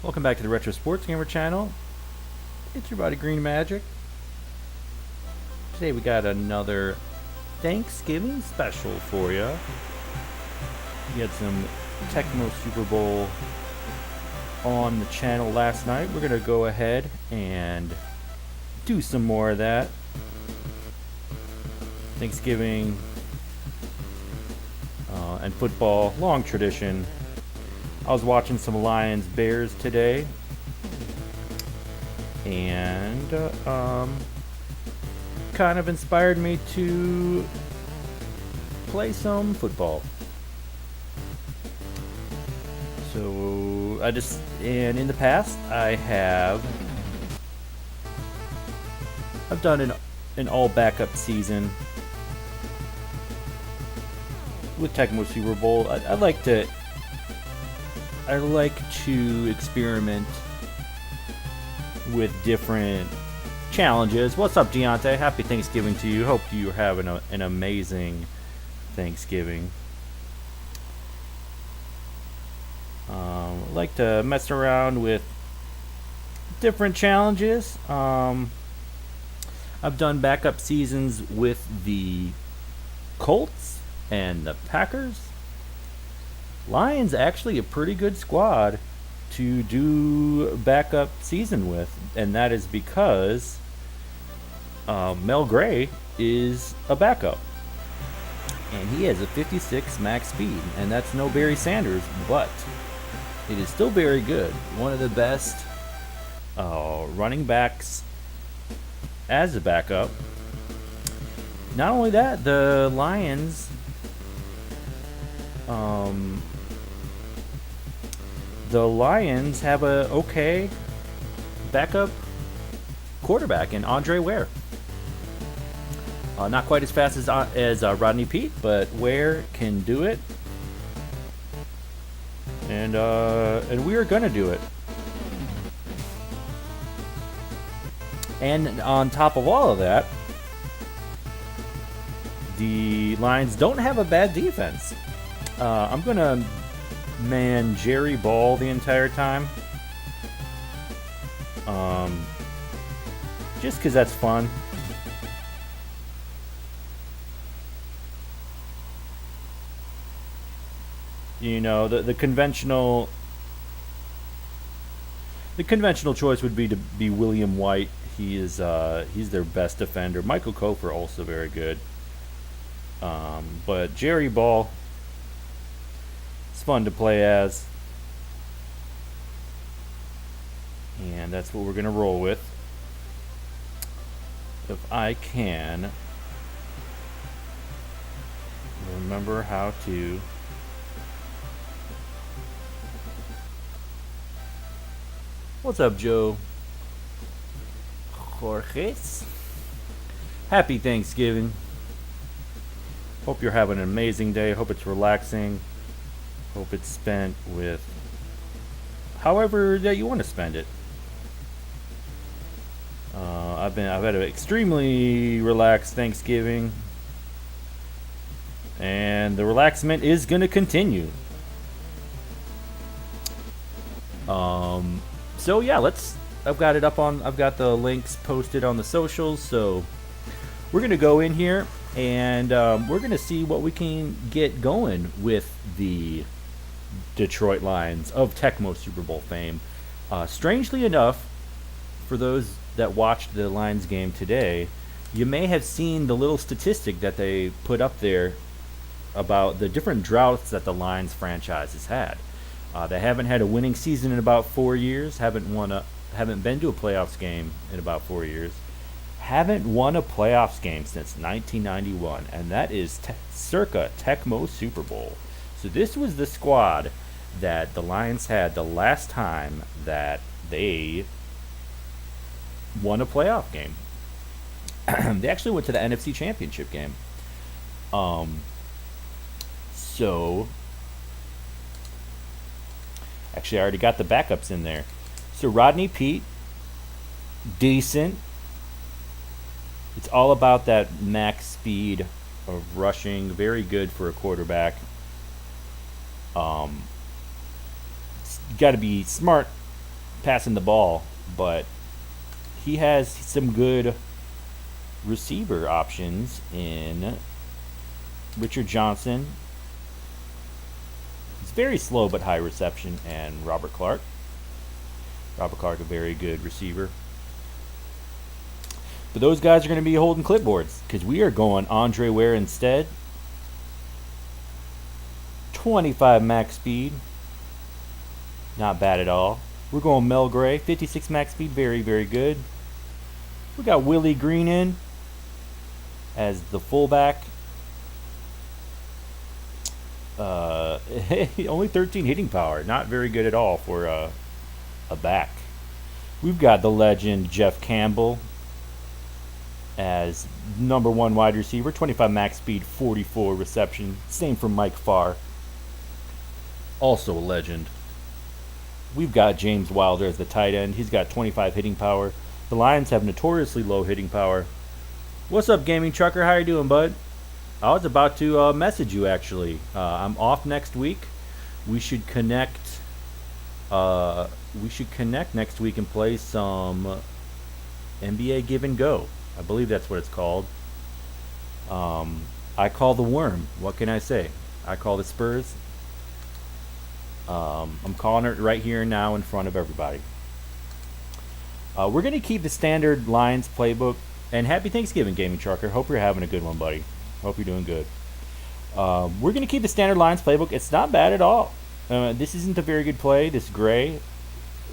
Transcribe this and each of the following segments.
Welcome back to the Retro Sports Gamer channel. It's your buddy Green Magic. Today we got another Thanksgiving special for you. We had some Tecmo Super Bowl on the channel last night. We're going to go ahead and do some more of that. Thanksgiving and football, long tradition. I was watching some Lions Bears today, and kind of inspired me to play some football. So and in the past I've done an all backup season with Tecmo Super Bowl. I like to experiment with different challenges. What's up, Deontay? Happy Thanksgiving to you. Hope you're having an amazing Thanksgiving. Like to mess around with different challenges. I've done backup seasons with the Colts and the Packers. Lions actually a pretty good squad to do backup season with, and that is because Mel Gray is a backup, and he has a 56 max speed, and that's no Barry Sanders, but it is still very good. One of the best running backs as a backup. Not only that, the Lions have a okay backup quarterback in Andre Ware. Not quite as fast as Rodney Peete, but Ware can do it, and we are gonna do it. And on top of all of that, the Lions don't have a bad defense. I'm gonna man Jerry Ball the entire time, just because that's fun. You know, the conventional choice would be to be William White. He's their best defender. Michael Cofer also very good, but Jerry Ball, it's fun to play as, and that's what we're gonna roll with. If I can remember how to What's up, Joe Jorge? Happy Thanksgiving. Hope you're having an amazing day. Hope it's relaxing. Hope it's spent with however that you want to spend it. I've had an extremely relaxed Thanksgiving, and the relaxment is gonna continue. So yeah, I've got the links posted on the socials, so we're gonna go in here and we're gonna see what we can get going with the Detroit Lions of Tecmo Super Bowl fame. Strangely enough, for those that watched the Lions game today, you may have seen the little statistic that they put up there about the different droughts that the Lions franchise has had. They haven't had a winning season in about 4 years. Haven't been to a playoffs game in about 4 years. Haven't won a playoffs game since 1991, and that is circa Tecmo Super Bowl. So this was the squad that the Lions had the last time that they won a playoff game. They actually went to the NFC Championship game. So actually, I already got the backups in there. So Rodney Peete, decent. It's all about that max speed of rushing. Very good for a quarterback. You got to be smart passing the ball, but he has some good receiver options in Richard Johnson. He's very slow but high reception, and Robert Clark. Robert Clark, a very good receiver. But those guys are going to be holding clipboards because we are going Andre Ware instead. 25 max speed. Not bad at all. We're going Mel Gray. 56 max speed. Very, very good. We got Willie Green in as the fullback. Only 13 hitting power. Not very good at all for a back. We've got the legend Jeff Campbell as number 1 wide receiver. 25 max speed, 44 reception. Same for Mike Farr. Also a legend. We've got James Wilder as the tight end. He's got 25 hitting power. The Lions have notoriously low hitting power. What's up, Gaming Trucker? How you doing, bud? I was about to message you, actually. I'm off next week. We should connect. Next week and play some NBA Give and Go. I believe that's what it's called. I call the worm. What can I say? I call the Spurs. I'm calling it right here and now in front of everybody. We're going to keep the standard Lions playbook. And happy Thanksgiving, Gaming Trucker. Hope you're having a good one, buddy. Hope you're doing good. We're going to keep the standard Lions playbook. It's not bad at all. This isn't a very good play, this gray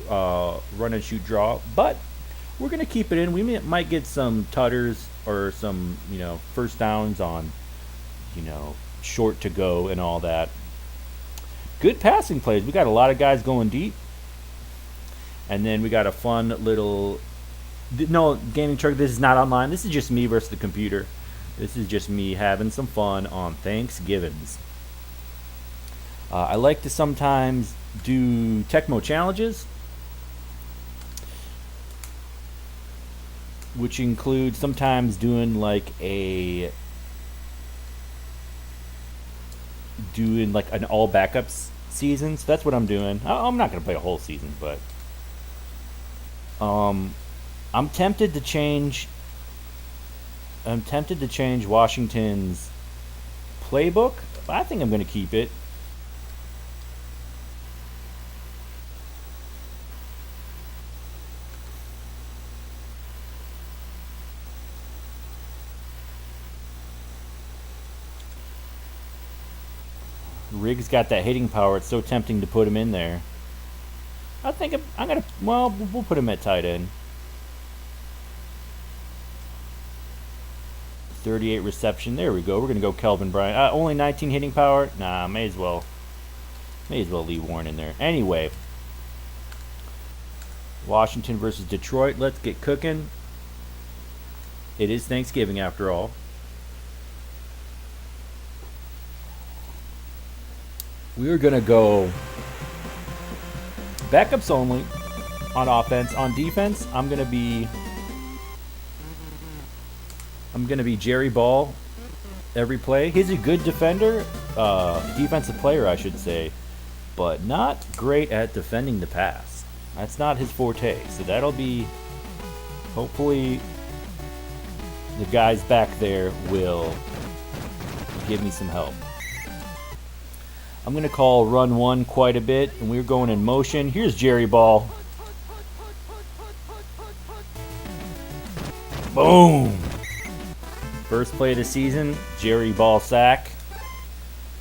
run and shoot draw. But we're going to keep it in. We might get some tutters or some, first downs on, short to go and all that. Good passing plays. We got a lot of guys going deep. And then we got a fun little... No, Gaming Truck, this is not online. This is just me versus the computer. This is just me having some fun on Thanksgivings. I like to sometimes do Tecmo challenges, which include sometimes doing like an all backups season. So that's what I'm doing. I'm not going to play a whole season, but I'm tempted to change Washington's playbook, but I think I'm going to keep it. Riggs got that hitting power. It's so tempting to put him in there. I think I'm going to, we'll put him at tight end. 38 reception. There we go. We're going to go Kelvin Bryant. Only 19 hitting power. Nah, may as well leave Warren in there. Anyway, Washington versus Detroit. Let's get cooking. It is Thanksgiving after all. We are going to go backups only on offense. On defense, I'm going to be Jerry Ball every play. He's a good defender, defensive player, I should say, but not great at defending the pass. That's not his forte. So that'll be, hopefully, the guys back there will give me some help. I'm going to call run one quite a bit, and we're going in motion. Here's Jerry Ball. Boom! First play of the season, Jerry Ball sack,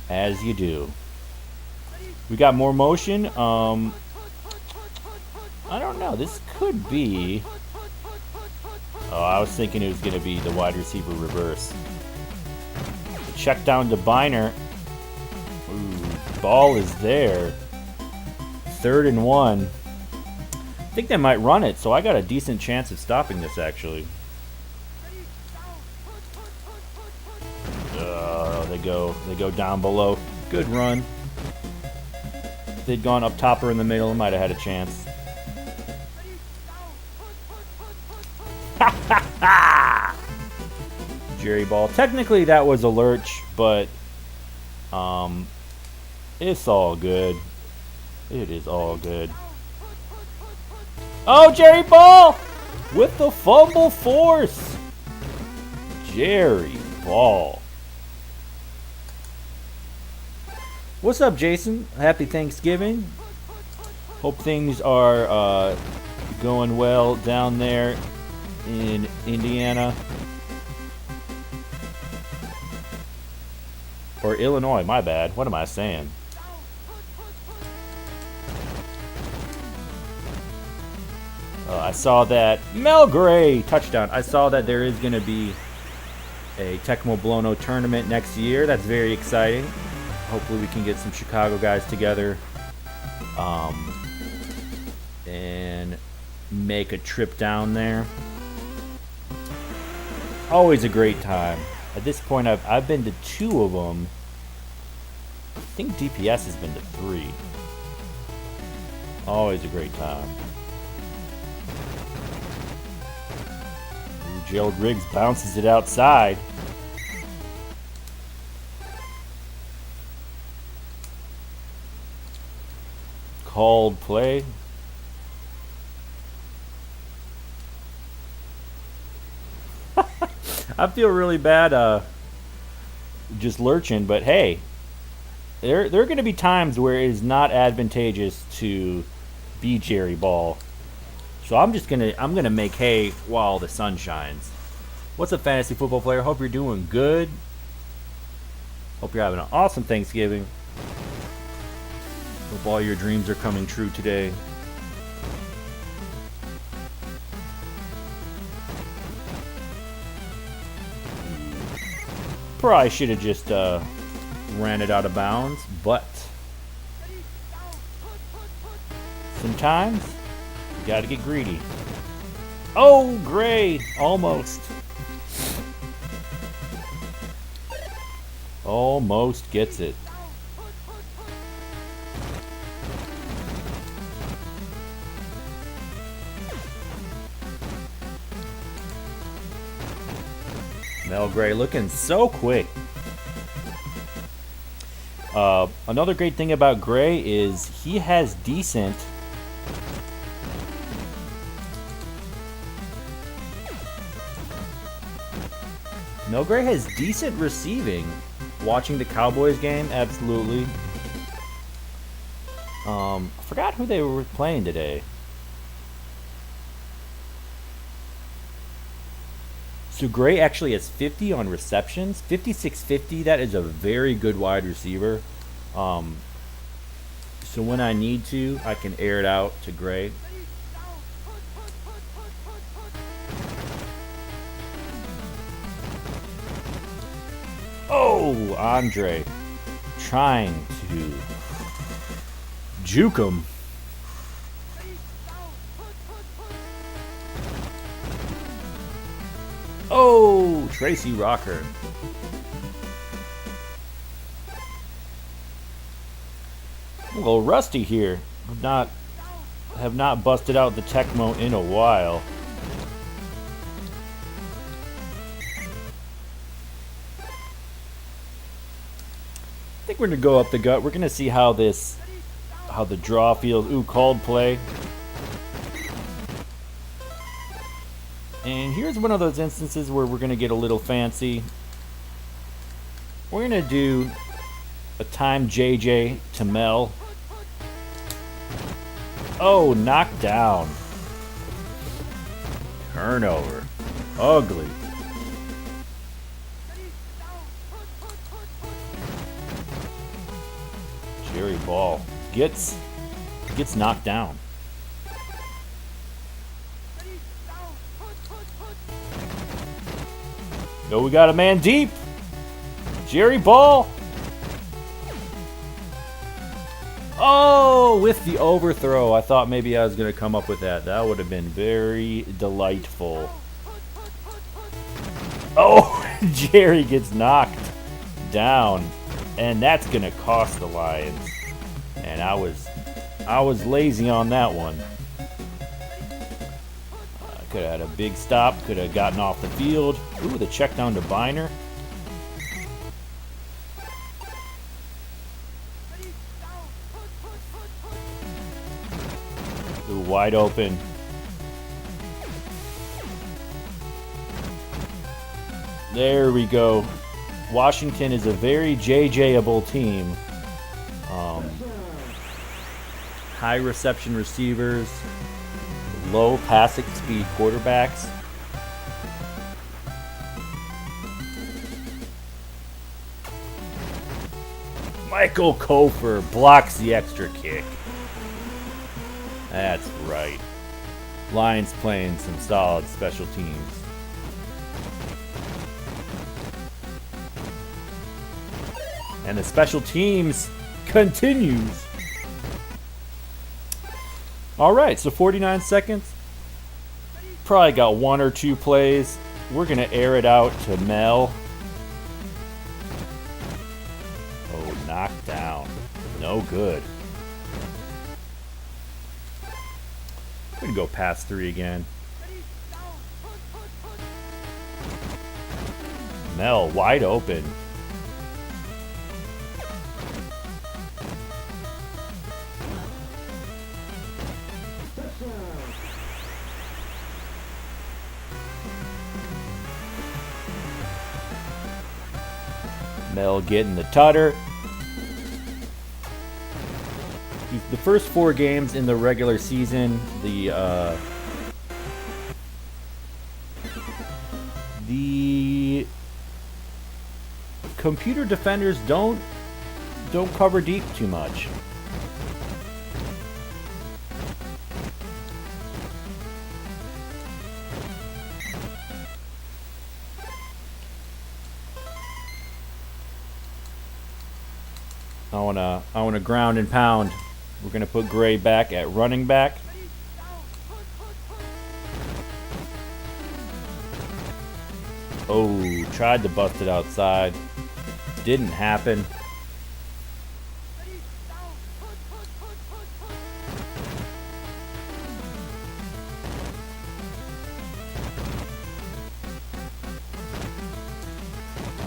as you do. We got more motion. I don't know. This could be... Oh, I was thinking it was going to be the wide receiver reverse. Check down to Biner. Ooh, ball is there. 3rd and 1. I think they might run it, so I got a decent chance of stopping this, actually. They go down below. Good run. If they'd gone up top or in the middle, it might have had a chance. Jerry Ball. Technically, that was a lurch, but it's all good. It is all good. Oh, Jerry Ball with the fumble force. Jerry Ball. What's up, Jason? Happy Thanksgiving. Hope things are going well down there in Indiana. Or Illinois, my bad. What am I saying? I saw that Mel Gray touchdown. I saw that there is going to be a Tecmo Blono tournament next year. That's very exciting. Hopefully we can get some Chicago guys together and make a trip down there. Always a great time. At this point, I've been to 2 of them. I think DPS has been to 3. Always a great time. Gerald Riggs bounces it outside. Called play. I feel really bad just lurching, but hey, there are going to be times where it is not advantageous to be Jerry Ball. So I'm gonna make hay while the sun shines. What's up, fantasy football player? Hope you're doing good. Hope you're having an awesome Thanksgiving. Hope all your dreams are coming true today. Probably should have just ran it out of bounds, but sometimes you gotta get greedy. Oh, Gray! Almost. Almost gets it. Mel Gray looking so quick. Another great thing about Gray is he has decent Mel Gray has decent receiving. Watching the Cowboys game, absolutely. I forgot who they were playing today. So Gray actually has 50 on receptions, 56-50. That is a very good wide receiver. So when I need to, I can air it out to Gray. Oh, Andre trying to juke him. Oh, Tracy Rocker. A little rusty here. Have not busted out the Tecmo in a while. I think we're gonna go up the gut. We're gonna see how the draw feels. Ooh, called play. And here's one of those instances where we're going to get a little fancy. We're going to do a time JJ to Mel. Oh, knocked down. Turnover. Ugly. Jerry Ball gets knocked down. No, we got a man deep. Jerry Ball. Oh, with the overthrow. I thought maybe I was going to come up with that. That would have been very delightful. Oh, Jerry gets knocked down. And that's going to cost the Lions. And I was lazy on that one. Could have had a big stop. Could have gotten off the field. Ooh, the check down to Biner. Ooh, wide open. There we go. Washington is a very JJ-able team. High reception receivers, low passing speed quarterbacks. Michael Cofer blocks the extra kick. That's right. Lions playing some solid special teams. And the special teams continues. All right, so 49 seconds. Probably got one or two plays. We're going to air it out to Mel. Oh, knocked down. No good. We're going to go past 3 again. Mel wide open. Mel getting the tutter. The first 4 games in the regular season, the computer defenders don't cover deep too much. I wanna ground and pound. We're gonna put Gray back at running back. Oh, tried to bust it outside. Didn't happen.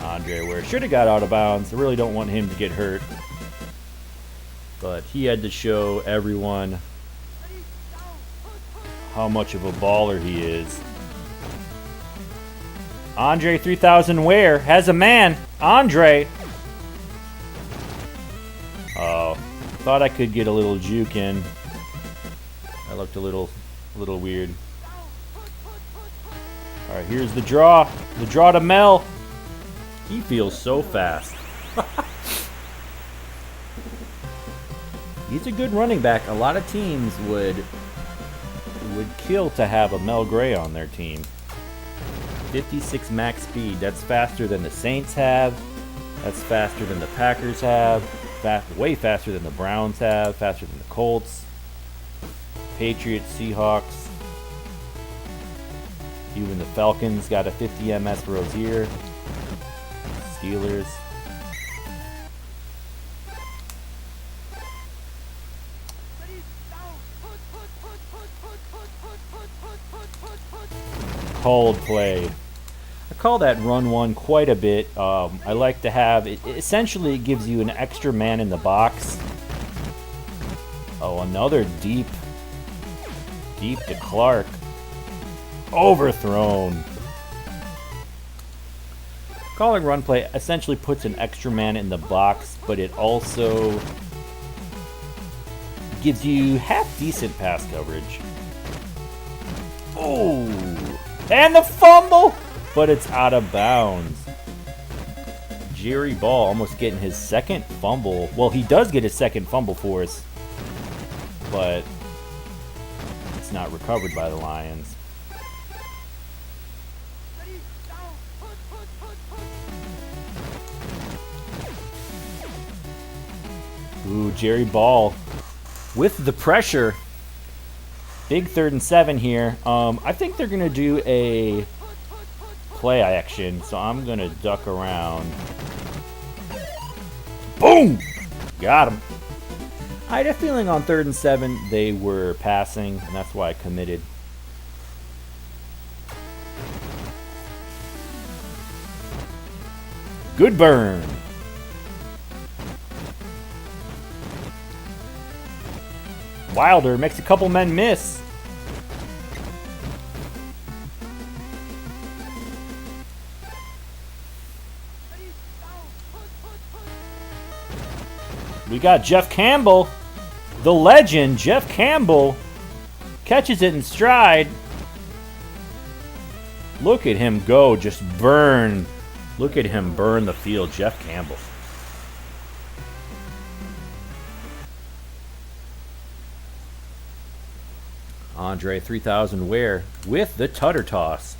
Andre Ware should have got out of bounds. I really don't want him to get hurt. But he had to show everyone how much of a baller he is. Andre 3000 Ware has a man. Andre. Oh, thought I could get a little juke in. That looked a little weird. All right, here's the draw. The draw to Mel. He feels so fast. He's a good running back. A lot of teams would kill to have a Mel Gray on their team. 56 max speed. That's faster than the Saints have. That's faster than the Packers have. Way faster than the Browns have. Faster than the Colts. Patriots, Seahawks. Even the Falcons got a 50 MS Rozier. Steelers. Cold play. I call that run one quite a bit. I like to have it. Essentially, it gives you an extra man in the box. Oh, another deep to Clark. Overthrown. Calling run play essentially puts an extra man in the box, but it also gives you half decent pass coverage. Oh, and the fumble, but it's out of bounds. Jerry Ball almost getting his second fumble. Well, he does get his second fumble for us, but it's not recovered by the Lions. Ooh, Jerry Ball with the pressure. Big 3rd and 7 here. I think they're going to do a play action, so I'm going to duck around. Boom! Got him. I had a feeling on 3rd and 7 they were passing, and that's why I committed. Good burn. Wilder makes a couple men miss. We got Jeff Campbell, the legend. Jeff Campbell catches it in stride. Look at him go, just burn. Look at him burn the field, Jeff Campbell. Andre 3000 Ware with the tutter toss.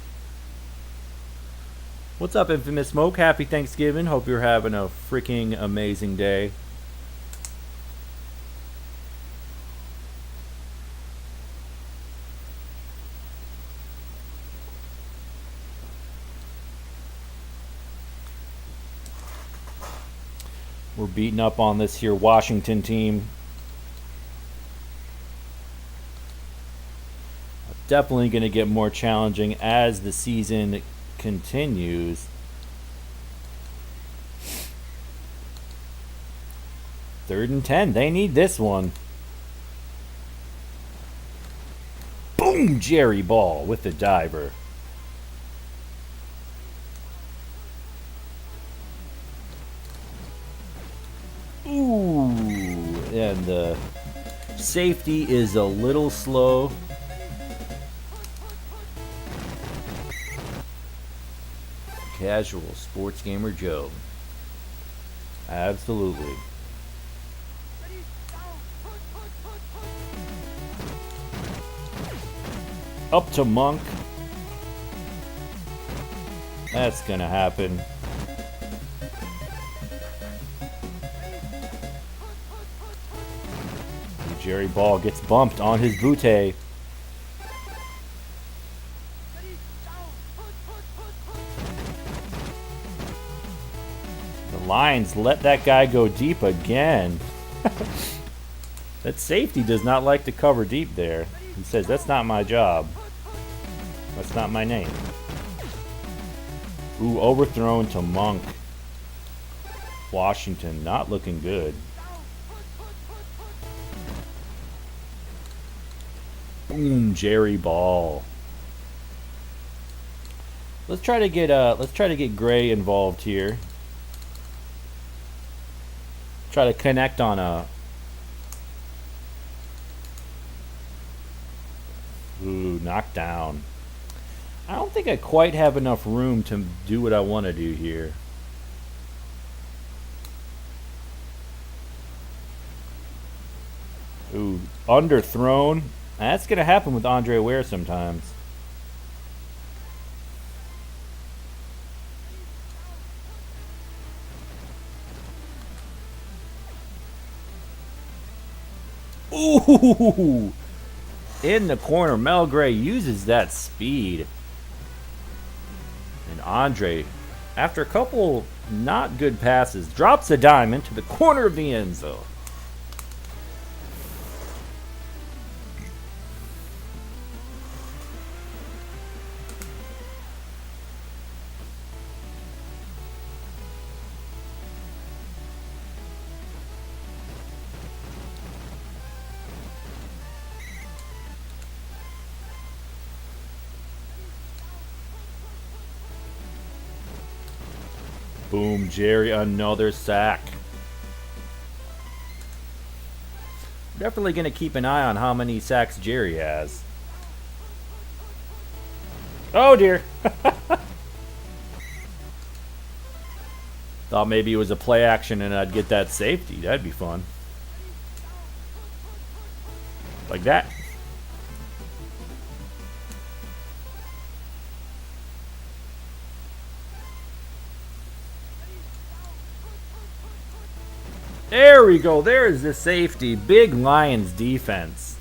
What's up, Infamous Smoke? Happy Thanksgiving. Hope you're having a freaking amazing day. We're beating up on this here Washington team. Definitely going to get more challenging as the season continues. Third and 10. They need this one. Boom! Jerry Ball with the diver. Ooh! And the safety is a little slow. Casual sports gamer Joe. Absolutely. Up to Monk. That's gonna happen. Jerry Ball gets bumped on his bootay. Lions let that guy go deep again. That safety does not like to cover deep there. He says, that's not my job. That's not my name. Ooh, overthrown to Monk. Washington not looking good. Boom, Jerry Ball. Let's try to get Gray involved here. Try to connect on a... Ooh, knockdown. I don't think I quite have enough room to do what I want to do here. Ooh, underthrown. That's going to happen with Andre Ware sometimes. Ooh! In the corner, Mel Gray uses that speed. And Andre, after a couple not good passes, drops a dime into the corner of the end zone. Boom, Jerry, another sack. Definitely going to keep an eye on how many sacks Jerry has. Oh, dear. Thought maybe it was a play action and I'd get that safety. That'd be fun. Like that. There we go. There is the safety. Big Lions defense.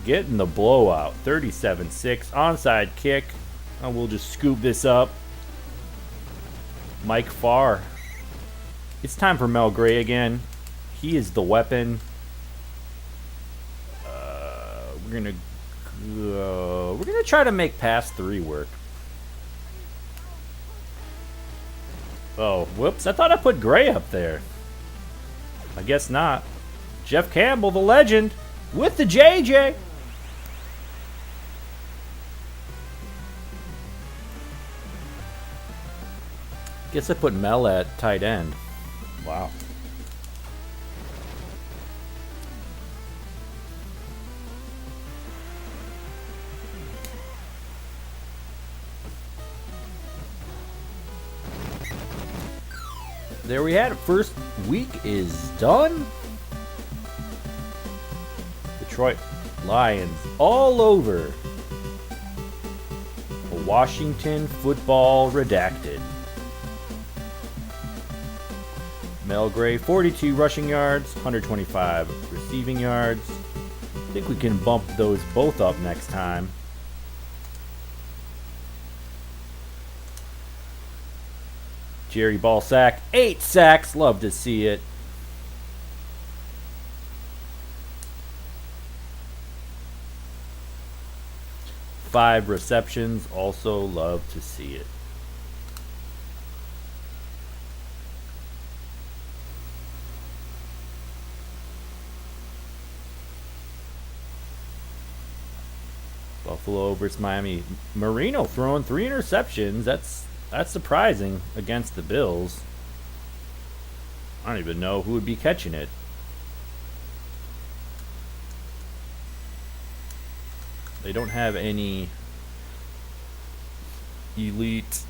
Getting the blowout. 37-6. Onside kick. And we'll just scoop this up. Mike Farr. It's time for Mel Gray again. He is the weapon. We're gonna try to make pass 3 work. Oh, whoops. I thought I put Gray up there. I guess not. Jeff Campbell, the legend, with the JJ. Guess I put Mel at tight end. Wow. there we had it. First week is done. Detroit Lions all over. Washington football redacted. Mel Gray, 42 rushing yards, 125 receiving yards. I think we can bump those both up next time. Jerry Ballsack, 8 sacks. Love to see it. Five receptions. Also love to see it. Buffalo versus Miami. Marino throwing 3 interceptions. That's surprising against the Bills. I don't even know who would be catching it. They don't have any elite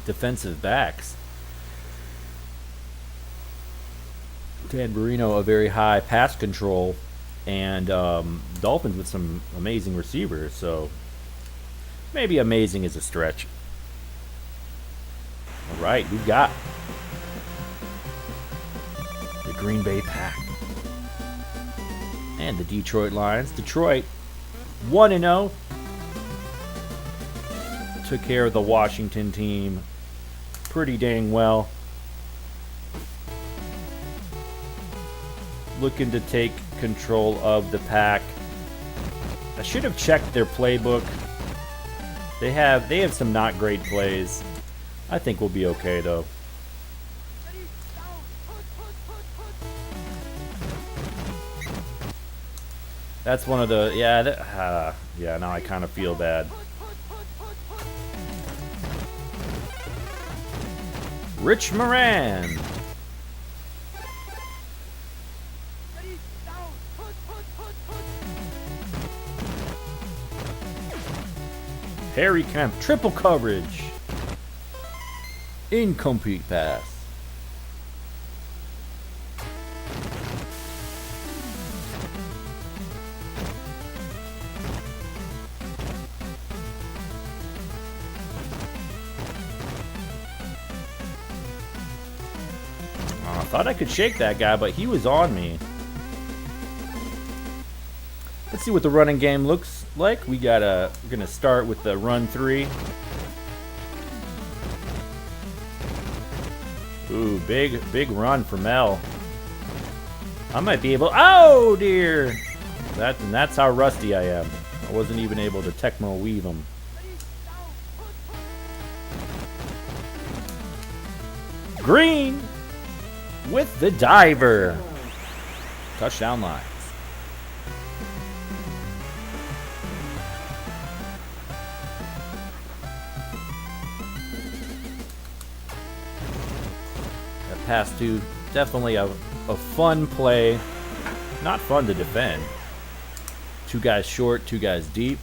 defensive backs. Dan Marino, a very high pass control, and Dolphins with some amazing receivers, so maybe amazing is a stretch. All right, we've got the Green Bay Pack and the Detroit Lions. Detroit 1-0. Took care of the Washington team pretty dang well. Looking to take control of the pack. I should have checked their playbook. They have some not great plays. I think we'll be okay though. That's one of the yeah. Now I kind of feel bad. Rich Moran. Harry Kemp, triple coverage. Incomplete pass. I thought I could shake that guy, but he was on me. Let's see what the running game looks like. We're gonna start with the run 3. Ooh, big run for Mel. I might be able. Oh dear! That's how rusty I am. I wasn't even able to Tecmo weave him. Green with the diver. Touchdown Lions. That pass to definitely a fun play. Not fun to defend. 2 guys short, 2 guys deep.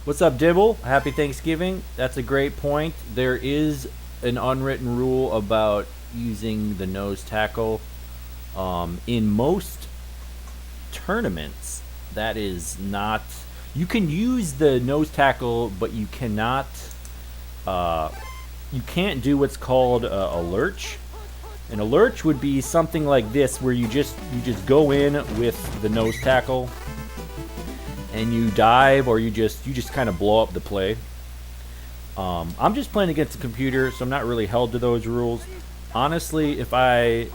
What's up, Dibble? Happy Thanksgiving. That's a great point. There is an unwritten rule about using the nose tackle. In most tournaments, that is not... You can use the nose tackle, but you cannot... you can't do what's called a lurch. And a lurch would be something like this, where you just go in with the nose tackle and you dive, or you just kind of blow up the play. I'm just playing against the computer, so I'm not really held to those rules. Honestly, if I'm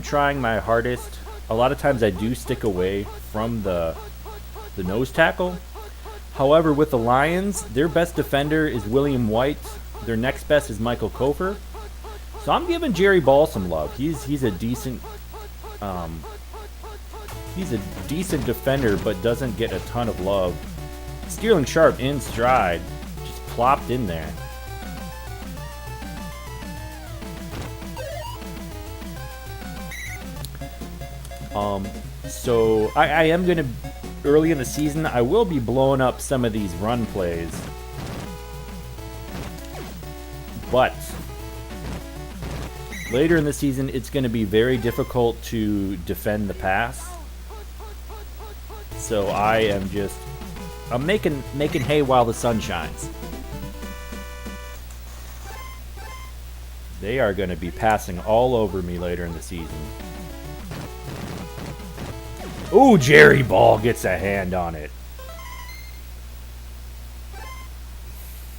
trying my hardest, a lot of times I do stick away from the nose tackle. However, with the Lions, their best defender is William White. Their next best is Michael Cofer. So I'm giving Jerry Ball some love. He's a decent defender, but doesn't get a ton of love. Stealing Sharpe in stride, just plopped in there. So I am going to, early in the season, I will be blowing up some of these run plays. But later in the season, it's going to be very difficult to defend the pass. So I am just, I'm making hay while the sun shines. They are going to be passing all over me later in the season. Ooh, Jerry Ball gets a hand on it.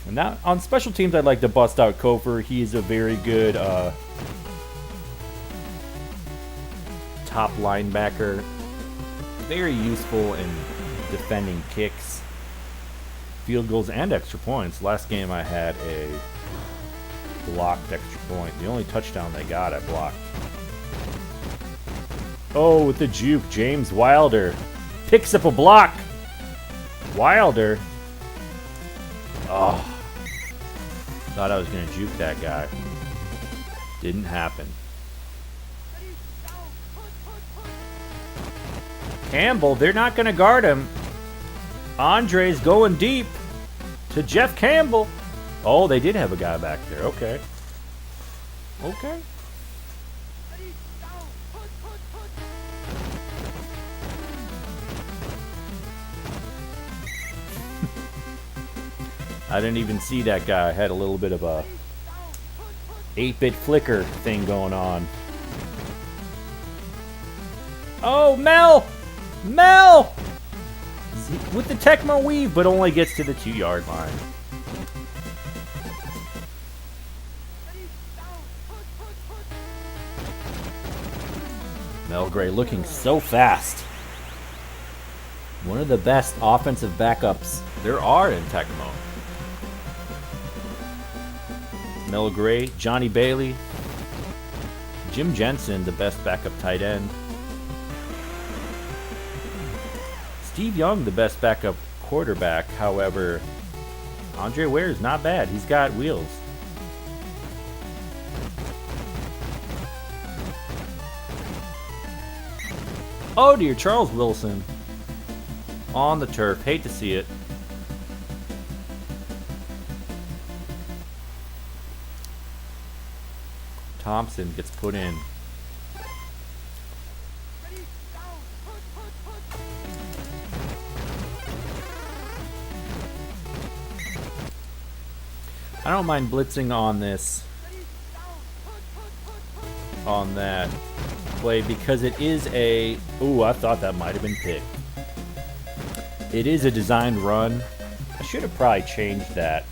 And now on special teams, I'd like to bust out Cofer. He's a very good top linebacker. Very useful in defending kicks, field goals, and extra points. Last game I had a blocked extra point. The only touchdown they got, I blocked. Oh, with the juke, James Wilder picks up a block. Wilder. Oh. Thought I was going to juke that guy. Didn't happen. Campbell, they're not going to guard him. Andre's going deep to Jeff Campbell. Oh, they did have a guy back there. Okay. Okay. I didn't even see that guy. I had a little bit of a 8-bit flicker thing going on. Oh, Mel! Mel! With the Tecmo weave, but only gets to the 2-yard line. Mel Gray looking so fast. One of the best offensive backups there are in Tecmo. Mel Gray, Johnny Bailey, Jim Jensen, the best backup tight end. Steve Young, the best backup quarterback. However, Andre Ware is not bad. He's got wheels. Oh dear, Charles Wilson on the turf. Hate to see it. Thompson gets put in. I don't mind blitzing on this, on that play, because it is a, ooh, I thought that might have been picked. It is a designed run. I should have probably changed that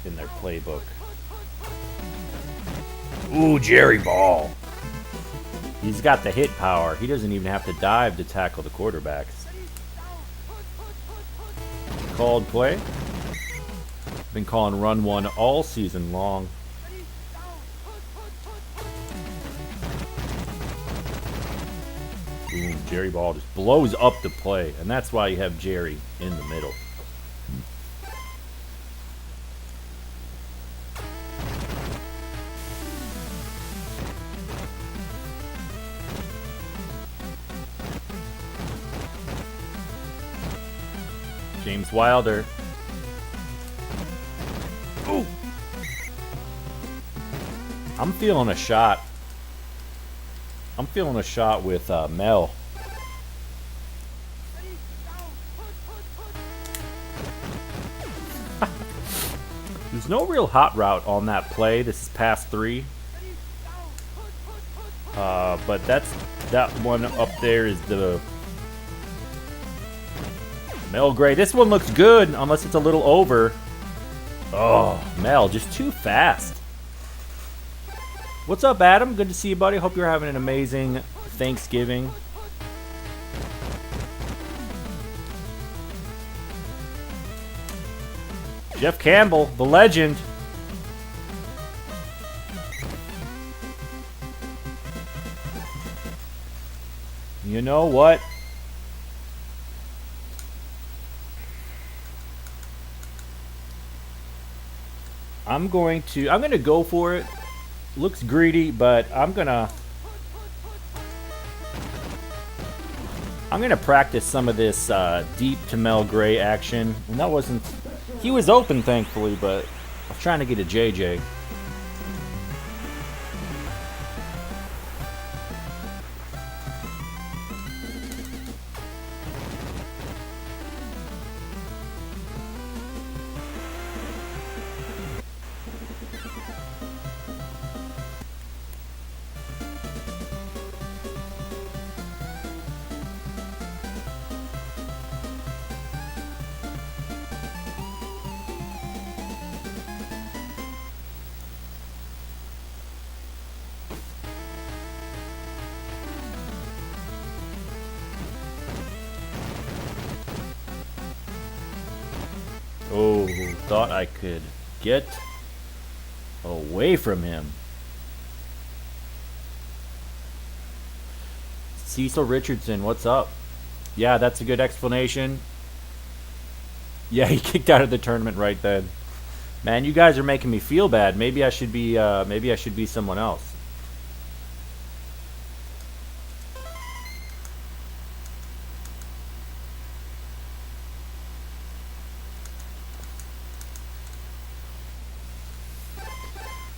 in their playbook. Ooh, Jerry Ball. He's got the hit power. He doesn't even have to dive to tackle the quarterbacks. Called play. Been calling run one all season long. Boom, Jerry Ball just blows up the play, and that's why you have Jerry in the middle. James Wilder. Ooh. I'm feeling a shot. I'm feeling a shot with Mel. There's no real hot route on that play. This is pass 3. But that one up there is the Mel Gray. This one looks good unless it's a little over. Oh, Mel, just too fast. What's up, Adam? Good to see you, buddy. Hope you're having an amazing Thanksgiving. Jeff Campbell, the legend. You know what? I'm going to go for it. Looks greedy, but I'm gonna I'm going to practice some of this deep to Mel Gray action. And that wasn't... He was open, thankfully, but I was trying to get a JJ. Oh, thought I could get away from him. Cecil Richardson, what's up? Yeah, that's a good explanation. Yeah, he kicked out of the tournament right then. Man, you guys are making me feel bad. Maybe I should be someone else.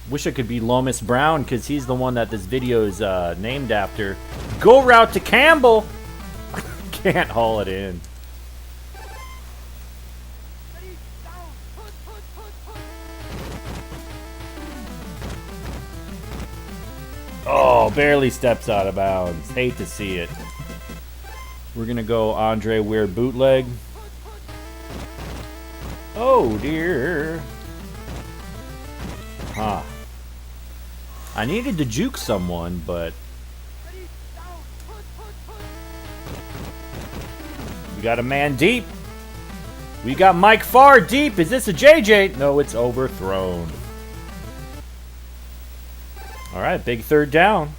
Wish I could be Lomas Brown, because he's the one that this video is named after. Go route to Campbell! Can't haul it in. Oh, barely steps out of bounds. Hate to see it. We're going to go Andre Ware bootleg. Oh, dear. Huh. I needed to juke someone, but we got a man deep. We got Mike Farr deep. Is this a JJ? No, it's overthrown. All right, big third down.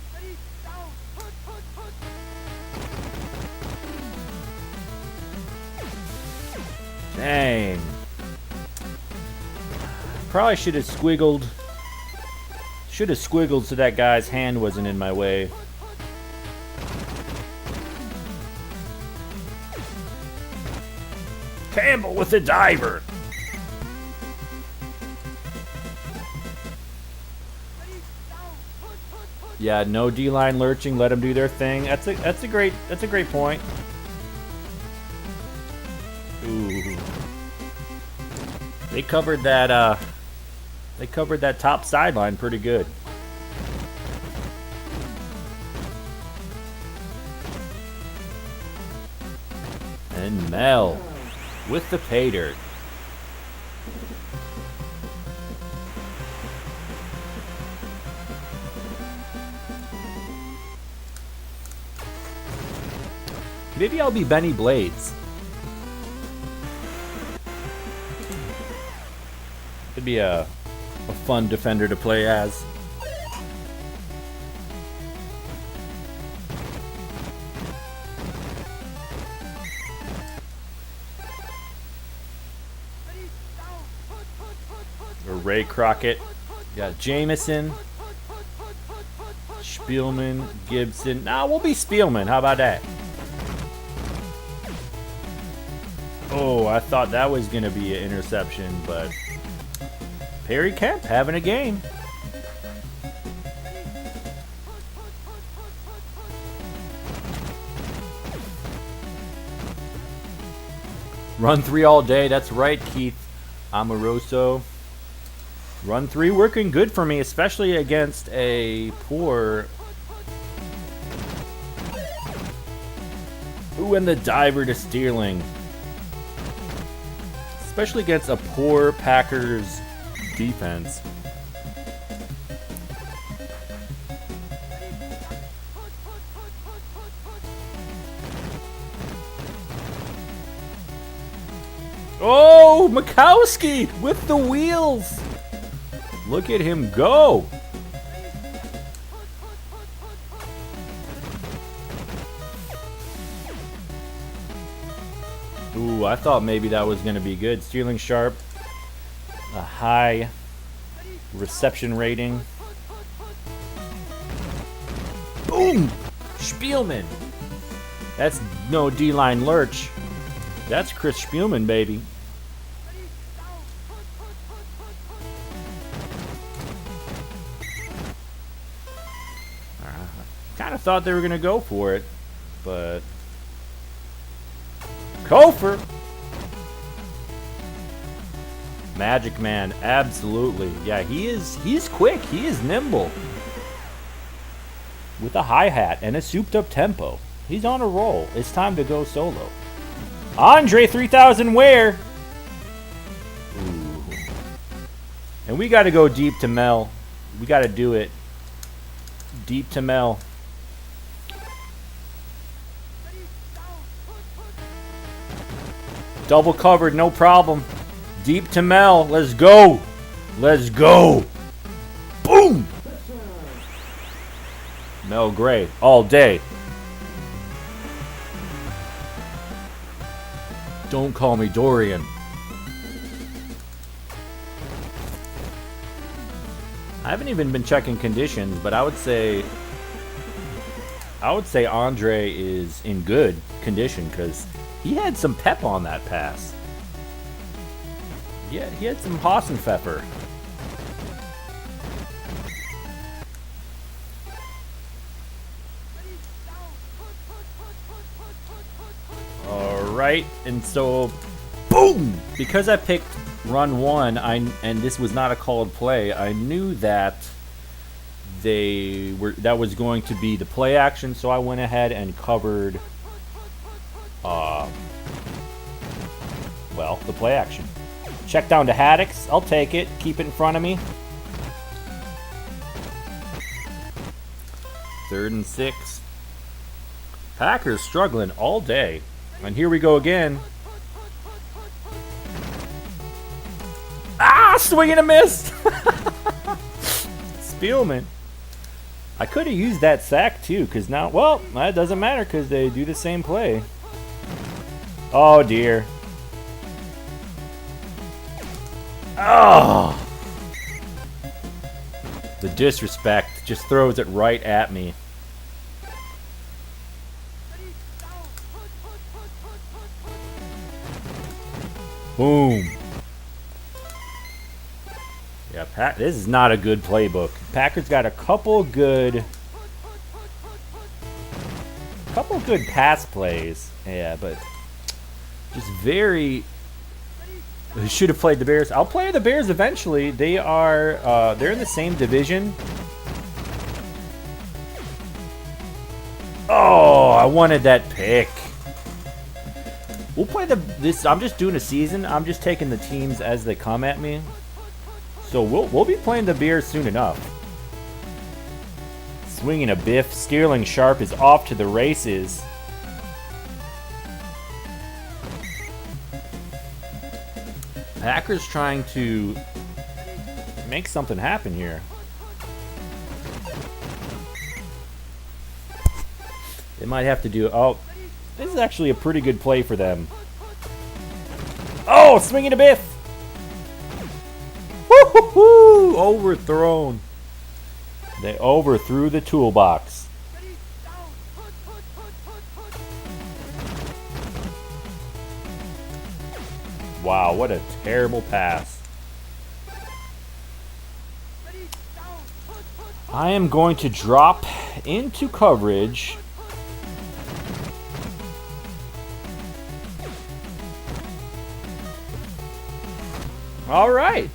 Dang. Probably should have squiggled. Should have squiggled so that guy's hand wasn't in my way. Campbell with a diver. Yeah, no D-line lurching. Let them do their thing. That's a great point. Ooh. They covered that top sideline pretty good. And Mel with the pay dirt. Maybe I'll be Bennie Blades. Could be a fun defender to play as. Or Ray Crockett. Got Jamison. Spielman, Gibson. Nah, we'll be Spielman. How about that? Oh, I thought that was going to be an interception, but Perry Kemp having a game. Run 3 all day. That's right, Keith Amoroso. Run 3 working good for me, especially against a poor... Ooh, and the diver to Steerling. Especially against a poor Packers defense. Oh, Majkowski with the wheels. Look at him go. Ooh, I thought maybe that was going to be good. Steerling Sharpe, a high reception rating. Boom! Spielman. That's no D-line lurch. That's Chris Spielman, baby. Kind of thought they were going to go for it, but Cofer. Magic man, absolutely. Yeah, he's quick. He is nimble. With a hi-hat and a souped-up tempo. He's on a roll. It's time to go solo. Andre 3000 Ware. Ooh. And we got to go deep to Mel. We got to do it. Deep to Mel. Double covered, no problem. Deep to Mel. Let's go. Let's go. Boom. Mel Gray all day. Don't call me Dorian. I haven't even been checking conditions, but I would say Andre is in good condition because he had some pep on that pass. Yeah, he had some Hassenpfeffer. Alright, and so, boom! Because I picked run one, and this was not a called play, I knew that that was going to be the play action, so I went ahead and covered, well, the play action. Check down to Haddix. I'll take it. Keep it in front of me. 3rd and 6. Packers struggling all day. And here we go again. Ah, swing and a miss. Spielman. I could have used that sack too, because now, well, that doesn't matter because they do the same play. Oh dear. Oh! The disrespect just throws it right at me. Boom. Yeah, this is not a good playbook. Packers got a couple good pass plays. Yeah, but just very... Should have played the Bears. I'll play the Bears eventually. They are they're in the same division. Oh, I wanted that pick. We'll play this. I'm just doing a season. I'm just taking the teams as they come at me. So we'll be playing the Bears soon enough. Swinging a biff. Sterling Sharpe is off to the races. Packers trying to make something happen here. They might have to do... Oh, this is actually a pretty good play for them. Oh, swinging a biff! Woo-hoo-hoo! Overthrown. They overthrew the toolbox. Wow, what a terrible pass. I am going to drop into coverage. All right.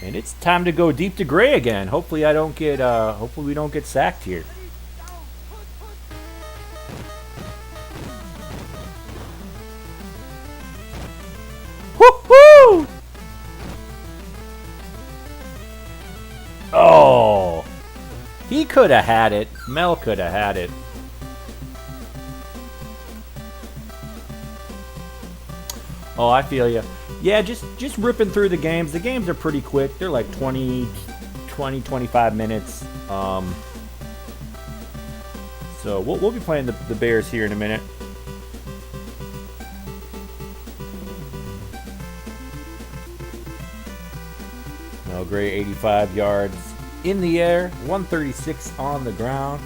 And it's time to go deep to gray again. Hopefully I don't get hopefully we don't get sacked here. Woo-hoo! Oh. He could have had it. Mel could have had it. Oh, I feel you. Yeah, just ripping through the games. The games are pretty quick. They're like 20, 25 minutes. So we'll be playing the Bears here in a minute. Mel Gray, 85 yards in the air, 136 on the ground.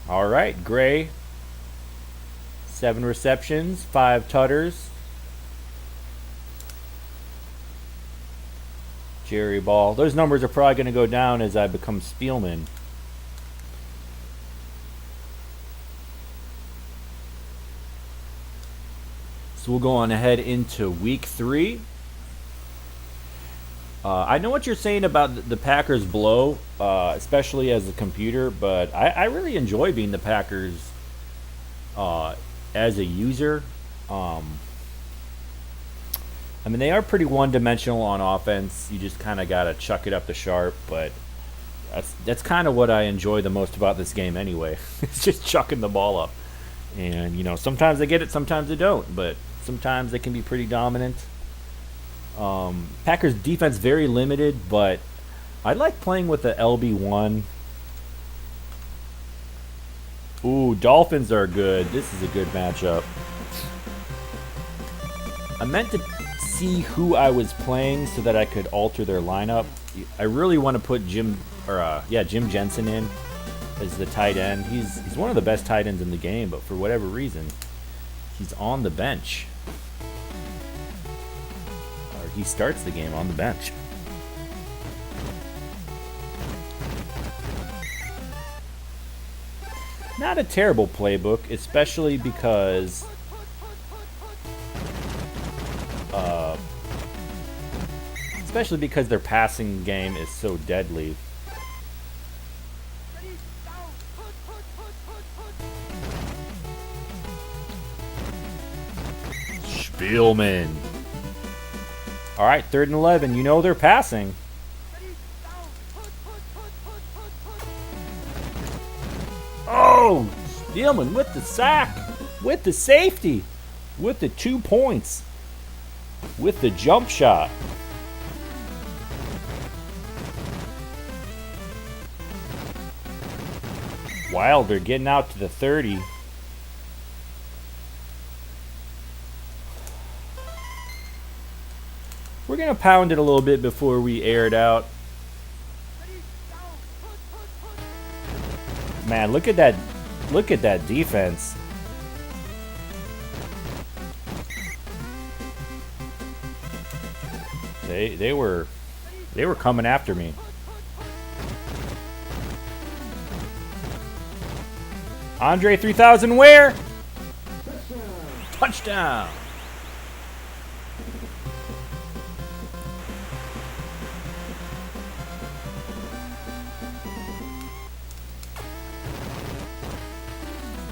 All right, Gray. 7 receptions, 5 tutters. Jerry Ball. Those numbers are probably going to go down as I become Spielman. So we'll go on ahead into week 3. I know what you're saying about the Packers blow, especially as a computer, but I really enjoy being the Packers as a user. I mean, they are pretty one-dimensional on offense. You just kind of got to chuck it up to Sharpe, but that's kind of what I enjoy the most about this game anyway. It's just chucking the ball up. And, you know, sometimes they get it, sometimes they don't, but sometimes they can be pretty dominant. Packers defense very limited, but I like playing with the LB1. Ooh, Dolphins are good. This is a good matchup. I meant to see who I was playing so that I could alter their lineup. I really want to put Jim Jensen in as the tight end. He's one of the best tight ends in the game, but for whatever reason, he's on the bench. Or he starts the game on the bench. Not a terrible playbook, especially because their passing game is so deadly. Spielman. All right, 3rd and 11. You know they're passing. Oh, Spielman with the sack, with the safety, with the 2 points, with the jump shot. Wilder getting out to the 30. We're going to pound it a little bit before we air it out. Man, look at that. Look at that defense. They were coming after me. Andre 3000 Ware. Touchdown.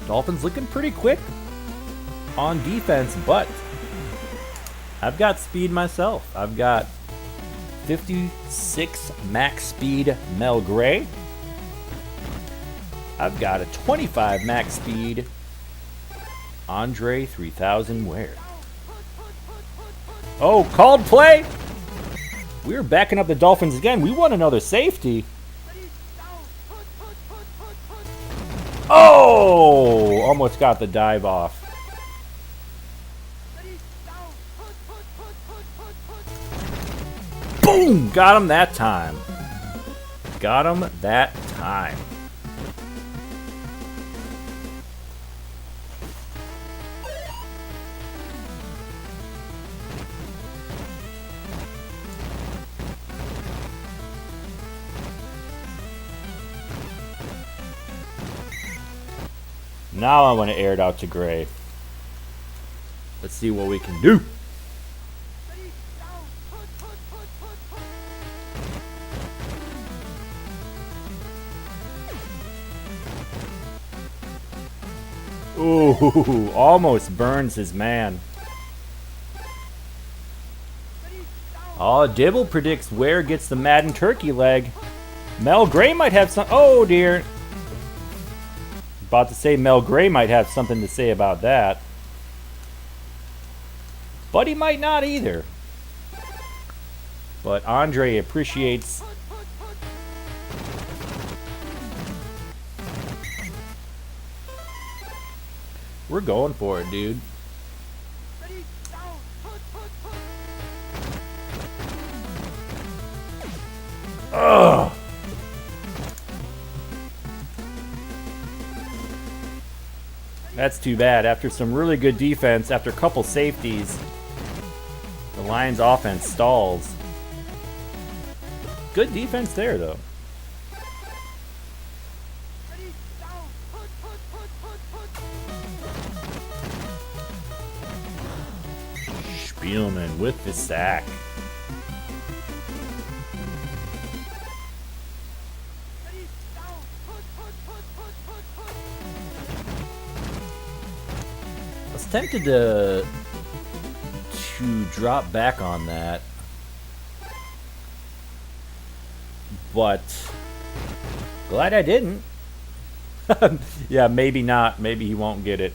Dolphins looking pretty quick on defense, but I've got speed myself. I've got 56 max speed Mel Gray. I've got a 25 max speed Andre 3000 Ware. Oh, called play. We're backing up the Dolphins again. We want another safety. Oh, almost got the dive off. Boom, got him that time. Got him that time. Now I want to air it out to Gray. Let's see what we can do. Ooh, almost burns his man. Oh, Dibble predicts Ware gets the Madden turkey leg. Mel Gray might have some. Oh, dear. About to say Mel Gray might have something to say about that. But he might not either. But Andre appreciates. We're going for it, dude. Ugh. That's too bad. After some really good defense, after a couple safeties, the Lions offense stalls. Good defense there, though. Spielman with the sack. I was tempted to drop back on that, but glad I didn't. Yeah, maybe not. Maybe he won't get it.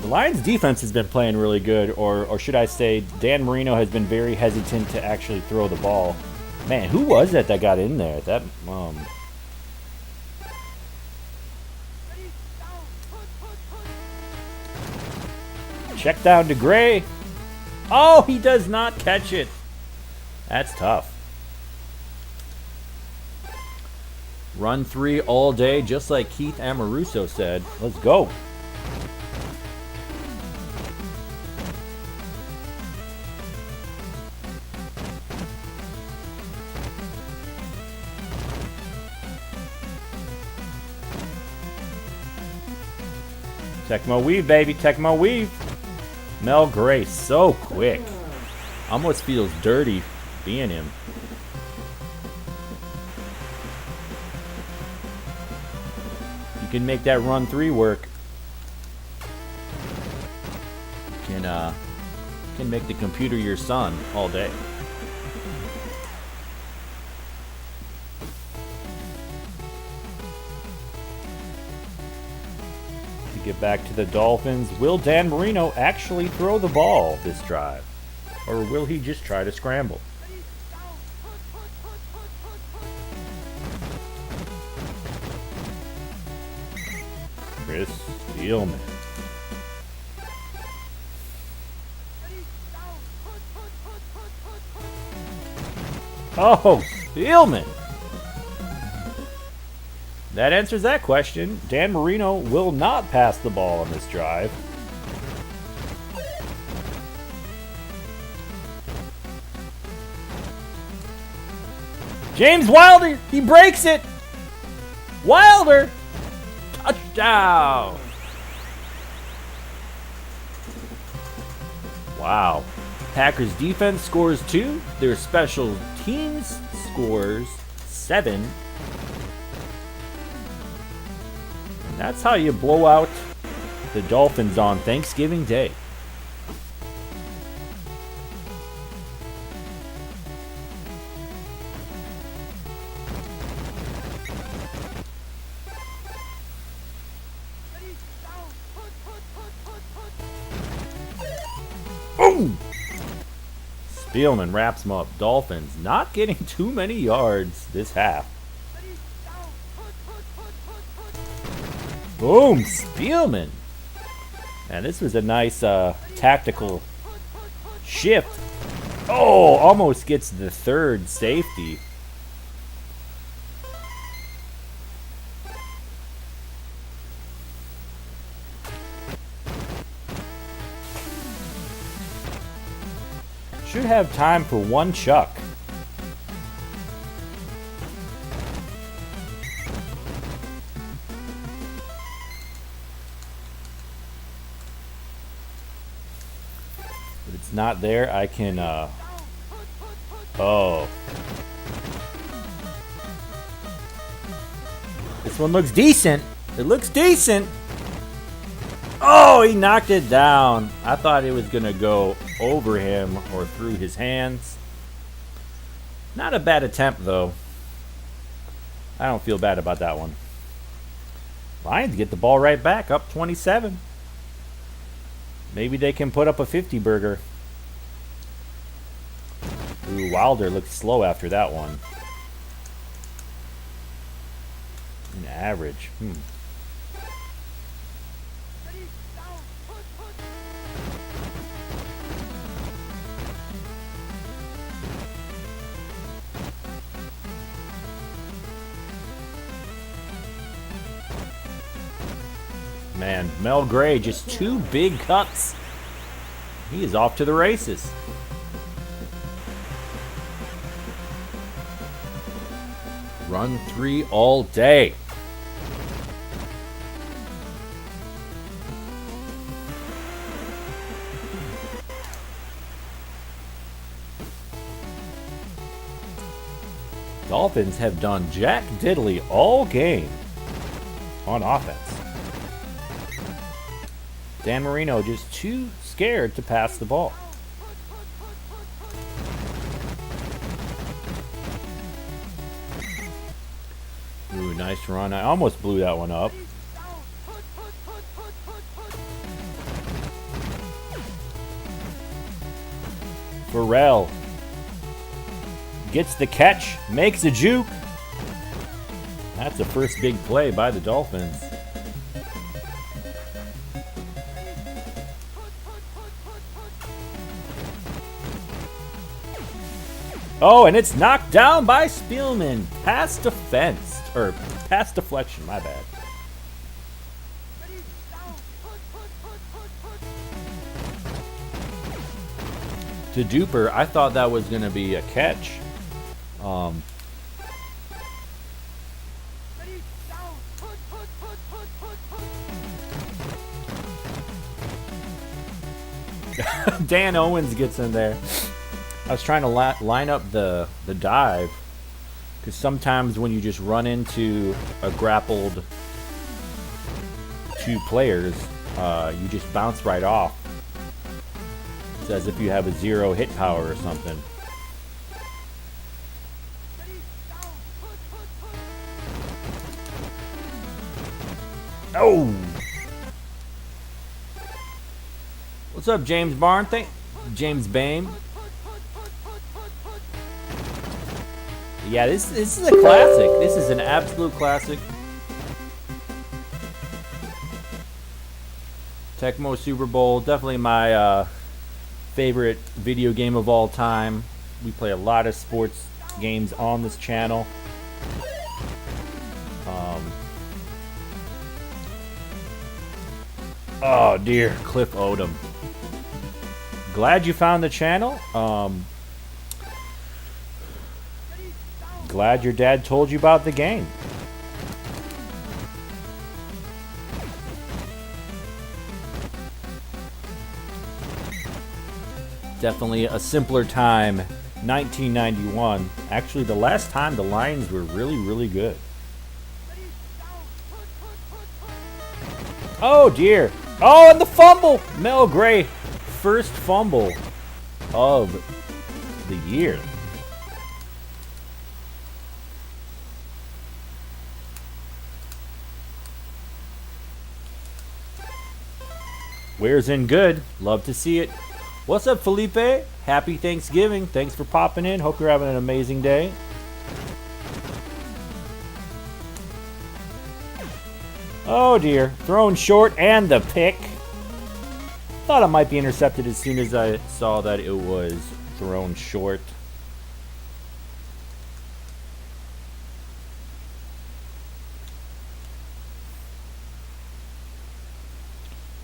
The Lions defense has been playing really good, or should I say Dan Marino has been very hesitant to actually throw the ball. Man, who was that got in there? That check down to Gray. Oh, he does not catch it. That's tough. Run 3 all day, just like Keith Amoruso said. Let's go. Tecmo weave, baby. Tecmo weave. Mel Gray, so quick. Almost feels dirty being him. You can make that run 3 work. You can make the computer your son all day. Get back to the Dolphins. Will Dan Marino actually throw the ball this drive? Or will he just try to scramble? Chris Spielman. Oh, Spielman! That answers that question. Dan Marino will not pass the ball on this drive. James Wilder, he breaks it. Wilder, touchdown. Wow. Packers defense scores 2. Their special teams scores 7. That's how you blow out the Dolphins on Thanksgiving Day. Boom! Spielman wraps them up. Dolphins not getting too many yards this half. Boom! Spielman! And this was a nice tactical shift. Oh! Almost gets the 3rd safety. Should have time for one chuck. Not there. I can oh, this one looks decent. It looks decent. Oh, he knocked it down. I thought it was gonna go over him or through his hands. Not a bad attempt though. I don't feel bad about that one. Lions get the ball right back, up 27. Maybe they can put up a 50 burger. Ooh, Wilder looked slow after that one. An average. Man, Mel Gray, just 2 big cuts. He is off to the races. Run 3 all day. Dolphins have done jack diddly all game on offense. Dan Marino just too scared to pass the ball. Ooh, nice run. I almost blew that one up. Darrell gets the catch, makes a juke. That's the first big play by the Dolphins. Oh, and it's knocked down by Spielman. Pass defense. Or pass deflection, my bad. To Duper, I thought that was going to be a catch. Dan Owens gets in there. I was trying to line up the dive, because sometimes when you just run into a grappled 2 players, you just bounce right off. It's as if you have a 0 hit power or something. Oh! What's up, James Barn? James Bame. Yeah, this is a classic. This is an absolute classic. Tecmo Super Bowl, definitely my favorite video game of all time. We play a lot of sports games on this channel. Oh dear, Cliff Odom. Glad you found the channel. Glad your dad told you about the game. Definitely a simpler time. 1991. Actually, the last time the Lions were really, really good. Oh dear. Oh, and the fumble. Mel Gray, first fumble of the year. Ware's in good. Love to see it. What's up, Felipe? Happy Thanksgiving. Thanks for popping in. Hope you're having an amazing day. Oh dear. Thrown short and the pick. Thought it might be intercepted as soon as I saw that it was thrown short.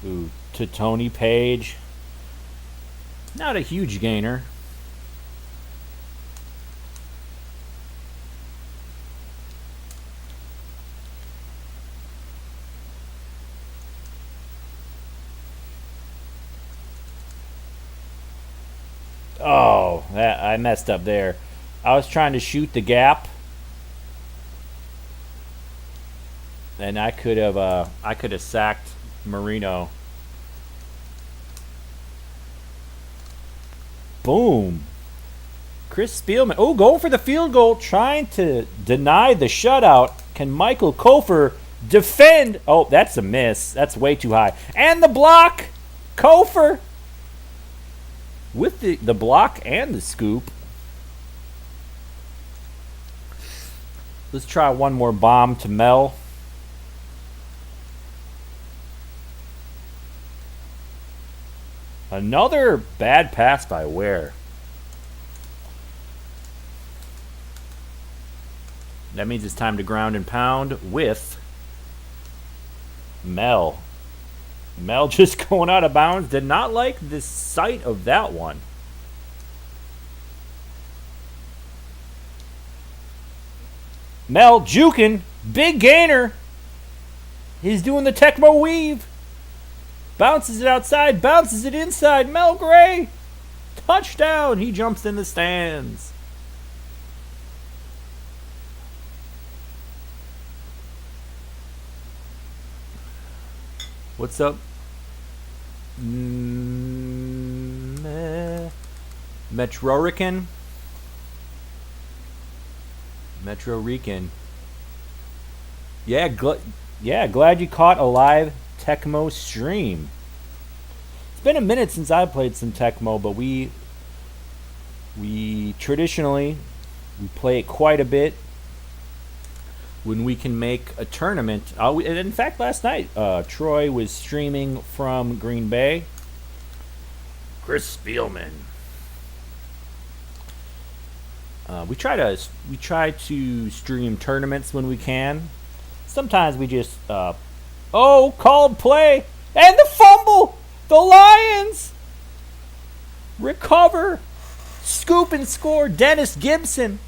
Ooh, to Tony Page. Not a huge gainer. Oh, I messed up there. I was trying to shoot the gap, and I could have sacked Marino. Boom. Chris Spielman. Oh, going for the field goal, trying to deny the shutout. Can Michael Cofer defend? Oh, that's a miss. That's way too high. And the block. Cofer with the block and the scoop. Let's try one more bomb to Mel. Another bad pass by Ware. That means it's time to ground and pound with Mel. Mel just going out of bounds. Did not like the sight of that one. Mel juking. Big gainer. He's doing the Tecmo weave. Bounces it outside. Bounces it inside. Mel Gray. Touchdown. He jumps in the stands. What's up? Metrorican. Yeah, glad you caught a live Tecmo stream. It's been a minute since I played some Tecmo, but we traditionally play it quite a bit when we can make a tournament. In fact, last night Troy was streaming from Green Bay. Chris Spielman. We try to stream tournaments when we can. Sometimes we just called play and the fumble. The Lions recover, scoop and score. Dennis Gibson.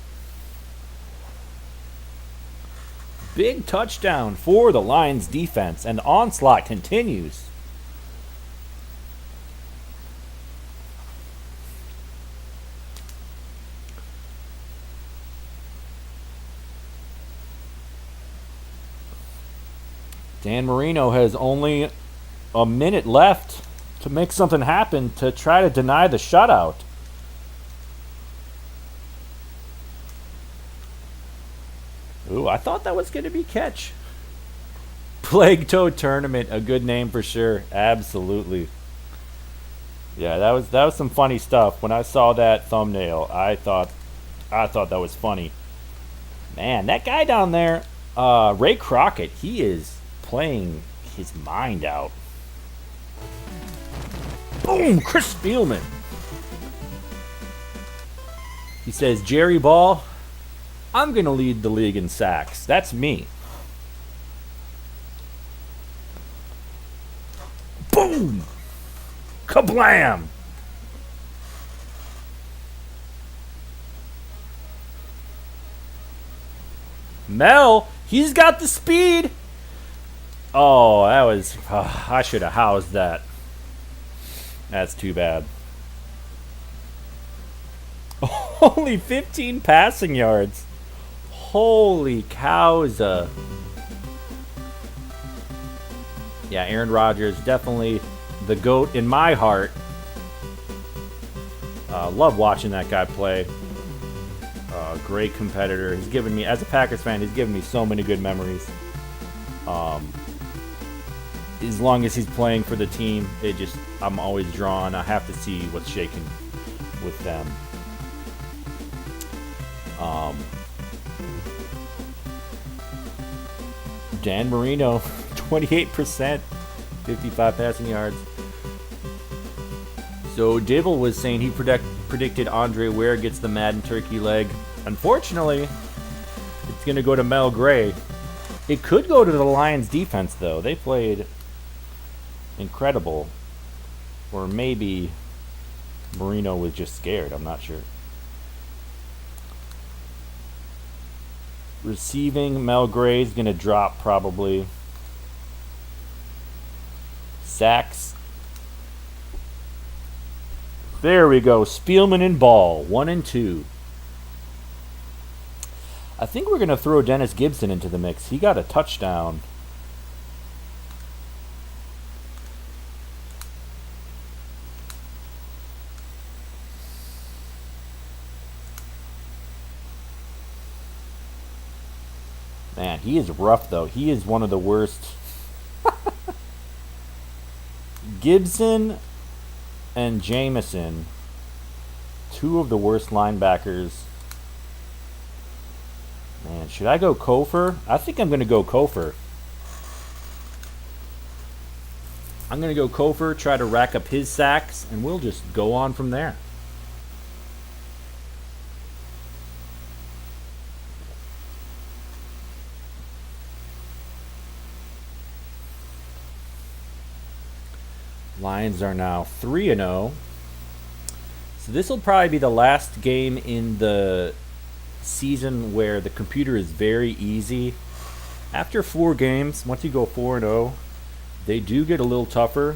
Big touchdown for the Lions defense, and the onslaught continues. Dan Marino has only a minute left to make something happen to try to deny the shutout. Ooh, I thought that was going to be catch. Plague Toad Tournament, a good name for sure. Absolutely. Yeah, that was some funny stuff. When I saw that thumbnail, I thought that was funny. Man, that guy down there, Ray Crockett, he is playing his mind out. Boom, Chris Spielman. He says, Jerry Ball, I'm going to lead the league in sacks. That's me. Boom! Kablam! Mel, he's got the speed. Oh, that was... I should have housed that. That's too bad. Only 15 passing yards. Holy cowza. Yeah, Aaron Rodgers, definitely the GOAT in my heart. Love watching that guy play. Great competitor. He's given me, as a Packers fan, he's given me so many good memories. As long as he's playing for the team, I'm always drawn. I have to see what's shaking with them. Dan Marino, 28%, 55 passing yards. So Dibble was saying he predicted Andre Ware gets the Madden turkey leg. Unfortunately, it's going to go to Mel Gray. It could go to the Lions defense, though. They played incredible. Or maybe Marino was just scared. I'm not sure. Receiving, Mel Gray's going to drop probably. Sacks. There we go. Spielman and Ball. 1 and 2. I think we're going to throw Dennis Gibson into the mix. He got a touchdown. Man, he is rough, though. He is one of the worst. Gibson and Jamison, two of the worst linebackers. Man, should I go Cofer? I think I'm going to go Cofer. I'm going to go Cofer, try to rack up his sacks, and we'll just go on from there. Lions are now 3-0. So this will probably be the last game in the season where the computer is very easy. After 4 games, once you go 4-0, they do get a little tougher.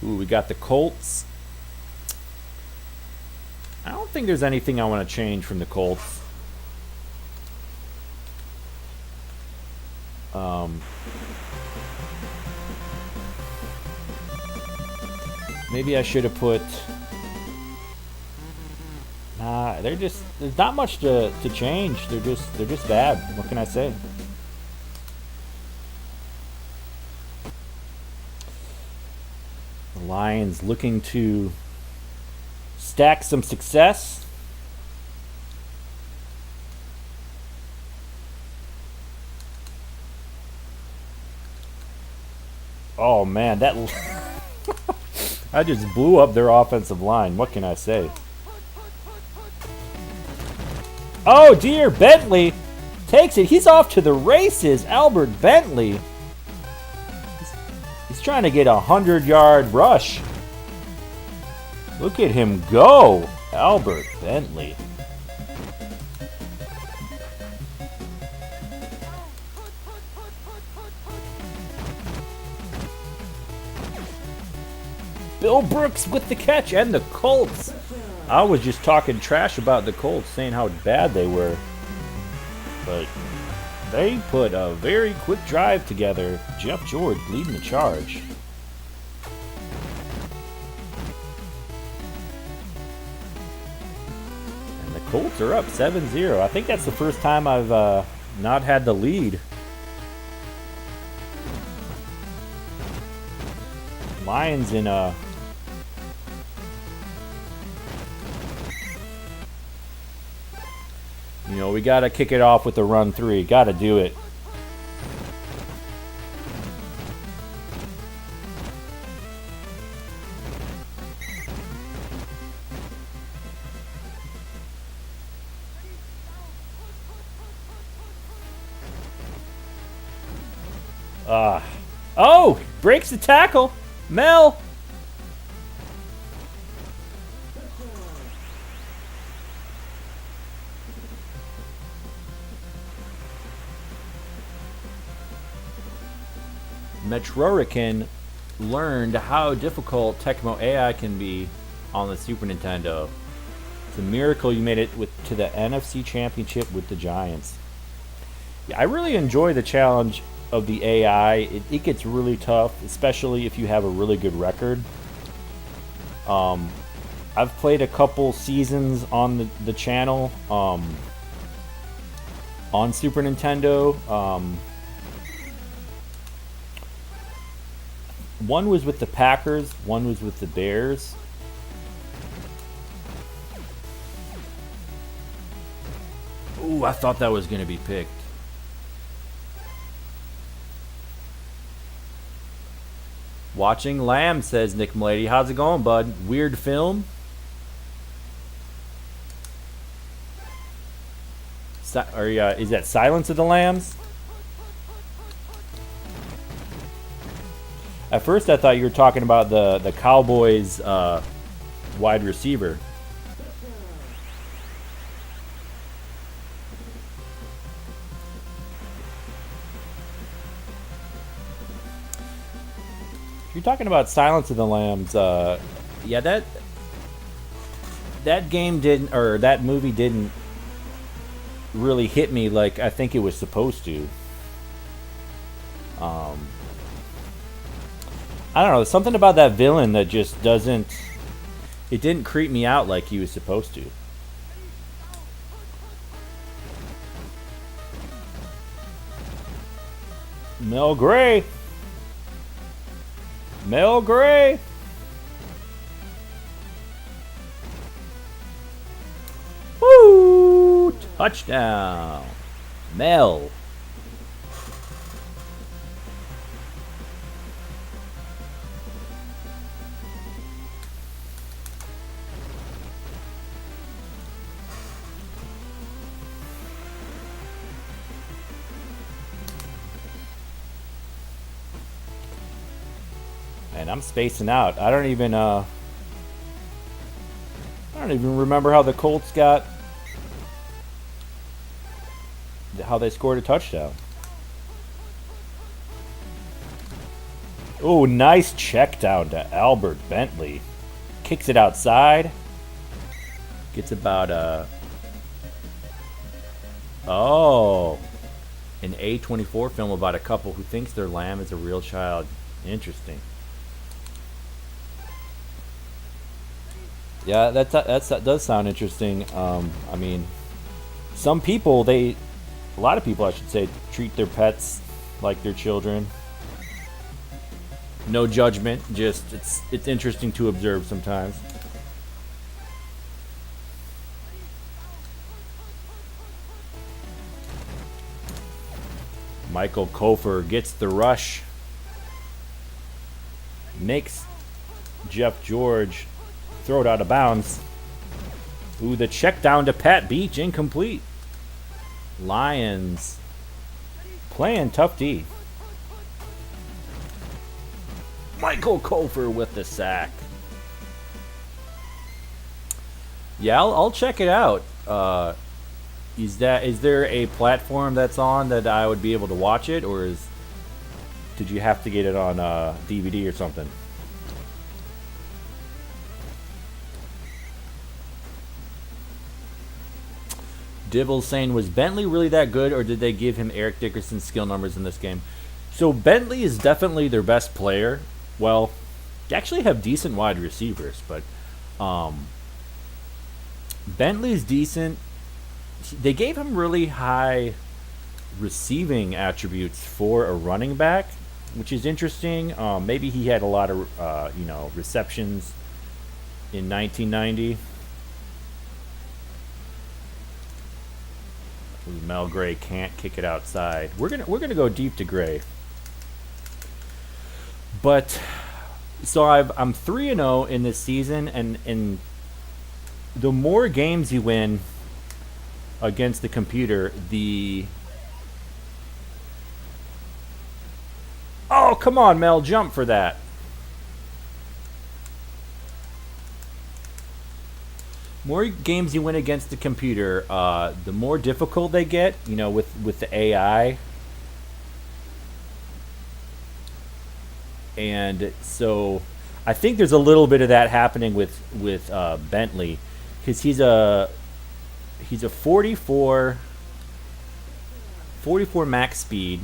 Ooh, we got the Colts. I don't think there's anything I want to change from the Colts. Maybe I should have put... there's not much to change. They're just bad. What can I say? The Lions looking to stack some success. Oh man, that I just blew up their offensive line. What can I say? Oh dear, Bentley takes it. He's off to the races. Albert Bentley. He's trying to get a 100-yard rush. Look at him go, Albert Bentley. Bill Brooks with the catch and the Colts. I was just talking trash about the Colts, saying how bad they were. But they put a very quick drive together. Jeff George leading the charge. And the Colts are up 7-0. I think that's the first time I've not had the lead. Lions in a... You know, we got to kick it off with a run 3. Got to do it. Oh, breaks the tackle. Mel. Metrorican learned how difficult Tecmo AI can be on the Super Nintendo. It's a miracle you made it to the NFC Championship with the Giants. Yeah, I really enjoy the challenge of the AI. It gets really tough, especially if you have a really good record. I've played a couple seasons on the channel on Super Nintendo. One was with the Packers, one was with the Bears. Ooh, I thought that was going to be picked. Watching Lamb, says Nick Malady. How's it going, bud? Weird film? Is that Silence of the Lambs? At first I thought you were talking about the Cowboys wide receiver. If you're talking about Silence of the Lambs, yeah, that game didn't, or that movie didn't really hit me like I think it was supposed to. I don't know, something about that villain that just doesn't... It didn't creep me out like he was supposed to. Mel Gray. Mel Gray. Woo! Touchdown. Mel. And I'm spacing out. I don't even remember how the Colts got, how they scored a touchdown. Oh, nice check down to Albert Bentley. Kicks it outside. Gets about an A24 film about a couple who thinks their lamb is a real child. Interesting. Yeah, that does sound interesting. I mean, some people, a lot of people, I should say, treat their pets like their children. No judgment, just it's interesting to observe sometimes. Michael Cofer gets the rush. Makes Jeff George throw it out of bounds. Ooh, the check down to Pat Beach, incomplete. Lions playing tough D. Michael Cofer with the sack. Yeah, I'll check it out. Is there a platform that's on that I would be able to watch it, or did you have to get it on DVD or something? Dibble's saying, was Bentley really that good, or did they give him Eric Dickerson's skill numbers in this game? So Bentley is definitely their best player. Well, they actually have decent wide receivers, but Bentley's decent. They gave him really high receiving attributes for a running back, which is interesting. Maybe he had a lot of receptions in 1990. Mel Gray can't kick it outside. We're gonna go deep to Gray. But so I'm 3-0 in this season, and the more games you win against the computer, oh, come on, Mel, jump for that. More games you win against the computer, the more difficult they get, with the AI. And so I think there's a little bit of that happening with Bentley, because he's a 44 max speed,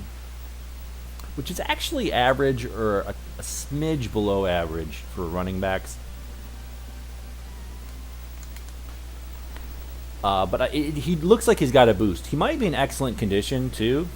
which is actually average or a smidge below average for running backs. But he looks like he's got a boost. He might be in excellent condition too.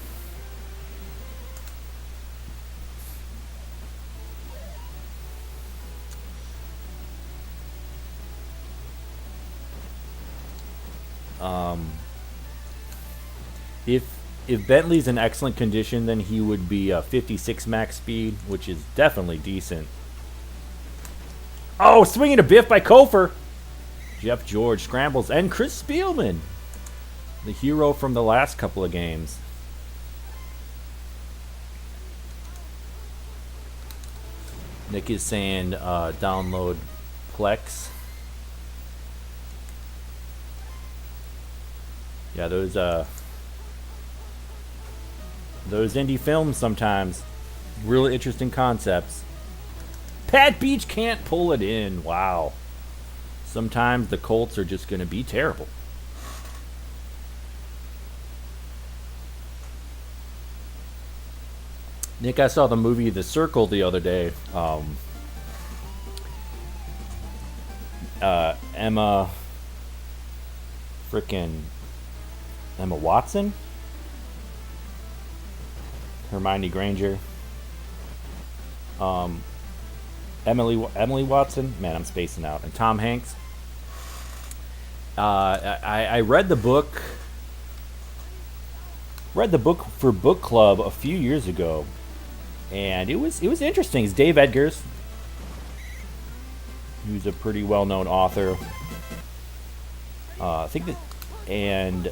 If Bentley's in excellent condition, then he would be a 56 max speed, which is definitely decent. Oh, swinging a biff by Cofer. Jeff George scrambles, and Chris Spielman, the hero from the last couple of games. Nick is saying download Plex. Yeah, those indie films sometimes, really interesting concepts. Pat Beach can't pull it in. Wow. Sometimes the Colts are just going to be terrible. Nick, I saw the movie The Circle the other day. Emma Watson? Hermione Granger. Emily Watson. Man, I'm spacing out. And Tom Hanks. I read the book. Read the book for book club a few years ago, and it was interesting. It's Dave Edgars, who's a pretty well-known author. I think that, and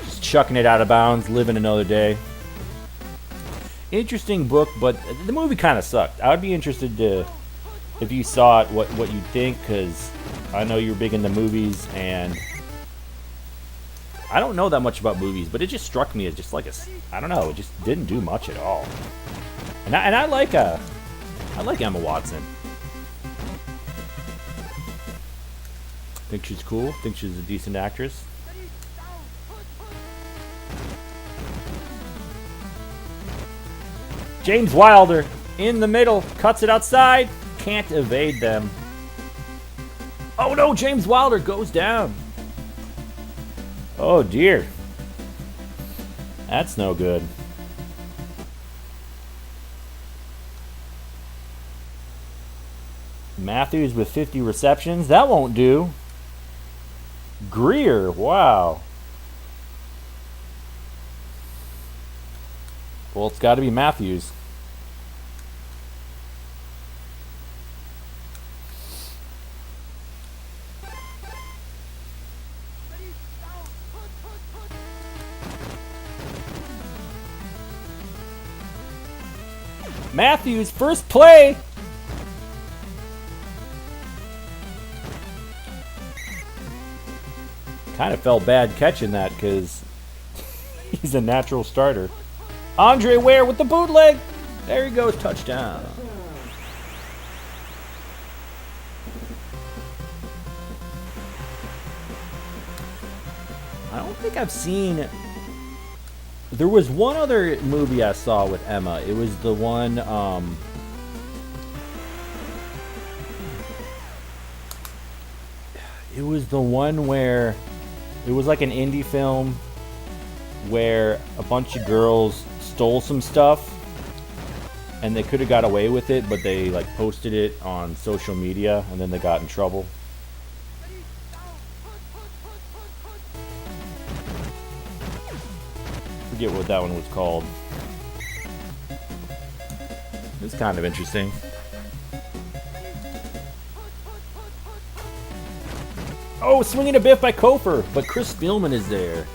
just chucking it out of bounds, living another day. Interesting book, but the movie kind of sucked. I would be interested to, if you saw it, what you'd think, because I know you're big into movies, and I don't know that much about movies, but it just struck me as just like I don't know, it just didn't do much at all. And I like Emma Watson. Think she's cool. Think she's a decent actress. James Wilder in the middle, cuts it outside, can't evade them. Oh no, James Wilder goes down. Oh dear. That's no good. Matthews with 50 receptions. That won't do. Greer, wow. Well, it's got to be Matthews. Matthews, first play. Kind of felt bad catching that because he's a natural starter. Andre Ware with the bootleg. There he goes, touchdown. I don't think I've seen... There was one other movie I saw with Emma. It was the one... It was the one where... It was like an indie film where a bunch of girls stole some stuff and they could have got away with it, but they like posted it on social media and then they got in trouble. Forget what that one was called. It's kind of interesting. Oh, swinging a biff by Cofer, but Chris Spielman is there.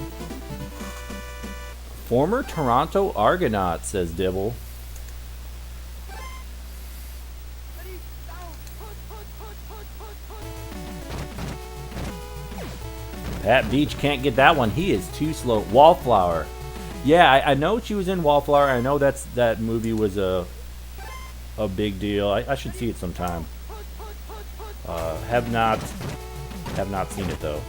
Former Toronto Argonaut, says Dibble. Pat Beach can't get that one. He is too slow. Wallflower. Yeah, I know she was in Wallflower. I know that movie was a big deal. I should see it sometime. Have not seen it though.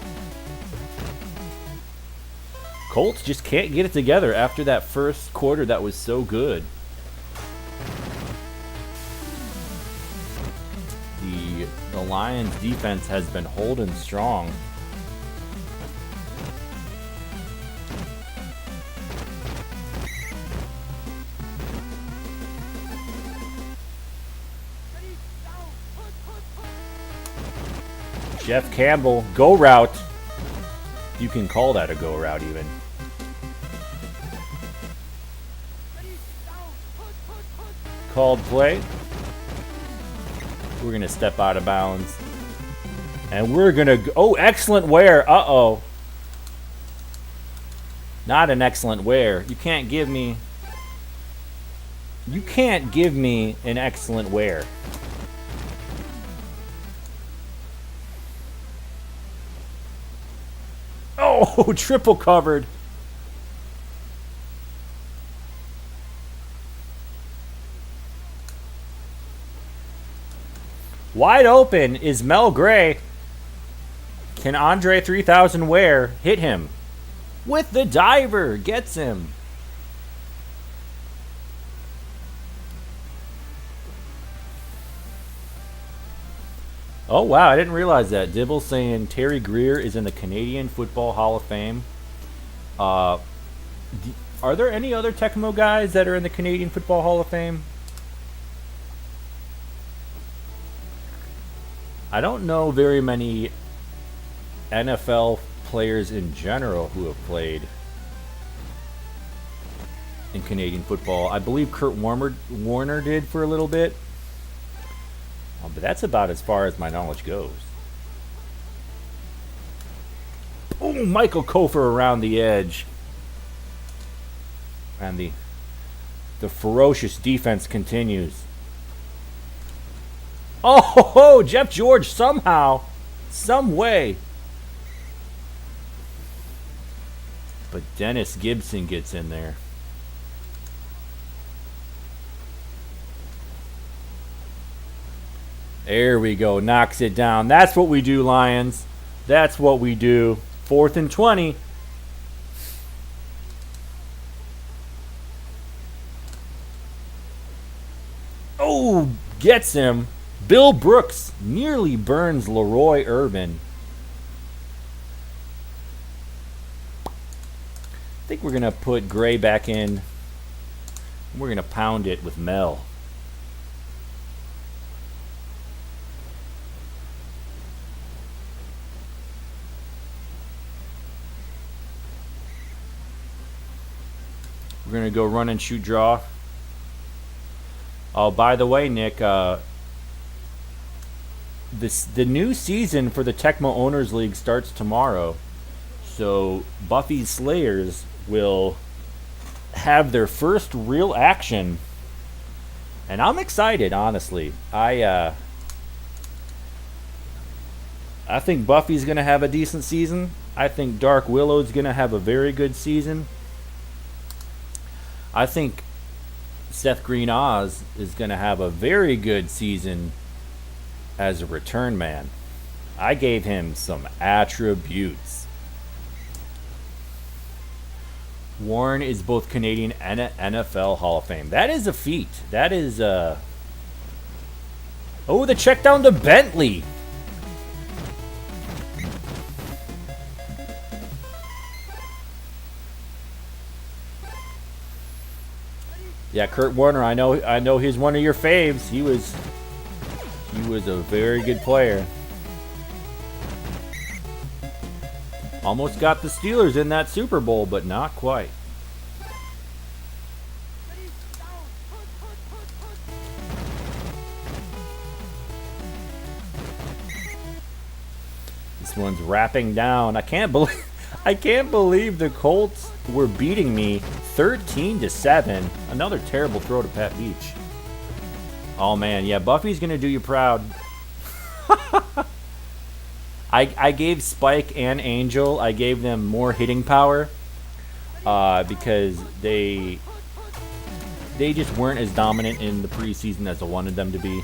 Colts just can't get it together after that first quarter that was so good. The Lions defense has been holding strong. Jeff Campbell, go route. You can call that a go route even. Called play. We're going to step out of bounds. And we're going to... Oh, excellent wear. Uh-oh. Not an excellent wear. You can't give me... You can't give me an excellent wear. Oh, triple covered. Wide open is Mel Gray. Can Andre 3000 Ware hit him? With the diver. Gets him. Oh, wow. I didn't realize that. Dibble saying Terry Greer is in the Canadian Football Hall of Fame. Are there any other Tecmo guys that are in the Canadian Football Hall of Fame? I don't know very many NFL players in general who have played in Canadian football. I believe Kurt Warner did for a little bit. But that's about as far as my knowledge goes. Oh, Michael Cofer around the edge. And the The ferocious defense continues. Oh, Jeff George somehow, some way. But Dennis Gibson gets in there. There we go. Knocks it down. That's what we do, Lions. That's what we do. 4th and 20. Oh, gets him. Bill Brooks nearly burns Leroy Irvin. I think we're going to put Gray back in. We're going to pound it with Mel. We're going to go run and shoot draw. Oh, by the way, Nick, the new season for the Tecmo Owners League starts tomorrow. So Buffy's Slayers will have their first real action. And I'm excited, honestly. I think Buffy's going to have a decent season. I think Dark Willow's going to have a very good season. I think Seth Green Oz is going to have a very good season as a return man. I gave him some attributes. Warren is both Canadian and NFL Hall of Fame. That is a feat. That is oh, the check down to Bentley. Yeah, Kurt Warner, I know he's one of your faves. He was a very good player. Almost got the Steelers in that Super Bowl, but not quite. This one's wrapping down. I can't believe the Colts were beating me 13-7. Another terrible throw to Pat Beach. Oh man, yeah, Buffy's gonna do you proud. I gave Spike and Angel, I gave them more hitting power because they just weren't as dominant in the preseason as I wanted them to be.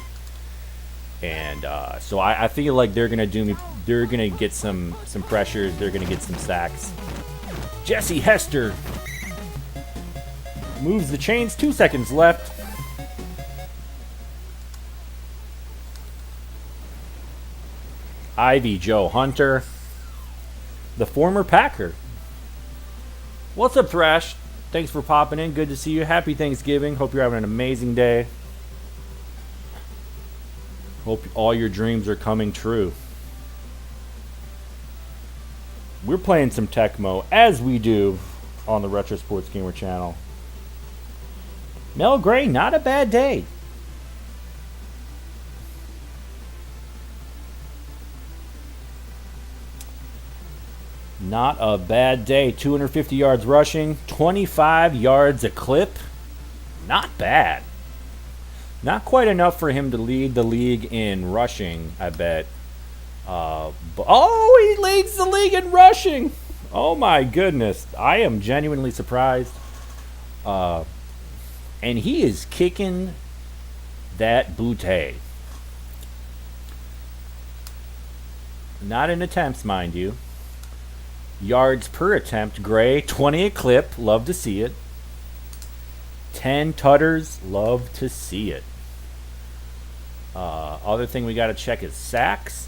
And so I feel like they're gonna do me. They're gonna get some pressures. They're gonna get some sacks. Jesse Hester moves the chains. 2 seconds left. Ivy Joe Hunter, the former Packer. What's up, Thrash? Thanks for popping in. Good to see you. Happy Thanksgiving. Hope you're having an amazing day. Hope all your dreams are coming true. We're playing some Tecmo, as we do on the Retro Sports Gamer channel. Mel Gray, not a bad day. Not a bad day. 250 yards rushing, 25 yards a clip. Not bad. Not quite enough for him to lead the league in rushing, I bet. He leads the league in rushing. Oh my goodness. I am genuinely surprised. And he is kicking that booty. Not in attempts, mind you. Yards per attempt, Gray, 20 a clip, love to see it. 10 tutters, love to see it. Other thing we got to check is sacks.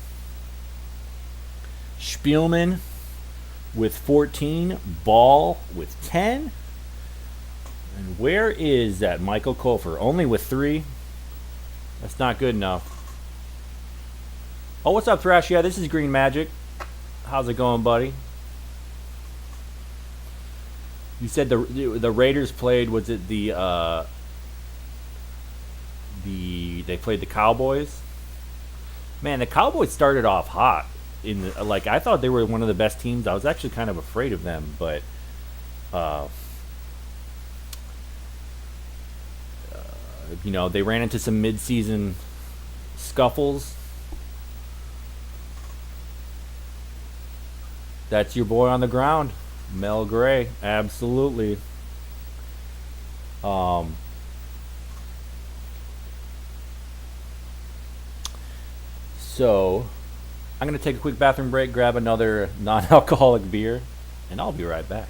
Spielman with 14, Ball with 10. And where is that Michael Cofer? Only with 3. That's not good enough. Oh, what's up, Thrash? Yeah, this is Green Magic. How's it going, buddy? You said the Raiders played, was it they played the Cowboys? Man, the Cowboys started off hot. I thought they were one of the best teams. I was actually kind of afraid of them, but You know, they ran into some mid-season scuffles. That's your boy on the ground, Mel Gray. Absolutely. So, I'm going to take a quick bathroom break, grab another non-alcoholic beer, and I'll be right back.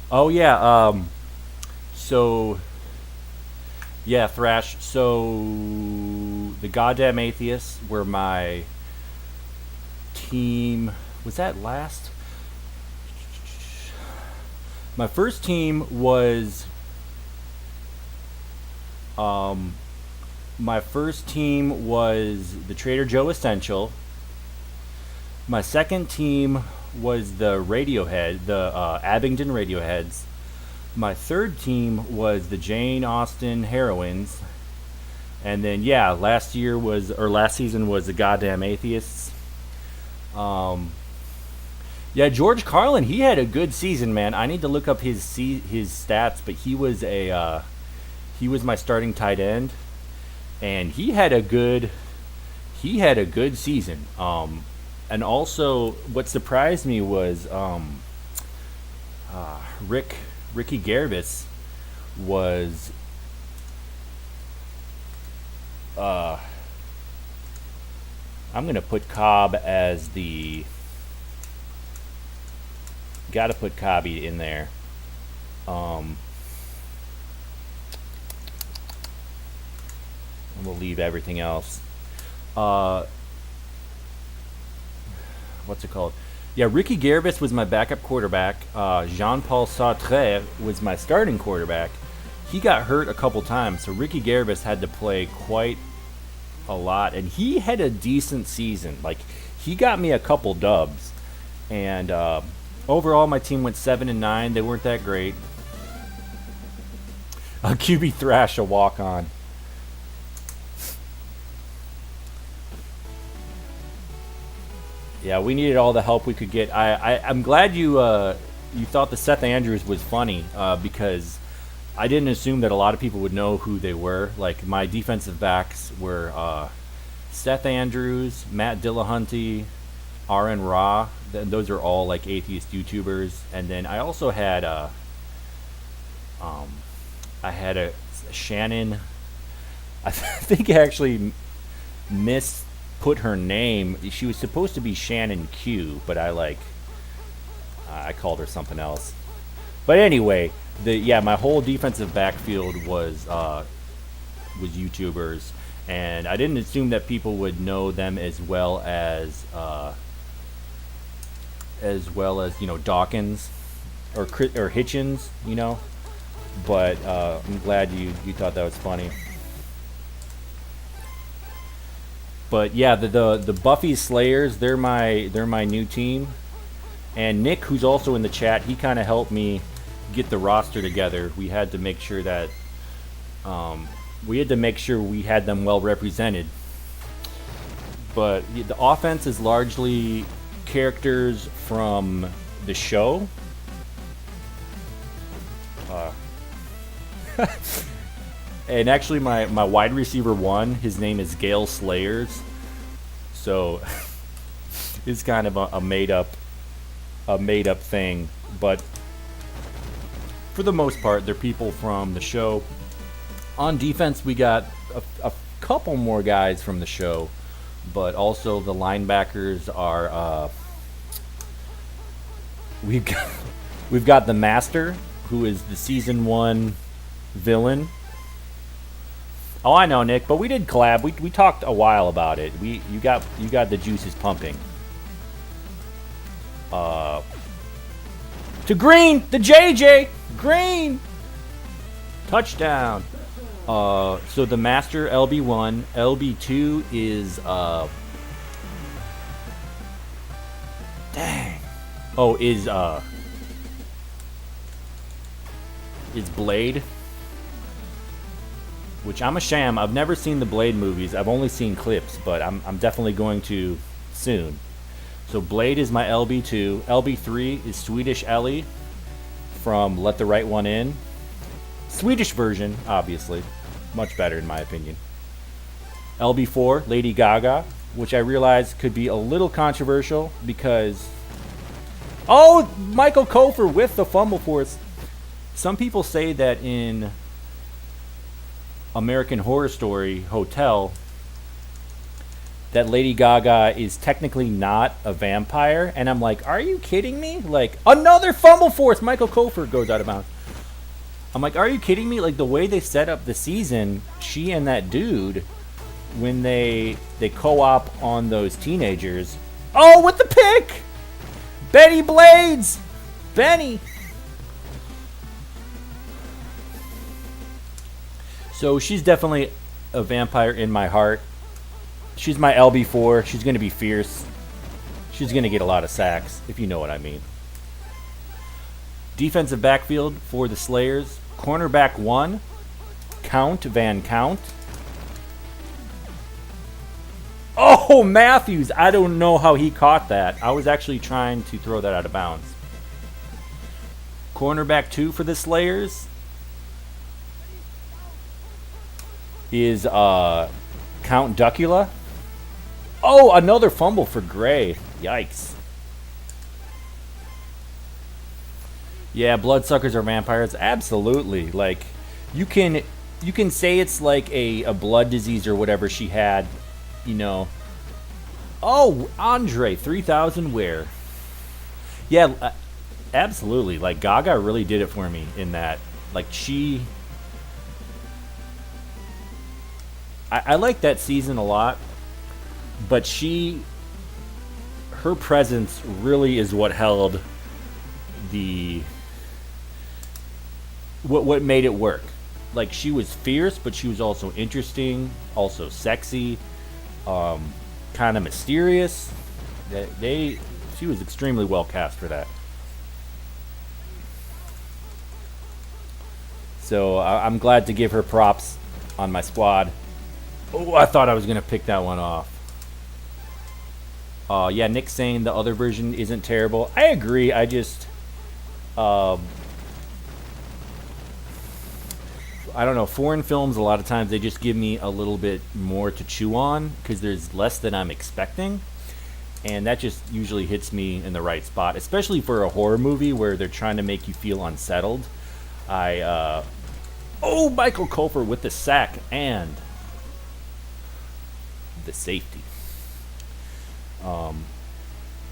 Oh yeah. So yeah, Thrash. So the goddamn atheists were my team. Was that last? My first team was. My first team was the Trader Joe Essential. My second team was the Radiohead, the Abingdon Radioheads. My third team was the Jane Austen Heroines. And then yeah, last season was the goddamn Atheists. Yeah, George Carlin, he had a good season, man. I need to look up his stats, but he was my starting tight end, and he had a good season. And also, what surprised me was Ricky Gervais was I'm gonna put Cobb as the. Got to put Cobby in there. And we'll leave everything else. What's it called? Yeah, Ricky Gervais was my backup quarterback. Jean-Paul Sartre was my starting quarterback. He got hurt a couple times, so Ricky Gervais had to play quite a lot, and he had a decent season. Like, he got me a couple dubs, and overall my team went 7-9. They weren't that great. QB Thrash, a walk-on. Yeah, we needed all the help we could get. I'm glad you thought the Seth Andrews was funny, because I didn't assume that a lot of people would know who they were. Like, my defensive backs were Seth Andrews, Matt Dillahunty, R.N. Ra. Those are all like atheist YouTubers. And then I also had a Shannon. I think I actually put her name. She was supposed to be Shannon Q, but I called her something else. But anyway, my whole defensive backfield was YouTubers, and I didn't assume that people would know them as well as Dawkins or Hitchens, But I'm glad you thought that was funny. But yeah, the Buffy Slayers, they're my new team. And Nick, who's also in the chat, he kind of helped me get the roster together. We had to make sure that we had them well represented. But the offense is largely characters from the show. And actually, my wide receiver one, his name is Gale Slayers. So it's kind of a made up thing, but for the most part, they're people from the show. On defense, we got a couple more guys from the show, but also the linebackers are. We've got the Master, who is the season 1 villain. Oh, I know, Nick, but we did collab. We talked a while about it. You got the juices pumping. To Green, the JJ, Green, touchdown. So the Master LB1, LB2 is dang. Oh, is Blade, which I'm a sham. I've never seen the Blade movies. I've only seen clips, but I'm definitely going to soon. So Blade is my LB2. LB3 is Swedish Ellie from Let the Right One In. Swedish version, obviously. Much better in my opinion. LB4, Lady Gaga, which I realize could be a little controversial because... Oh, Michael Cofer with the fumble force. Some people say that in American Horror Story Hotel that Lady Gaga is technically not a vampire, and I'm like, are you kidding me? Like, another fumble force. Michael Cofer goes out of bounds. I'm like, are you kidding me? Like, the way they set up the season, she and that dude, when they co-op on those teenagers. Oh, with the pick! Bennie Blades! Bennie! So she's definitely a vampire in my heart. She's my LB4. She's going to be fierce. She's going to get a lot of sacks, if you know what I mean. Defensive backfield for the Slayers. Cornerback 1, Count Van Count. Oh, Matthews. I don't know how he caught that. I was actually trying to throw that out of bounds. Cornerback 2 for the Slayers is Count Duckula. Oh, another fumble for Gray. Yikes. Yeah, bloodsuckers are vampires. Absolutely. Like, you can say it's like a blood disease or whatever she had, you know. Oh, Andre 3000 Ware. Yeah, absolutely. Like, Gaga really did it for me in that. Like, I like that season a lot, but her presence really is what held what made it work. Like, she was fierce, but she was also interesting, also sexy, kind of mysterious. She was extremely well cast for that. So I'm glad to give her props on my squad. Oh, I thought I was gonna pick that one off. Yeah, Nick's saying the other version isn't terrible. I agree. I just, I don't know. Foreign films, a lot of times they just give me a little bit more to chew on because there's less than I'm expecting, and that just usually hits me in the right spot, especially for a horror movie where they're trying to make you feel unsettled. Oh, Michael Cofer with the sack and the safety.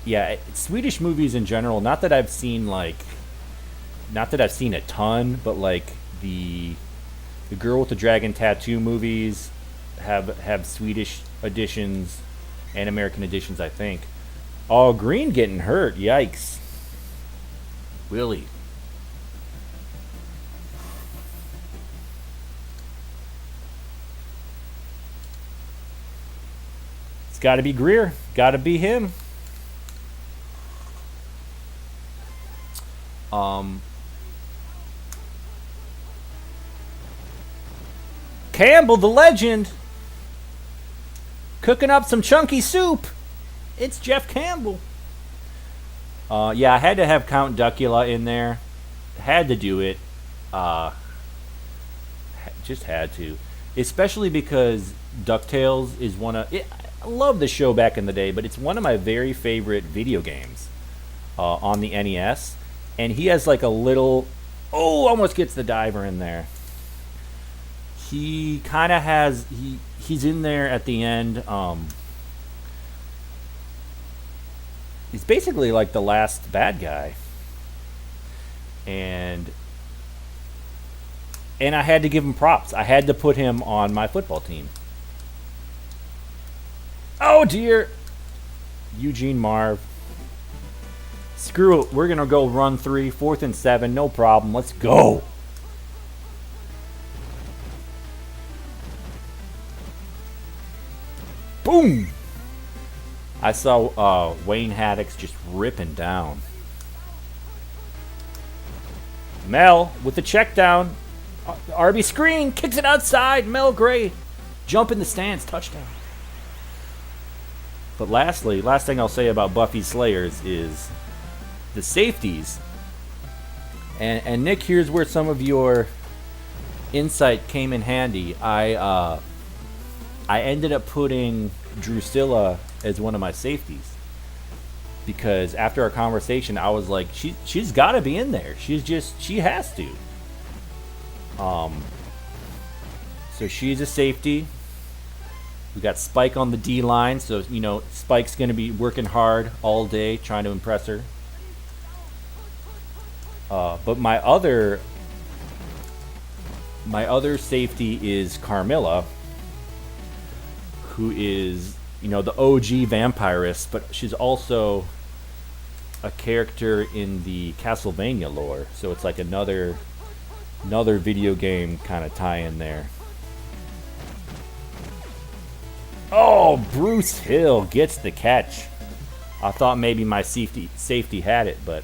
Yeah, Swedish movies in general, not that I've seen a ton, but like the Girl with the Dragon Tattoo movies have Swedish editions and American editions, I think. Oh, Green getting hurt. Yikes. Willie. It's got to be Greer. Got to be him. Campbell, the legend, cooking up some chunky soup. It's Jeff Campbell. Yeah, I had to have Count Duckula in there. Had to do it. Just had to. Especially because DuckTales is one of... I love the show back in the day, but it's one of my very favorite video games on the NES. And he has like a little... Oh, almost gets the diver in there. He kind of has... He's in there at the end. He's basically like the last bad guy. And I had to give him props. I had to put him on my football team. Oh, dear. Eugene Marv. Screw it. We're going to go run 3, 4th and 7. No problem. Let's go. Boom. I saw Wayne Haddix just ripping down. Mel with the check down. RB screen. Kicks it outside. Mel Gray. Jump in the stands. Touchdown. But lastly, last thing I'll say about Buffy's Slayers is the safeties. And Nick, here's where some of your insight came in handy. I ended up putting Drusilla as one of my safeties because after our conversation, I was like, she's got to be in there. She has to. So she's a safety. We got Spike on the D line, so Spike's going to be working hard all day trying to impress her. But my other safety is Carmilla, who is the OG vampirist, but she's also a character in the Castlevania lore. So it's like another video game kind of tie-in there. Oh, Bruce Hill gets the catch. I thought maybe my safety had it, but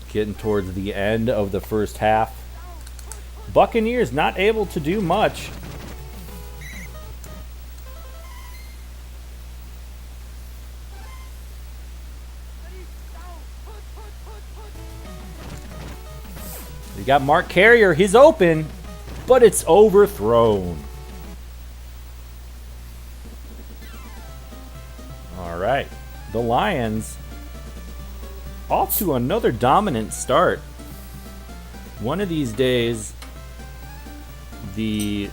getting towards the end of the first half. Buccaneers not able to do much. You got Mark Carrier. He's open, but it's overthrown. All right. The Lions off to another dominant start. One of these days, the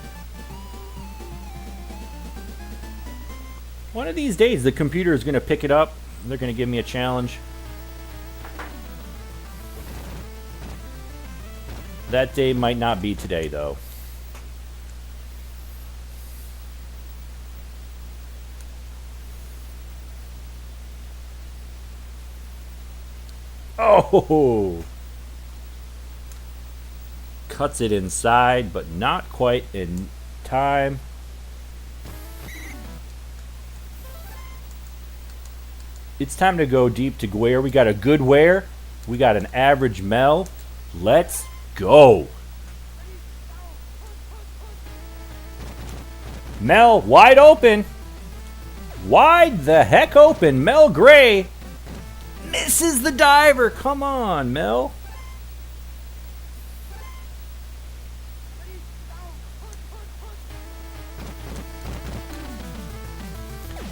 computer is going to pick it up. They're going to give me a challenge. That day might not be today, though. Oh! Cuts it inside, but not quite in time. It's time to go deep to Ware. We got a good Ware. We got an average Mel. Let's go. Mel wide open. Wide the heck open. Mel Gray misses the diver. Come on, Mel.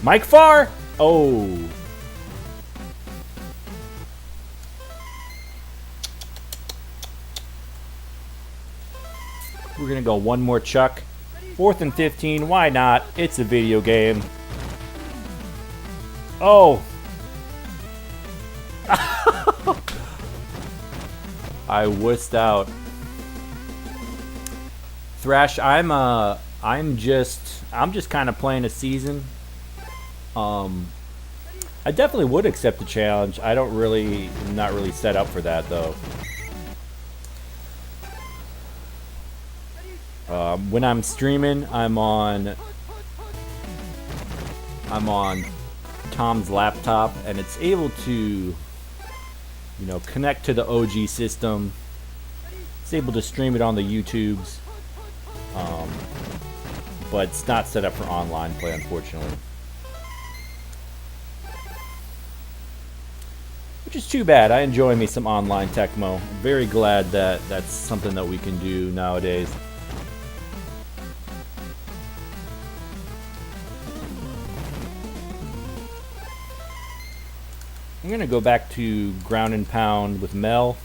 Mike Farr. Oh. We're going to go one more chuck. 4th and 15. Why not? It's a video game. Oh. I wussed out. Thrash, I'm just kind of playing a season. I I definitely would accept the challenge. I don't really, not really set up for that though. When I'm streaming, I'm on Tom's laptop, and it's able to, you know, connect to the OG system. It's able to stream it on the YouTubes, but it's not set up for online play, unfortunately. Which is too bad. I enjoy me some online Tecmo. I'm very glad that that's something that we can do nowadays. I'm going to go back to ground and pound with Mel.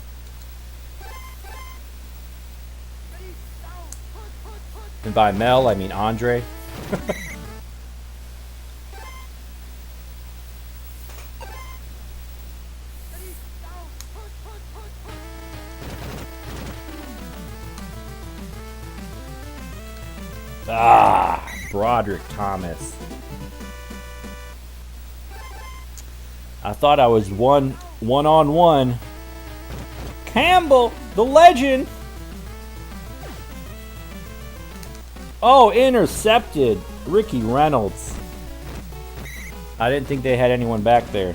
And by Mel, I mean Andre. Broderick Thomas. I thought I was one-on-one. Campbell, the legend. Oh, intercepted. Ricky Reynolds. I didn't think they had anyone back there.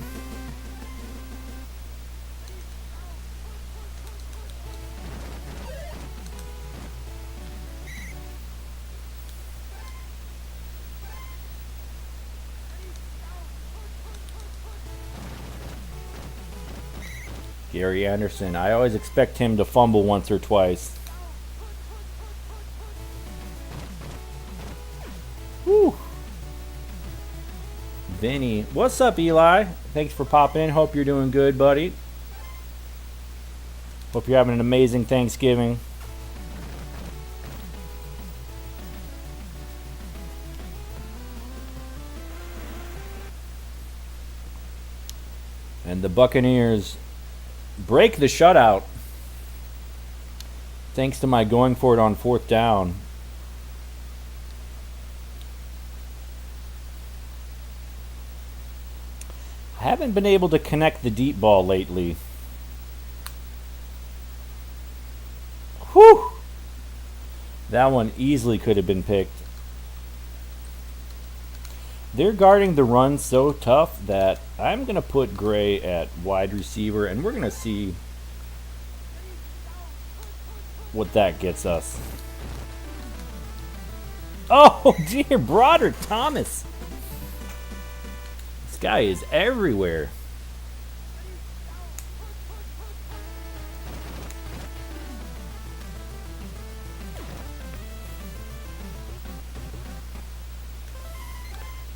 Gary Anderson. I always expect him to fumble once or twice. Whew. Bennie. What's up, Eli? Thanks for popping in. Hope you're doing good, buddy. Hope you're having an amazing Thanksgiving. And the Buccaneers break the shutout thanks to my going for it on 4th down. I haven't been able to connect the deep ball lately. Whew! That one easily could have been picked. They're guarding the run so tough that I'm going to put Gray at wide receiver, and we're going to see what that gets us. Oh, dear, Broderick Thomas. This guy is everywhere.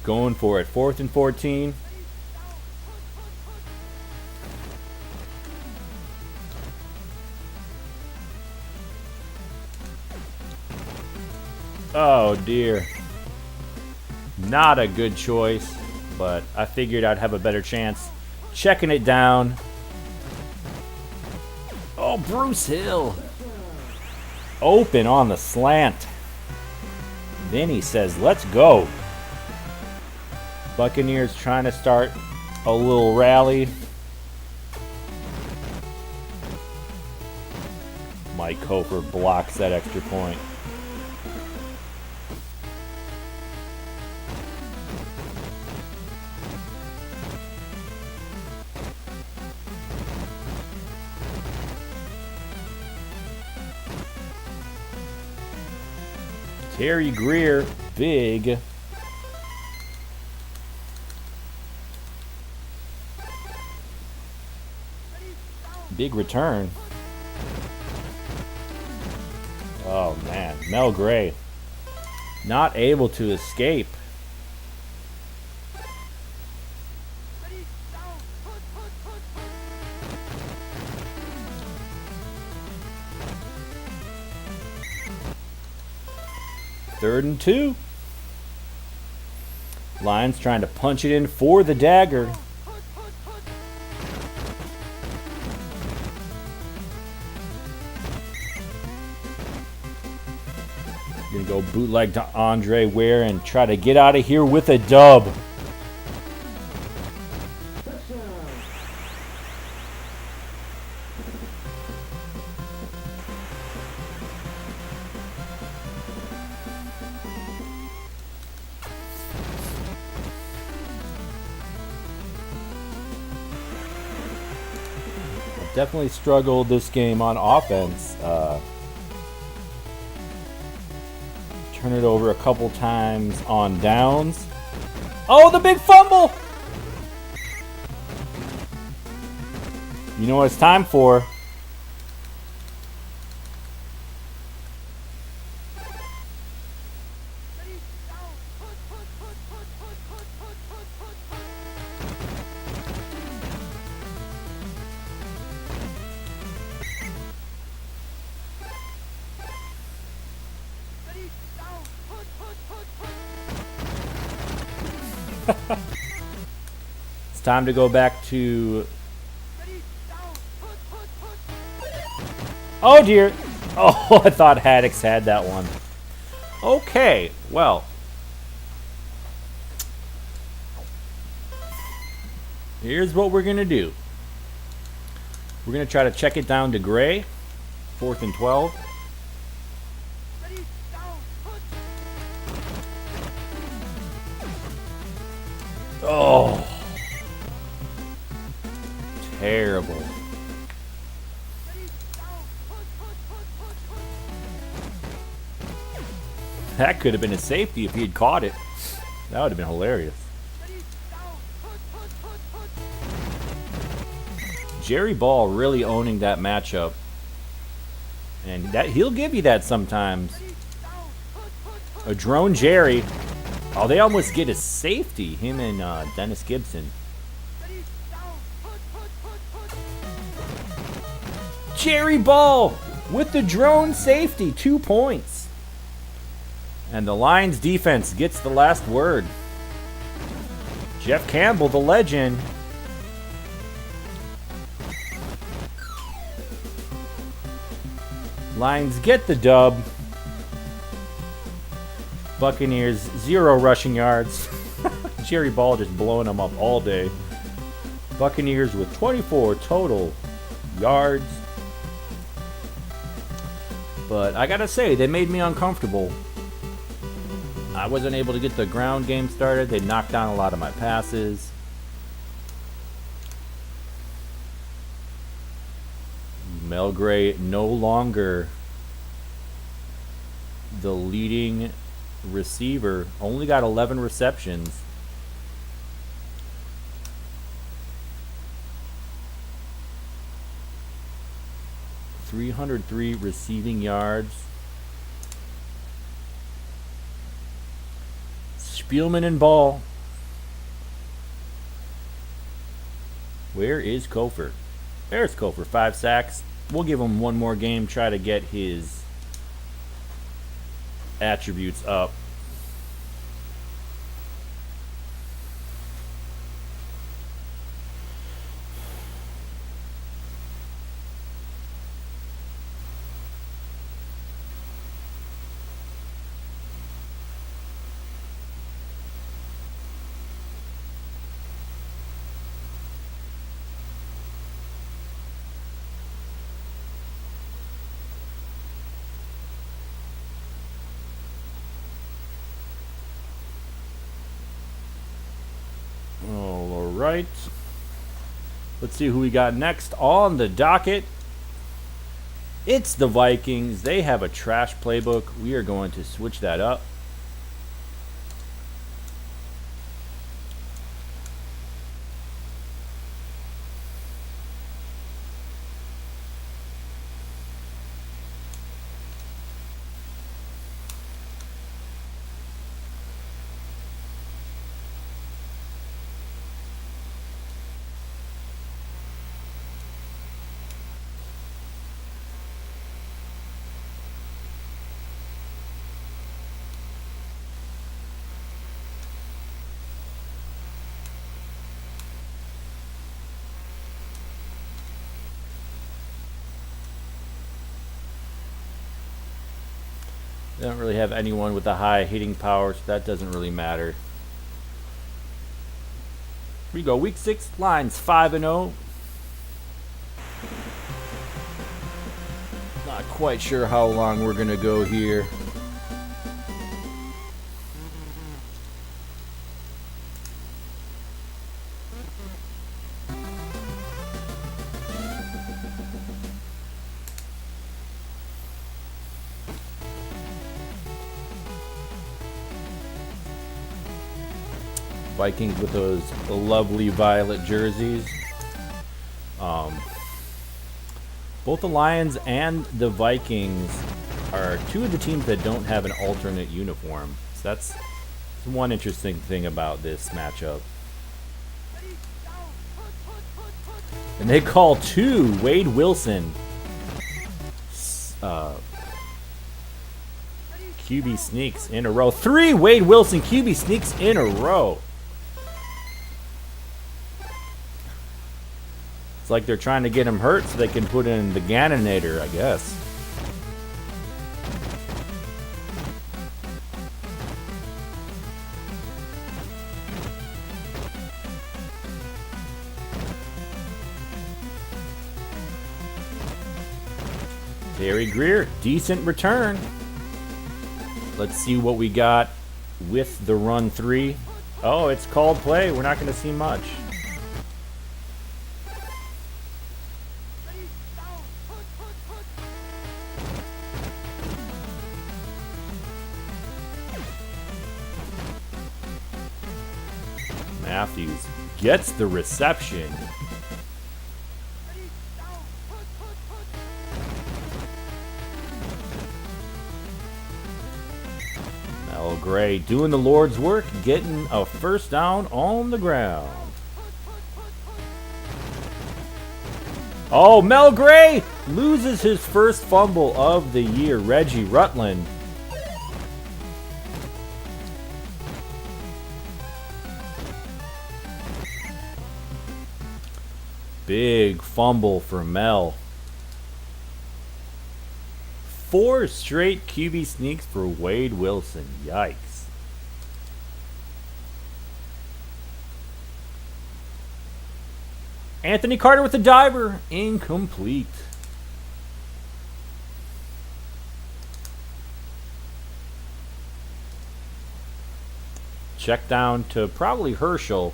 Going for it. 4th and 14. Oh dear. Not a good choice, but I figured I'd have a better chance checking it down. Oh, Bruce Hill. Open on the slant. Bennie says, let's go. Buccaneers trying to start a little rally. Mike Cofer blocks that extra point. Terry Greer, big. Big return. Oh man, Mel Gray not able to escape. Third and 2. Lions trying to punch it in for the dagger. Gonna go bootleg to Andre Ware and try to get out of here with a dub. Definitely struggled this game on offense. Turn it over a couple times on downs. Oh, the big fumble! You know what it's time for. It's time to go back to... Oh dear! Oh, I thought Haddix had that one. Okay, well. Here's what we're going to do. We're going to try to check it down to Gray. 4th and 12. Oh. Terrible. That could have been a safety if he had caught it. That would have been hilarious. Jerry Ball really owning that matchup. And that he'll give you that sometimes. A drone Jerry. Oh, they almost get a safety. Him and Dennis Gibson. Jerry Ball with the drone safety. 2 points. And the Lions defense gets the last word. Jeff Campbell, the legend. Lions get the dub. Buccaneers, 0 rushing yards. Jerry Ball just blowing them up all day. Buccaneers with 24 total yards. But I gotta say, they made me uncomfortable. I wasn't able to get the ground game started. They knocked down a lot of my passes. Mel Gray no longer the leading receiver. Only got 11 receptions. .303 receiving yards. Spielman and Ball. Where is Cofer? There's Cofer, 5 sacks. We'll give him one more game, try to get his attributes up. Right. Let's see who we got next on the docket. It's the Vikings. They have a trash playbook. We are going to switch that up. They don't really have anyone with a high hitting power, so that doesn't really matter. Here we go, week 6, Lions 5-0. Not quite sure how long we're gonna go here. Vikings with those lovely violet jerseys. Both the Lions and the Vikings are two of the teams that don't have an alternate uniform. So that's one interesting thing about this matchup. And they call two Wade Wilson QB sneaks in a row. 3 Wade Wilson QB sneaks in a row. It's like they're trying to get him hurt so they can put in the Ganninator, I guess. Terry Greer, decent return. Let's see what we got with the run 3. Oh, it's called play. We're not going to see much. Matthews gets the reception. Mel Gray doing the Lord's work, getting a first down on the ground. Oh, Mel Gray loses his first fumble of the year. Reggie Rutland. Big fumble for Mel. 4 straight QB sneaks for Wade Wilson. Yikes. Anthony Carter with the diver. Incomplete. Check down to probably Herschel.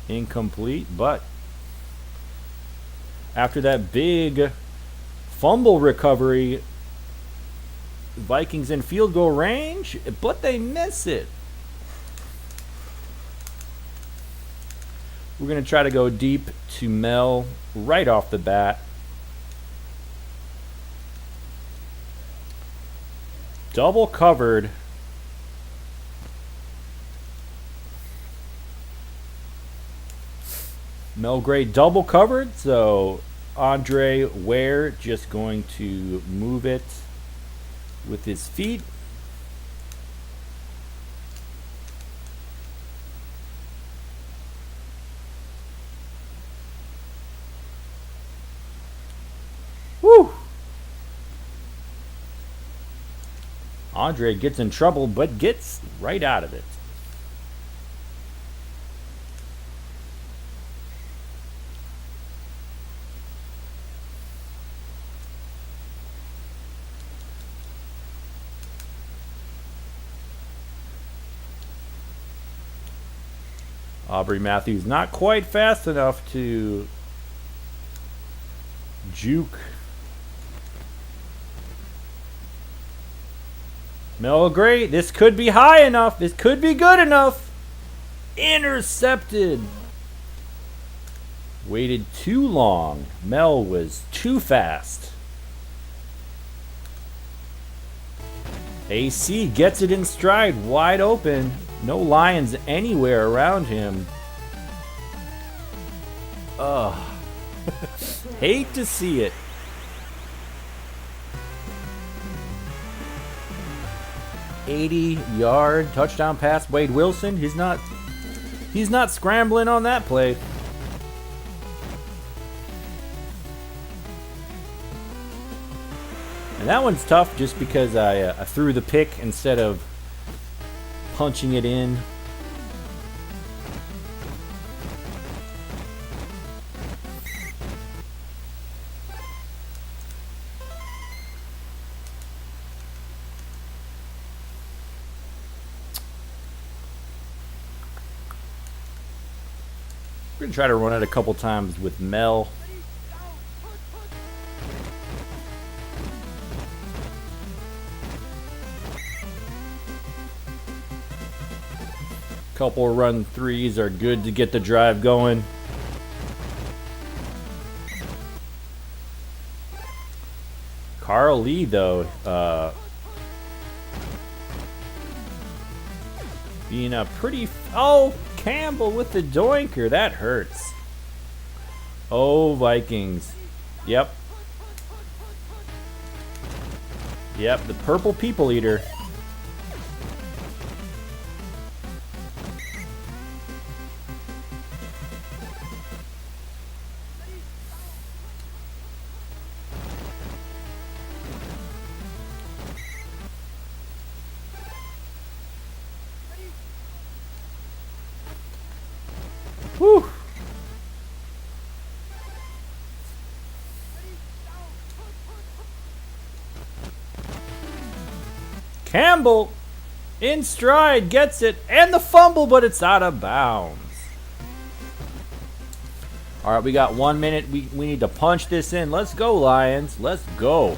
Incomplete, but after that big fumble recovery, Vikings in field goal range, but they miss it. We're going to try to go deep to Mel right off the bat. Double covered. Mel Gray double covered, so Andre Ware just going to move it with his feet. Woo! Andre gets in trouble, but gets right out of it. Aubrey Matthews not quite fast enough to juke Mel Gray. This could be high enough. This could be good enough. Intercepted. Waited too long. Mel was too fast. AC gets it in stride, wide open. No Lions anywhere around him. Ugh. Hate to see it. $80-yard touchdown pass. Wade Wilson. He's not scrambling on that play. And that one's tough just because I threw the pick instead of punching it in. We're going to try to run it a couple times with Mel. Couple run threes are good to get the drive going. Carl Lee, though, being a pretty... Oh, Campbell with the doinker. That hurts. Oh, Vikings. Yep. Yep, the purple people eater. Whew. Campbell in stride gets it and the fumble, but it's out of bounds. All right, we got 1 minute. We need to punch this in. Let's go, Lions. Let's go.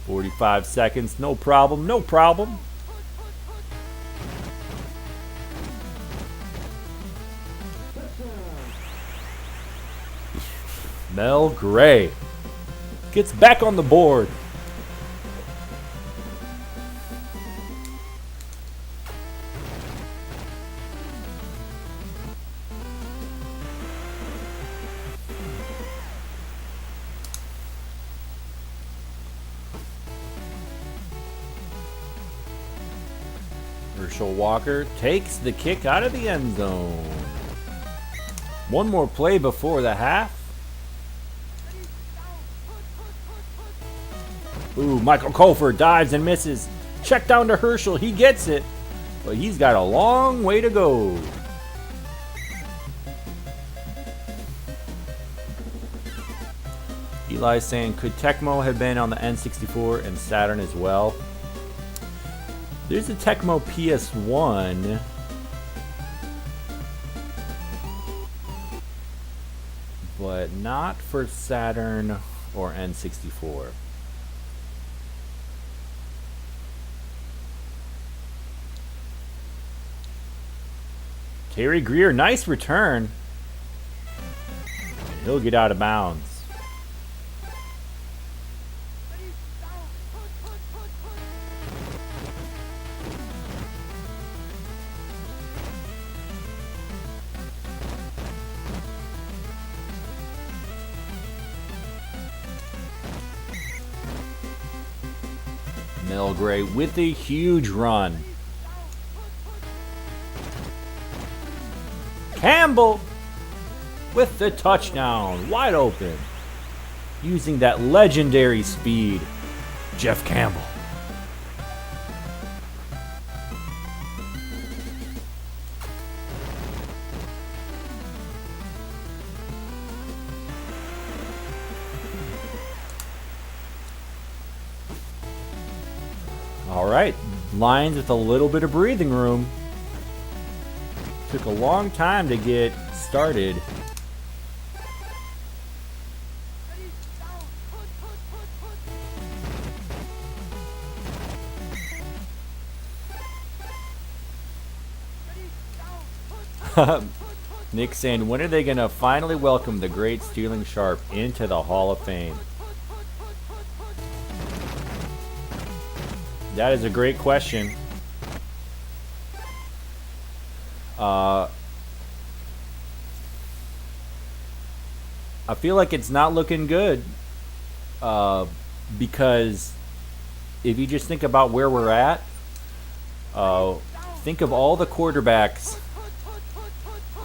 "45 seconds, no problem, no problem." Mel Gray gets back on the board. Herschel Walker takes the kick out of the end zone. One more play before the half. Ooh, Michael Cofer dives and misses. Check down to Herschel. He gets it, but he's got a long way to go. Eli's saying, could Tecmo have been on the N64 and Saturn as well? There's a Tecmo PS1. But not for Saturn or N64. Terry Greer, nice return. And he'll get out of bounds. Mel Gray with a huge run. Campbell with the touchdown, wide open, using that legendary speed. Jeff Campbell. All right, Lions with a little bit of breathing room. Took a long time to get started. Nick saying, when are they going to finally welcome the great Sterling Sharpe into the Hall of Fame? That is a great question. I feel like it's not looking good because if you just think about where we're at, think of all the quarterbacks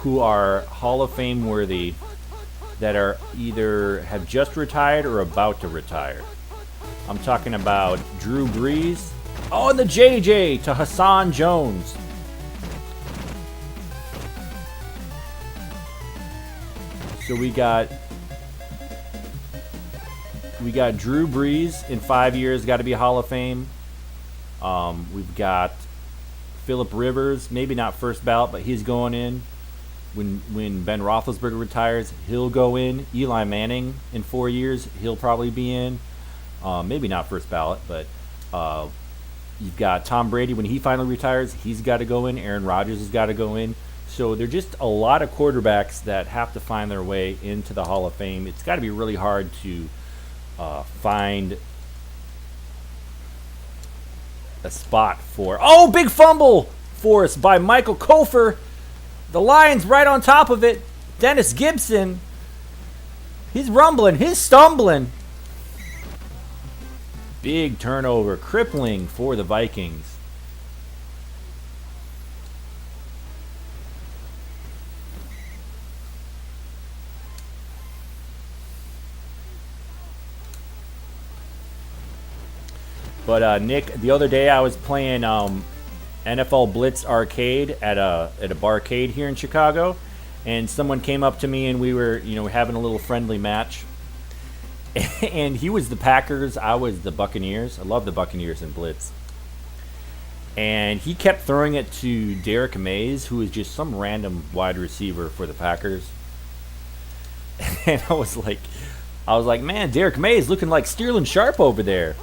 who are Hall of Fame worthy that are either have just retired or about to retire. I'm talking about Drew Brees. Oh, and the JJ to Hassan Jones. So we got Drew Brees in 5 years, got to be Hall of Fame. We've got Phillip Rivers, maybe not first ballot, but he's going in. When Ben Roethlisberger retires, he'll go in. Eli Manning in 4 years, he'll probably be in. Maybe not first ballot, but you've got Tom Brady when he finally retires. He's got to go in. Aaron Rodgers has got to go in. So they're just a lot of quarterbacks that have to find their way into the Hall of Fame. It's got to be really hard to find a spot for. Oh, big fumble forced by Michael Cofer. The Lions right on top of it. Dennis Gibson. He's rumbling. He's stumbling. Big turnover. Crippling for the Vikings. But Nick, the other day I was playing NFL Blitz Arcade at a barcade here in Chicago, and someone came up to me and we were having a little friendly match. And he was the Packers, I was the Buccaneers. I love the Buccaneers in Blitz. And he kept throwing it to Derek Mays, who is just some random wide receiver for the Packers. And I was like, man, Derek Mays looking like Sterling Sharpe over there.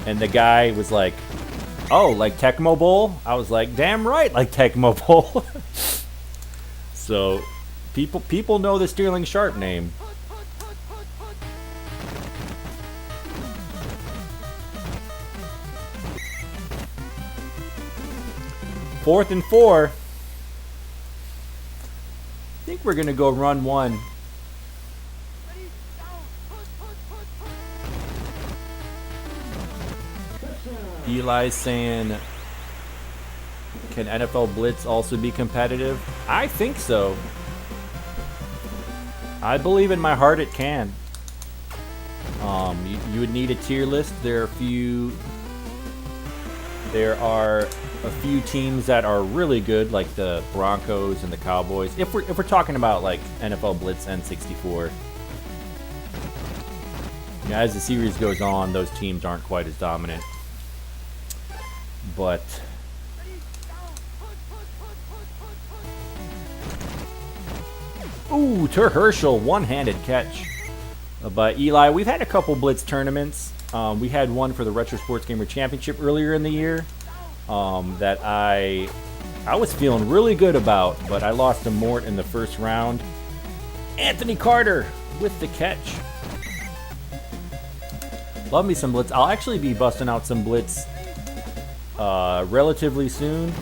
And the guy was like, oh, like Tecmo Bowl? I was like, damn right, like Tecmo Bowl. So people know the Sterling Sharpe name. Fourth and 4. I think we're going to go run one. Eli's saying, can NFL Blitz also be competitive? I think so. I believe in my heart it can. You would need a tier list. There are a few teams that are really good, like the Broncos and the Cowboys. If we're talking about like NFL Blitz N64. As the series goes on, those teams aren't quite as dominant. But ooh, to Herschel, one-handed catch by Eli. We've had a couple Blitz tournaments. We had one for the Retro Sports Gamer Championship earlier in the year that I was feeling really good about, but I lost to Mort in the first round. Anthony Carter with the catch. Love me some Blitz. I'll actually be busting out some Blitz relatively soon.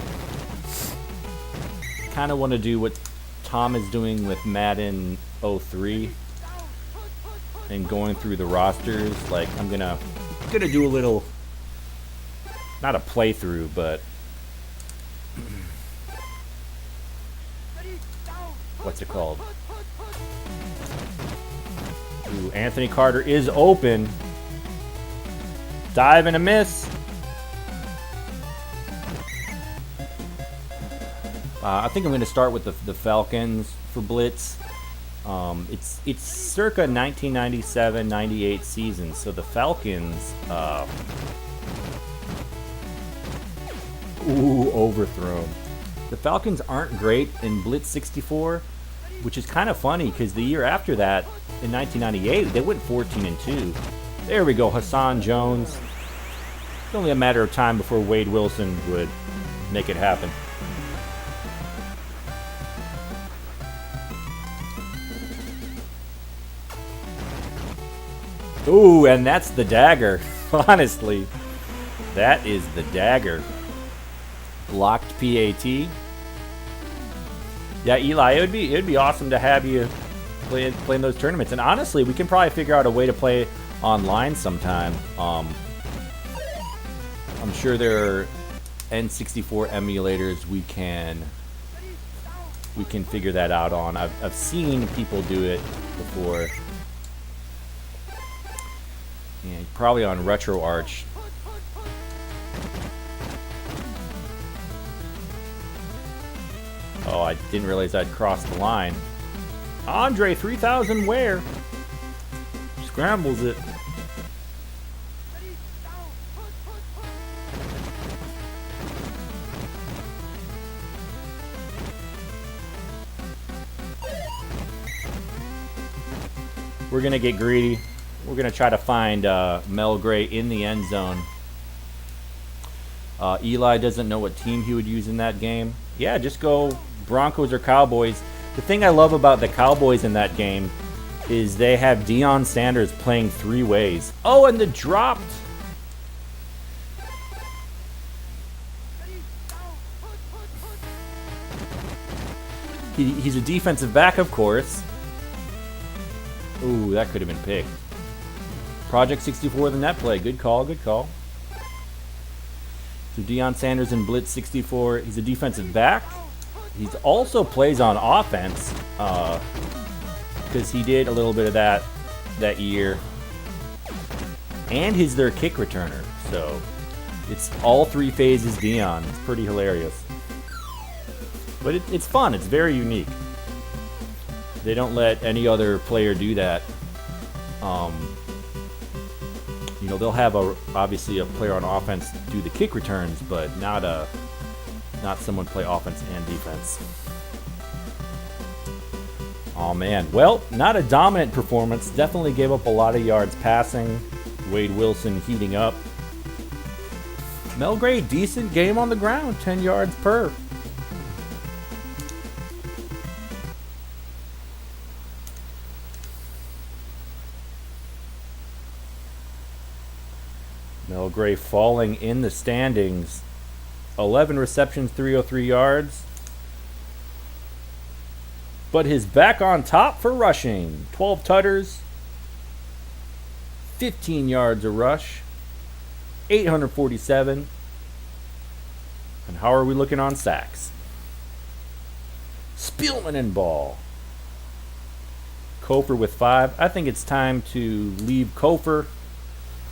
Kind of want to do what Tom is doing with Madden 03 and going through the rosters. Like I'm gonna do a little, not a playthrough, but what's it called? Ooh, Anthony Carter is open. Dive and a miss. I think I'm going to start with the Falcons for Blitz. It's circa 1997-98 season, so the Falcons. Ooh, overthrown. The Falcons aren't great in Blitz 64, which is kind of funny because the year after that, in 1998, they went 14-2. There we go, Hassan Jones. It's only a matter of time before Wade Wilson would make it happen. Ooh, and that's the dagger. Honestly, that is the dagger. Blocked PAT. Yeah, Eli, it would be awesome to have you playing those tournaments. And honestly, we can probably figure out a way to play online sometime. I'm sure there are N64 emulators we can figure that out on. I've seen people do it before. Yeah, probably on RetroArch. Oh, I didn't realize I'd crossed the line. Andre 3000 Ware scrambles it. We're gonna get greedy. We're going to try to find Mel Gray in the end zone. Eli doesn't know what team he would use in that game. Yeah, just go Broncos or Cowboys. The thing I love about the Cowboys in that game is they have Deion Sanders playing 3 ways. Oh, and the dropped. He's a defensive back, of course. Ooh, that could have been picked. Project 64, the net play. Good call, good call. So Deion Sanders in Blitz 64. He's a defensive back. He also plays on offense because he did a little bit of that year. And he's their kick returner. So it's all 3 phases Deion. It's pretty hilarious. But it's fun. It's very unique. They don't let any other player do that. You know, they'll have obviously a player on offense do the kick returns, but not someone play offense and defense. Oh man, well, not a dominant performance. Definitely gave up a lot of yards passing. Wade Wilson heating up. Mel Gray, decent game on the ground, 10 yards per. Mel Gray falling in the standings. 11 receptions, 303 yards. But he's back on top for rushing. 12 tutters. 15 yards a rush. 847. And how are we looking on sacks? Spielman in ball. Cofer with 5. I think it's time to leave Cofer.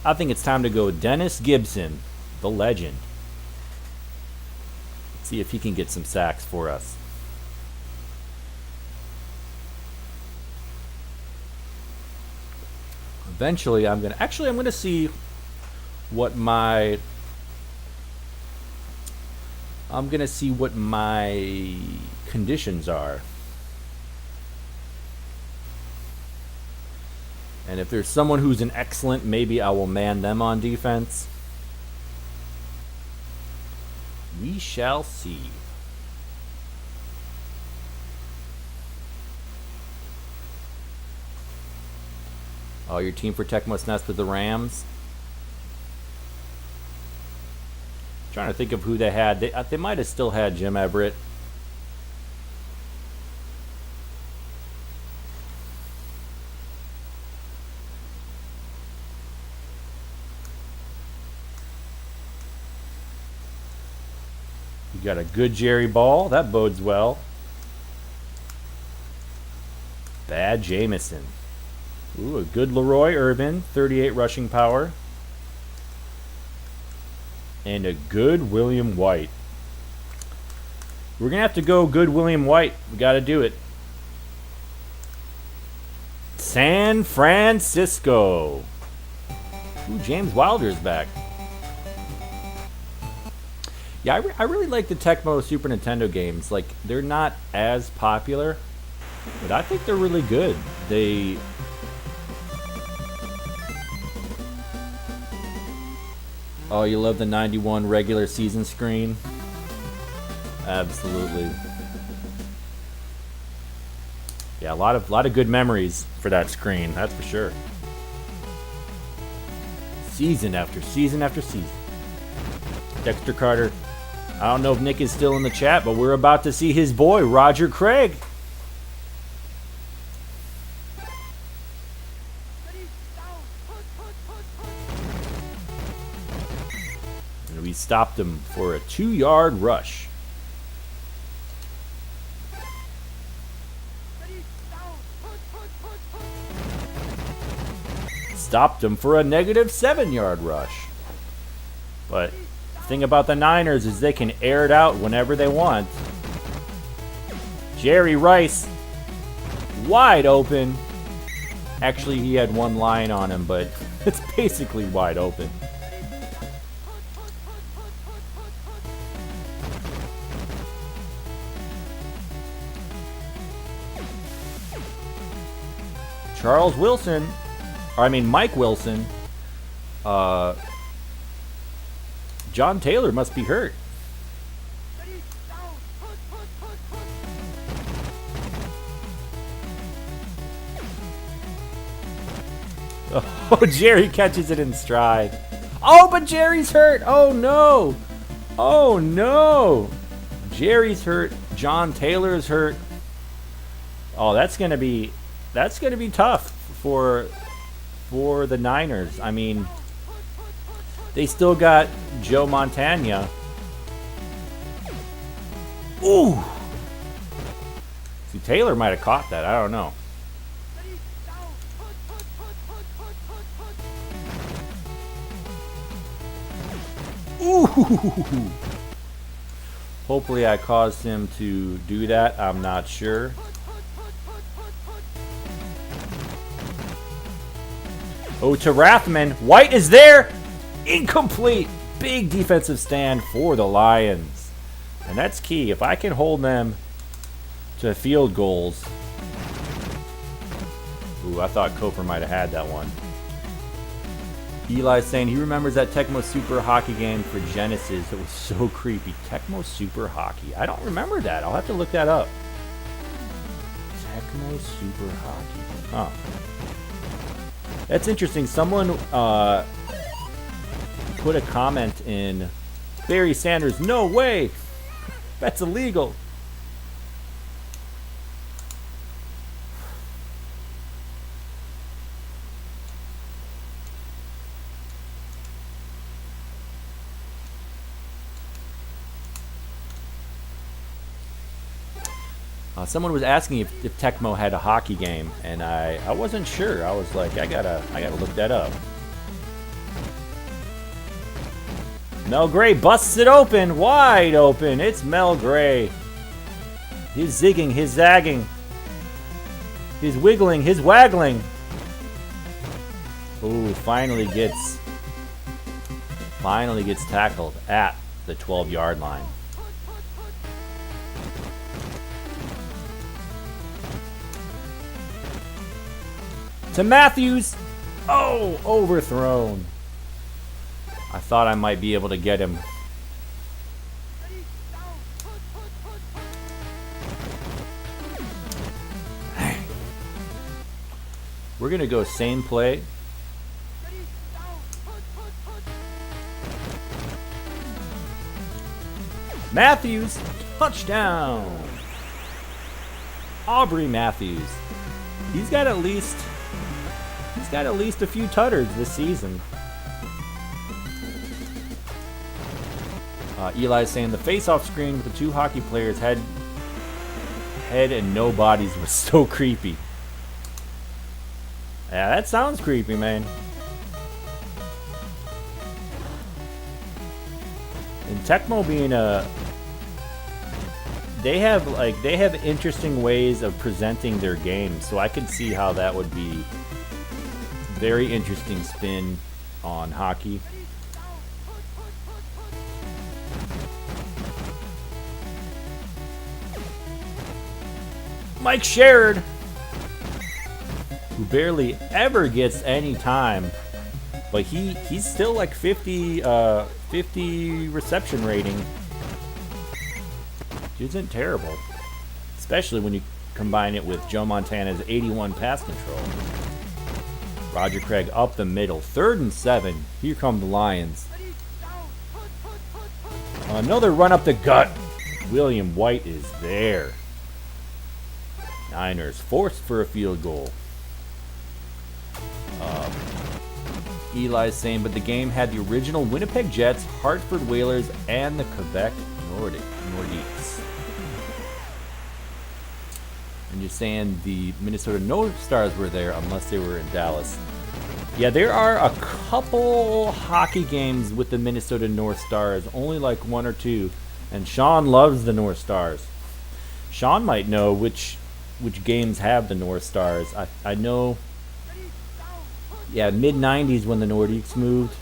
I think it's time to go Dennis Gibson, the legend. Let's see if he can get some sacks for us. Eventually, I'm gonna see what my conditions are. And if there's someone who's an excellent, maybe I will man them on defense. We shall see. Oh, your team for Tecmo Nest with the Rams? Trying to think of who they had. They might have still had Jim Everett. You got a good Jerry Ball. That bodes well. Bad Jamison. Ooh, a good Leroy Irvin. 38 rushing power. And a good William White. We're going to have to go good William White. We got to do it. San Francisco. Ooh, James Wilder's back. Yeah, I really like the Tecmo Super Nintendo games. Like, they're not as popular, but I think they're really good. Oh, you love the 91 regular season screen? Absolutely. Yeah, a lot of good memories for that screen, that's for sure. Season after season after season. Dexter Carter. I don't know if Nick is still in the chat, but we're about to see his boy, Roger Craig. And we stopped him for a 2-yard rush. Stopped him for a negative 7-yard rush. But the thing about the Niners is they can air it out whenever they want. Jerry Rice, wide open. Actually, he had one line on him, but it's basically wide open. Charles Wilson, or I mean Mike Wilson. John Taylor must be hurt. Oh, Jerry catches it in stride. Oh, but Jerry's hurt. Oh, no. Oh, no. Jerry's hurt. John Taylor's hurt. Oh, that's gonna be tough for the Niners. I mean, they still got Joe Montana. Ooh. See, Taylor might have caught that. I don't know. Ooh. Hopefully I caused him to do that. I'm not sure. Oh, to Rathman. White is there. Incomplete. Big defensive stand for the Lions. And that's key. If I can hold them to field goals. Ooh, I thought Cofer might have had that one. Eli's saying he remembers that Tecmo Super Hockey game for Genesis. It was so creepy. Tecmo Super Hockey. I don't remember that. I'll have to look that up. Tecmo Super Hockey. Huh. That's interesting. Someone put a comment in. Barry Sanders, no way. That's illegal. Someone was asking if Tecmo had a hockey game, and I wasn't sure. I was like, I gotta look that up. Mel Gray busts it open, wide open. It's Mel Gray. His zigging, his zagging, his wiggling, his waggling. Ooh, finally gets tackled at the 12-yard line. To Matthews. Oh, overthrown. I thought I might be able to get him. We're going to go same play. Matthews, touchdown. Aubrey Matthews. He's got at least a few tutters this season. Eli's saying the face-off screen with the two hockey players head and no bodies was so creepy. Yeah, that sounds creepy, man. And Tecmo being they have interesting ways of presenting their games, so I can see how that would be very interesting spin on hockey. Mike Sherrod, who barely ever gets any time, but he's still like 50 reception rating, which isn't terrible, especially when you combine it with Joe Montana's 81 pass control. Roger Craig up the middle. 3rd and 7. Here come the Lions. Another run up the gut. William White is there. Niners forced for a field goal. Eli's saying, but the game had the original Winnipeg Jets, Hartford Whalers, and the Quebec Nordiques. And you're saying the Minnesota North Stars were there unless they were in Dallas. Yeah, there are a couple hockey games with the Minnesota North Stars, only like 1 or 2. And Sean loves the North Stars. Sean might know which games have the North Stars. I know, yeah, mid-90s when the Nordiques moved.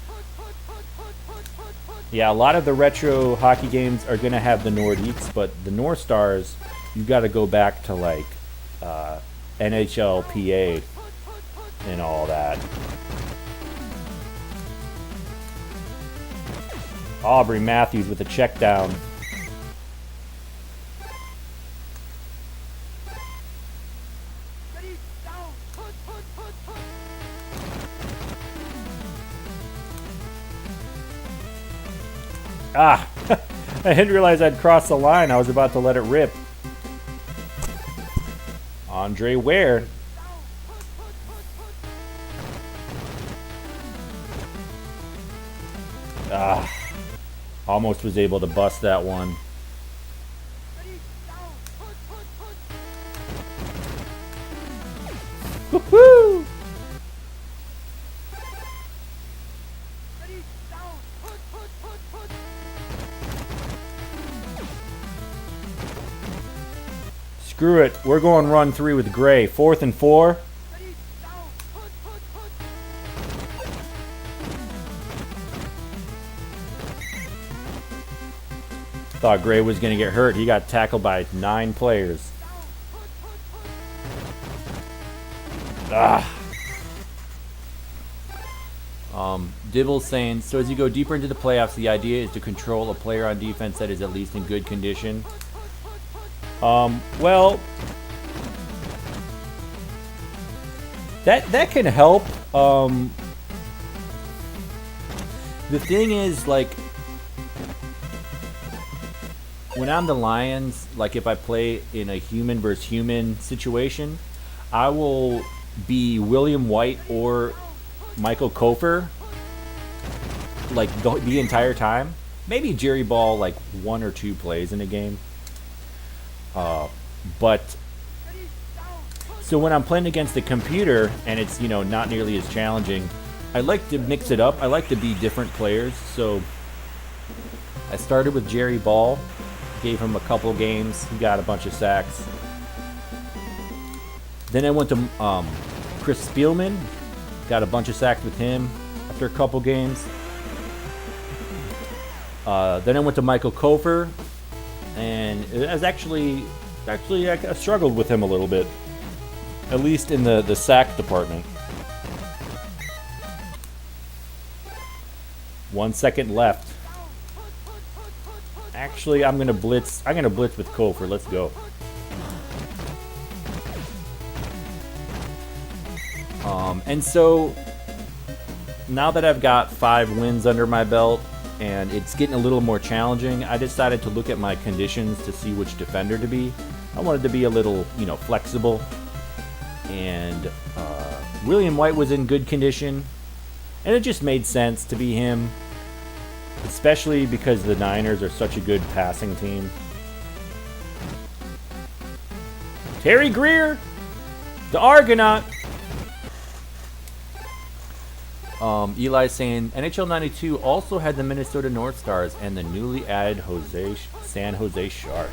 Yeah, a lot of the retro hockey games are going to have the Nordiques, but the North Stars, you've got to go back to like NHLPA and all that. Aubrey Matthews with a check down. Ah, I didn't realize I'd crossed the line. I was about to let it rip. Andre Ware. Ah, almost was able to bust that one. Woohoo! Screw it. We're going run 3 with Gray. 4th and 4. Thought Gray was going to get hurt. He got tackled by 9 players. Ah. Dibble's saying, so as you go deeper into the playoffs, the idea is to control a player on defense that is at least in good condition. Well, that can help. The thing is, like, when I'm the Lions, like if I play in a human versus human situation, I will be William White or Michael Cofer, like the entire time. Maybe Jerry Ball like 1 or 2 plays in a game. But so when I'm playing against the computer and it's, you know, not nearly as challenging, I like to mix it up. I like to be different players. So I started with Jerry Ball, gave him a couple games. He got a bunch of sacks. Then I went to Chris Spielman, got a bunch of sacks with him after a couple games. Then I went to Michael Cofer, and it was actually I struggled with him a little bit, at least in the sack department. 1 second left. Actually, I'm gonna blitz with Cofer. Let's go. And so now that I've got 5 wins under my belt and it's getting a little more challenging, I decided to look at my conditions to see which defender to be. I wanted to be a little, you know, flexible. And William White was in good condition, and it just made sense to be him, especially because the Niners are such a good passing team. Terry Greer, the Argonaut. Eli's saying NHL 92 also had the Minnesota North Stars and the newly added San Jose Sharks.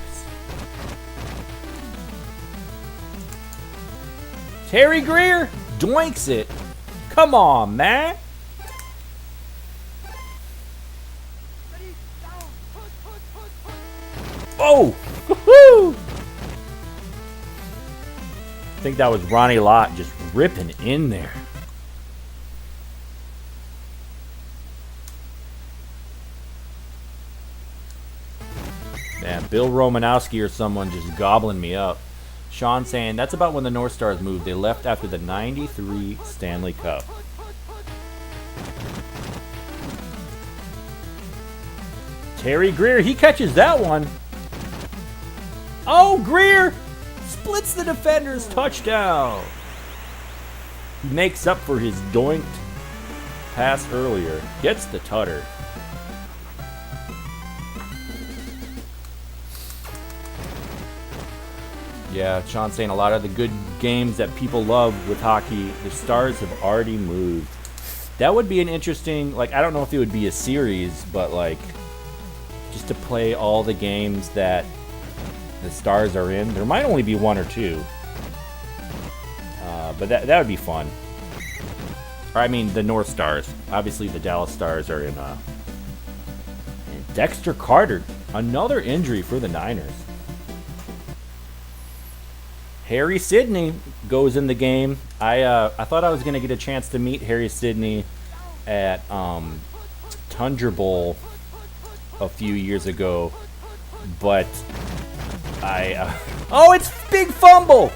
Terry Greer doinks it. Come on, man. Oh! Woohoo! I think that was Ronnie Lott just ripping in there. Man, Bill Romanowski or someone just gobbling me up. Sean saying, that's about when the North Stars moved. They left after the 93 Stanley Cup. Terry Greer, he catches that one. Oh, Greer splits the defender's touchdown. He makes up for his doinked pass earlier. Gets the tutter. Yeah, Sean's saying a lot of the good games that people love with hockey, the Stars have already moved. That would be an interesting, like, I don't know if it would be a series, but like, just to play all the games that the Stars are in. There might only be 1 or 2. But that would be fun. Or, I mean, the North Stars. Obviously, the Dallas Stars are in. Dexter Carter, another injury for the Niners. Harry Sidney goes in the game. I thought I was going to get a chance to meet Harry Sidney at Tundra Bowl a few years ago, but oh, it's big fumble!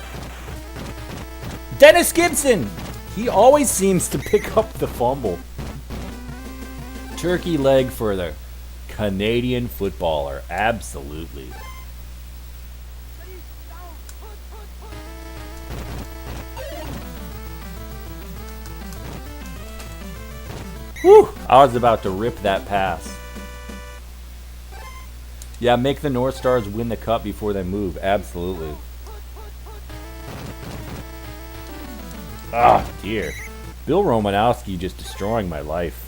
Dennis Gibson! He always seems to pick up the fumble. Turkey leg for the Canadian footballer. Absolutely. Whew! I was about to rip that pass. Yeah, make the North Stars win the cup before they move. Absolutely. Ah, dear. Bill Romanowski just destroying my life.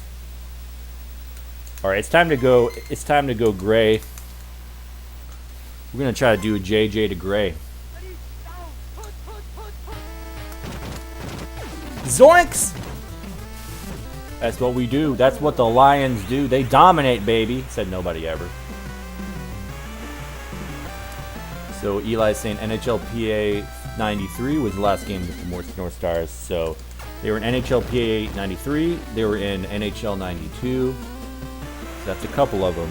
All right, it's time to go. It's time to go gray. We're gonna try to do a JJ to gray. Zoinks! That's what we do. That's what the Lions do. They dominate, baby. Said nobody ever. So Eli's saying NHLPA 93 was the last game with the North Stars. So they were in NHLPA 93. They were in NHL 92. That's a couple of them.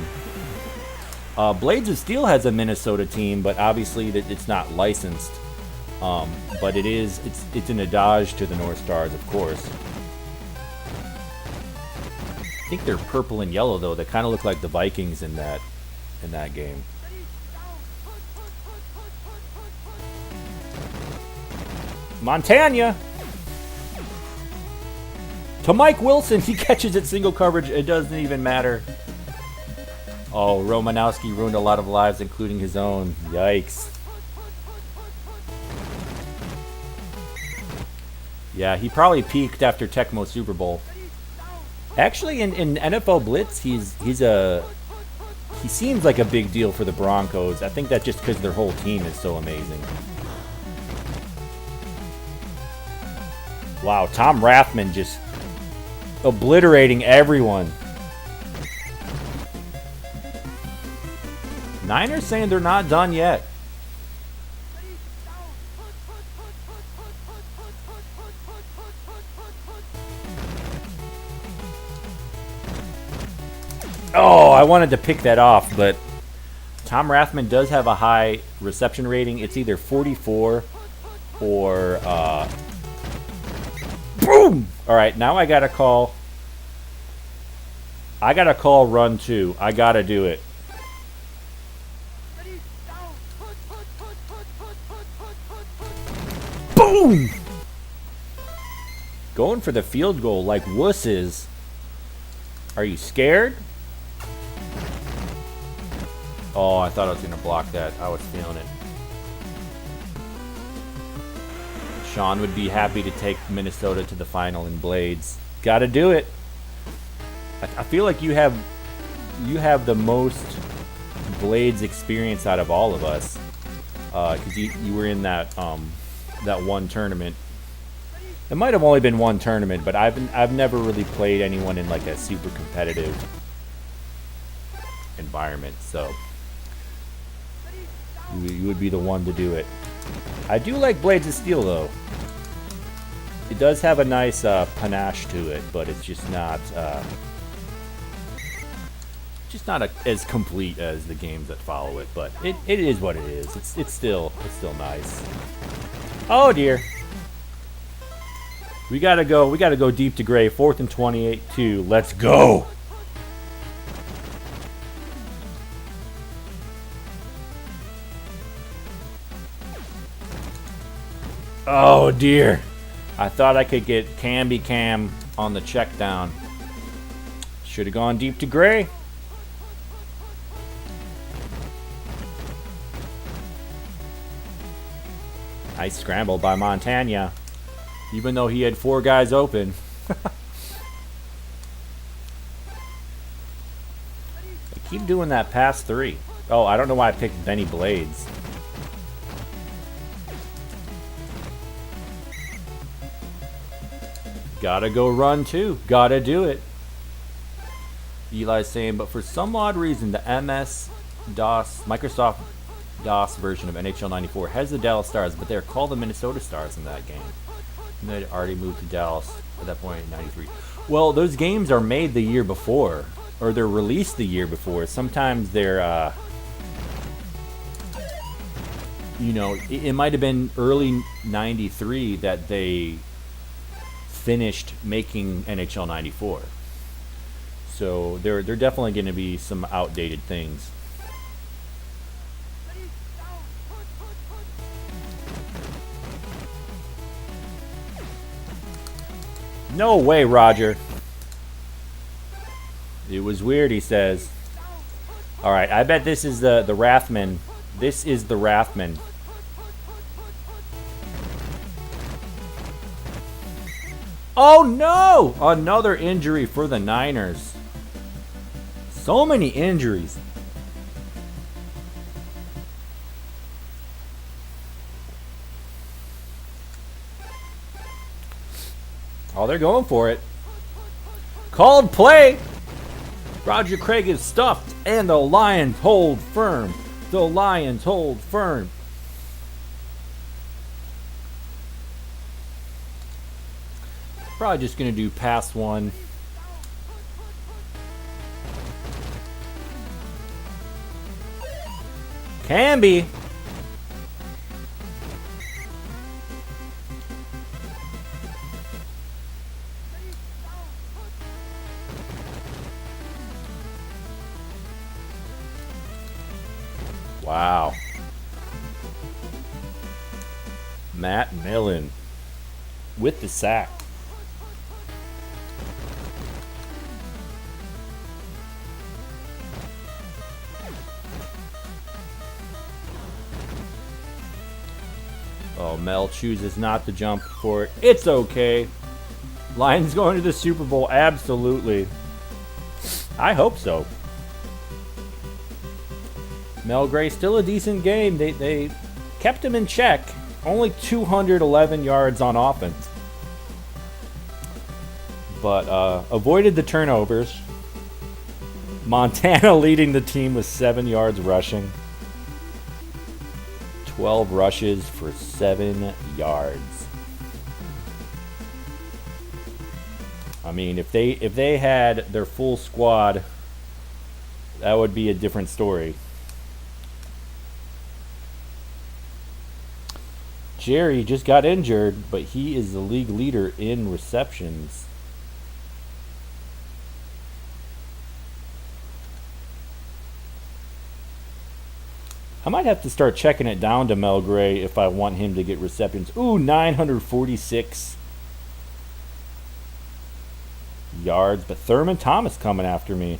Blades of Steel has a Minnesota team, but obviously it's not licensed. But it's an adage to the North Stars, of course. I think they're purple and yellow though. They kind of look like the Vikings in that game. Montana to Mike Wilson. He catches it single coverage. It doesn't even matter. Oh, Romanowski ruined a lot of lives, including his own. Yikes. Yeah, he probably peaked after Tecmo Super Bowl. Actually, in NFL Blitz, he seems like a big deal for the Broncos. I think that's just because their whole team is so amazing. Wow, Tom Rathman just obliterating everyone. Niners saying they're not done yet. Oh, I wanted to pick that off, but Tom Rathman does have a high reception rating. It's either 44 or boom! All right, now I got to call run 2. I got to do it. Boom! Going for the field goal like wusses. Are you scared? Oh, I thought I was going to block that. I was feeling it. Sean would be happy to take Minnesota to the final in Blades. Got to do it. I feel like you have the most Blades experience out of all of us, because you were in that one tournament. It might have only been one tournament, but I've never really played anyone in like a super competitive environment, so you would be the one to do it. I do like Blades of Steel though. It does have a nice panache to it, but it's just not as complete as the games that follow it. But it is what it is. It's still nice. Oh dear. We gotta go deep to gray. 4th and 28-2. Let's go. Oh dear. I thought I could get Camby Cam on the check down. Should have gone deep to gray. Nice scramble by Montana. Even though he had 4 guys open. I keep doing that pass 3. Oh, I don't know why I picked Bennie Blades. Gotta go run 2. Gotta do it. Eli's saying, but for some odd reason, the MS-DOS Microsoft DOS version of NHL 94 has the Dallas Stars, but they're called the Minnesota Stars in that game. And they'd already moved to Dallas at that point in 93. Well, those games are made the year before, or they're released the year before. Sometimes they're, you know, it might have been early 93 that they finished making NHL 94. So there definitely going to be some outdated things. No way, Roger. It was weird, he says. Alright, I bet this is the Rathman. This is the Rathman. Oh no! Another injury for the Niners. So many injuries. Oh, they're going for it. Called play. Roger Craig is stuffed, and the Lions hold firm. The Lions hold firm. Probably just going to do pass one. Can be. Wow. Matt Millen with the sack. Oh, Mel chooses not to jump for it. It's okay. Lions going to the Super Bowl? Absolutely. I hope so. Mel Gray, still a decent game. They kept him in check. Only 211 yards on offense. But avoided the turnovers. Montana leading the team with 7 yards rushing. 12 rushes for 7 yards. I mean, if they had their full squad, that would be a different story. Jerry just got injured, but he is the league leader in receptions. I might have to start checking it down to Mel Gray if I want him to get receptions. Ooh, 946 yards, but Thurman Thomas coming after me.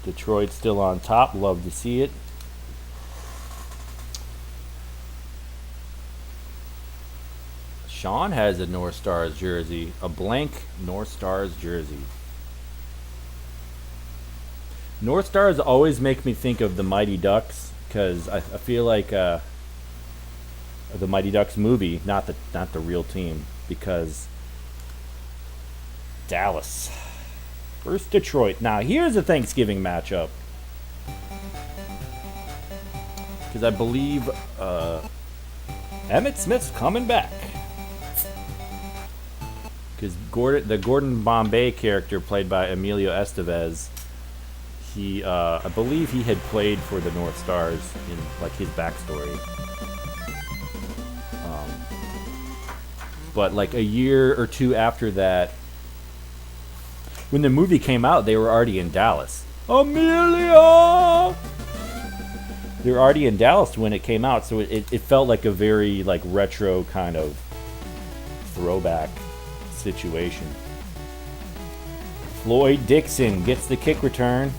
Detroit still on top. Love to see it. Sean has a North Stars jersey. A blank North Stars jersey. North Stars always make me think of the Mighty Ducks, because I feel like the Mighty Ducks movie, not the real team, because Dallas versus Detroit. Now here's a Thanksgiving matchup, because I believe Emmitt Smith's coming back, because the Gordon Bombay character played by Emilio Estevez, he I believe he had played for the North Stars in like his backstory. But like a year or two after that, when the movie came out, they were already in Dallas. Amelia! They were already in Dallas when it came out, so it felt like a very like retro kind of throwback situation. Floyd Dixon gets the kick return.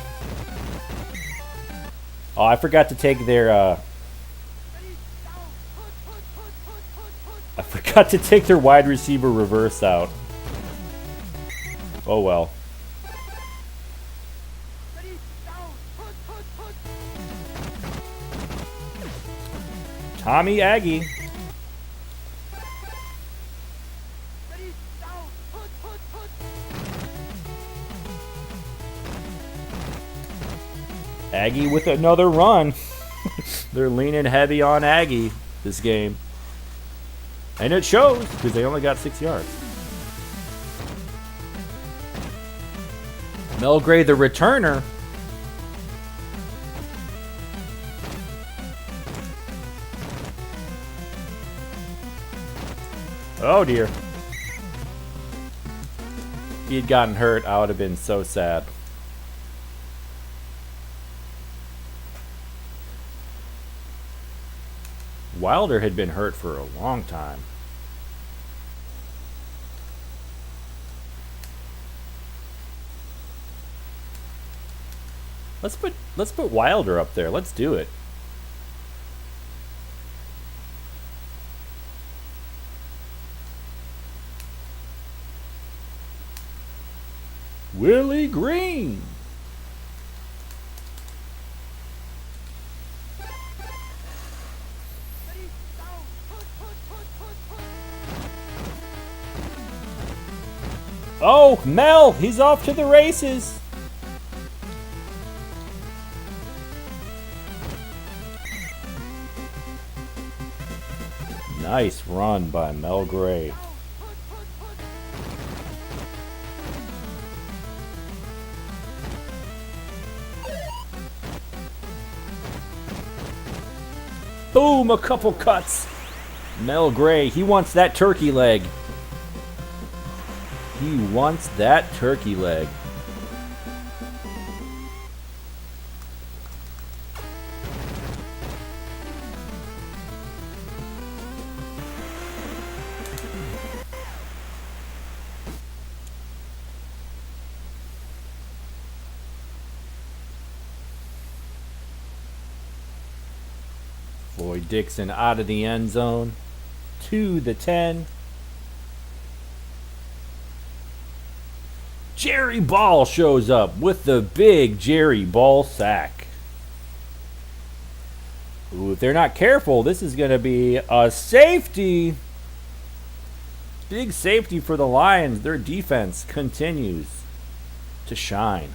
Oh, I forgot to take their wide receiver reverse out. Oh well. Tommy Aggie. Aggie with another run. They're leaning heavy on Aggie this game. And it shows because they only got 6 yards. Mel Gray, the returner. Oh dear. If he had gotten hurt, I would have been so sad. Wilder had been hurt for a long time. Let's put Wilder up there. Let's do it. Willie Green. Oh, Mel, he's off to the races. Nice run by Mel Gray. Boom, a couple cuts. Mel Gray, he wants that turkey leg. He wants that turkey leg. Floyd Dixon out of the end zone to the 10. Jerry Ball shows up with the big Jerry Ball sack. Ooh, if they're not careful, this is going to be a safety. Big safety for the Lions. Their defense continues to shine.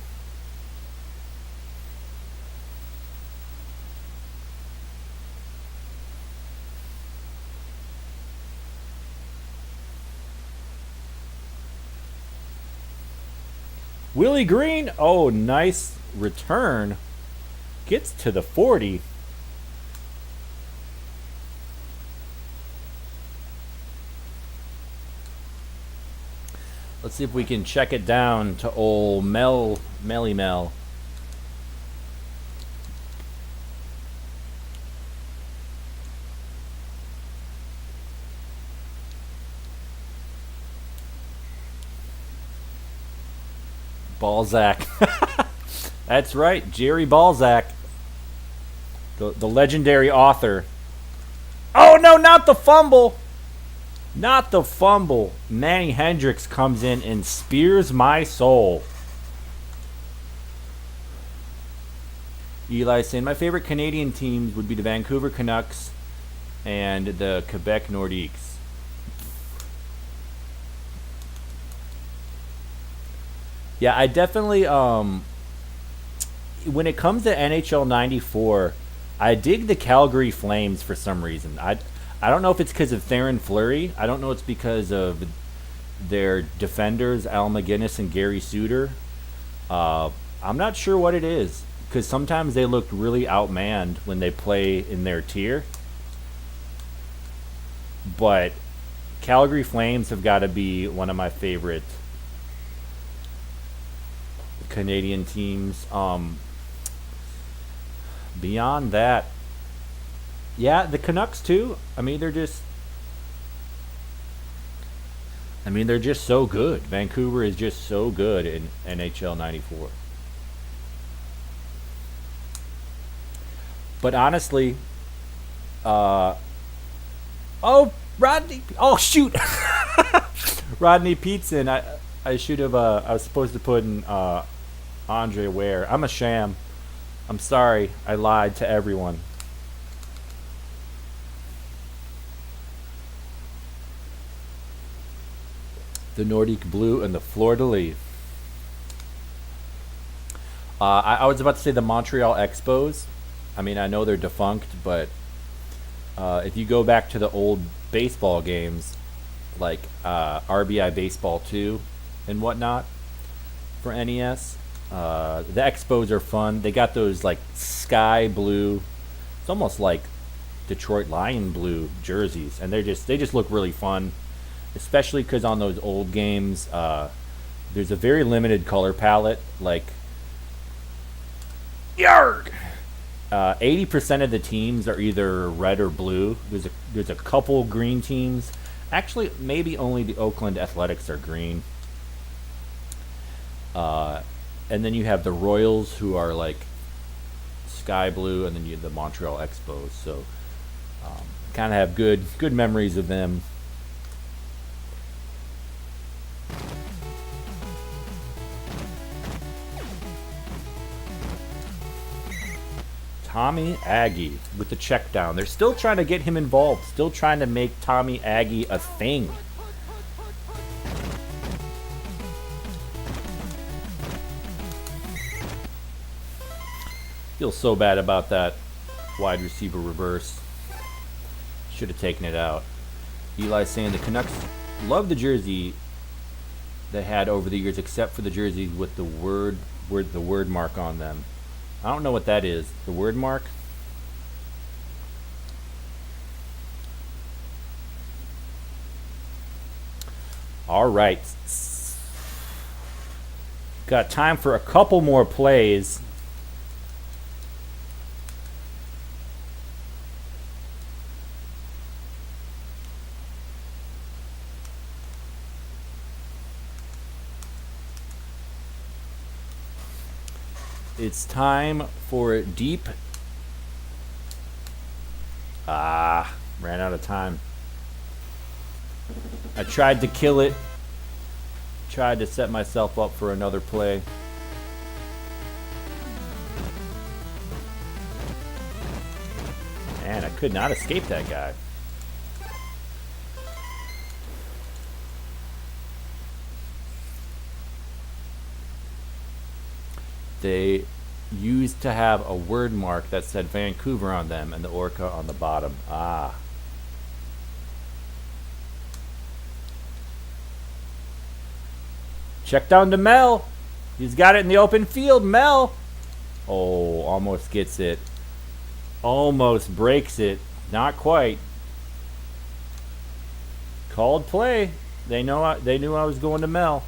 Willie Green, oh, nice return. Gets to the 40. Let's see if we can check it down to old Melly Mel. Balzac. That's right, Jerry Balzac. The legendary author. Oh no, not the fumble. Not the fumble. Manny Hendricks comes in and spears my soul. Eli saying, my favorite Canadian teams would be the Vancouver Canucks and the Quebec Nordiques. Yeah, I definitely, when it comes to NHL 94, I dig the Calgary Flames for some reason. I don't know if it's because of Theoren Fleury. I don't know if it's because of their defenders, Al McGinnis and Gary Suter. I'm not sure what it is, because sometimes they look really outmanned when they play in their tier. But Calgary Flames have got to be one of my favorite Canadian teams. Beyond that, yeah, the Canucks too. They're just so good. Vancouver is just so good in NHL 94. But honestly, oh, Rodney, oh shoot. Rodney Peetson, I should have, I was supposed to put in Andre Ware. I'm a sham. I'm sorry. I lied to everyone. The Nordique Blue and the Fleur de Lis. I was about to say the Montreal Expos. I mean, I know they're defunct, but if you go back to the old baseball games, like RBI Baseball 2 and whatnot for NES, the Expos are fun. They got those like sky blue, it's almost like Detroit Lion blue jerseys, and they just look really fun, especially because on those old games, there's a very limited color palette. Like, yarg! 80% of the teams are either red or blue. There's a couple green teams. Actually, maybe only the Oakland Athletics are green. And then you have the Royals, who are like sky blue, and then you have the Montreal Expos. So, kind of have good memories of them. Tommy Aggie with the check down. They're still trying to get him involved. Still trying to make Tommy Aggie a thing. Feel so bad about that wide receiver reverse. Should have taken it out. Eli saying the Canucks love the jersey they had over the years, except for the jerseys with the word mark on them. I don't know what that is. The word mark? All right. Got time for a couple more plays. It's time for deep. Ran out of time. I tried to kill it. Tried to set myself up for another play. Man, I could not escape that guy. They used to have a word mark that said Vancouver on them and the Orca on the bottom. Check down to Mel. He's got it in the open field. Mel. Oh, almost gets it. Almost breaks it. Not quite. Called play. They knew I was going to Mel.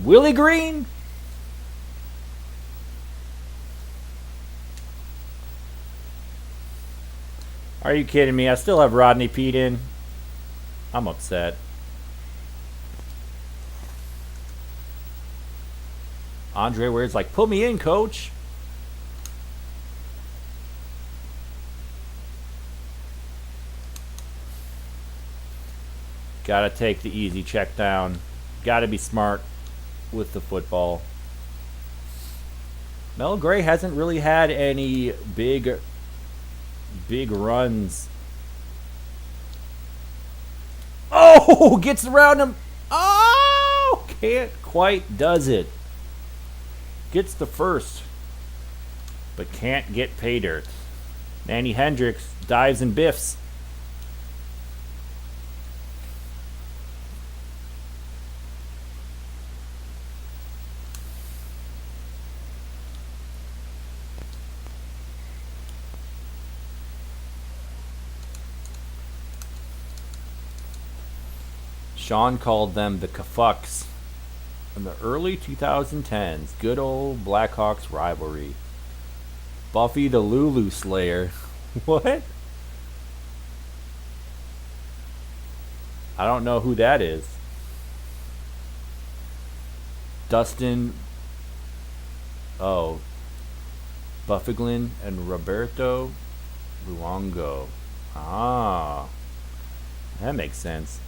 Willie Green. Are you kidding me? I still have Rodney Pete in. I'm upset. Andre Ware's like, put me in, coach. Gotta take the easy check down. Gotta be smart with the football. Mel Gray hasn't really had any big runs. Oh, gets around him. Oh, can't quite does it. Gets the first, but can't get pay dirt. Manny Hendricks dives and biffs. Sean called them the Cafucks in the early 2010s. Good old Blackhawks rivalry. Buffy the Lulu Slayer. What? I don't know who that is. Dustin. Oh. Buffiglin and Roberto Luongo. Ah. That makes sense.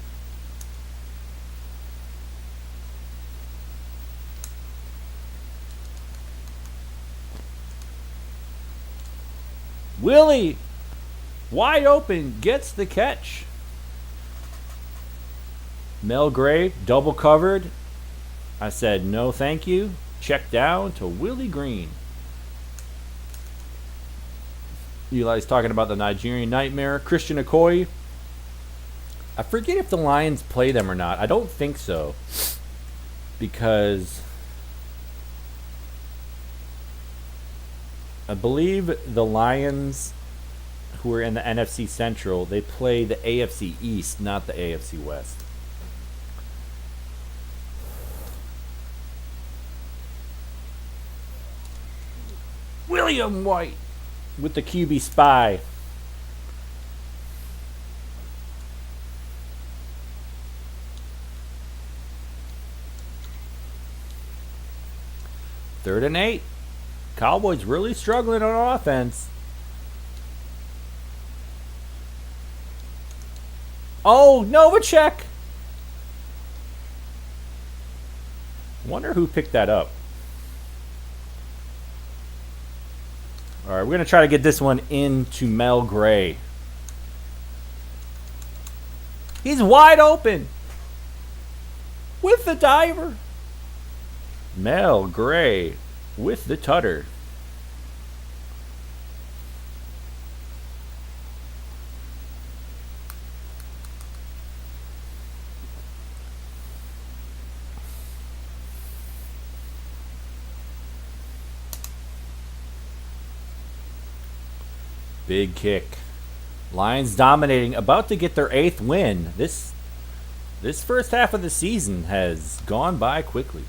Willie! Wide open, gets the catch. Mel Gray, double covered. I said no thank you. Check down to Willie Green. Eli's talking about the Nigerian Nightmare. Christian Okoye. I forget if the Lions play them or not. I don't think so. Because I believe the Lions, who are in the NFC Central, they play the AFC East, not the AFC West. William White with the QB spy. Third and 8. Cowboys really struggling on offense. Oh, Novacek. Wonder who picked that up. All right, we're going to try to get this one into Mel Gray. He's wide open with the diver. Mel Gray with the tutter. Big kick. Lions dominating, about to get their 8th win. This first half of the season has gone by quickly.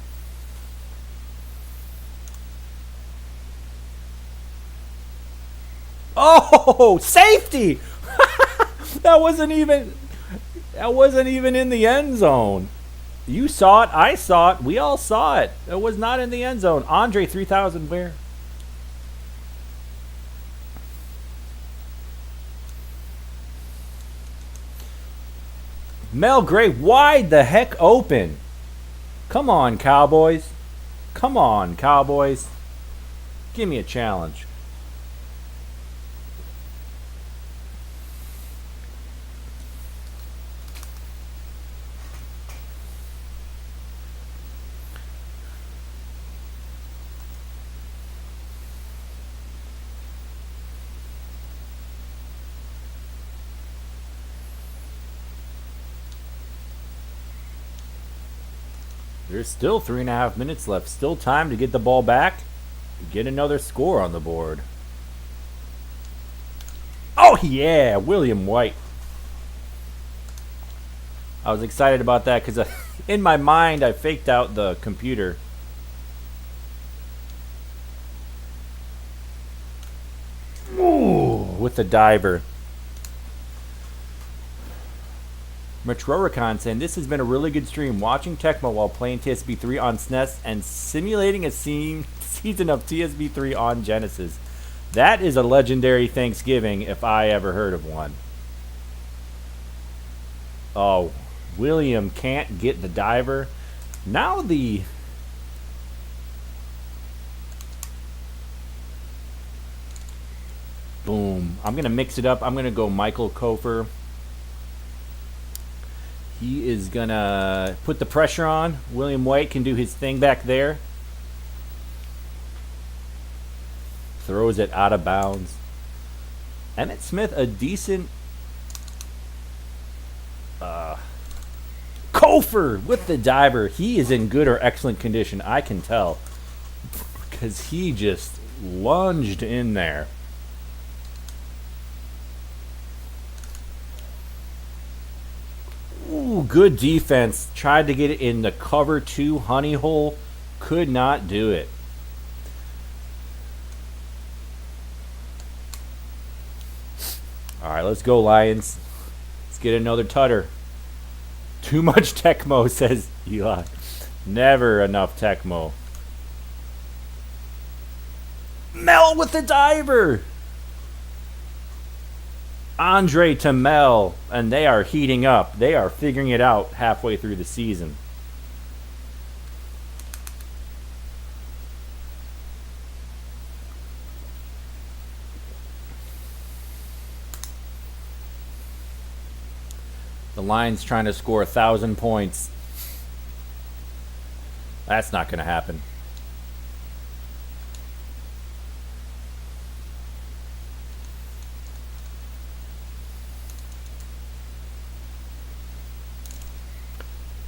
Oh, safety! That wasn't even in the end zone. You saw it, I saw it, we all saw it. It was not in the end zone. Andre 3000 Ware. Mel Gray wide the heck open. Come on, Cowboys. Come on, Cowboys. Give me a challenge. There's still 3.5 minutes left. Still time to get the ball back. Get another score on the board. Oh, yeah. William White. I was excited about that because in my mind I faked out the computer. Ooh, with the diver. Matroricon saying, this has been a really good stream. Watching Tecmo while playing TSB3 on SNES and simulating a season of TSB3 on Genesis. That is a legendary Thanksgiving if I ever heard of one. Oh, William can't get the diver. Now the... Boom. I'm going to mix it up. I'm going to go Michael Cofer. He is going to put the pressure on. William White can do his thing back there. Throws it out of bounds. Emmitt Smith, a decent... Cofer with the diver. He is in good or excellent condition. I can tell. Because he just lunged in there. Ooh, good defense. Tried to get it in the cover 2 honey hole. Could not do it. All right, let's go, Lions. Let's get another tutter. Too much Tecmo, says Eli. Never enough Tecmo. Mel with the diver. Andre to Mel, and they are heating up. They are figuring it out halfway through the season. The Lions trying to score 1,000 points. That's not going to happen.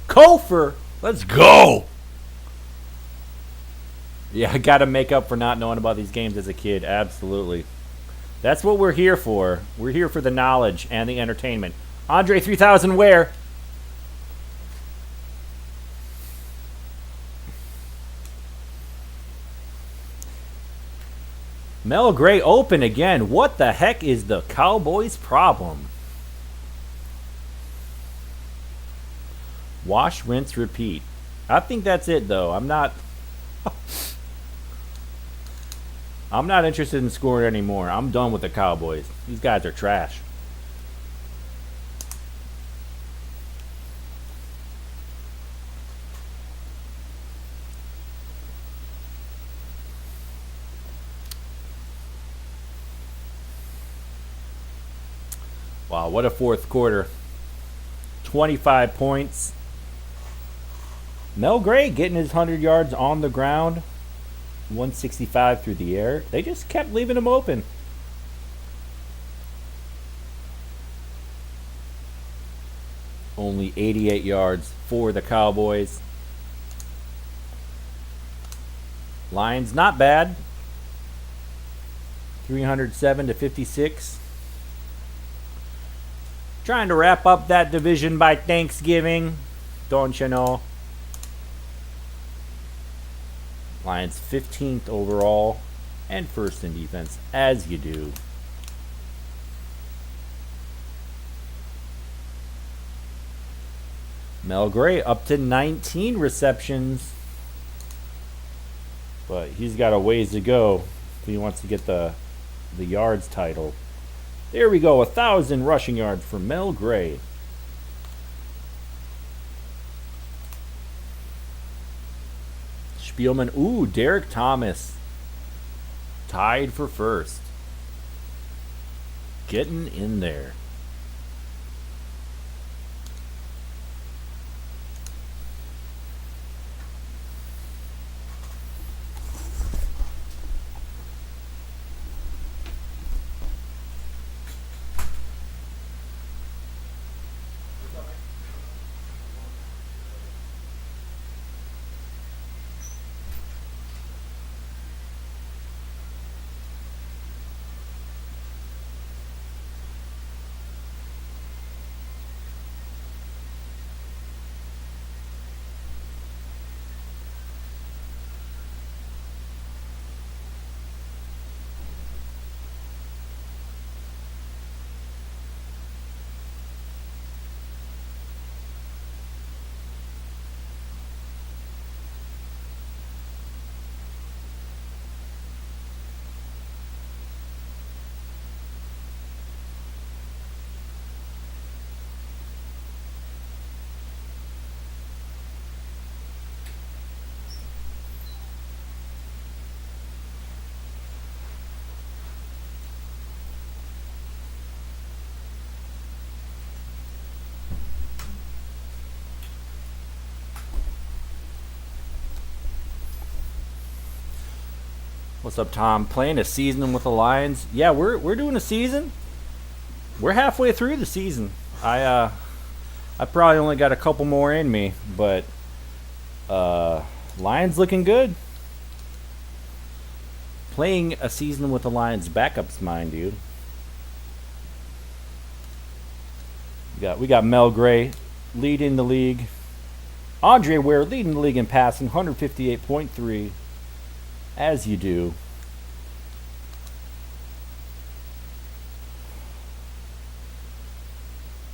Cofer, let's go. Yeah, I got to make up for not knowing about these games as a kid. Absolutely. That's what we're here for. We're here for the knowledge and the entertainment. Andre 3000 Ware. Mel Gray open again. What the heck is the Cowboys' problem? Wash, rinse, repeat. I think that's it, though. I'm not interested in scoring anymore. I'm done with the Cowboys. These guys are trash. Wow, what a fourth quarter. 25 points. Mel Gray getting his 100 yards on the ground. 165 through the air. They just kept leaving him open. Only 88 yards for the Cowboys. Lions not bad. 307 to 56. Trying to wrap up that division by Thanksgiving. Don't you know? Lions 15th overall and first in defense, as you do. Mel Gray up to 19 receptions. But he's got a ways to go if he wants to get the yards title. There we go, 1,000 rushing yards for Mel Gray. Spielman, ooh, Derek Thomas. Tied for first. Getting in there. What's up, Tom? Playing a season with the Lions? Yeah, we're doing a season. We're halfway through the season. I probably only got a couple more in me, but Lions looking good. Playing a season with the Lions backups, mind you. We got Mel Gray leading the league. Andre Ware leading the league in passing, 158.3. As you do.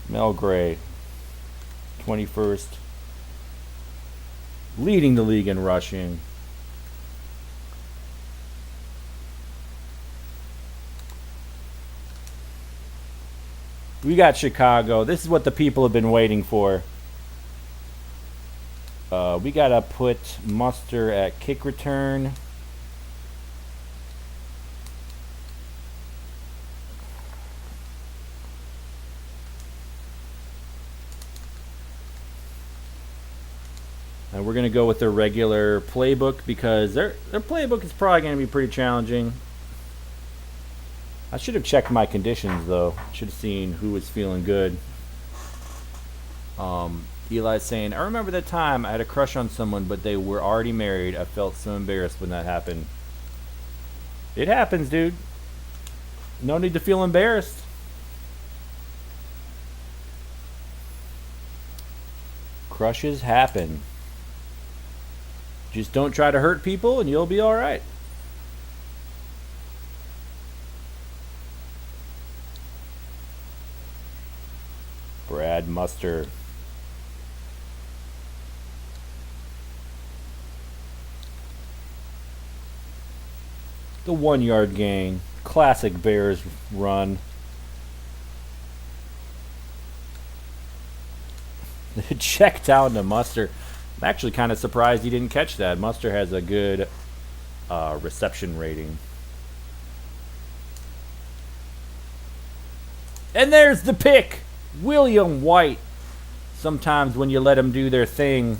Mel Gray, 21st. Leading the league in rushing. We got Chicago. This is what the people have been waiting for. We got to put Muster at kick return. And we're going to go with their regular playbook because their playbook is probably going to be pretty challenging. I should have checked my conditions, though. Should have seen who was feeling good. Eli's saying, I remember that time I had a crush on someone, but they were already married. I felt so embarrassed when that happened. It happens, dude. No need to feel embarrassed. Crushes happen. Just don't try to hurt people and you'll be alright. Brad Muster. The 1 yard gain. Classic Bears run. The check down to Muster. I'm actually kind of surprised he didn't catch that. Muster has a good reception rating. And there's the pick. William White. Sometimes when you let them do their thing,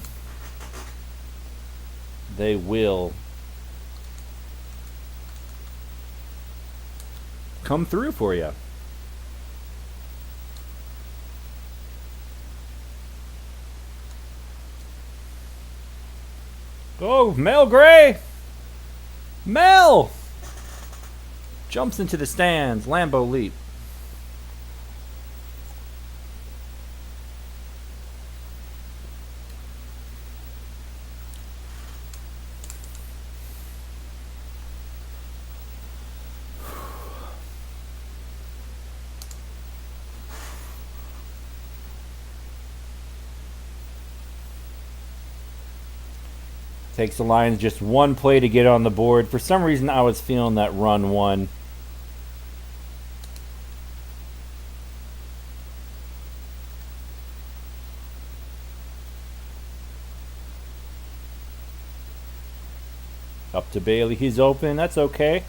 they will come through for you. Oh, Mel Gray! Mel! Jumps into the stands. Lambeau leap. Takes the Lions just one play to get on the board. For some reason, I was feeling that run one. Up to Bailey. He's open. That's okay.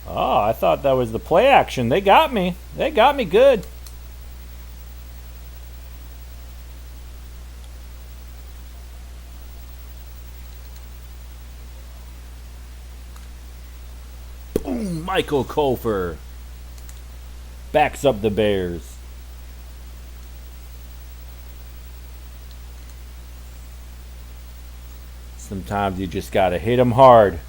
Oh, I thought that was the play action. They got me. They got me good. Boom, Michael Cofer backs up the Bears. Sometimes you just got to hit them hard.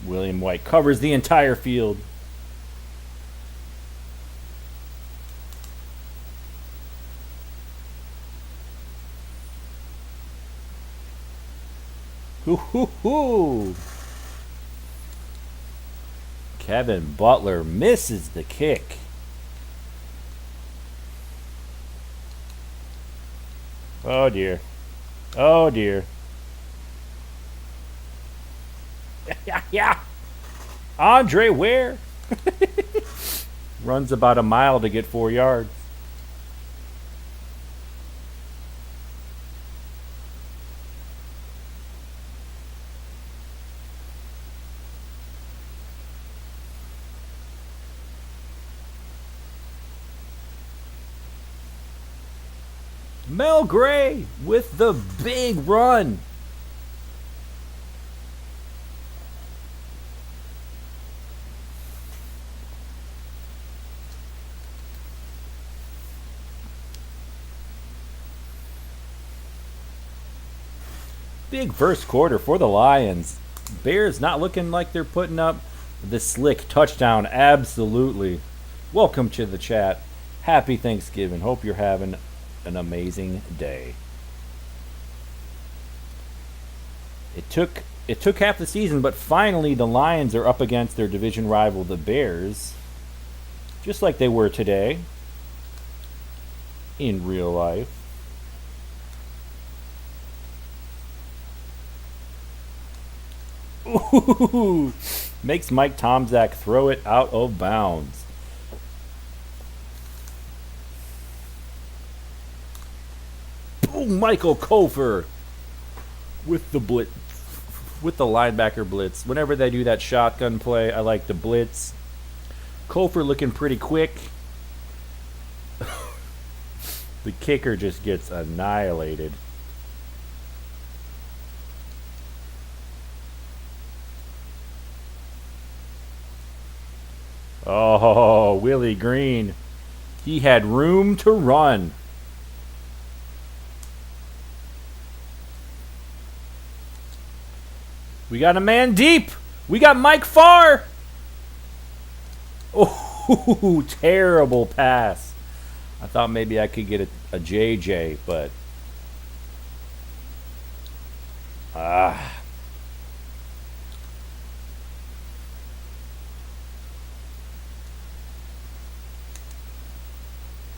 William White covers the entire field. Hoo-hoo-hoo. Kevin Butler misses the kick. Oh dear. Oh dear. Yeah. Andre Ware runs about a mile to get 4 yards. Mel Gray with the big run. Big first quarter for the Lions. Bears not looking like they're putting up the slick touchdown. Absolutely. Welcome to the chat. Happy Thanksgiving. Hope you're having an amazing day. It took half the season, but finally the Lions are up against their division rival, the Bears. Just like they were today. In real life. Ooh, makes Mike Tomczak throw it out of bounds. Oh, Michael Cofer with the blitz, with the linebacker blitz. Whenever they do that shotgun play, I like the blitz. Cofer looking pretty quick. The kicker just gets annihilated. Oh, Willie Green. He had room to run. We got a man deep. We got Mike Farr. Oh, terrible pass. I thought maybe I could get a JJ, but...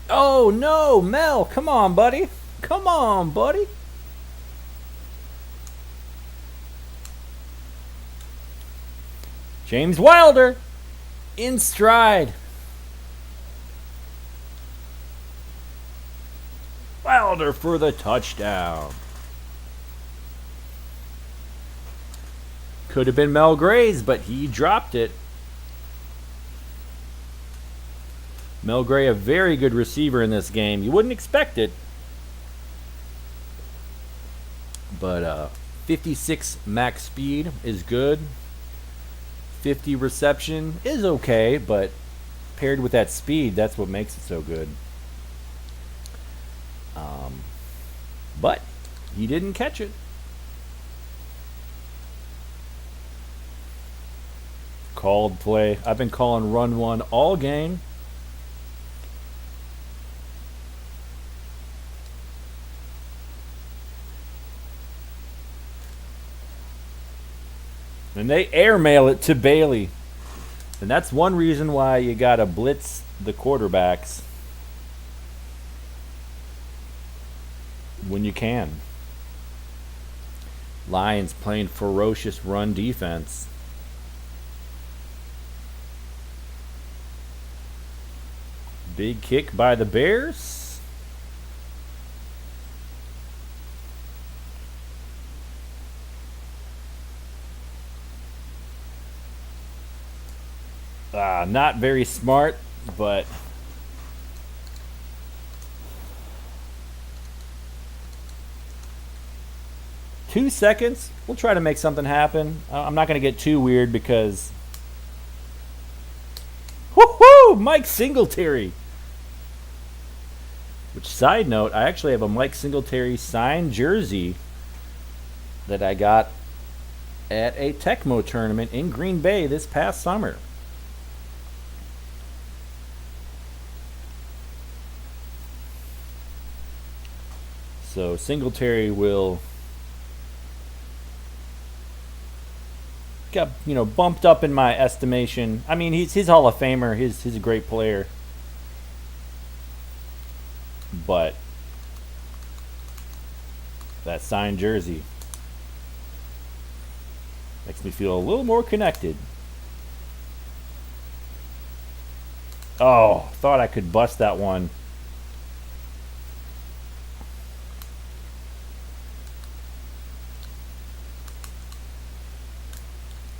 Oh, no, Mel. Come on, buddy. Come on, buddy. James Wilder in stride. Wilder for the touchdown. Could have been Mel Gray's, but he dropped it. Mel Gray, a very good receiver in this game. You wouldn't expect it. But 56 max speed is good. 50 reception is okay, but paired with that speed, that's what makes it so good. But he didn't catch it. Called play. I've been calling run one all game. And they airmail it to Bailey. And that's one reason why you got to blitz the quarterbacks when you can. Lions playing ferocious run defense. Big kick by the Bears. Not very smart, but two seconds. We'll try to make something happen. I'm not going to get too weird because woohoo, Mike Singletary. Which, side note, I actually have a Mike Singletary signed jersey that I got at a Tecmo tournament in Green Bay this past summer. So Singletary will got bumped up in my estimation. I mean, he's Hall of Famer. He's a great player, but that signed jersey makes me feel a little more connected. Oh, thought I could bust that one.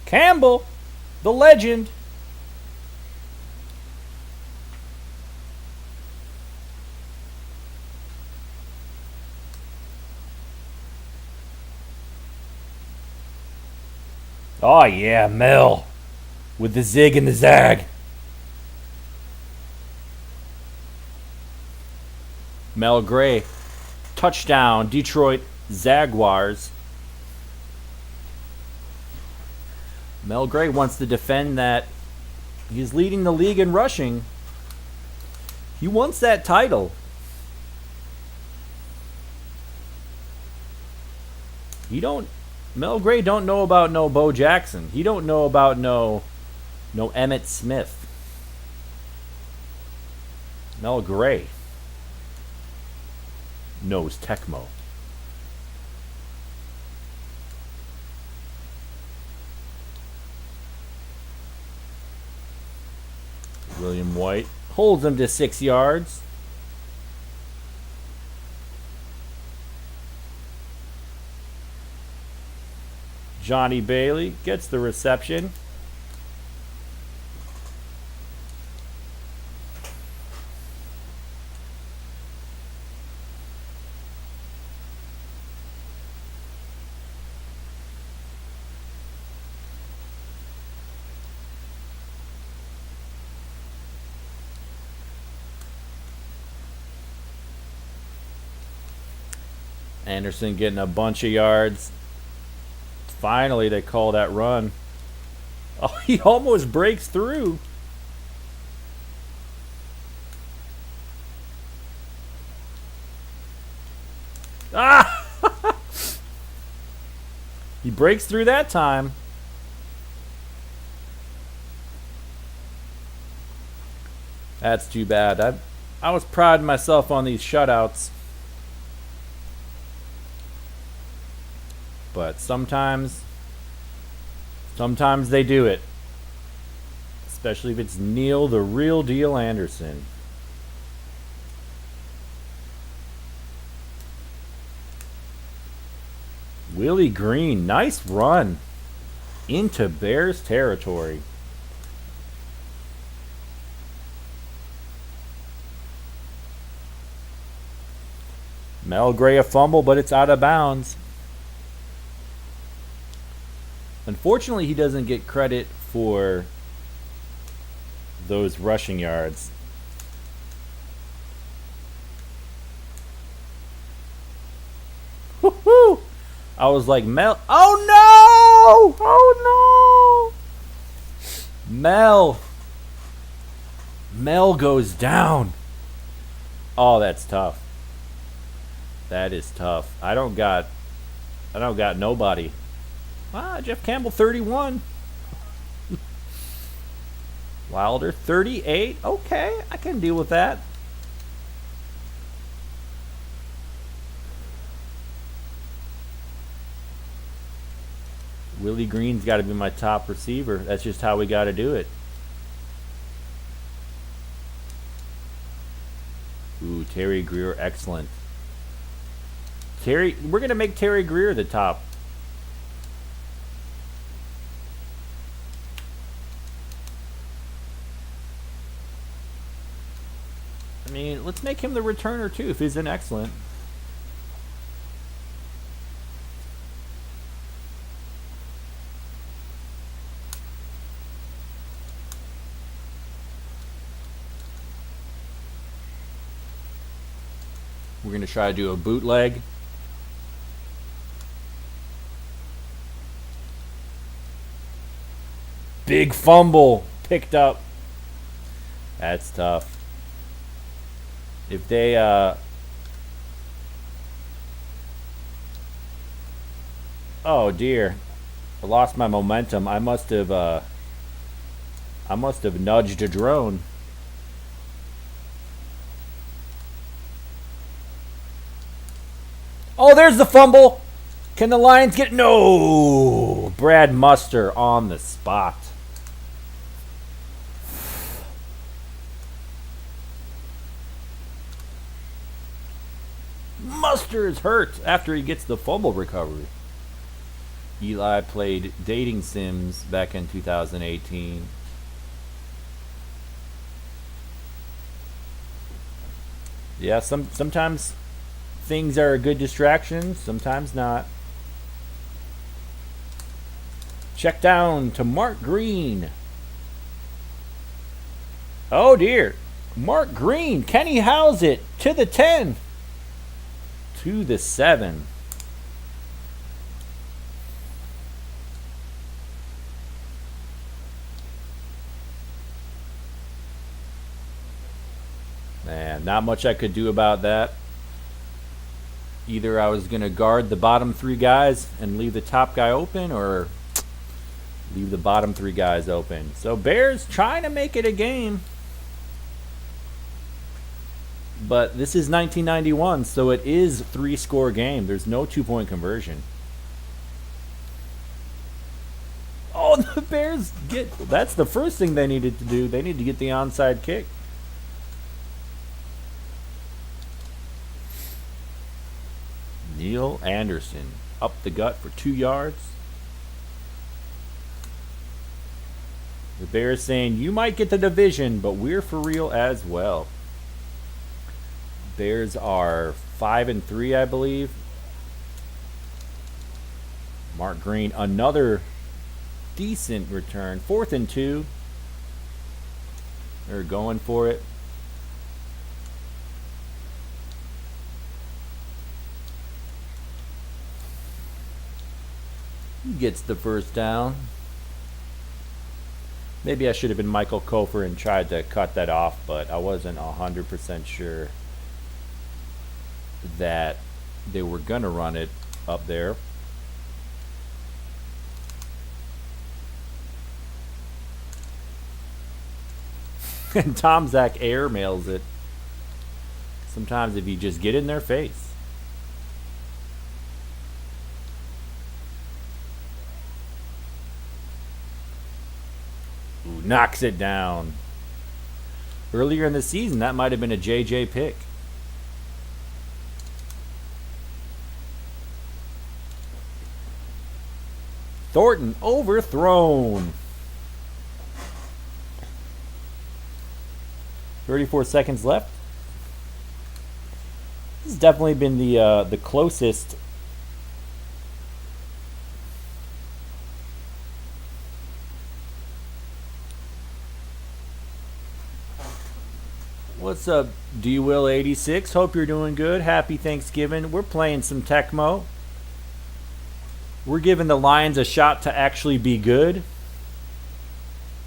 Campbell, the legend. Oh yeah, Mel with the zig and the zag. Mel Gray, touchdown, Detroit Jaguars. Mel Gray wants to defend that he's leading the league in rushing. He wants that title. Mel Gray don't know about no Bo Jackson. He don't know about no Emmitt Smith. Mel Gray knows Tecmo. William White holds him to 6 yards. Johnny Bailey gets the reception. Anderson getting a bunch of yards. Finally, they call that run. Oh, he almost breaks through. Ah! He breaks through that time. That's too bad. I was priding myself on these shutouts. But sometimes they do it. Especially if it's Neil the Real Deal Anderson. Willie Green, nice run into Bears territory. Mel Gray a fumble, but it's out of bounds. Unfortunately, he doesn't get credit for those rushing yards. Woo-hoo! I was like, Mel. Oh no! Oh no! Mel goes down. Oh, that's tough. That is tough. I don't got nobody. Ah, Jeff Campbell 31. Wilder 38. Okay, I can deal with that. Willie Green's got to be my top receiver. That's just how we got to do it. Ooh, Terry Greer, excellent. We're going to make Terry Greer the top. I mean, let's make him the returner too if he's an excellent. We're going to try to do a bootleg. Big fumble picked up. That's tough. If they oh dear, I lost my momentum. I must have nudged a drone. Oh, there's the fumble. Can the Lions get no? Brad Muster on the spot. Muster is hurt after he gets the fumble recovery. Eli played dating sims back in 2018. Yeah, sometimes things are a good distraction, sometimes not. Check down to Mark Green. Oh dear. Mark Green, can he house it to the 10? To the 7. Man, not much I could do about that. Either I was going to guard the bottom 3 guys and leave the top guy open, or leave the bottom 3 guys open. So Bears trying to make it a game. But this is 1991, so it is a 3-score game. There's no 2-point conversion. Oh, the Bears get... That's the first thing they needed to do. They need to get the onside kick. Neil Anderson up the gut for 2 yards. The Bears saying, you might get the division, but we're for real as well. Bears are 5-3, I believe. Mark Green, another decent return. 4th and 2. They're going for it. He gets the first down. Maybe I should have been Michael Cofer and tried to cut that off, but I wasn't 100% sure that they were going to run it up there. And Tom Zach airmails it. Sometimes if you just get in their face. Ooh, knocks it down. Earlier in the season, that might have been a JJ pick. Thornton overthrown. 34 seconds left. This has definitely been the closest What's up, D-Will86? Hope you're doing good. Happy Thanksgiving. We're playing some Tecmo. We're giving the Lions a shot to actually be good.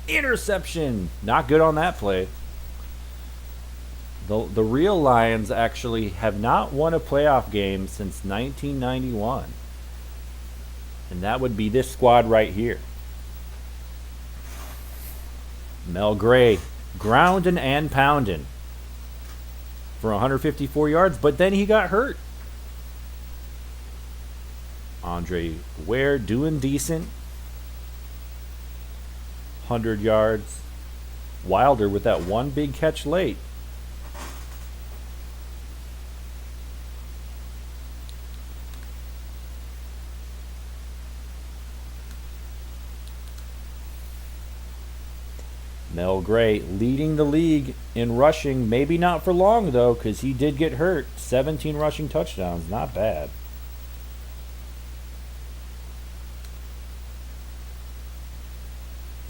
Interception. Not good on that play. The real Lions actually have not won a playoff game since 1991. And that would be this squad right here. Mel Gray, grounding and pounding for 154 yards, but then he got hurt. Andre Ware doing decent. 100 yards. Wilder with that one big catch late. Mel Gray leading the league in rushing. Maybe not for long, though, because he did get hurt. 17 rushing touchdowns. Not bad.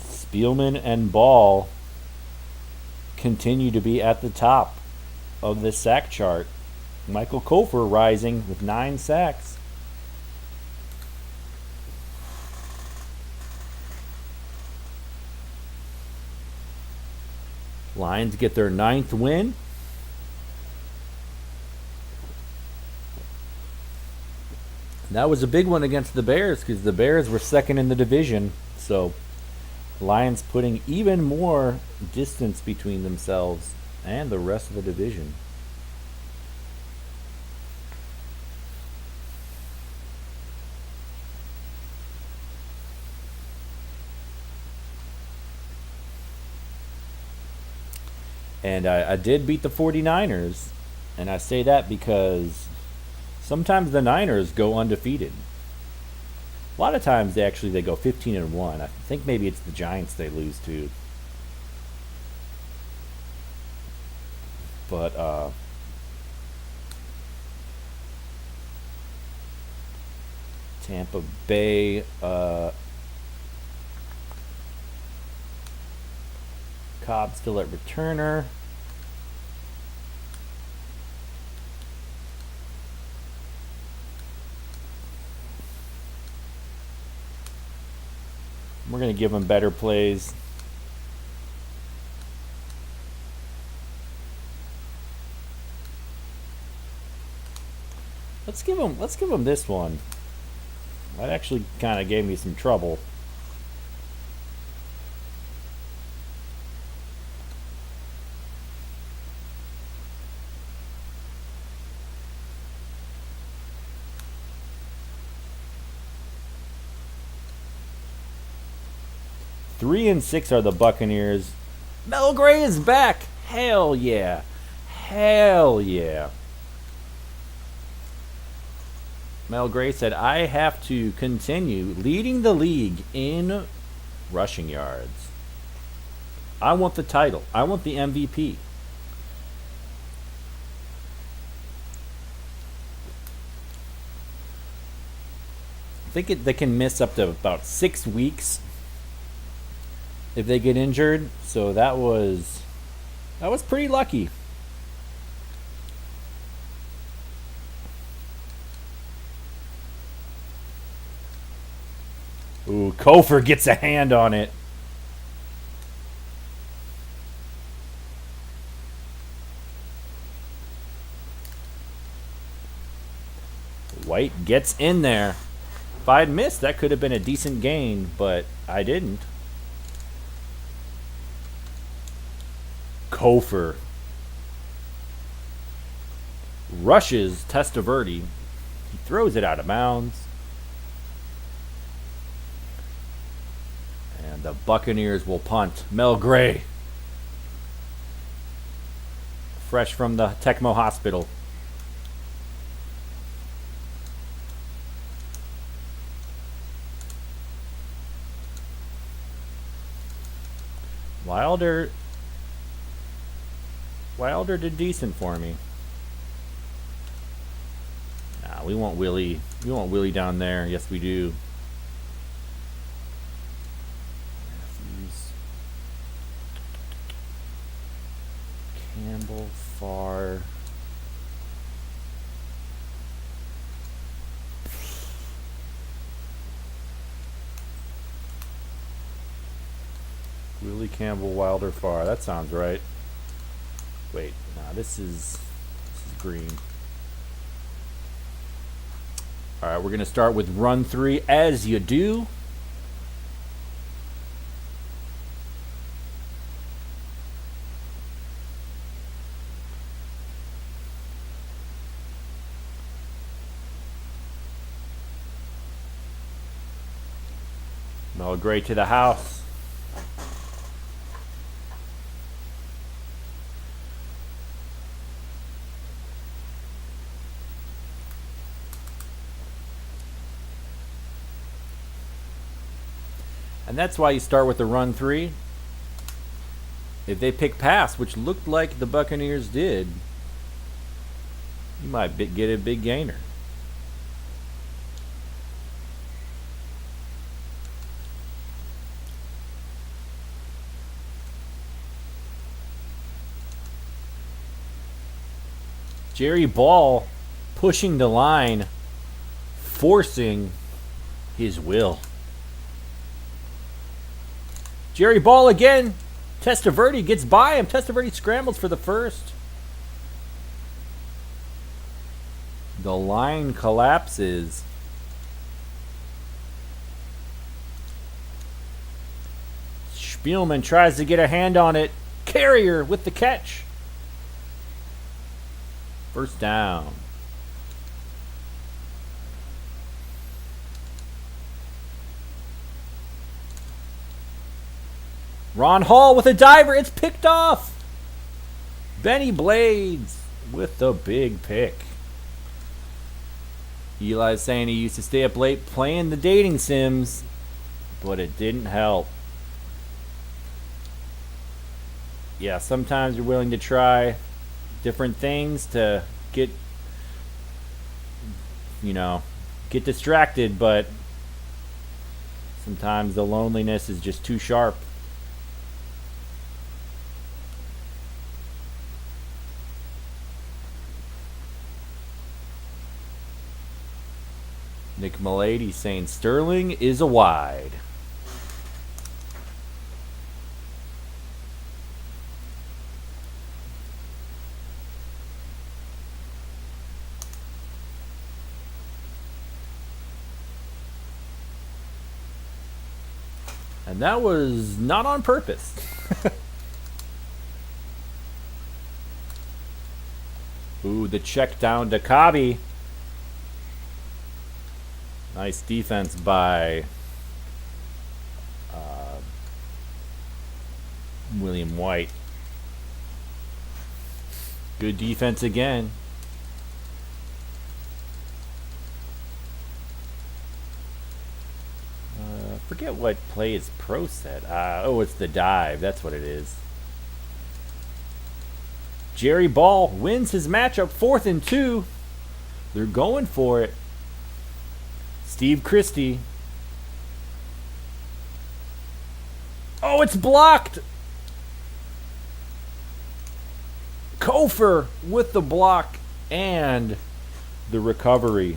Spielman and Ball continue to be at the top of the sack chart. Michael Cofer rising with 9 sacks. Lions get their 9th win. That was a big one against the Bears because the Bears were second in the division. So Lions putting even more distance between themselves and the rest of the division. And I did beat the 49ers, and I say that because sometimes the Niners go undefeated. A lot of times they go 15-1. I think maybe it's the Giants they lose to. But Tampa Bay Cobb still at returner. We're going to give them better plays. Let's give them this one. That actually kind of gave me some trouble. Three and 6 are the Buccaneers. Mel Gray is back. Hell yeah. Hell yeah. Mel Gray said, I have to continue leading the league in rushing yards. I want the title. I want the MVP. I think they can miss up to about 6 weeks if they get injured. So that was pretty lucky. Ooh, Cofer gets a hand on it. White gets in there. If I had missed, that could have been a decent gain, but I didn't. Cofer rushes Testaverde. He throws it out of bounds. And the Buccaneers will punt. Mel Gray, fresh from the Tecmo hospital. Wilder did decent for me. Nah, we want Willie. We want Willie down there. Yes, we do. Campbell, Farr. Willie, Campbell, Wilder, Farr. That sounds right. Wait, nah, this is green. All right, we're going to start with run 3, as you do. Mel Gray to the house. And that's why you start with the run 3. If they pick pass, which looked like the Buccaneers did, you might get a big gainer. Jerry Ball pushing the line, forcing his will. Jerry Ball again. Testaverde gets by him. Testaverde scrambles for the first. The line collapses. Spielman tries to get a hand on it. Carrier with the catch. First down. Ron Hall with a diver. It's picked off. Bennie Blades with the big pick. Eli's saying he used to stay up late playing the dating sims, but it didn't help. Yeah, sometimes you're willing to try different things to get distracted, but sometimes the loneliness is just too sharp. Nick Milady saying Sterling is a wide. And that was not on purpose. Ooh, the check down to Cobby. Nice defense by William White. Good defense again. Forget what play his pro set? Oh, it's the dive. That's what it is. Jerry Ball wins his matchup 4th and 2. They're going for it. Steve Christie. Oh, it's blocked. Cofer with the block and the recovery.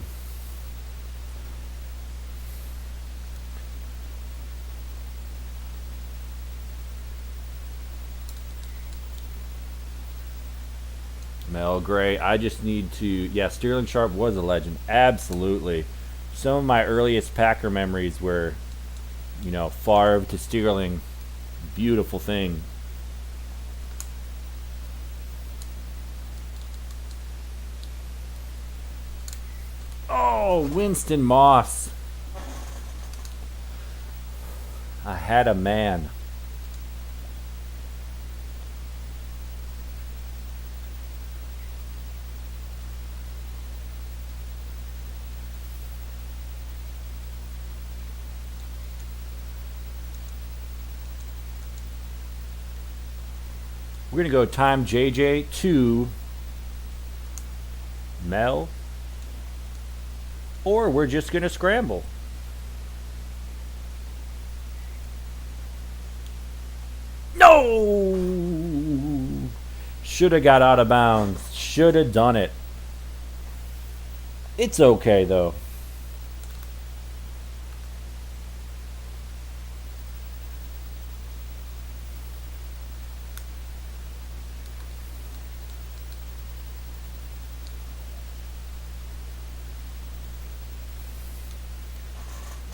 Mel Gray, I just need to... Yeah, Sterling Sharpe was a legend. Absolutely. Some of my earliest Packer memories were, you know, Farr to Sterling. Beautiful thing. Oh, Winston Moss. I had a man. We're going to go time JJ to Mel. Or we're just going to scramble. No! Should have got out of bounds. Should have done it. It's okay, though.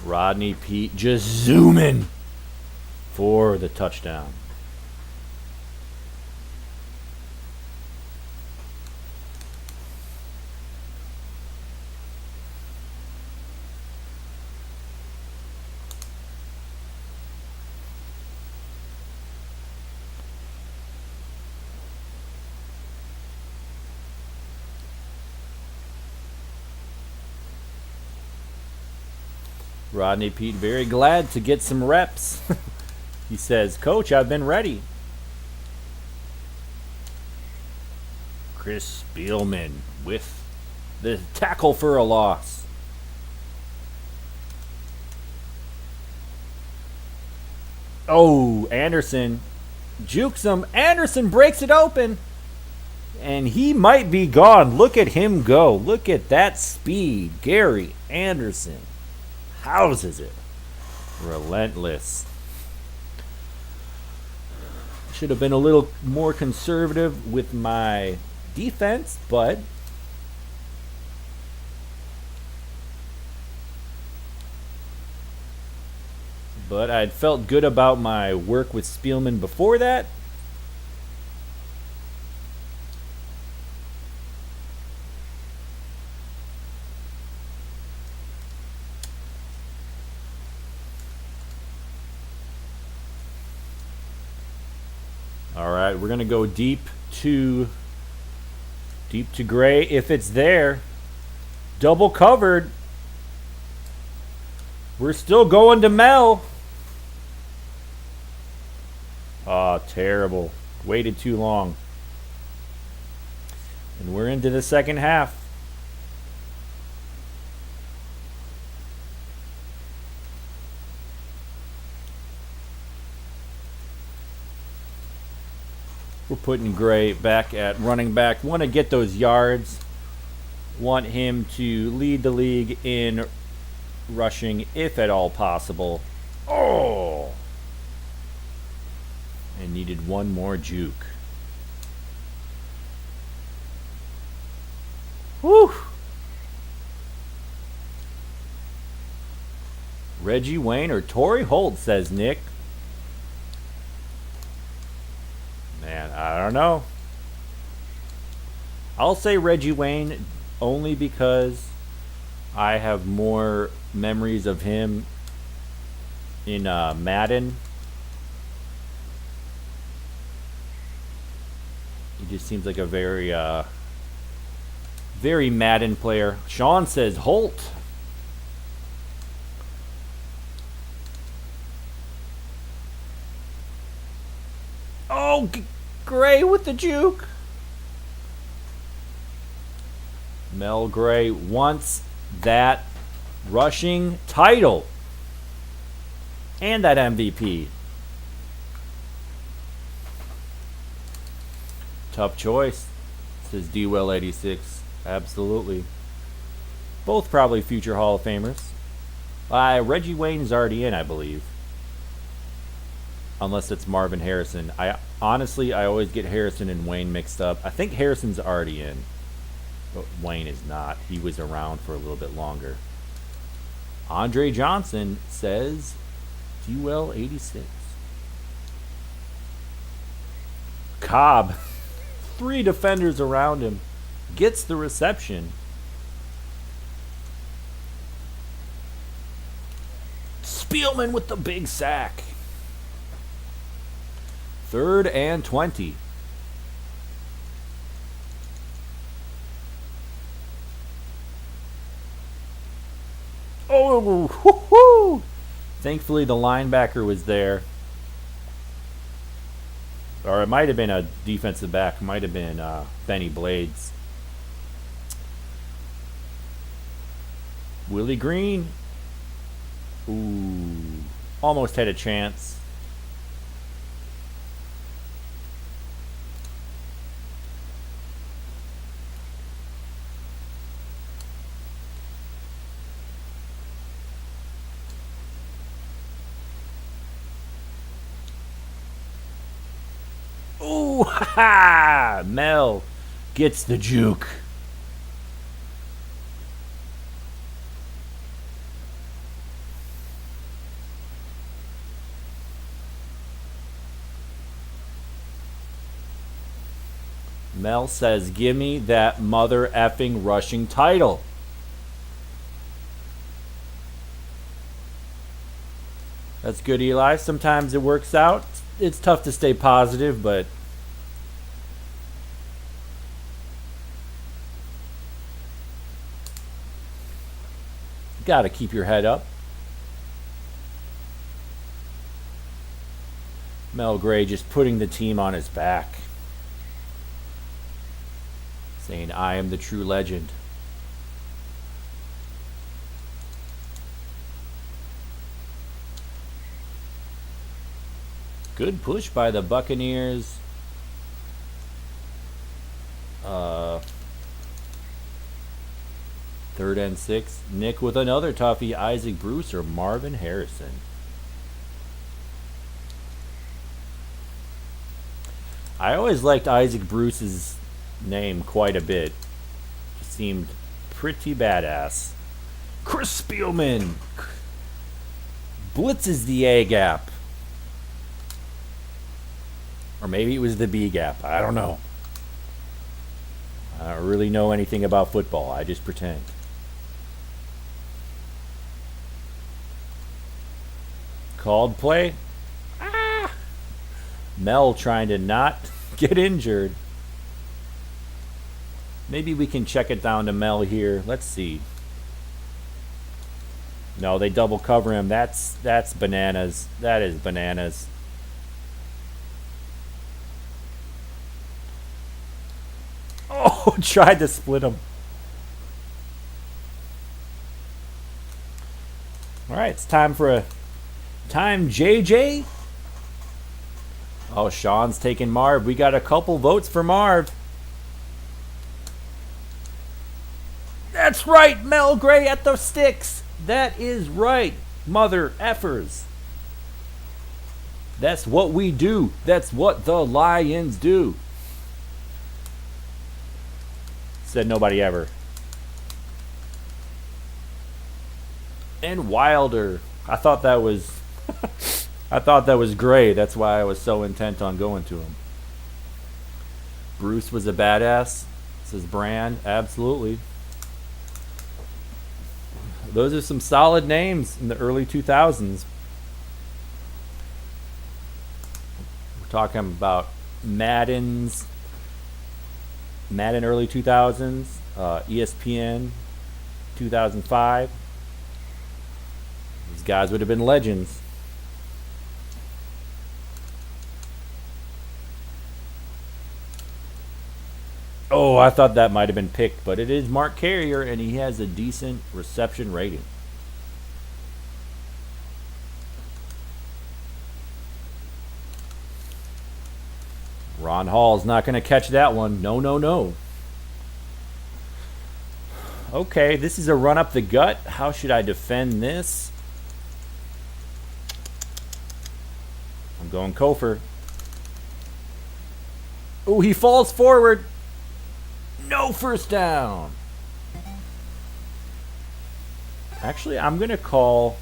Rodney Peete just zooming for the touchdown. Rodney Peete very glad to get some reps. He says, "Coach, I've been ready." Chris Spielman with the tackle for a loss. Oh, Anderson jukes him. Anderson breaks it open. And he might be gone. Look at him go. Look at that speed. Gary Anderson houses it. Relentless. Should have been a little more conservative with my defense, but I'd felt good about my work with Spielman before that. All right, we're going to go deep to Gray if it's there. Double covered. We're still going to Mel. Oh, terrible. Waited too long. And we're into the second half. We're putting Gray back at running back. Want to get those yards. Want him to lead the league in rushing, if at all possible. Oh! And needed one more juke. Whew! Reggie Wayne or Torrey Holt, says Nick. Man, I don't know. I'll say Reggie Wayne only because I have more memories of him in Madden. He just seems like a very Madden player. Sean says Holt. Gray with the juke. Mel Gray wants that rushing title and that MVP. Tough choice, says D-Well86. Absolutely. Both probably future Hall of Famers. Reggie Wayne's already in, I believe. Unless it's Marvin Harrison. I always get Harrison and Wayne mixed up. I think Harrison's already in. But Wayne is not. He was around for a little bit longer. Andre Johnson says D-Well86. Cobb. 3 defenders around him. Gets the reception. Spielman with the big sack. 3rd and 20. Oh, whoo-hoo! Thankfully the linebacker was there. Or it might have been a defensive back. It might have been Bennie Blades. Willie Green. Ooh. Almost had a chance. Ooh, ha ha! Mel gets the juke. Mel says, give me that mother effing rushing title. That's good, Eli. Sometimes it works out. It's tough to stay positive, but you gotta keep your head up. Mel Gray just putting the team on his back. Saying, I am the true legend. Good push by the Buccaneers. 3rd and 6. Nick with another toughie. Isaac Bruce or Marvin Harrison. I always liked Isaac Bruce's name quite a bit. He seemed pretty badass. Chris Spielman blitzes the A gap. Or maybe it was the B gap. I don't know. I don't really know anything about football. I just pretend. Called play. Ah! Mel trying to not get injured. Maybe we can check it down to Mel here. Let's see. No, they double cover him. That's bananas. That is bananas. Oh, tried to split him. All right, it's time for a time JJ. Oh, Sean's taking Marv. We got a couple votes for Marv. That's right, Mel Gray at the sticks. That is right, mother effers. That's what we do. That's what the Lions do. Said nobody ever. And Wilder. I thought that was I thought that was Gray. That's why I was so intent on going to him. Bruce was a badass, says Brand. Absolutely. Those are some solid names in the early 2000s. We're talking about Madden early 2000s, ESPN 2005. These guys would have been legends. Oh, I thought that might have been picked, but it is Mark Carrier, and he has a decent reception rating. Ron Hall's not going to catch that one. No, no, no. Okay, this is a run up the gut. How should I defend this? I'm going Cofer. Oh, he falls forward. No first down. Actually, I'm going to call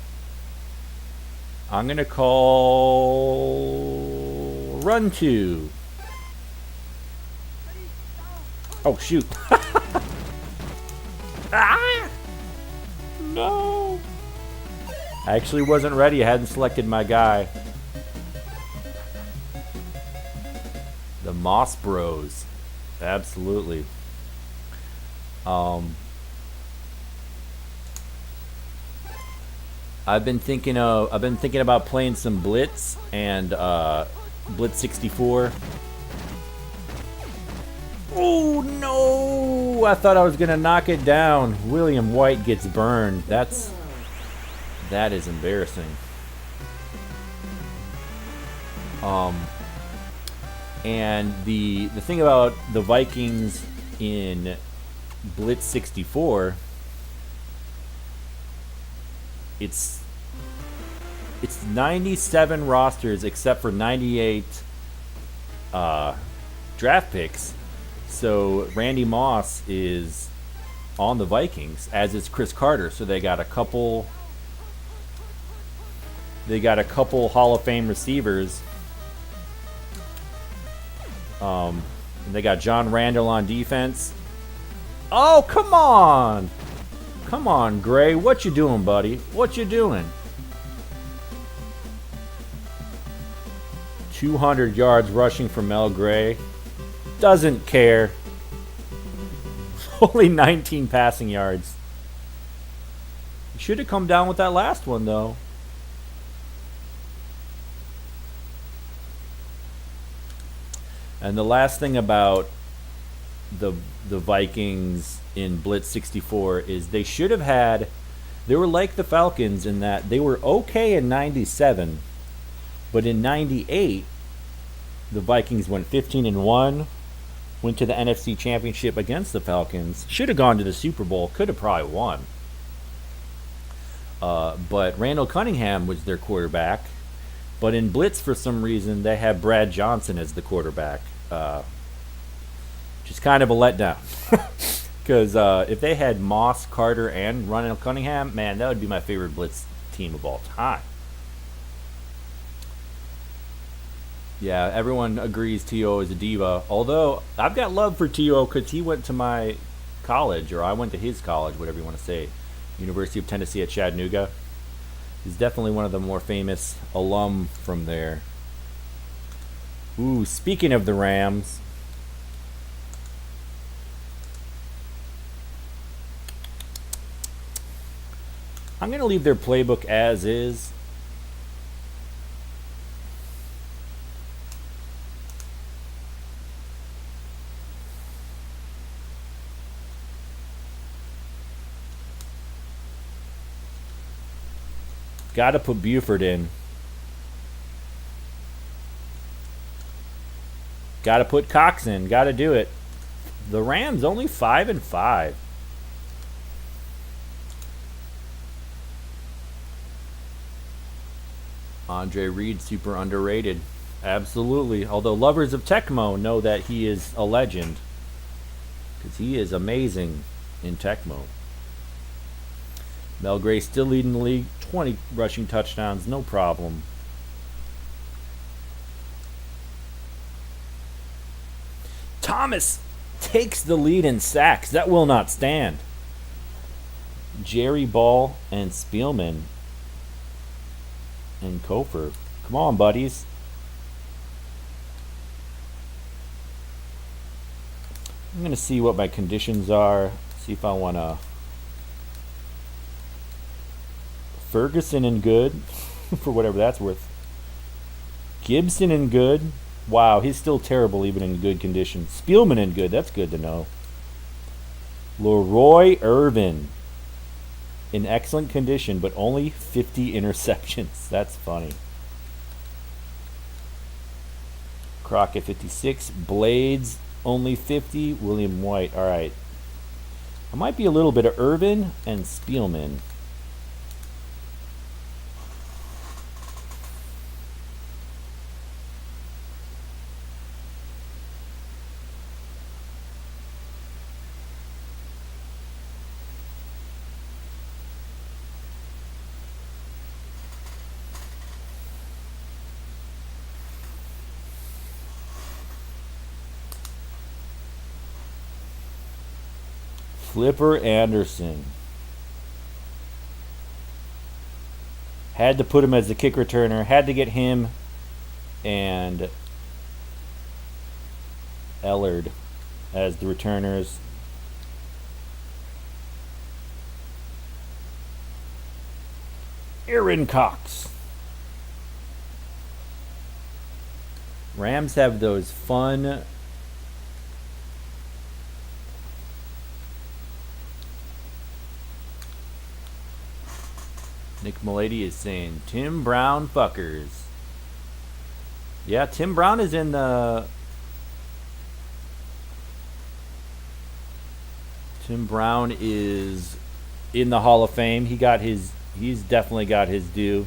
run two. Oh, shoot. Ah! No. I actually wasn't ready. I hadn't selected my guy. The Moss Bros. Absolutely. I've been thinking about playing some Blitz and Blitz 64. Oh no! I thought I was gonna knock it down. William White gets burned. That is embarrassing. And the thing about the Vikings in Blitz 64, it's 97 rosters except for 98 draft picks. So Randy Moss is on the Vikings, as is Chris Carter. So they got a couple Hall of Fame receivers. And they got John Randall on defense. Oh, come on! Come on, Gray. What you doing, buddy? What you doing? 200 yards rushing for Mel Gray. Doesn't care. Only 19 passing yards. He should have come down with that last one, though. And the last thing about the Vikings in Blitz 64 is they should have had. They were like the Falcons in that they were okay in 97, but in 98, the Vikings went 15-1. Went to the NFC Championship against the Falcons. Should have gone to the Super Bowl. Could have probably won. But Randall Cunningham was their quarterback. But in Blitz, for some reason, they had Brad Johnson as the quarterback. Just kind of a letdown. Because if they had Moss, Carter, and Randall Cunningham, man, that would be my favorite Blitz team of all time. Yeah, everyone agrees T.O. is a diva. Although, I've got love for T.O. because he went to my college, or I went to his college, whatever you want to say. University of Tennessee at Chattanooga. He's definitely one of the more famous alum from there. Ooh, speaking of the Rams. I'm going to leave their playbook as is. Got to put Buford in. Got to put Cox in. Got to do it. The Rams only 5-5. Andre Reed, super underrated. Absolutely. Although lovers of Tecmo know that he is a legend. Because he is amazing in Tecmo. Mel Gray still leading the league. 20 rushing touchdowns, no problem. Thomas takes the lead in sacks. That will not stand. Jerry Ball and Spielman and Cofer. Come on, buddies. I'm going to see what my conditions are. See if I want to... Ferguson and good, for whatever that's worth. Gibson and good. Wow, he's still terrible even in good condition. Spielman in good. That's good to know. Leroy Irvin. In excellent condition, but only 50 interceptions. That's funny. Crockett 56. Blades only 50. William White. All right. I might be a little bit of Irvin and Spielman. Flipper Anderson. Had to put him as the kick returner. Had to get him and Ellard as the returners. Aaron Cox. Rams have those fun Nick Milady is saying Tim Brown fuckers. Yeah, Tim Brown is in the Hall of Fame. He's definitely got his due.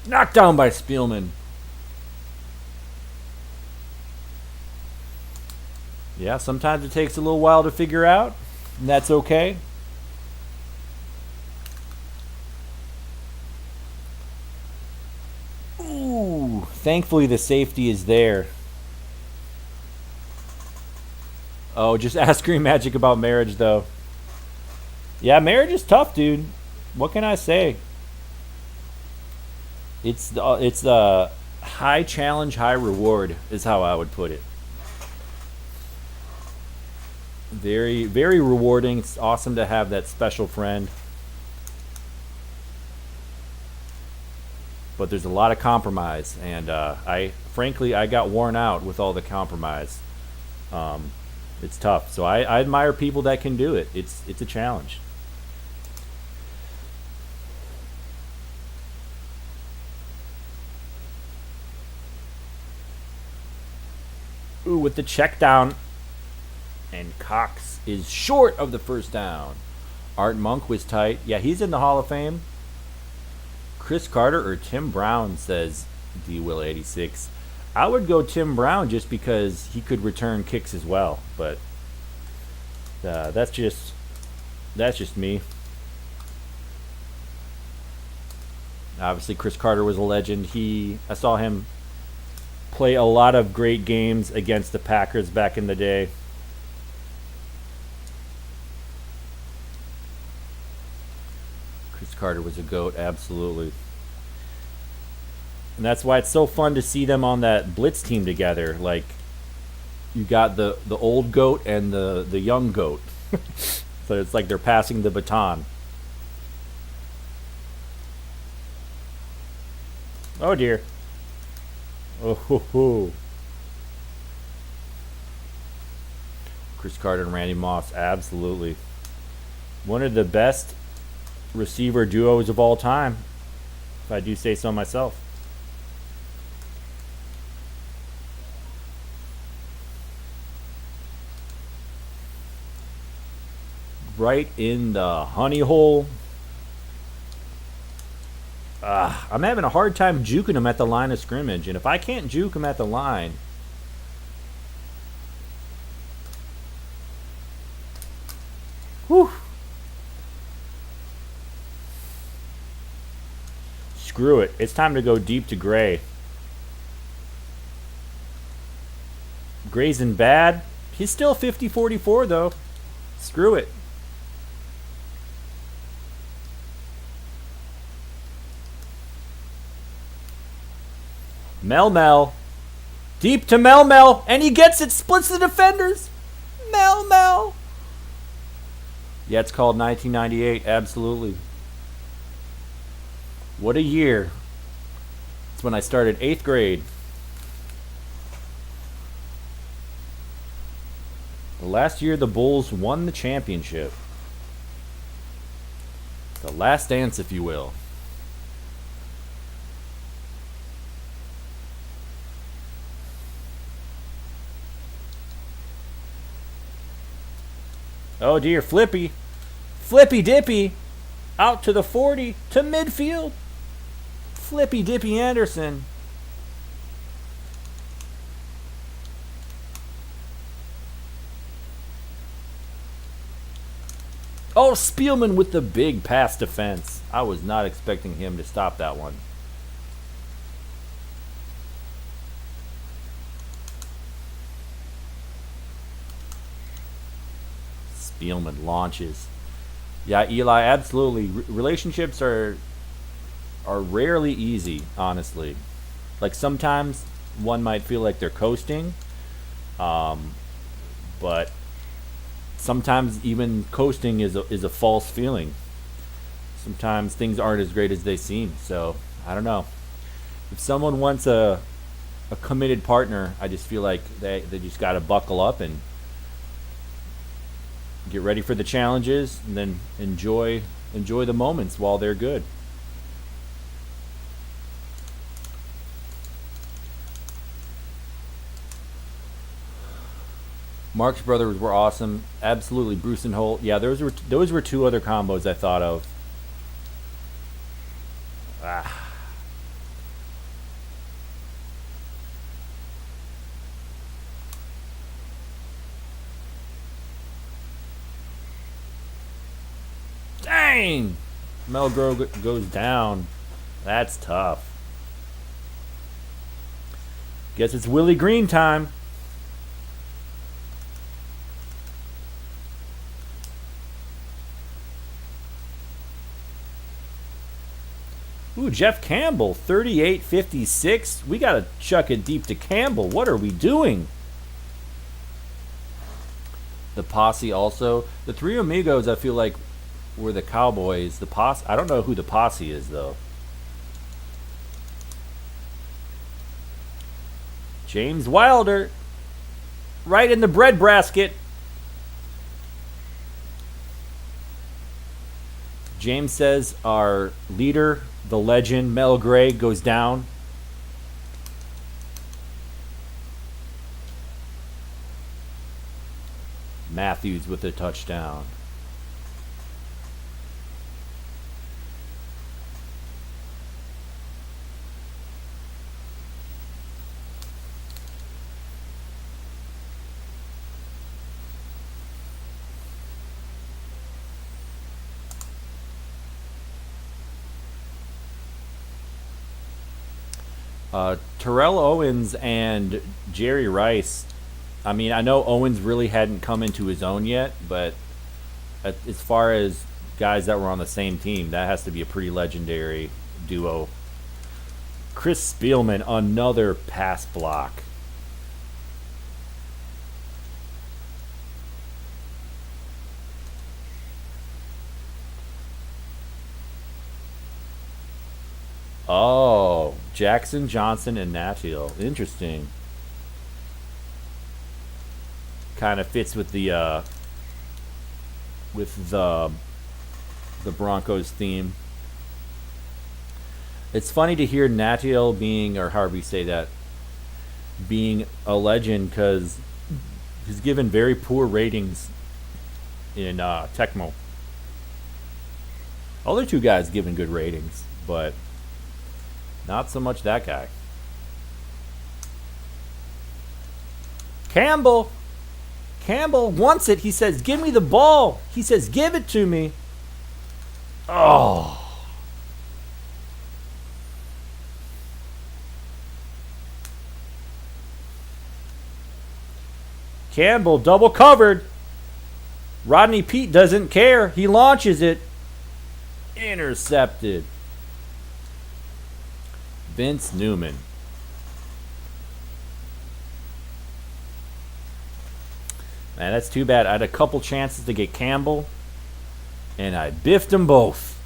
Knocked down by Spielman. Yeah, sometimes it takes a little while to figure out, and that's okay. Ooh, thankfully the safety is there. Oh, just ask Green Magic about marriage, though. Yeah, marriage is tough, dude. What can I say? It's the high challenge, high reward is how I would put it. Very, very rewarding. It's awesome to have that special friend. But there's a lot of compromise, and I got worn out with all the compromise. It's tough. So I admire people that can do it. It's a challenge. Ooh, with the check down. And Cox is short of the first down. Art Monk was tight. Yeah, he's in the Hall of Fame. Chris Carter or Tim Brown, says D. Will 86. I would go Tim Brown just because he could return kicks as well. But that's just me. Obviously, Chris Carter was a legend. I saw him play a lot of great games against the Packers back in the day. Chris Carter was a GOAT, absolutely. And that's why it's so fun to see them on that blitz team together. Like, you got the old GOAT and the young GOAT. So it's like they're passing the baton. Oh dear. Oh ho ho. Chris Carter and Randy Moss, absolutely. One of the best receiver duos of all time, if I do say so myself. Right in the honey hole. I'm having a hard time juking him at the line of scrimmage, and if I can't juke him at the line, whew. Screw it. It's time to go deep to Gray. Gray's in bad. He's still 50-44 though. Screw it. Mel. Deep to Mel. And he gets it. Splits the defenders. Mel. Yeah, it's called 1998. Absolutely. What a year. It's when I started 8th grade. Last year, the Bulls won the championship. The last dance, if you will. Oh dear, Flippy. Flippy Dippy. Out to the 40. To midfield. Flippy Dippy Anderson. Oh, Spielman with the big pass defense. I was not expecting him to stop that one. Spielman launches. Yeah, Eli, absolutely. Relationships are rarely easy, honestly. Like sometimes one might feel like they're coasting, but sometimes even coasting is a false feeling. Sometimes things aren't as great as they seem. So I don't know. If someone wants a committed partner, I just feel like they just got to buckle up and get ready for the challenges, and then enjoy the moments while they're good. Mark's brothers were awesome. Absolutely, Bruce and Holt. Yeah, those were two other combos I thought of. Dang! Mel Gray goes down. That's tough. Guess it's Willie Green time. Ooh, Jeff Campbell, 38-56. We got to chuck it deep to Campbell. What are we doing? The posse also. The Three Amigos, I feel like, were the Cowboys. The posse, I don't know who the posse is, though. James Wilder. Right in the breadbasket. James says our leader, the legend, Mel Gray, goes down. Matthews with a touchdown. Terrell Owens and Jerry Rice. I mean, I know Owens really hadn't come into his own yet, but as far as guys that were on the same team, that has to be a pretty legendary duo. Chris Spielman, another pass block. Oh, Jackson, Johnson, and Nathiel. Interesting. Kind of fits with the Broncos theme. It's funny to hear Nathiel being, or Harvey say that, being a legend, because he's given very poor ratings in Tecmo. Other two guys given good ratings, but not so much that guy. Campbell wants it. He says, give me the ball. He says, give it to me. Oh. Campbell double covered. Rodney Peete doesn't care. He launches it. Intercepted. Vince Newman. Man, that's too bad. I had a couple chances to get Campbell, and I biffed them both.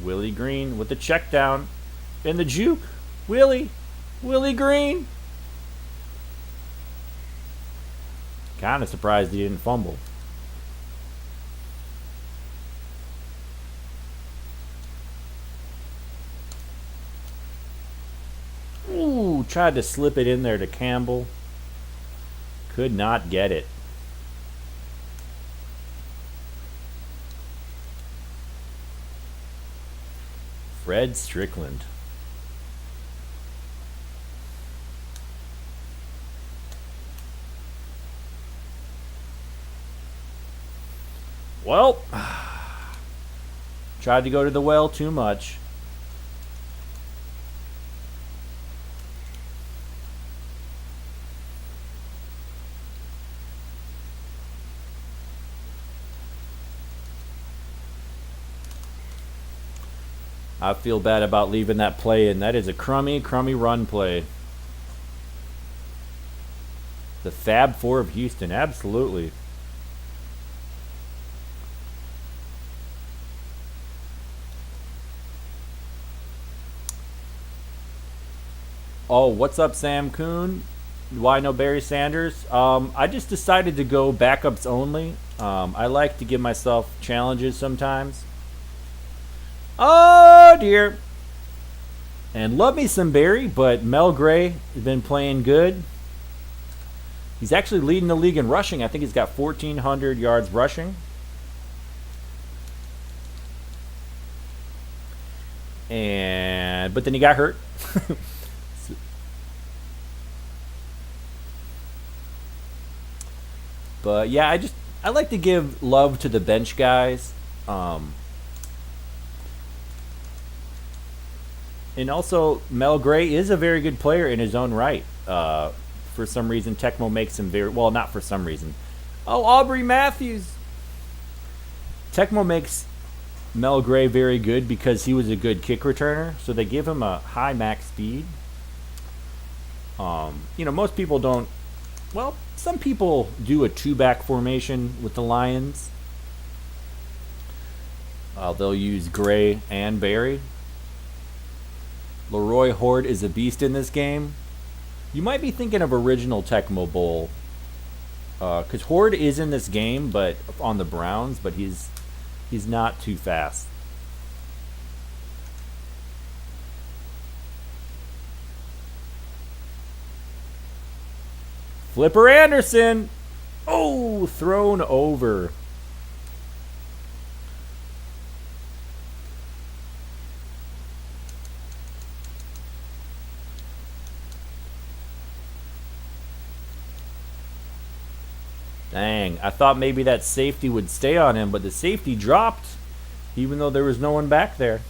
Willie Green with the check down. And the juke. Willie Green. Kind of surprised he didn't fumble. Ooh, tried to slip it in there to Campbell. Could not get it. Fred Strickland. Well, tried to go to the well too much. I feel bad about leaving that play in. That is a crummy run play. The Fab Four of Houston, absolutely. Oh, what's up, Sam Kuhn? Why no Barry Sanders? I just decided to go backups only. I like to give myself challenges sometimes. Oh, dear. And love me some Barry, but Mel Gray has been playing good. He's actually leading the league in rushing. I think he's got 1,400 yards rushing. But then he got hurt. But yeah, I like to give love to the bench guys. And also, Mel Gray is a very good player in his own right. For some reason, Tecmo makes him very... Well, not for some reason. Oh, Aubrey Matthews! Tecmo makes Mel Gray very good because he was a good kick returner. So they give him a high max speed. Most people don't... Well, some people do a two-back formation with the Lions. They'll use Gray and Barry. Leroy Horde is a beast in this game. You might be thinking of original Tecmo Bowl. Because Horde is in this game, but on the Browns, but he's not too fast. Flipper Anderson. Oh, thrown over. Dang, I thought maybe that safety would stay on him, but the safety dropped, even though there was no one back there.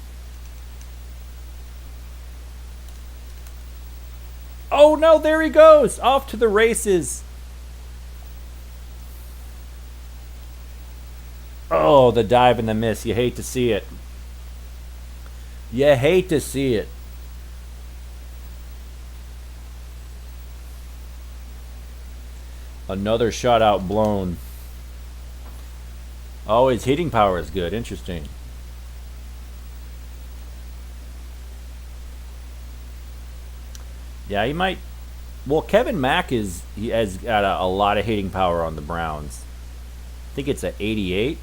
Oh no, there he goes, off to the races. Oh, the dive and the miss, you hate to see it. You hate to see it. Another shutout blown. Oh, his hitting power is good. Interesting. Yeah, he might. Well, Kevin Mack has got a lot of hitting power on the Browns. I think it's an 88,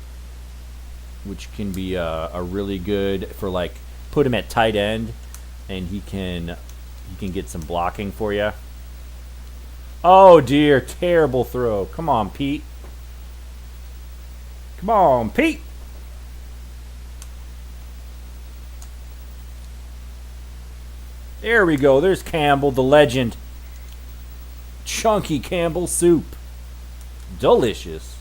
which can be a really good for, like, put him at tight end, and he can get some blocking for you. Oh dear, terrible throw. Come on, Pete. Come on, Pete. There we go. There's Campbell, the legend. Chunky Campbell soup. Delicious.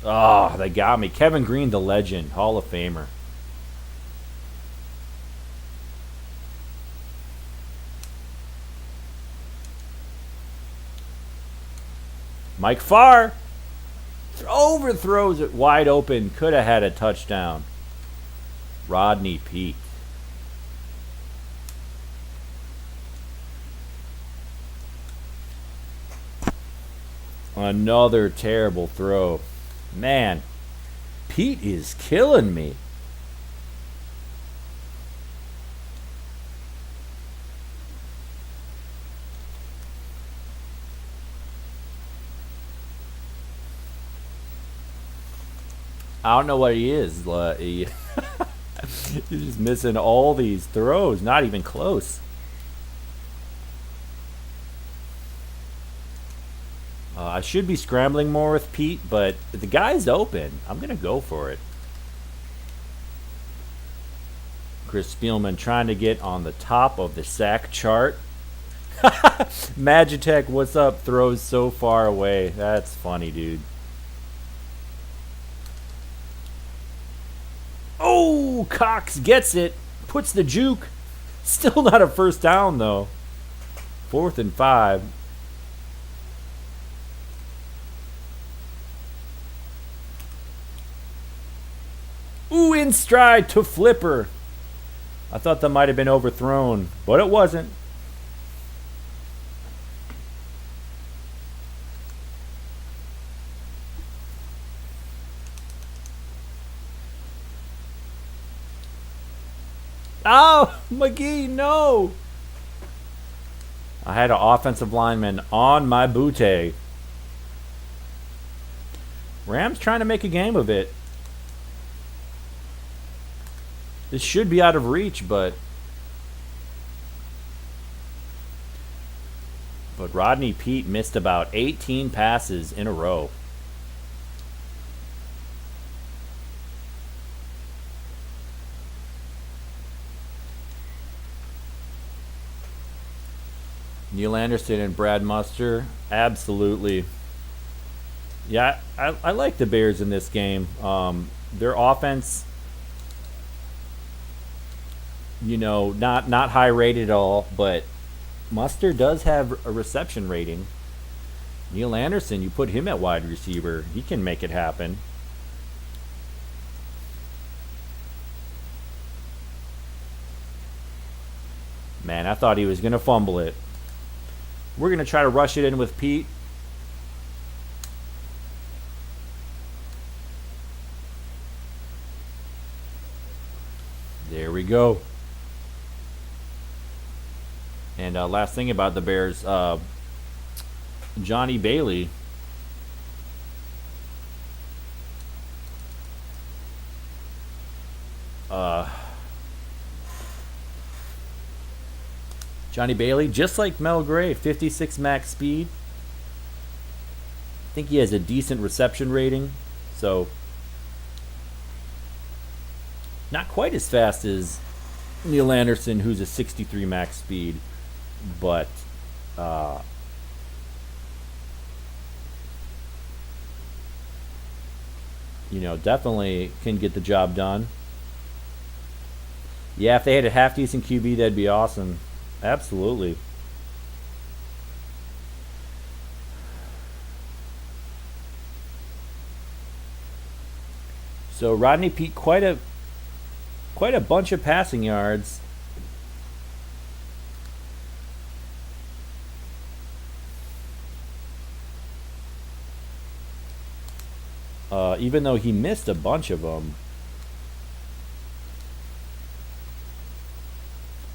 Oh, they got me. Kevin Green, the legend. Hall of Famer. Mike Farr overthrows it wide open. Could have had a touchdown. Rodney Peete. Another terrible throw. Man, Pete is killing me. I don't know what he is. He's just missing all these throws. Not even close. I should be scrambling more with Pete, but the guy's open. I'm going to go for it. Chris Spielman trying to get on the top of the sack chart. Majik, what's up? Throws so far away. That's funny, dude. Oh, Cox gets it. Puts the juke. Still not a first down, though. 4th and 5. Ooh, in stride to Flipper. I thought that might have been overthrown, but it wasn't. Oh, McGee, no. I had an offensive lineman on my bootay. Rams trying to make a game of it. This should be out of reach, but Rodney Peete missed about 18 passes in a row. Neil Anderson and Brad Muster, absolutely. Yeah, I like the Bears in this game. Their offense, you know, not high rated at all, but Muster does have a reception rating. Neil Anderson, you put him at wide receiver, he can make it happen. Man, I thought he was going to fumble it. We're going to try to rush it in with Pete. There we go. And last thing about the Bears, Johnny Bailey. Johnny Bailey, just like Mel Gray, 56 max speed. I think he has a decent reception rating, so not quite as fast as Neil Anderson, who's a 63 max speed, but you know, definitely can get the job done. Yeah, if they had a half decent QB, that'd be awesome. Absolutely. So Rodney Peete, quite a bunch of passing yards. Even though he missed a bunch of them.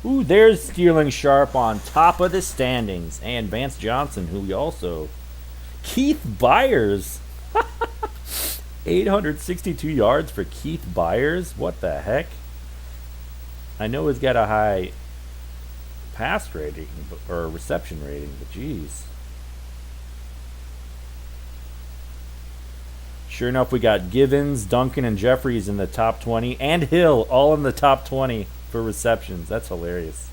Ooh, there's Sterling Sharpe on top of the standings. And Vance Johnson, who we also... Keith Byers. 862 yards for Keith Byers. What the heck? I know he's got a high pass rating, or reception rating, but geez. Sure enough, we got Givens, Duncan, and Jeffries in the top 20. And Hill, all in the top 20. For receptions. That's hilarious.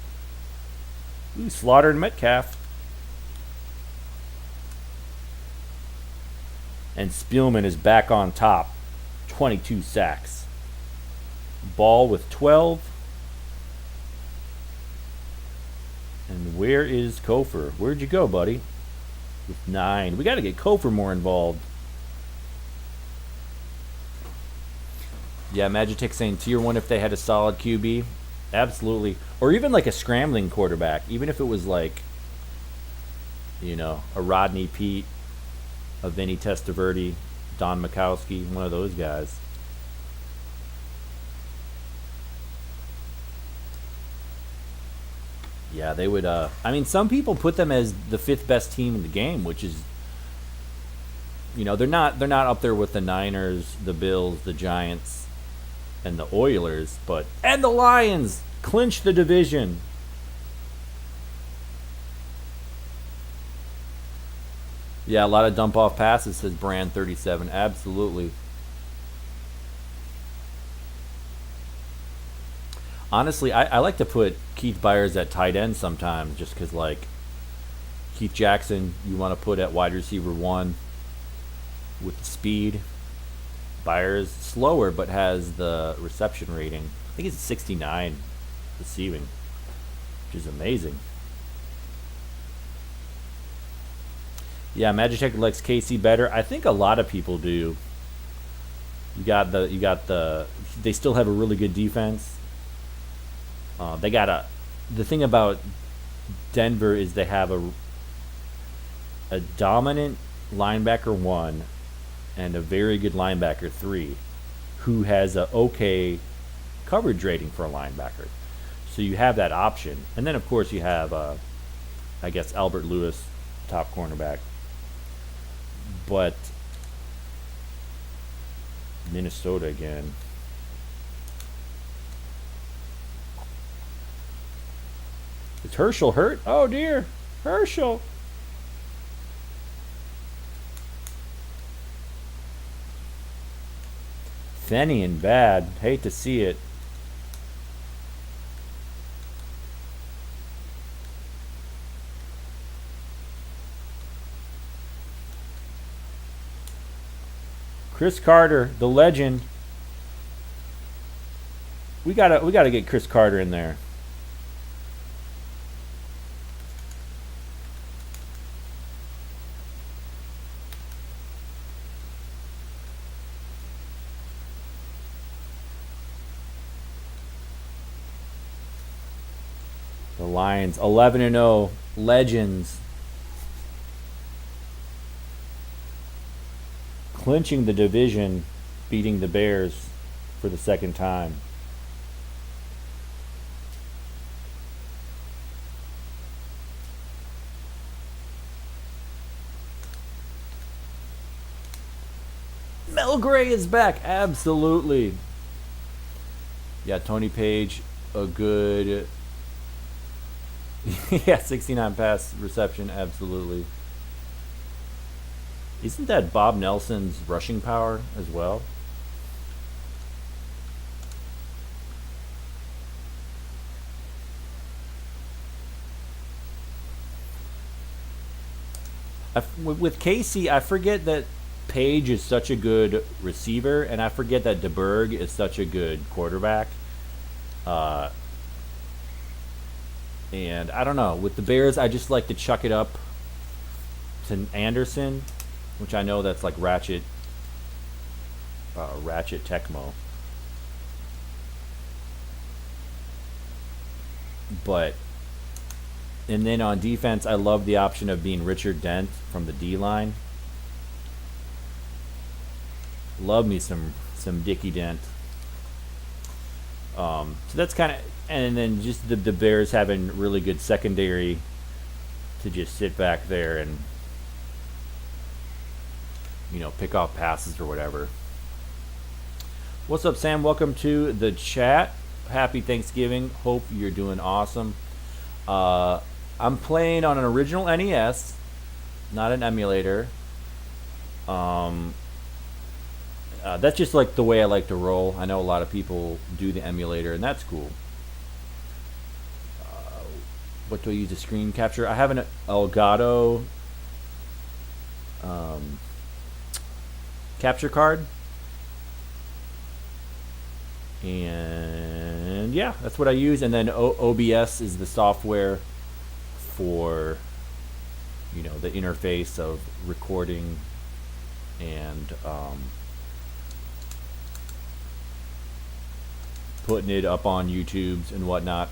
Ooh, Slaughter and Metcalf. And Spielman is back on top. 22 sacks. Ball with 12. And where is Cofer? Where'd you go, buddy? With 9. We got to get Cofer more involved. Yeah, Majik saying tier 1 if they had a solid QB. Absolutely. Or even like a scrambling quarterback. Even if it was like, you know, a Rodney Peete a Vinny Testaverde, Don Majkowski, one of those guys. Yeah, they would. I mean, some people put them as the 5th best team in the game, which is, they're not up there with the Niners, the Bills, the Giants, and the Oilers, and the Lions clinch the division. Yeah, a lot of dump off passes, says Brand 37. Absolutely. Honestly, I like to put Keith Byers at tight end sometimes, just because, like, Keith Jackson, you want to put at wide receiver 1 with the speed. Byers, slower, but has the reception rating. I think it's 69 receiving, which is amazing. Yeah, Majik likes KC better. I think a lot of people do. They still have a really good defense. The thing about Denver is they have a dominant linebacker 1 and a very good linebacker 3 who has a okay coverage rating for a linebacker. So you have that option. And then, of course, you have, I guess, Albert Lewis, top cornerback. But Minnesota again. Is Herschel hurt? Oh, dear. Herschel. Fenian bad. Hate to see it. Chris Carter, the legend. We gotta get Chris Carter in there. The Lions, 11-0, legends. Clinching the division, beating the Bears for the 2nd time. Mel Gray is back, absolutely. Yeah, Tony Page, a good... yeah, 69 pass reception, absolutely. Isn't that Bob Nelson's rushing power as well? With Casey, I forget that Page is such a good receiver, and I forget that DeBerg is such a good quarterback. And I don't know. With the Bears, I just like to chuck it up to Anderson, which I know that's like Ratchet Tecmo. And then on defense, I love the option of being Richard Dent from the D-line. Love me some Dickie Dent. So that's kind of... And then just the Bears having really good secondary to just sit back there and, pick off passes or whatever. What's up, Sam? Welcome to the chat. Happy Thanksgiving. Hope you're doing awesome. I'm playing on an original NES, not an emulator. That's just like the way I like to roll. I know a lot of people do the emulator, and that's cool. What do I use to screen capture? I have an Elgato capture card. And yeah, that's what I use. And then OBS is the software for, the interface of recording and putting it up on YouTube's and whatnot.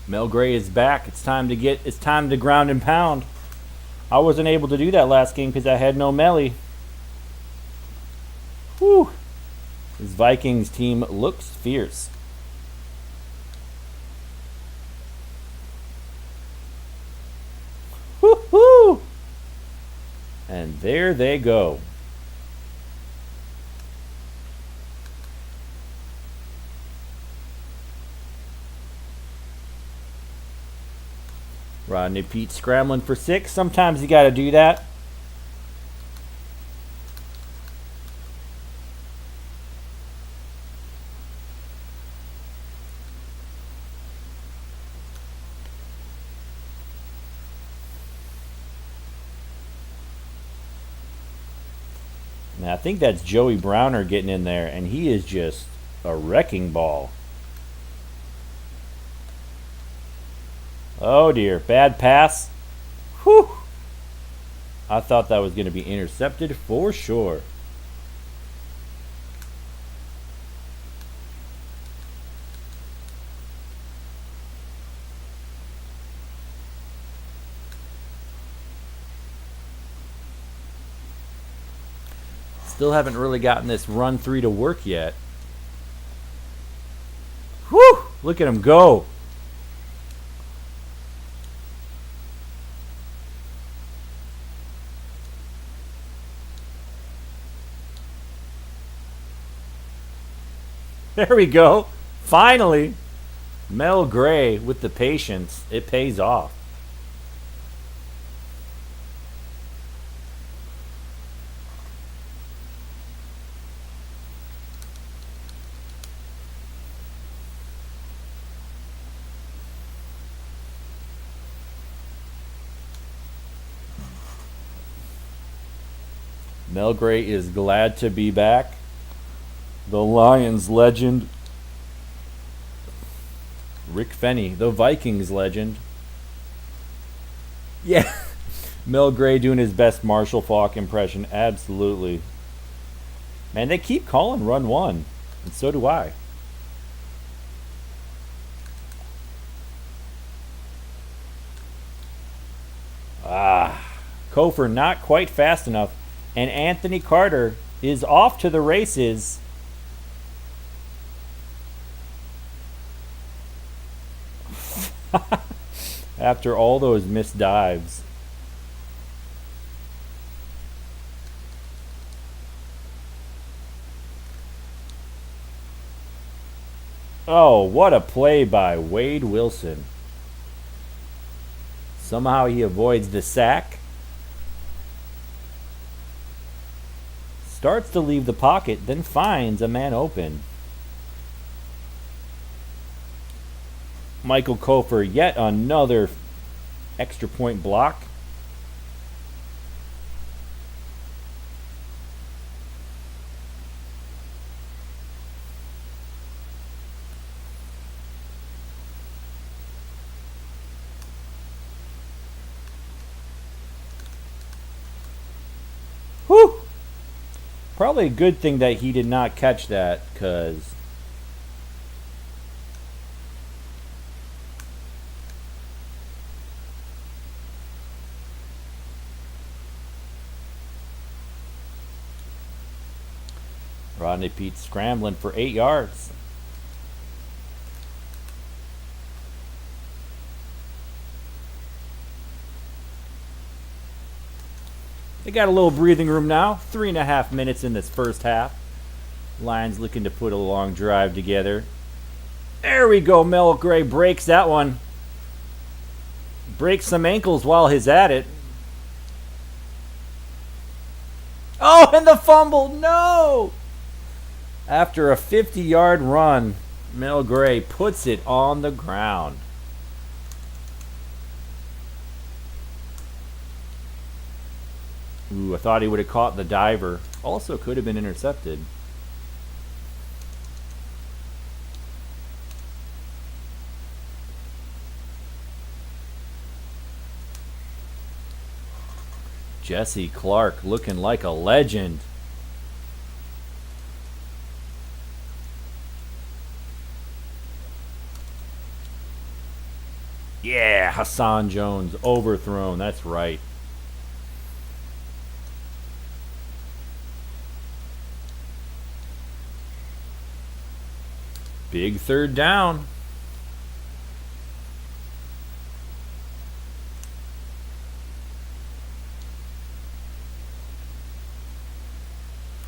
Mel Gray is back. It's time to ground and pound. I wasn't able to do that last game because I had no melee. Whew. This Vikings team looks fierce. Woo-hoo! And there they go. Rodney Pete scrambling for 6. Sometimes you got to do that. Now, I think that's Joey Browner getting in there, and he is just a wrecking ball. Oh dear, bad pass. Whew. I thought that was going to be intercepted for sure. Still haven't really gotten this run 3 to work yet. Whew! Look at him go. There we go. Finally. Mel Gray with the patience. It pays off. Mel Gray is glad to be back. The Lions legend. Rick Fenny, the Vikings legend. Yeah. Mel Gray doing his best Marshall Faulk impression. Absolutely. Man, they keep calling run 1. And so do I. Cofer not quite fast enough. And Anthony Carter is off to the races. After all those missed dives. Oh, what a play by Wade Wilson. Somehow he avoids the sack. Starts to leave the pocket, then finds a man open. Michael Cofer, yet another extra point block. Whew! Probably a good thing that he did not catch that, because Rodney Pete scrambling for 8 yards. They got a little breathing room now. 3.5 minutes in this first half. Lions looking to put a long drive together. There we go. Mel Gray breaks that one. Breaks some ankles while he's at it. Oh, and the fumble. No! After a 50-yard run, Mel Gray puts it on the ground. Ooh, I thought he would have caught the diver. Also could have been intercepted. Jesse Clark looking like a legend. Yeah, Hassan Jones overthrown. That's right. Big third down.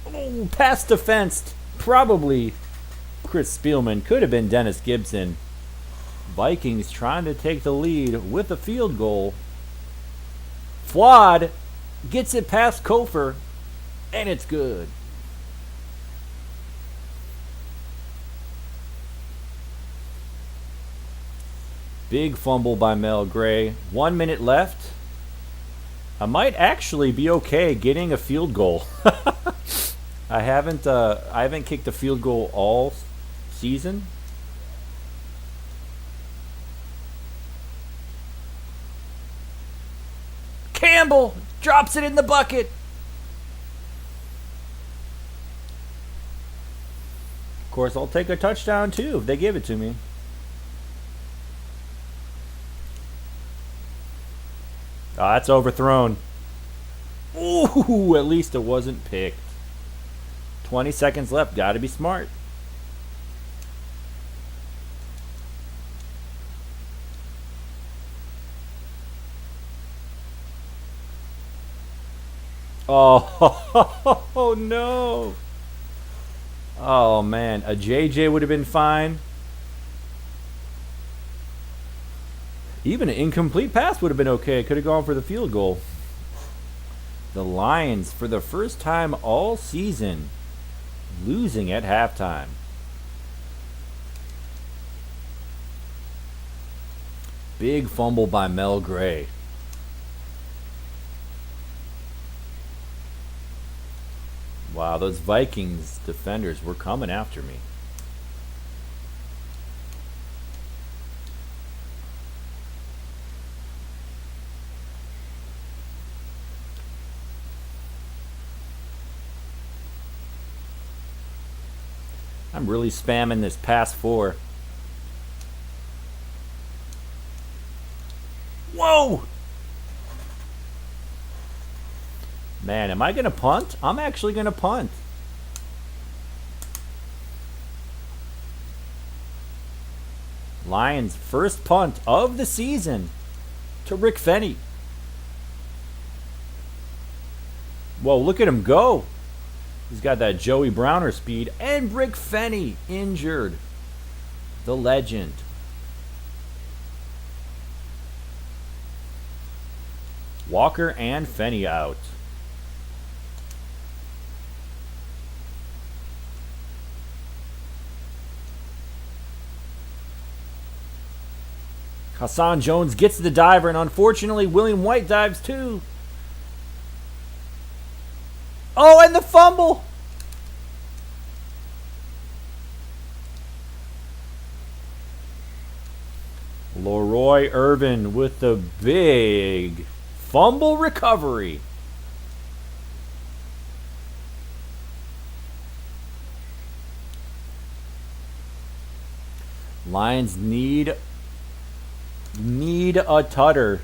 Oh, pass defensed. Probably Chris Spielman. Could have been Dennis Gibson. Vikings trying to take the lead with a field goal. Flawed gets it past Cofer, and it's good. Big fumble by Mel Gray. 1 minute left. I might actually be okay getting a field goal. I haven't kicked a field goal all season. Campbell drops it in the bucket. Of course, I'll take a touchdown too if they give it to me. Oh, that's overthrown. Ooh, at least it wasn't picked. 20 seconds left. Got to be smart. Oh, no. Oh, man. A JJ would have been fine. Even an incomplete pass would have been okay. Could have gone for the field goal. The Lions, for the first time all season, losing at halftime. Big fumble by Mel Gray. Wow, those Vikings defenders were coming after me. I'm really spamming this pass 4. Whoa! Man, am I going to punt? I'm actually going to punt. Lions' first punt of the season to Rick Fenny. Whoa, look at him go. He's got that Joey Browner speed. And Rick Fenny injured. The legend. Walker and Fenny out. Hassan Jones gets the diver, and unfortunately William White dives too. Oh, and the fumble! Leroy Irvin with the big fumble recovery. Lions need a tutter.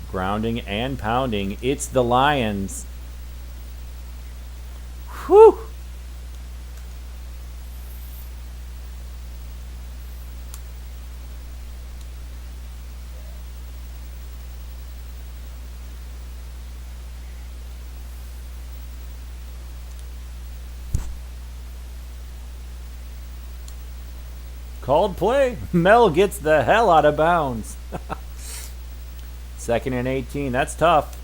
Grounding and pounding. It's the Lions. Whew. Called play. Mel gets the hell out of bounds. 2nd and 18. That's tough.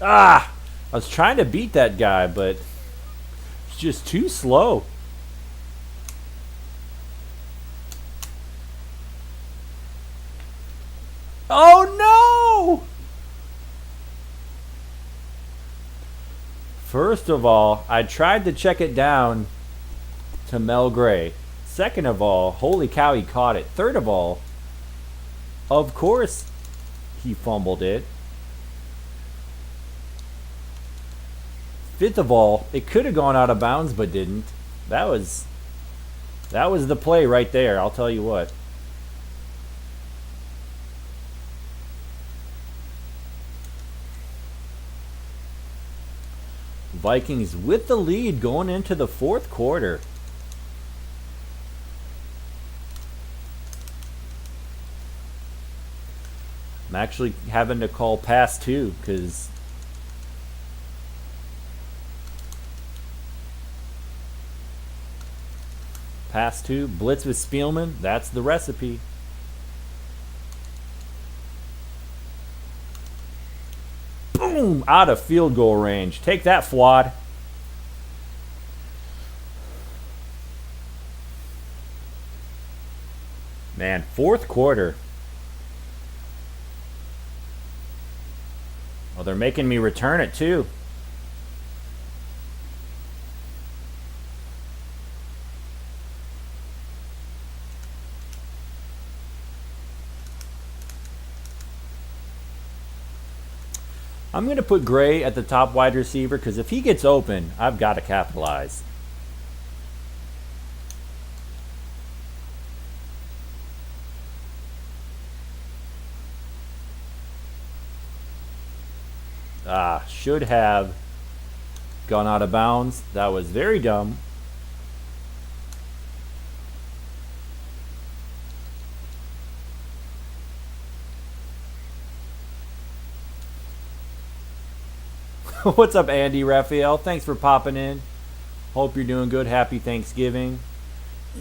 I was trying to beat that guy, but it's just too slow. First of all, I tried to check it down to Mel Gray. Second of all, holy cow, he caught it. Third of all, of course he fumbled it. Fifth of all, it could have gone out of bounds but didn't. That was the play right there, I'll tell you what. Vikings with the lead going into the fourth quarter. I'm actually having to call pass two because pass two, blitz with Spielman, that's the recipe. Boom! Out of field goal range. Take that, Fuad. Man, fourth quarter. Well, they're making me return it too. I'm going to put Gray at the top wide receiver because if he gets open, I've got to capitalize. Should have gone out of bounds. That was very dumb. What's up, Andy Raphael? Thanks for popping in. Hope you're doing good. Happy Thanksgiving.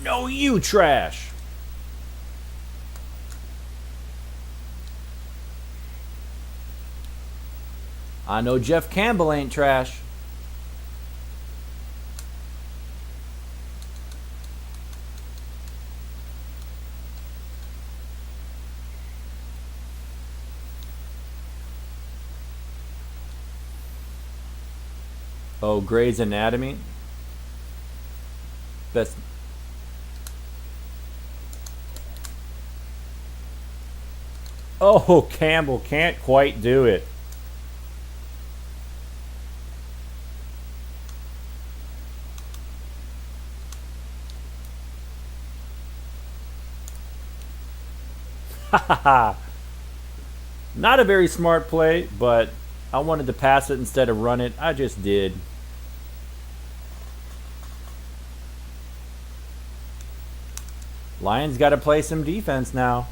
No, you trash. I know Jeff Campbell ain't trash. Oh, Grey's Anatomy. Best. Oh, Campbell can't quite do it. Not a very smart play, but I wanted to pass it instead of run it. I just did. Lions got to play some defense now.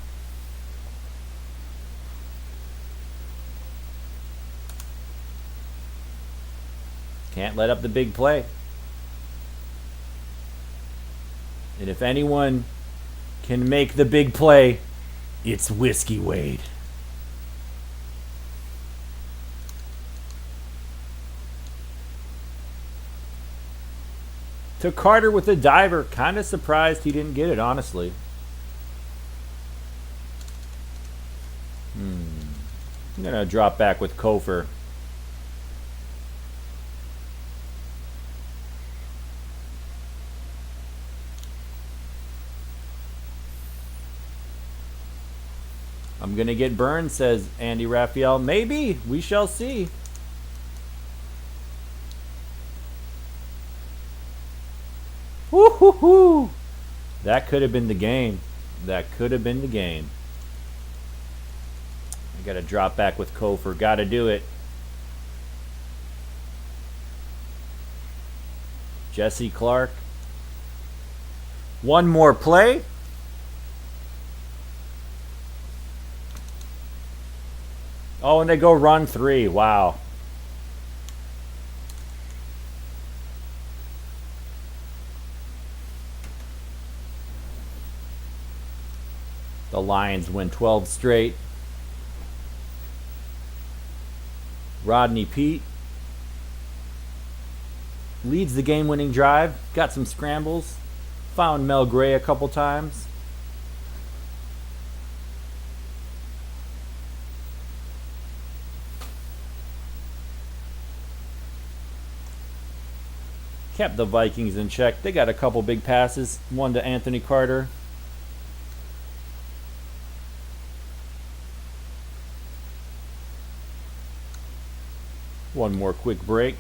Can't let up the big play. And if anyone can make the big play, it's Whiskey Wade. To Carter with a diver. Kind of surprised he didn't get it, honestly. I'm going to drop back with Cofer. I'm going to get burned, says Andy Raphael. Maybe. We shall see. Woo-hoo-hoo! That could have been the game. That could have been the game. I got to drop back with Cofer. Got to do it. Jesse Clark. One more play. Oh, and they go run three. Wow. The Lions win 12 straight. Rodney Pete leads the game-winning drive. Got some scrambles. Found Mel Gray a couple times. kept the Vikings in check. They got a couple big passes. One to Anthony Carter. One more quick break.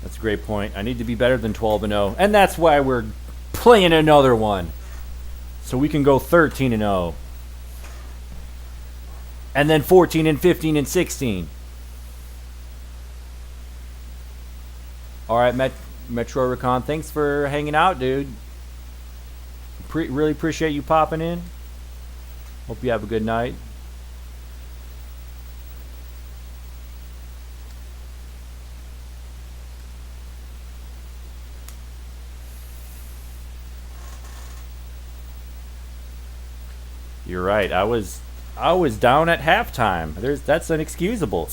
That's a great point. I need to be better than 12-0, and that's why we're playing another one, so we can go 13-0, and then 14 15 and 16. All right, Metro Recon, thanks for hanging out, dude. Really appreciate you popping in. Hope you have a good night. You're right. I was down at halftime. That's inexcusable.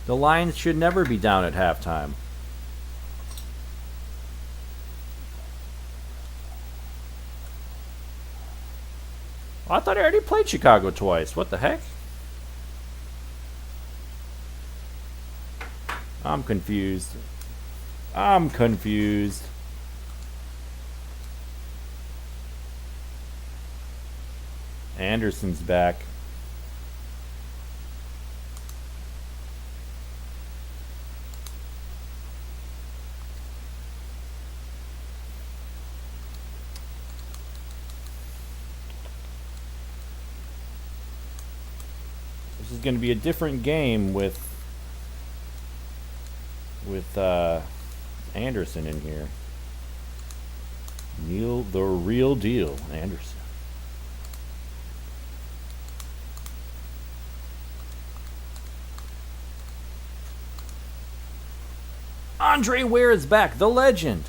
The Lions should never be down at halftime. I thought I already played Chicago twice. What the heck? I'm confused. Anderson's back. This is going to be a different game with Anderson in here. Neil, the real deal, Anderson. Andre Ware is back, the legend.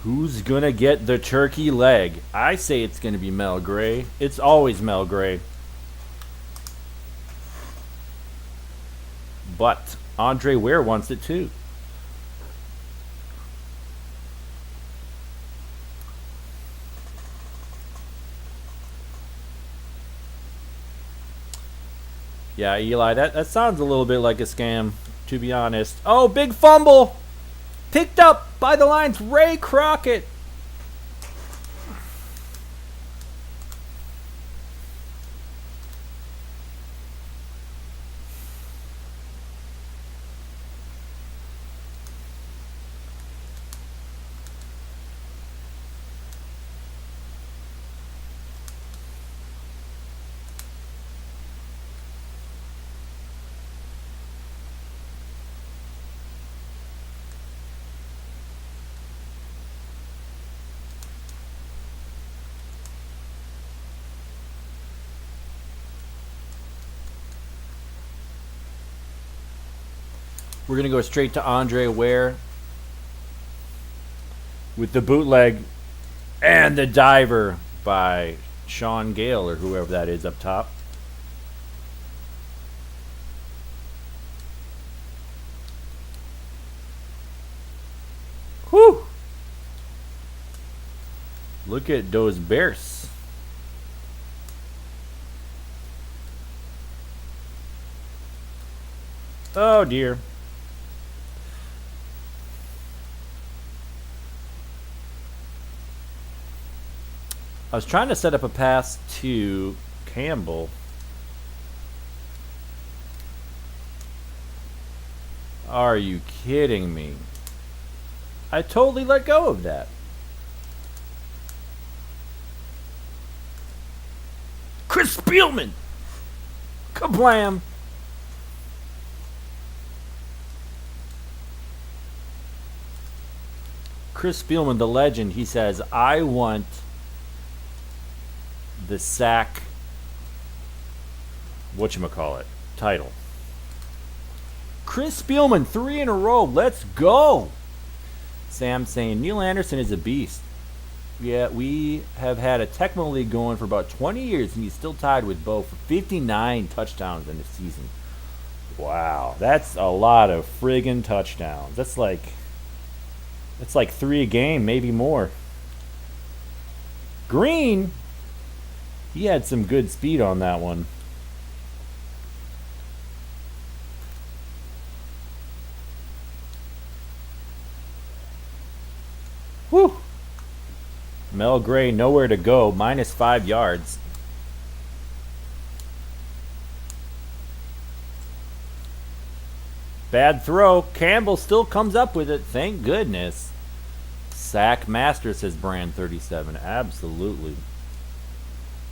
Who's gonna get the turkey leg? I say it's gonna be Mel Gray. It's always Mel Gray. But Andre Ware wants it too. Yeah, Eli, that sounds a little bit like a scam, to be honest. Oh, big fumble! Picked up by the Lions, Ray Crockett. We're going to go straight to Andre Ware with the bootleg and the diver by Sean Gale or whoever that is up top. Whew! Look at those bears. Oh dear. I was trying to set up a pass to Campbell. Are you kidding me? I totally let go of that. Chris Spielman! Kablam! Chris Spielman, the legend, he says, I want the sack, whatchamacallit, title. Chris Spielman, 3 in a row. Let's go. Sam saying, Neil Anderson is a beast. Yeah, we have had a Tecmo league going for about 20 years, and he's still tied with Bo for 59 touchdowns in the season. Wow, that's a lot of friggin' touchdowns. That's like 3 a game, maybe more. Green, he had some good speed on that one. Whew. Mel Gray, nowhere to go, -5 yards. Bad throw. Campbell still comes up with it, thank goodness. Sack master, says Brand 37. Absolutely.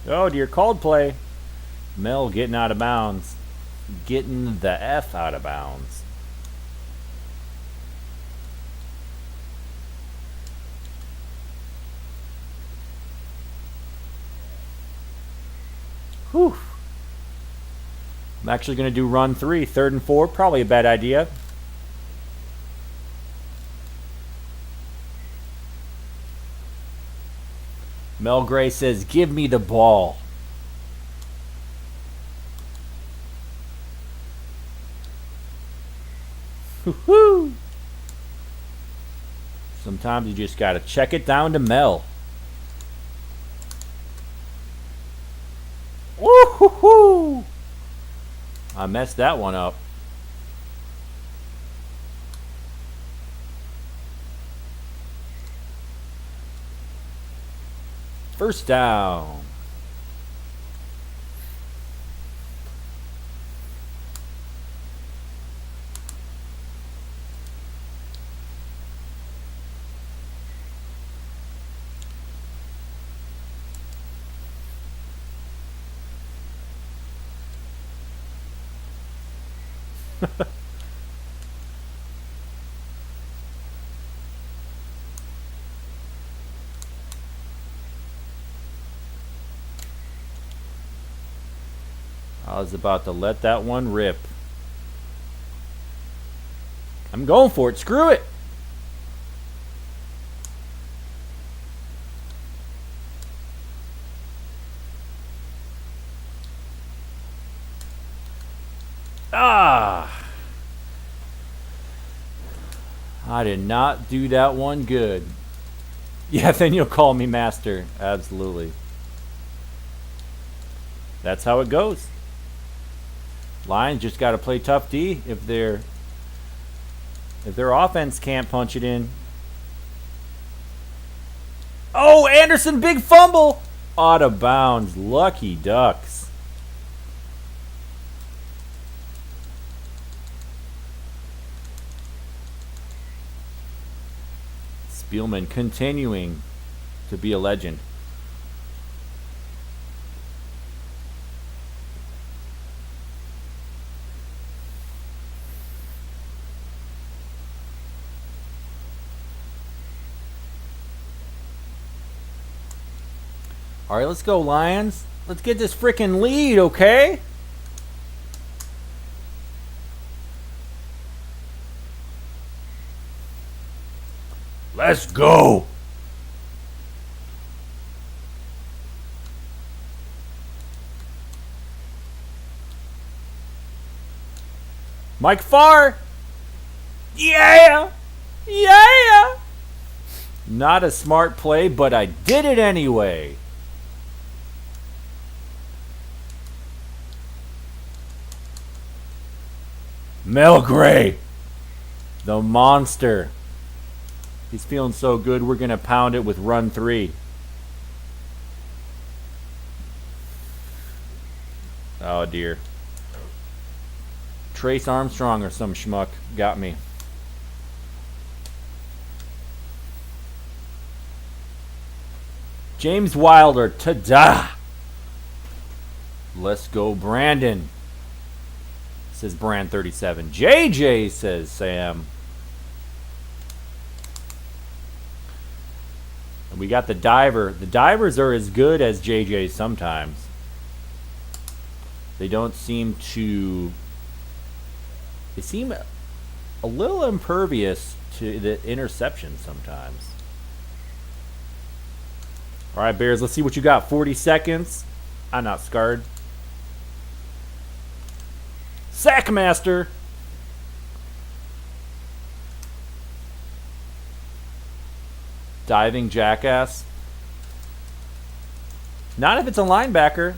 Oh dear, called play. Mel getting out of bounds. Getting the F out of bounds. Whew. I'm actually going to do run 3, 3rd and 4. Probably a bad idea. Mel Gray says, give me the ball. Woo-hoo. Sometimes you just got to check it down to Mel. Woo-hoo-hoo. I messed that one up. First down. I was about to let that one rip. I'm going for it. Screw it. Ah! I did not do that one good. Yeah, then you'll call me master. Absolutely. That's how it goes. Lions just got to play tough D if their offense can't punch it in. Oh, Anderson, big fumble. Out of bounds. Lucky Ducks. Spielman continuing to be a legend. All right, let's go, Lions. Let's get this freaking lead, okay? Let's go. Mike Farr. Yeah. Yeah. Not a smart play, but I did it anyway. Mel Gray. The monster. He's feeling so good, we're going to pound it with run 3. Oh, dear. Trace Armstrong or some schmuck got me. James Wilder, ta-da! Let's go, Brandon. Says Brand 37. JJ, says Sam. And we got the diver. The divers are as good as JJ sometimes. They don't seem to... They seem a little impervious to the interception sometimes. All right, Bears, let's see what you got. 40 seconds. I'm not scarred. Sackmaster. Diving jackass. Not if it's a linebacker.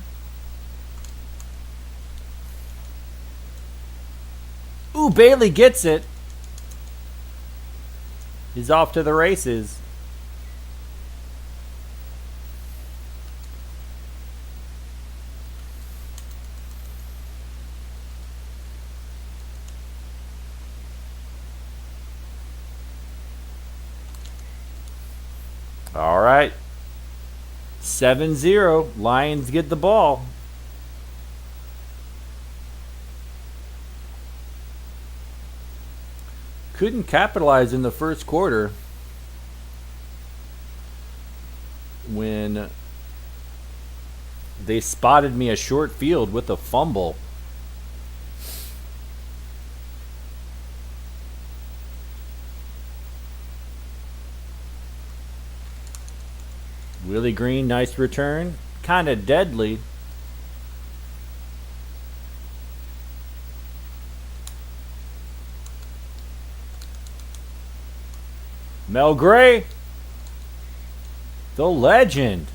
Ooh, Bailey gets it. He's off to the races. All right. 7-0. Lions get the ball. Couldn't capitalize in the first quarter when they spotted me a short field with a fumble. Willie Green, nice return. Kind of deadly. Mel Gray, the legend.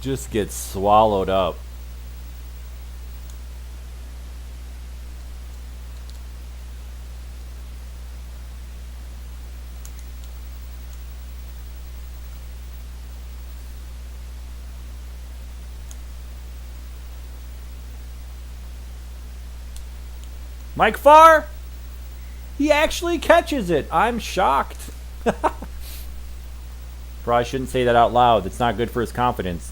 Just gets swallowed up. Mike Farr, he actually catches it. I'm shocked. Probably shouldn't say that out loud. It's not good for his confidence.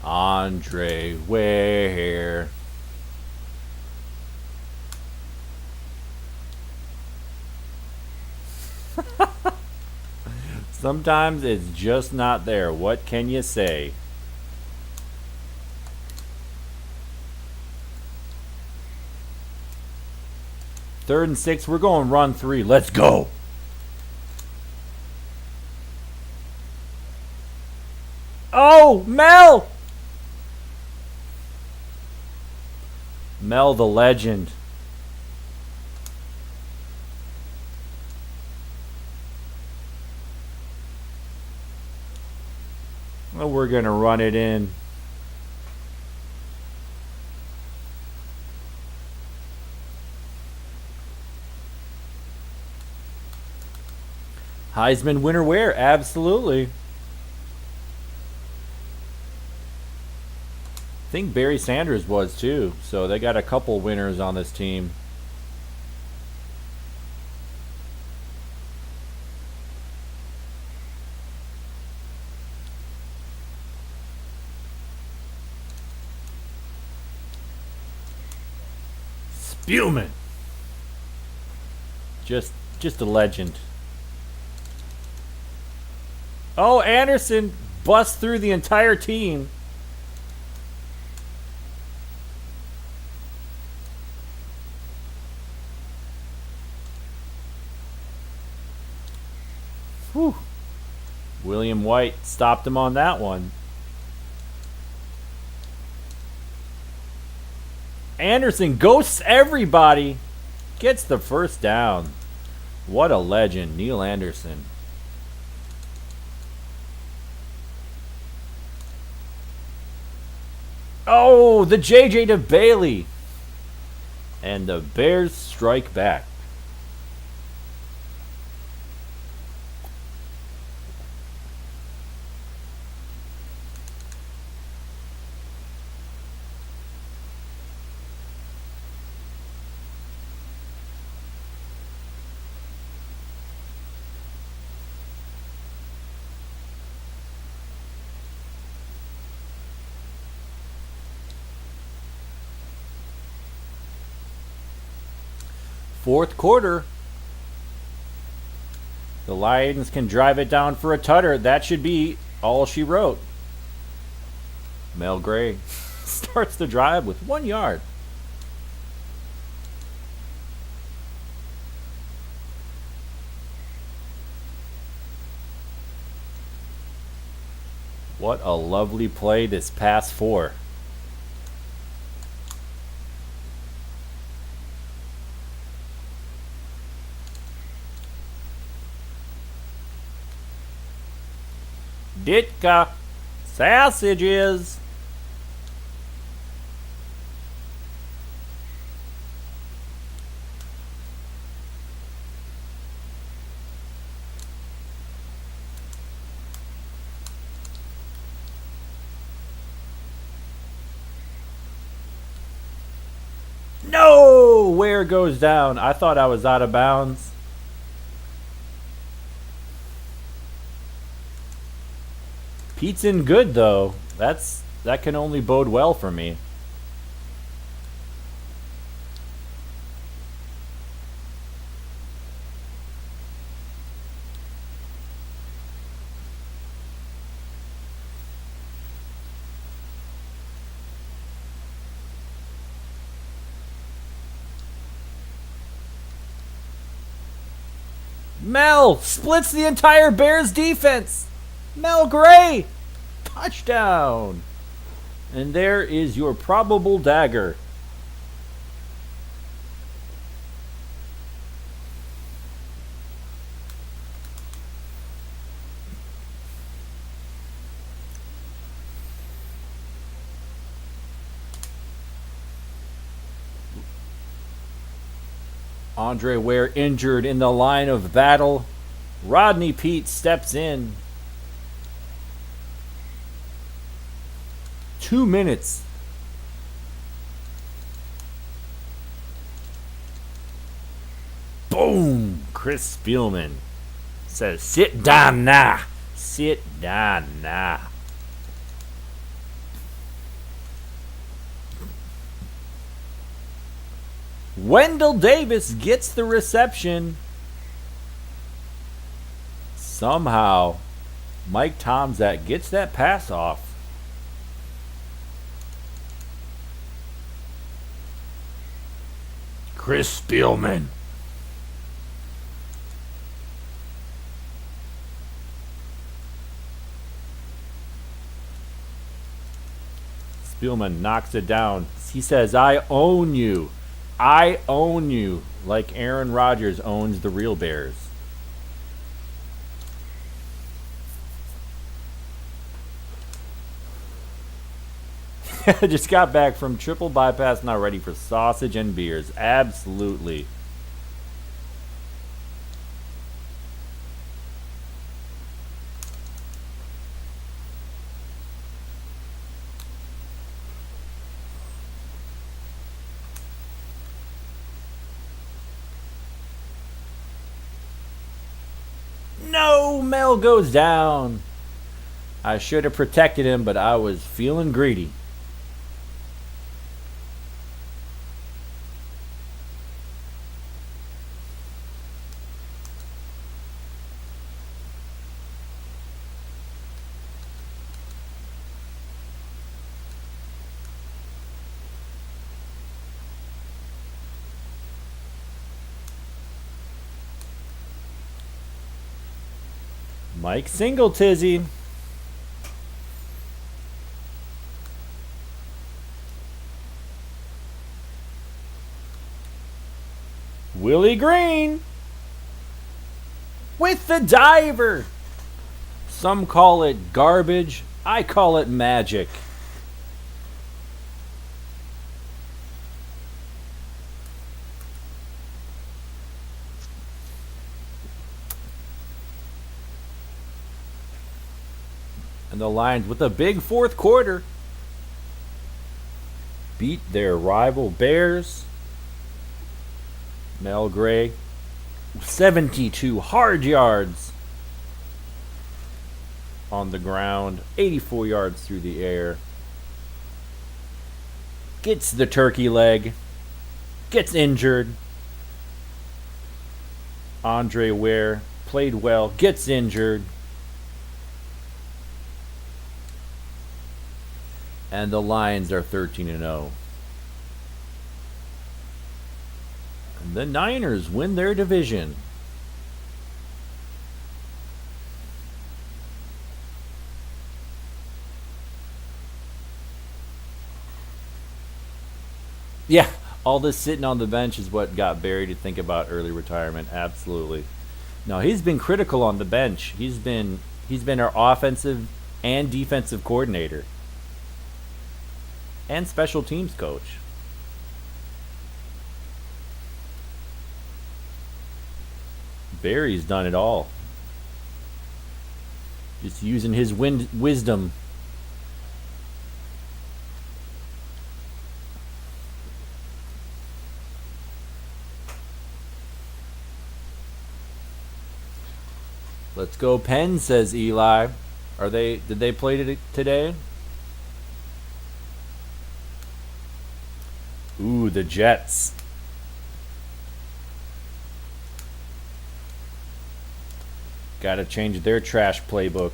Andre Ware. Sometimes it's just not there. What can you say? Third and 6. We're going run 3. Let's go. Oh, Mel! Mel the legend. Well, we're going to run it in. Heisman winner Ware, absolutely. I think Barry Sanders was too, so they got a couple winners on this team. Spielman. Just a legend. Oh, Anderson busts through the entire team. Whew. William White stopped him on that one. Anderson ghosts everybody. Gets the first down. What a legend, Neil Anderson. Oh, the JJ to Bailey. And the Bears strike back. Fourth quarter. The Lions can drive it down for a tutter. That should be all she wrote. Mel Gray starts the drive with 1 yard. What a lovely play this pass for. Ditka sausages. No! Ware goes down. I thought I was out of bounds. Pete's in good though. That can only bode well for me. Mel splits the entire Bears defense. Mel Gray, touchdown. And there is your probable dagger. Andre Ware injured in the line of battle. Rodney Peete steps in. 2 minutes. Boom! Chris Spielman says, "Sit down now. Sit down now." Wendell Davis gets the reception. Somehow, Mike Tomczak gets that pass off. Chris Spielman. Spielman knocks it down. He says, "I own you. I own you," like Aaron Rodgers owns the real Bears. Just got back from triple bypass, now ready for sausage and beers. Absolutely. No, Mel goes down. I should have protected him, but I was feeling greedy. Mike Singletizzy. Willie Green with the diver. Some call it garbage. I call it magic. And the Lions with a big fourth quarter beat their rival Bears. Mel Gray, 72 hard yards on the ground, 84 yards through the air. Gets the turkey leg, gets injured. Andre Ware played well, gets injured. And the Lions are 13-0. And the Niners win their division. Yeah, all this sitting on the bench is what got Barry to think about early retirement. Absolutely. No, he's been critical on the bench. He's been our offensive and defensive coordinator and special teams coach. Barry's done it all. Just using his wisdom. Let's go Penn, says Eli. Did they play today? Ooh, the Jets. Got to change their trash playbook.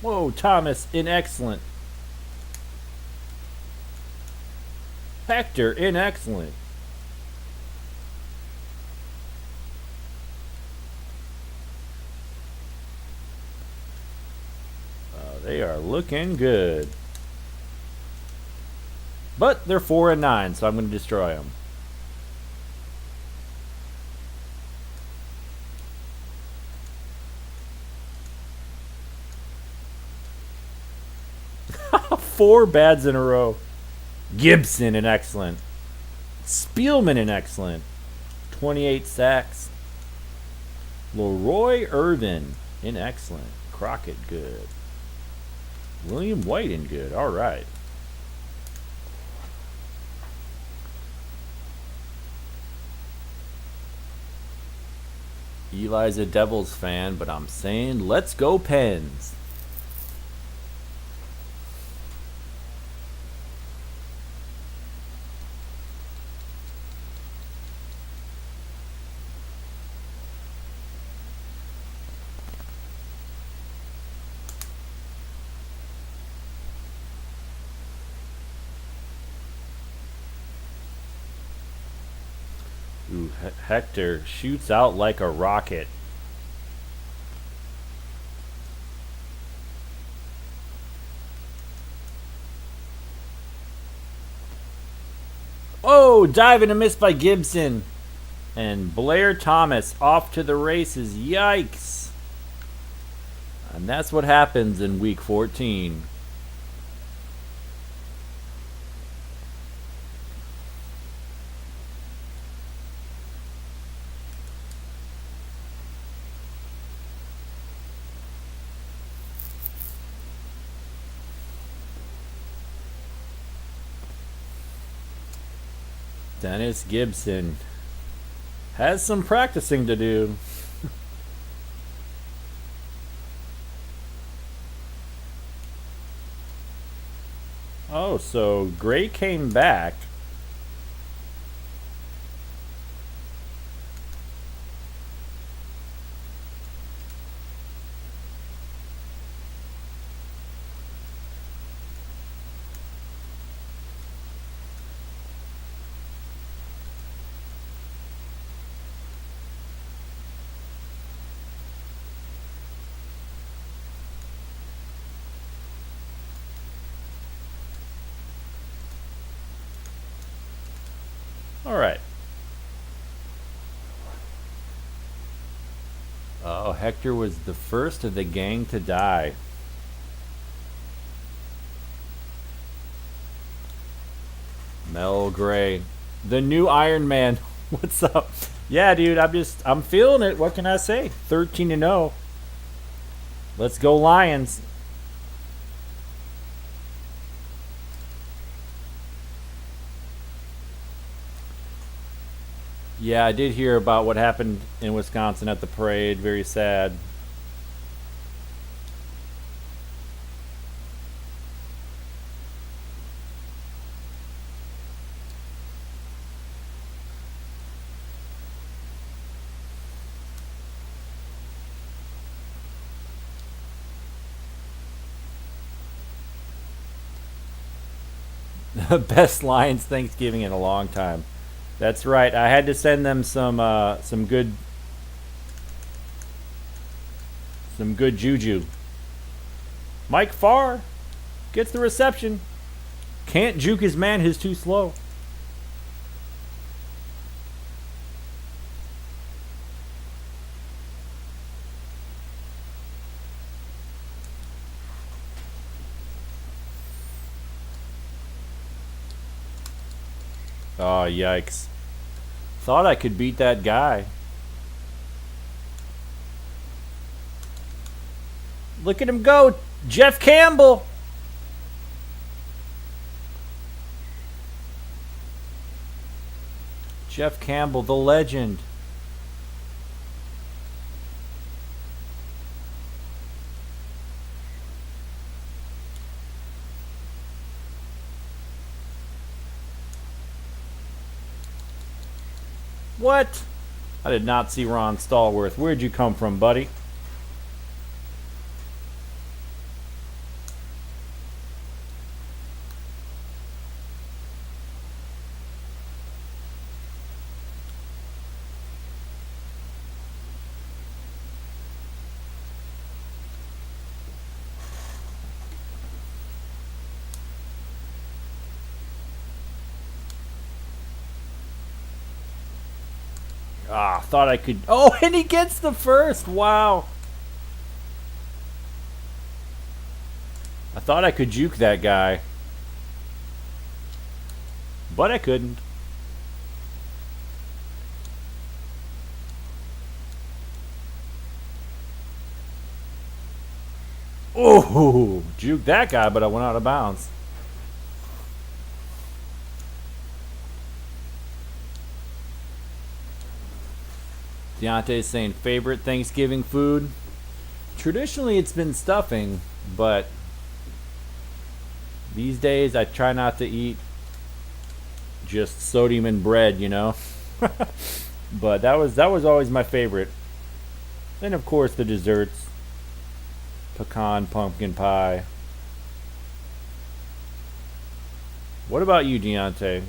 Whoa, Thomas in excellent. Hector in excellent. They are looking good. But they're 4-9, so I'm going to destroy them. Four bads in a row. Gibson in excellent. Spielman in excellent. 28 sacks. Leroy Irvin in excellent. Crockett good. William White in good. All right. Eli's a Devils fan, but I'm saying let's go Pens. Ooh, Hector shoots out like a rocket. Oh, diving a miss by Gibson. And Blair Thomas off to the races. Yikes. And that's what happens in week 14. Dennis Gibson has some practicing to do. Oh, so Gray came back. All right. Oh, Hector was the first of the gang to die. Mel Gray, the new Iron Man. What's up? Yeah, dude, I'm feeling it. What can I say? 13-0. Let's go Lions. Yeah, I did hear about what happened in Wisconsin at the parade. Very sad. Best Lions Thanksgiving in a long time. That's right. I had to send them some good juju. Mike Farr gets the reception. Can't juke his man. He's too slow. Oh, yikes. Thought I could beat that guy. Look at him go. Jeff Campbell. Jeff Campbell, the legend. What? I did not see Ron Stallworth. Where'd you come from, buddy? Ah, thought I could. Oh, and he gets the first. Wow. I thought I could juke that guy, but I couldn't. Oh, juke that guy, but I went out of bounds. Deontay's saying favorite Thanksgiving food. Traditionally, it's been stuffing, but these days I try not to eat just sodium and bread, you know. But that was always my favorite. Then of course the desserts, pecan pumpkin pie. What about you, Deontay?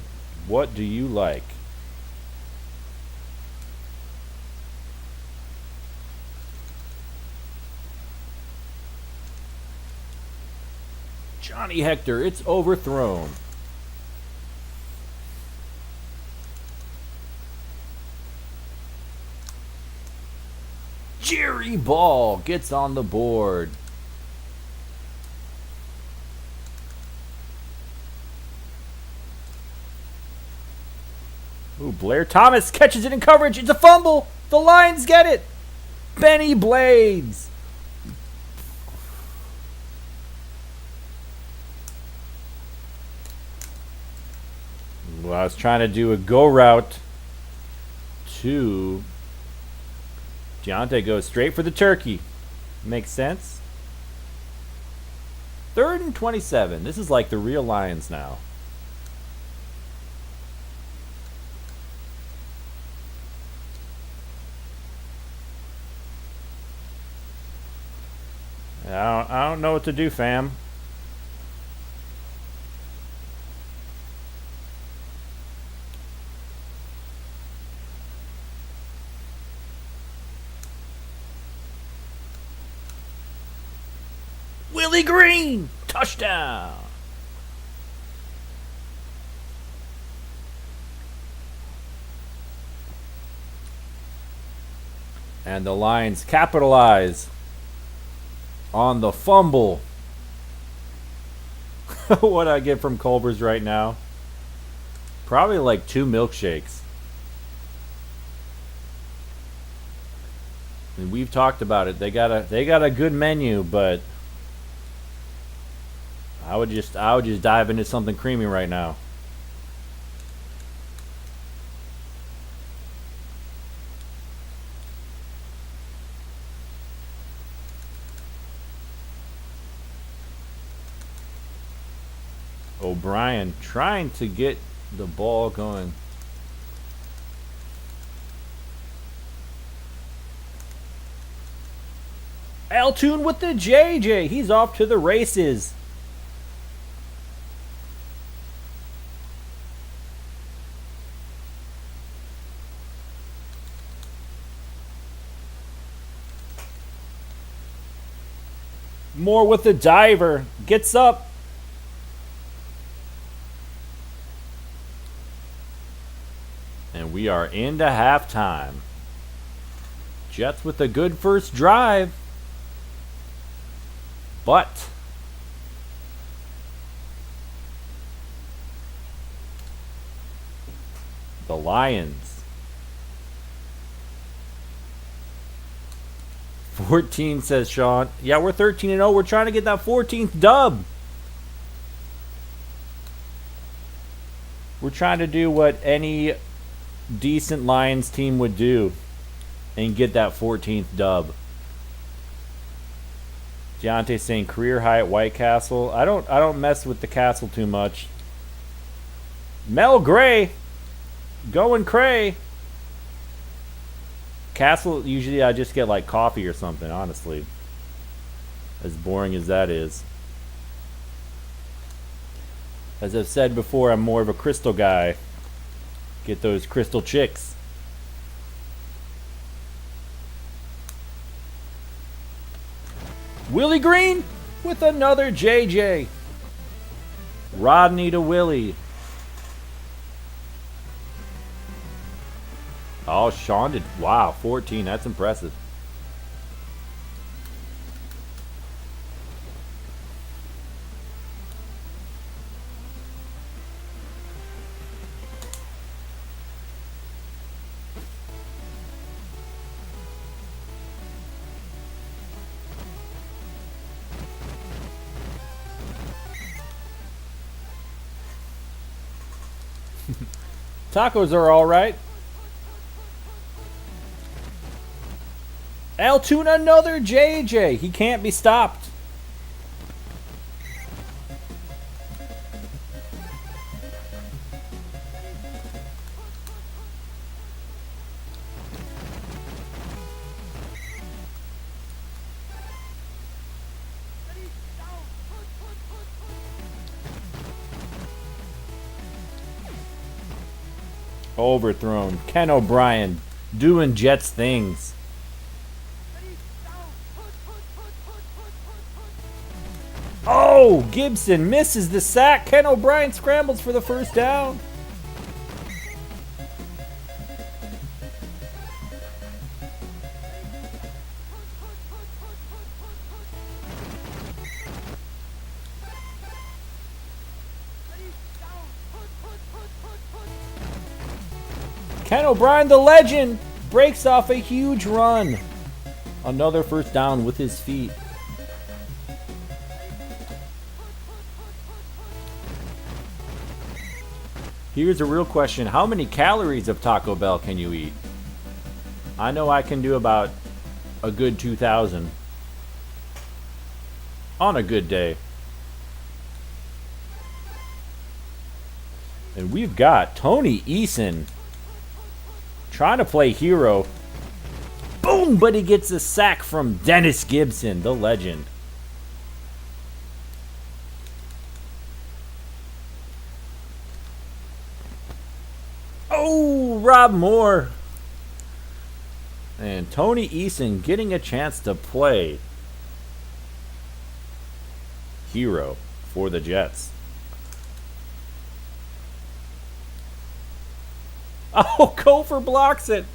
What do you like? Johnny Hector, it's overthrown. Jerry Ball gets on the board. Ooh, Blair Thomas catches it in coverage. It's a fumble. The Lions get it. Bennie Blades. Well, I was trying to do a go route to Deontay goes straight for the turkey. Makes sense. 3rd and 27. This is like the real Lions now. I don't know what to do, fam. Willie Green! Touchdown! And the Lions capitalize on the fumble. What I get from Culver's right now? Probably like 2 milkshakes. And we've talked about it. They got a good menu, but I would just dive into something creamy right now. O'Brien trying to get the ball going. Altoon with the JJ. He's off to the races. Moore with the diver. Gets up. And we are into halftime. Jets with a good first drive. But the Lions 14, says Sean. Yeah, we're 13-0. We're trying to get that 14th dub. We're trying to do what any decent Lions team would do and get that 14th dub. Deontay saying career high at White Castle. I don't mess with the castle too much. Mel Gray going cray. Castle, usually I just get like coffee or something, honestly. As boring as that is. As I've said before, I'm more of a crystal guy. Get those crystal chicks. Willie Green with another JJ. Rodney to Willie. Oh, Sean did. Wow, 14. That's impressive. Tacos are all right. Altoon another JJ. He can't be stopped. Overthrown. Ken O'Brien doing Jets things. Oh, Gibson misses the sack. Ken O'Brien scrambles for the first down. Ken O'Brien, the legend, breaks off a huge run. Another first down with his feet. Here's a real question. How many calories of Taco Bell can you eat? I know I can do about a good 2,000 on a good day. And we've got Tony Eason trying to play hero. Boom! But he gets a sack from Dennis Gibson, the legend. Oh, Rob Moore. And Tony Eason getting a chance to play hero for the Jets. Oh, Cofer blocks it.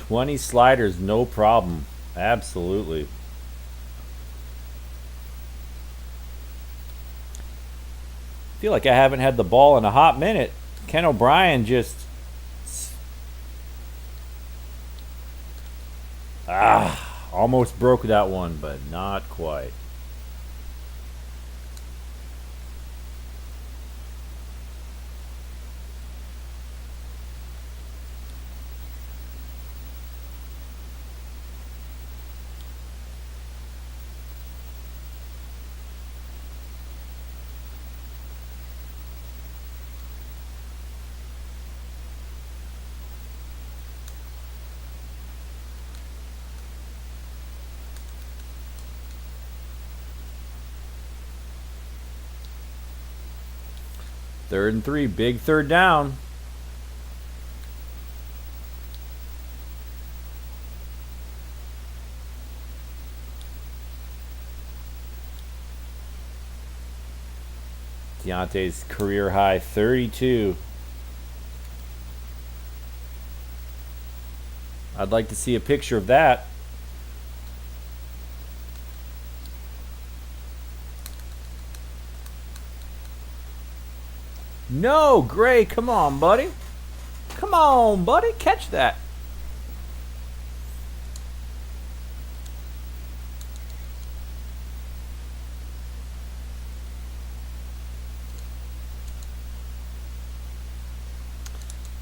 $20 sliders, no problem. Absolutely. Feel like I haven't had the ball in a hot minute. Ken O'Brien just almost broke that one, but not quite. Third and 3, big third down. Deontay's career high 32. I'd like to see a picture of that. No, Gray, come on, buddy. Come on, buddy, catch that.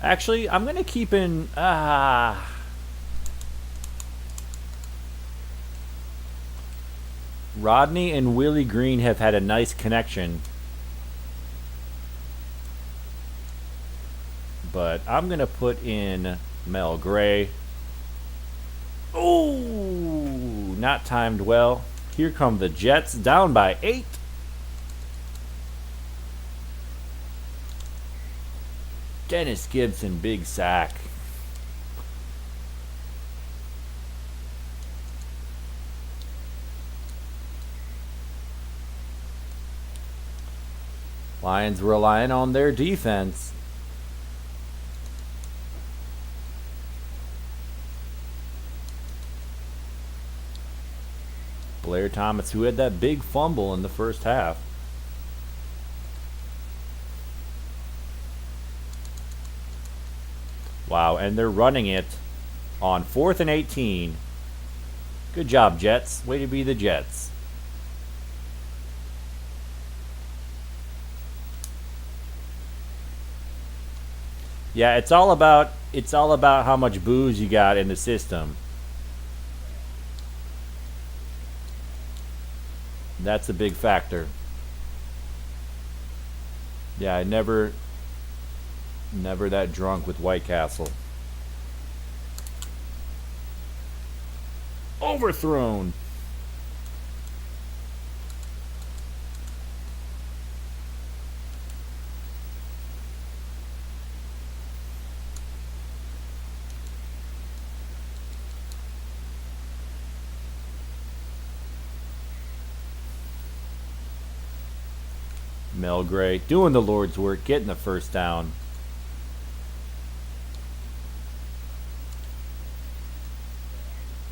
Actually, I'm going to keep in... Rodney and Willie Green have had a nice connection. But I'm going to put in Mel Gray. Oh, not timed well. Here come the Jets, down by 8. Dennis Gibson, big sack. Lions relying on their defense. Blair Thomas, who had that big fumble in the first half. Wow, and they're running it on 4th and 18. Good job, Jets. Way to be the Jets. Yeah, it's all about how much booze you got in the system. That's a big factor. Yeah, I never that drunk with White Castle. Overthrown. Mel Gray doing the Lord's work, getting the first down.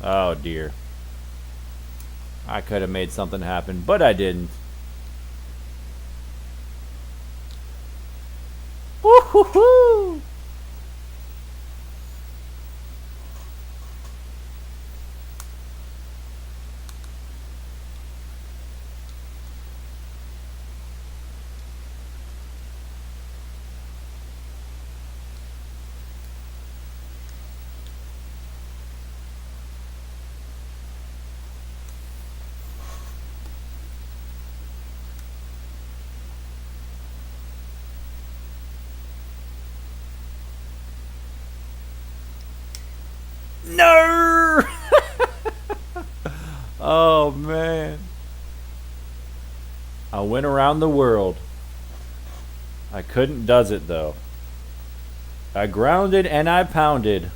Oh dear. I could have made something happen, but I didn't. Woo-hoo-hoo! Oh, man. I went around the world. I couldn't does it, though. I grounded and I pounded.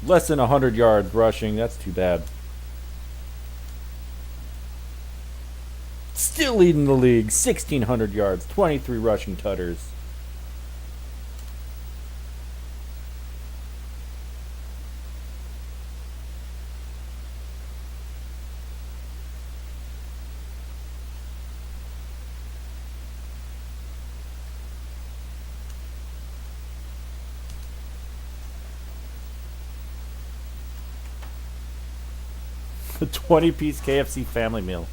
Less than 100 yards rushing. That's too bad. Still leading the league. 1,600 yards. 23 rushing tutters. A 20-piece KFC family meal.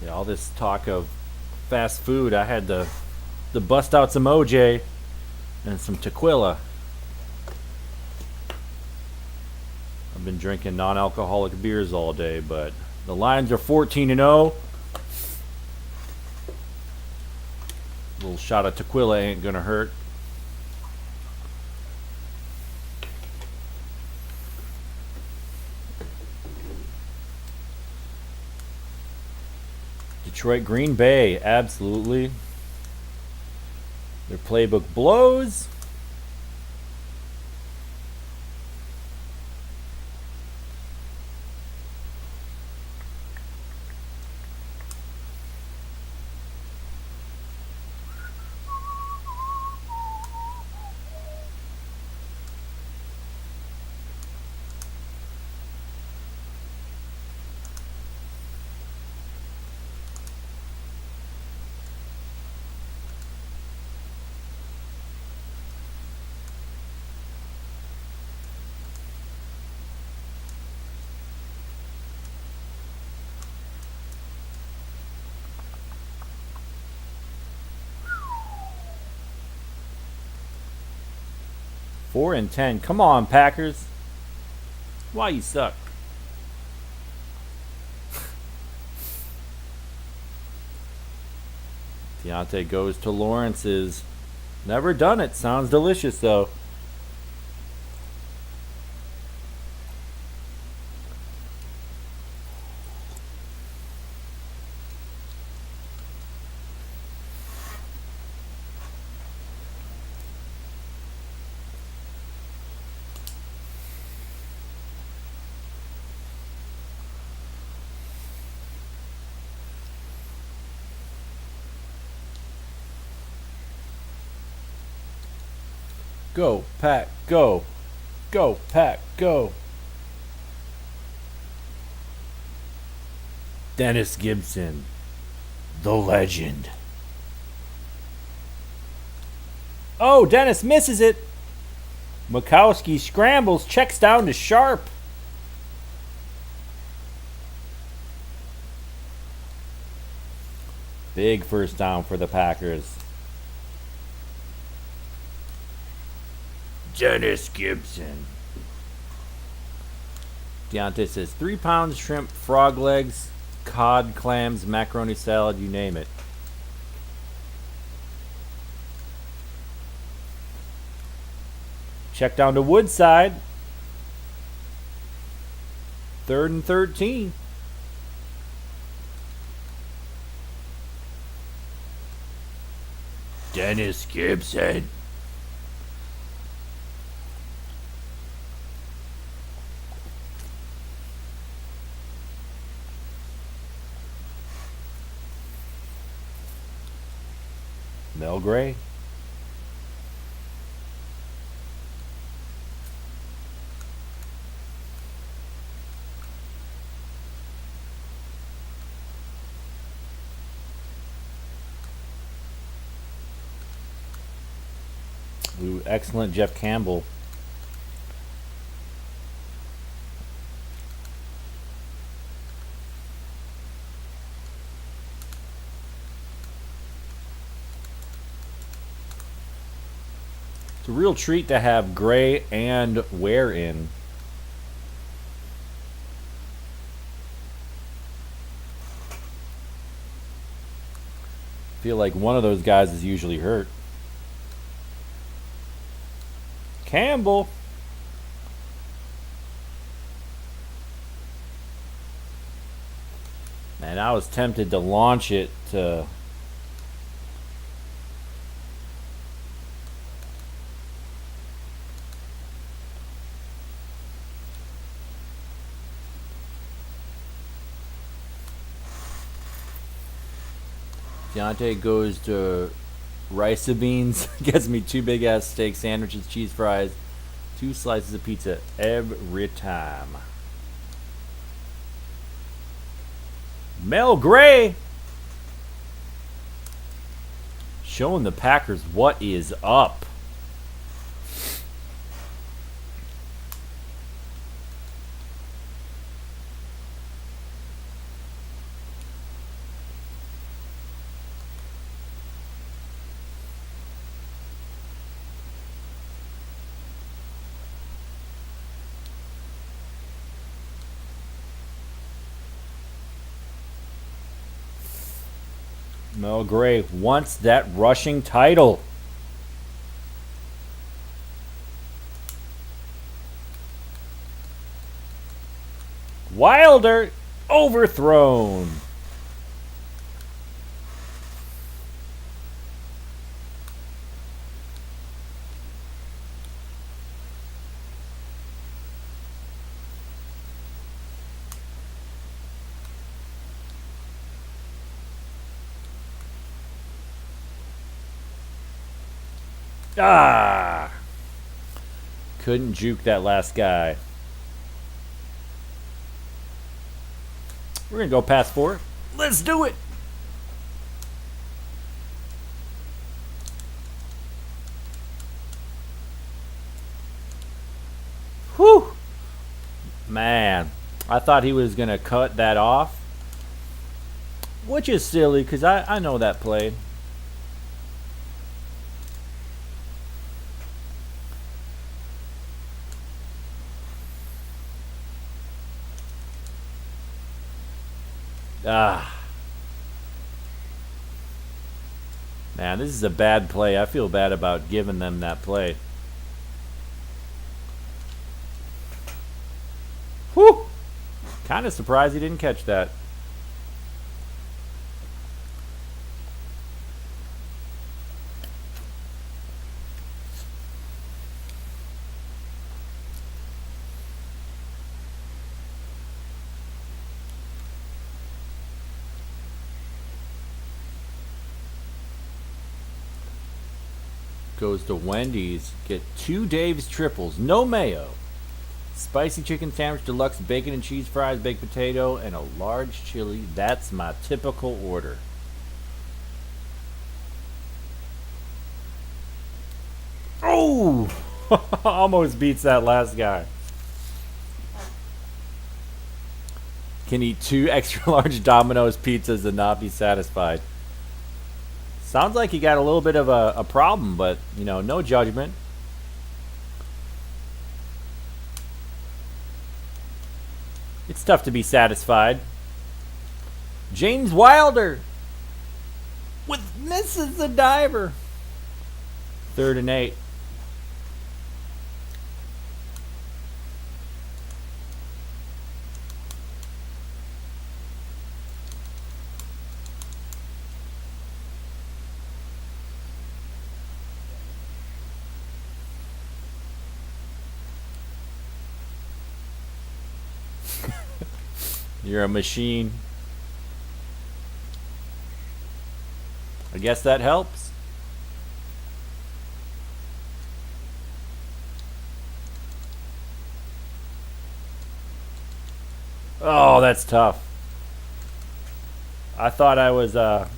All this talk of fast food, I had to bust out some OJ and some tequila. I've been drinking non-alcoholic beers all day, but the Lions are 14-0. A little shot of tequila ain't gonna hurt. Detroit, Green Bay, absolutely. Their playbook blows. Four and 10. Come on, Packers. Why you suck? Deontay goes to Lawrence's. Never done it. Sounds delicious, though. Go, Pack, go. Go, Pack, go. Dennis Gibson, the legend. Oh, Dennis misses it. Majkowski scrambles, checks down to Sharpe. Big first down for the Packers. Dennis Gibson. Deontay says 3 pounds shrimp, frog legs, cod, clams, macaroni salad, you name it. Check down to Woodside. 3rd and 13. Dennis Gibson. Mel Gray. Ooh, excellent Jeff Campbell. It's a real treat to have Gray and Ware in. Feel like one of those guys is usually hurt. Campbell. Man, I was tempted to launch it to... Deontay goes to rice and beans. Gets me 2 big ass steak sandwiches, cheese fries, 2 slices of pizza every time. Mel Gray showing the Packers what is up. Mel Gray wants that rushing title. Wilder overthrown. Ah! Couldn't juke that last guy. We're going to go past 4. Let's do it! Whew! Man, I thought he was going to cut that off. Which is silly, because I know that play. Ah. Man, this is a bad play. I feel bad about giving them that play. Whew! Kind of surprised he didn't catch that. Goes to Wendy's. Get 2 Dave's triples, no mayo. Spicy chicken sandwich, deluxe bacon and cheese fries, baked potato, and a large chili. That's my typical order. Oh! Almost beats that last guy. Can eat 2 extra large Domino's pizzas and not be satisfied. Sounds like he got a little bit of a problem, but, you know, no judgment. It's tough to be satisfied. James Wilder with misses the diver. 3rd and 8. You're a machine. I guess that helps. Oh, that's tough. I thought I was I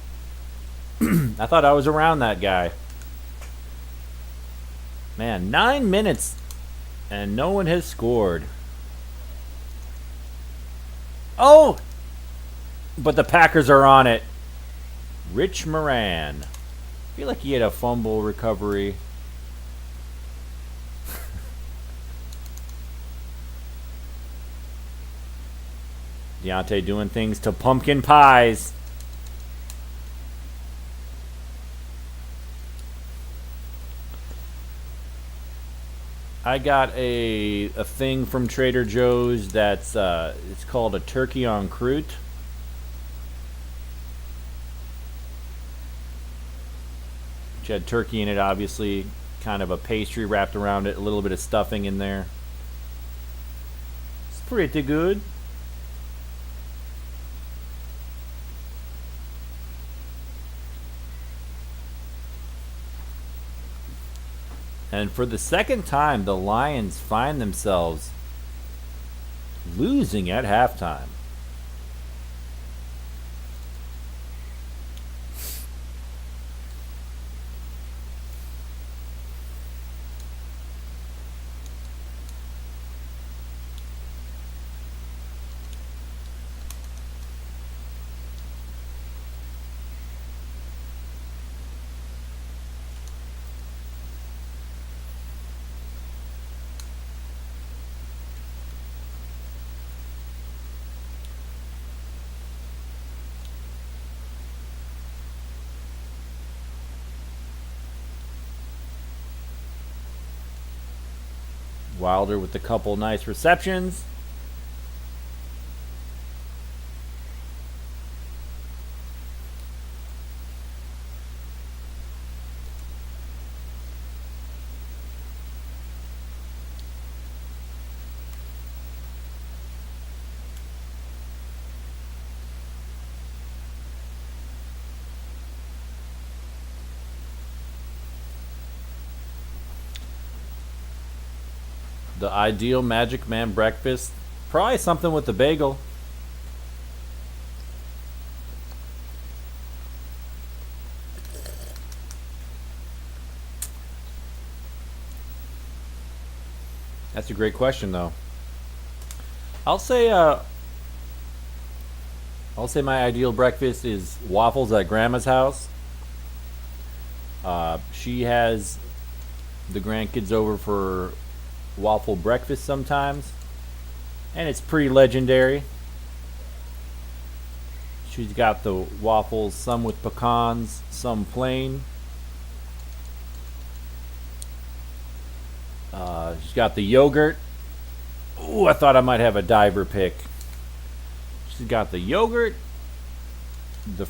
thought I was around that guy. Man, 9 minutes and no one has scored. Oh! But the Packers are on it. Rich Moran. I feel like he had a fumble recovery. Deontay doing things to pumpkin pies. I got a thing from Trader Joe's that's it's called a turkey en croûte. Which had turkey in it, obviously, kind of a pastry wrapped around it, a little bit of stuffing in there. It's pretty good. And for the second time, the Lions find themselves losing at halftime. Wilder with a couple nice receptions. The ideal Magic Man breakfast. Probably something with the bagel. That's a great question, though. I'll say my ideal breakfast is waffles at Grandma's house. She has the grandkids over for waffle breakfast sometimes, and it's pretty legendary. She's got the waffles, some with pecans, some plain. She's got the yogurt. Ooh, I thought I might have a diver pick. She's got the yogurt, the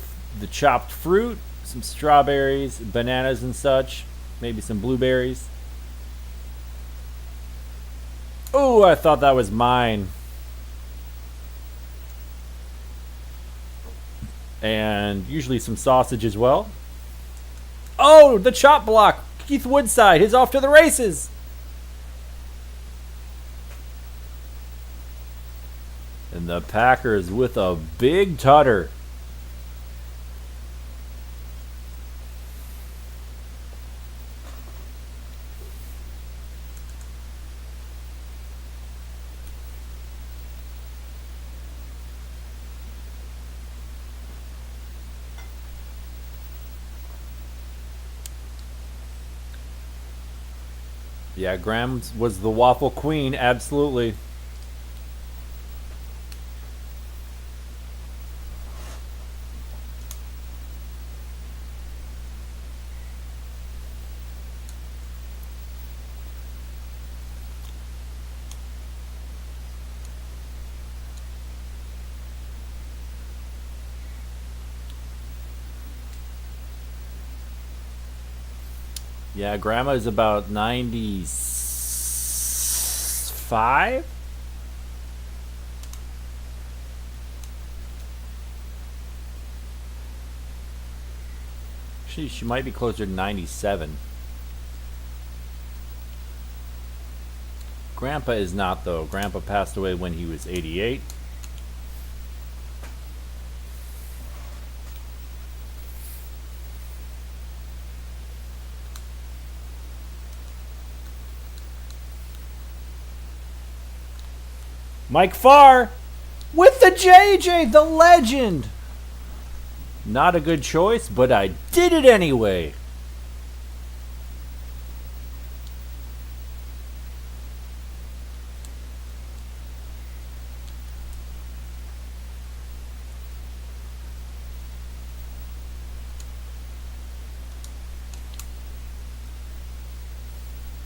chopped fruit, some strawberries, bananas and such, maybe some blueberries. Oh, I thought that was mine. And usually some sausage as well. Oh, the chop block. Keith Woodside is off to the races. And the Packers with a big tutter. Yeah, Graham was the waffle queen, absolutely. Yeah, Grandma is about 95. She might be closer to 97. Grandpa is not, though. Grandpa passed away when he was 88. Mike Farr with the JJ, the legend. Not a good choice, but I did it anyway.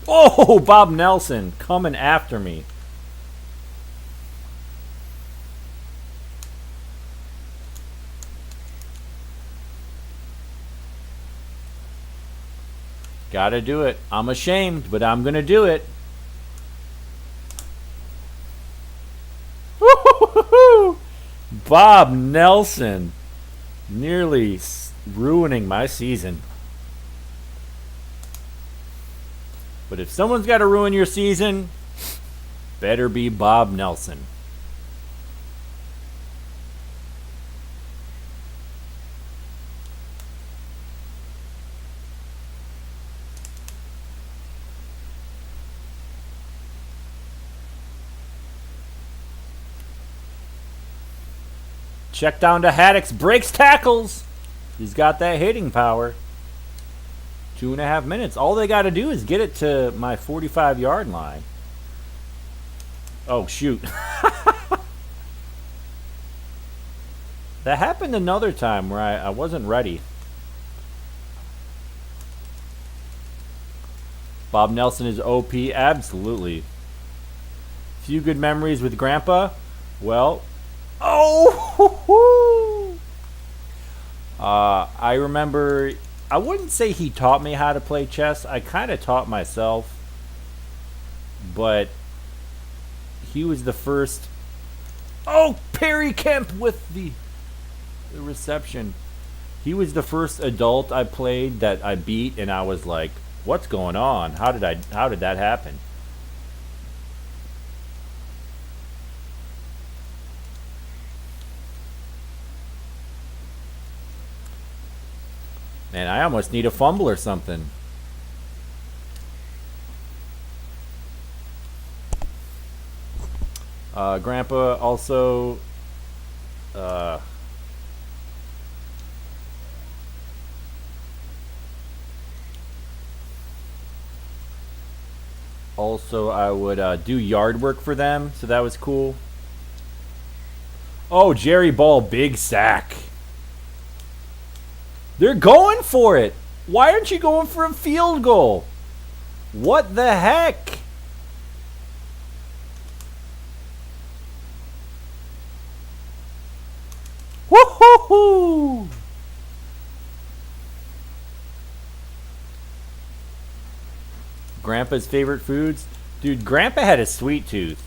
Oh, Bob Nelson coming after me. Gotta do it. I'm ashamed, but I'm gonna do it. Woo-hoo-hoo-hoo! Bob Nelson nearly ruining my season. But if someone's got to ruin your season, better be Bob Nelson. Check down to Haddix, breaks tackles. He's got that hitting power. 2.5 minutes. All they got to do is get it to my 45-yard line. Oh, shoot. That happened another time where I wasn't ready. Bob Nelson is OP. Absolutely. Few good memories with Grandpa. Well, I remember... I wouldn't say he taught me how to play chess. I kind of taught myself. But he was the first... Oh, Perry Kemp with the reception. He was the first adult I played that I beat, and I was like, what's going on? How did that happen? Man, I almost need a fumble or something. Grandpa also... also, I would do yard work for them, so that was cool. Oh, Jerry Ball, big sack. They're going for it. Why aren't you going for a field goal? What the heck? Woo-hoo-hoo! Grandpa's favorite foods? Dude, Grandpa had a sweet tooth.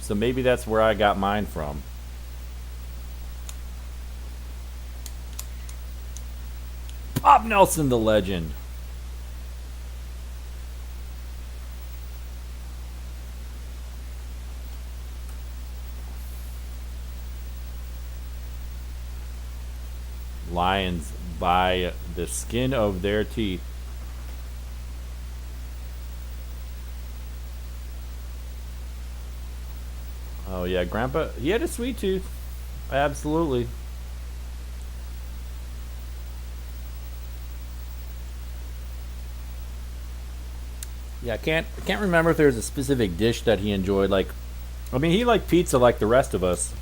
So maybe that's where I got mine from. Bob Nelson, the legend. Lions by the skin of their teeth. Oh yeah, Grandpa, he had a sweet tooth. Absolutely. Yeah, I can't remember if there's a specific dish that he enjoyed. Like, I mean, he liked pizza like the rest of us.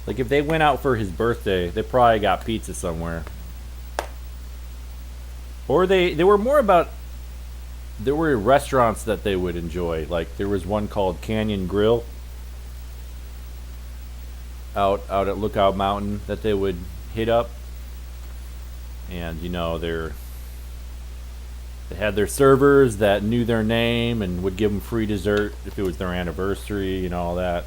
Like, if they went out for his birthday, they probably got pizza somewhere. Or they were more about... There were restaurants that they would enjoy. Like, there was one called Canyon Grill out at Lookout Mountain that they would hit up. And, you know, they had their servers that knew their name and would give them free dessert if it was their anniversary and all that.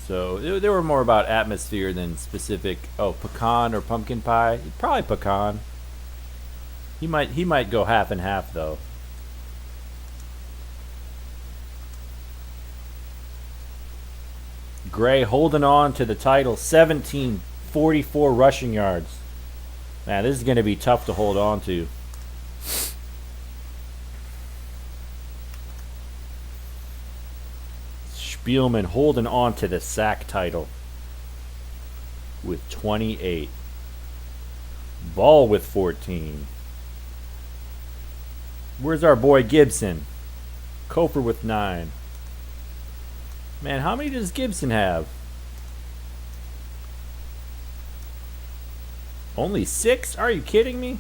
So they were more about atmosphere than specific. Oh, pecan or pumpkin pie? Probably pecan. He might go half and half though. Gray holding on to the title, 1744 rushing yards. Man, this is going to be tough to hold on to. Spielman holding on to the sack title with 28. Ball with 14. Where's our boy Gibson? Cofer with 9. Man, how many does Gibson have? Only 6? Are you kidding me?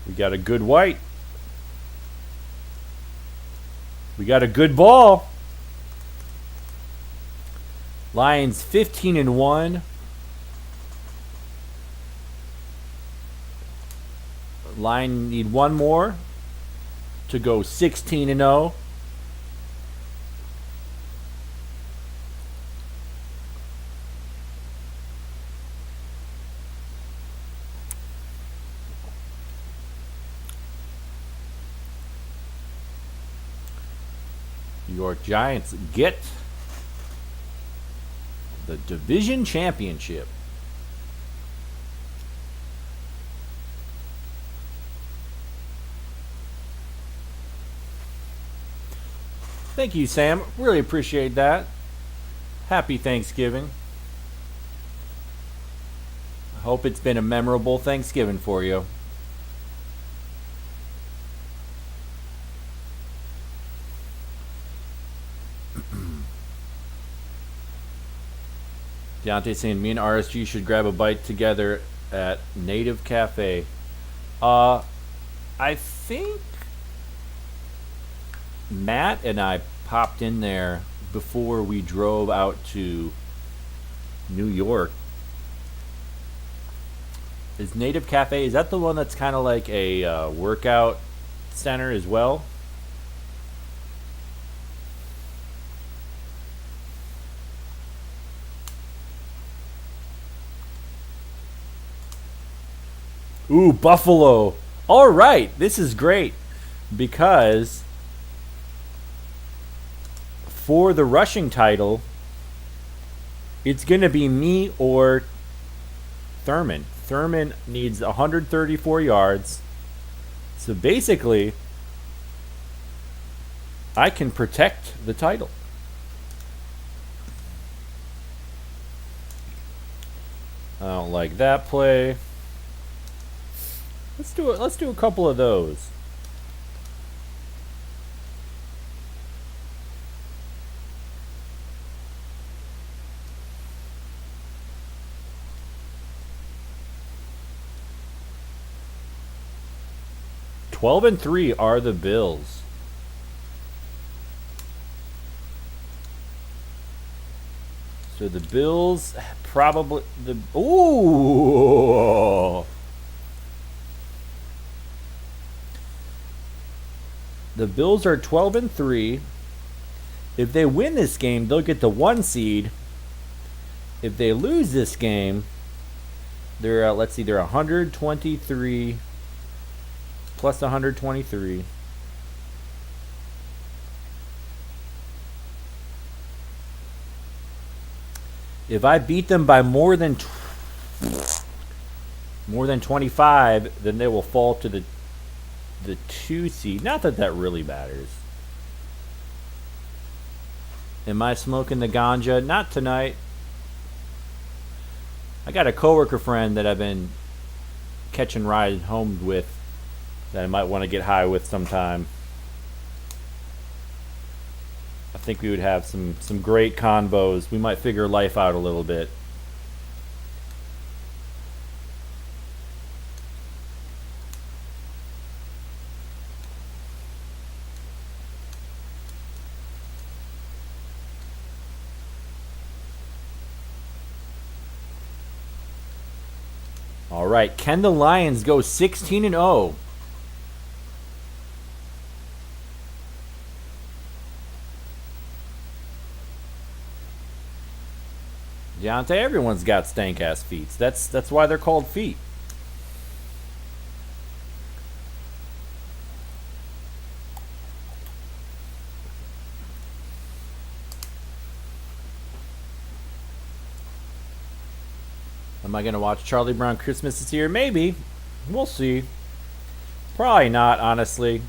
We got a good white. We got a good ball. Lions 15-1. Lions need one more to go 16-0. New York Giants get the division championship. Thank you, Sam. Really appreciate that. Happy Thanksgiving. I hope it's been a memorable Thanksgiving for you. Deontay saying me and RSG should grab a bite together at Native Cafe. I think Matt and I popped in there before we drove out to New York. Is Native Cafe, is that the one that's kind of like a workout center as well? Ooh, Buffalo. All right, this is great because for the rushing title, it's going to be me or Thurman. Thurman needs 134 yards. So basically, I can protect the title. I don't like that play. Let's do it. Let's do a couple of those. Twelve and 3 are the Bills. So the Bills probably ooh. The Bills are 12 and 3. If they win this game, they'll get the 1 seed. If they lose this game, they're let's see, they're 123 plus 123. If I beat them by more than 25, then they will fall to the 2 seed. Not that that really matters. Am I smoking the ganja? Not tonight. I got a coworker friend that I've been catching rides home with that I might want to get high with sometime. I think we would have some great convos. We might figure life out a little bit. All right, can the Lions go 16-0? Deontay, everyone's got stank ass feet. That's why they're called feet. Am I going to watch Charlie Brown Christmas this year? Maybe. We'll see. Probably not, honestly.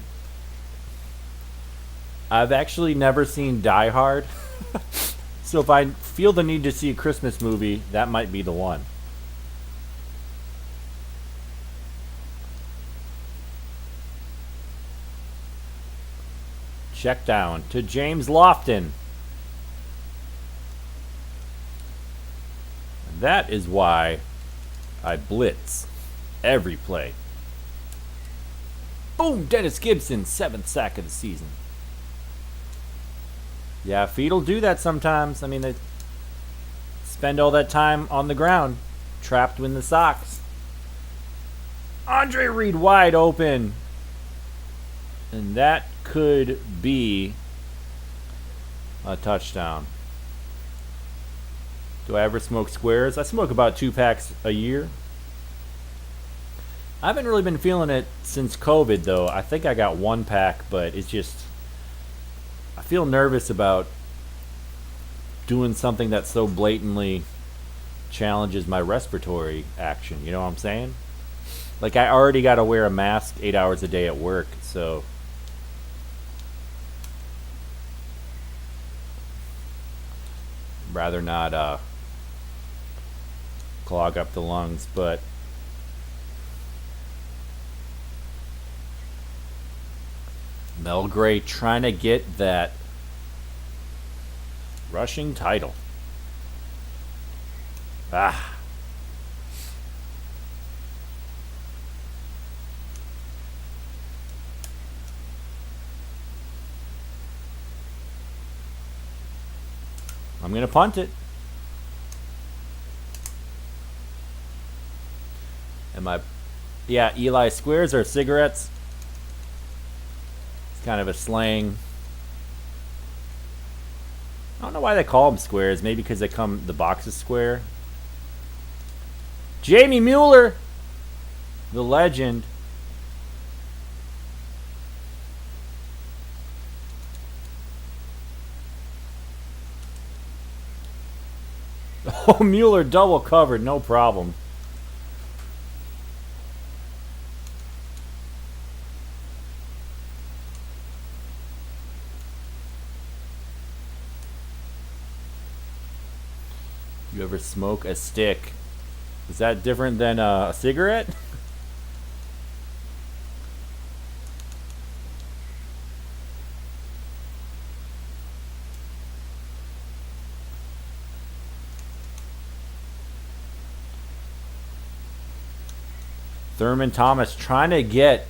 I've actually never seen Die Hard. So if I feel the need to see a Christmas movie, that might be the one. Check down to James Lofton. And that is why I blitz every play. Boom! Dennis Gibson, 7th sack of the season. Yeah, feet will do that sometimes. I mean, they spend all that time on the ground, trapped in the socks. Andre Reed wide open. And that could be a touchdown. Do I ever smoke squares? I smoke about 2 packs a year. I haven't really been feeling it since COVID, though. I think I got 1 pack, but it's just... I feel nervous about doing something that so blatantly challenges my respiratory action. You know what I'm saying? Like, I already got to wear a mask 8 hours a day at work, so... rather not clog up the lungs, but... Mel Gray trying to get that rushing title. Ah. I'm going to punt it. Yeah, Eli, squares or cigarettes? Kind of a slang. I don't know why they call them squares. Maybe because the box is square. Jamie Mueller, the legend. Oh, Mueller double covered, no problem. You ever smoke a stick? Is that different than a cigarette? Thurman Thomas trying to get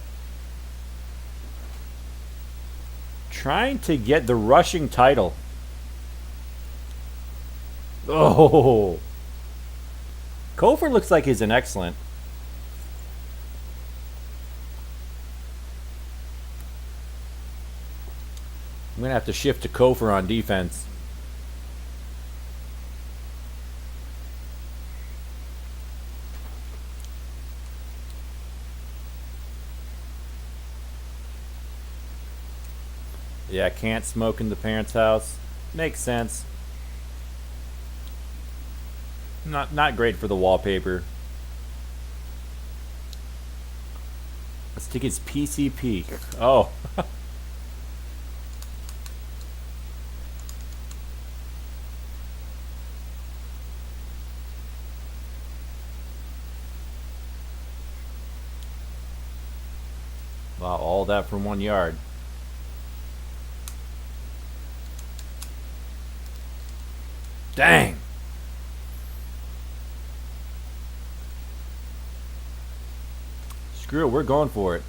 the rushing title. Oh, Cofer looks like he's an excellent. I'm gonna have to shift to Cofer on defense. Yeah, can't smoke in the parents' house. Makes sense. Not great for the wallpaper. Let's take his PCP. Oh. Wow, all that from 1 yard. Dang. Screw it, we're going for it.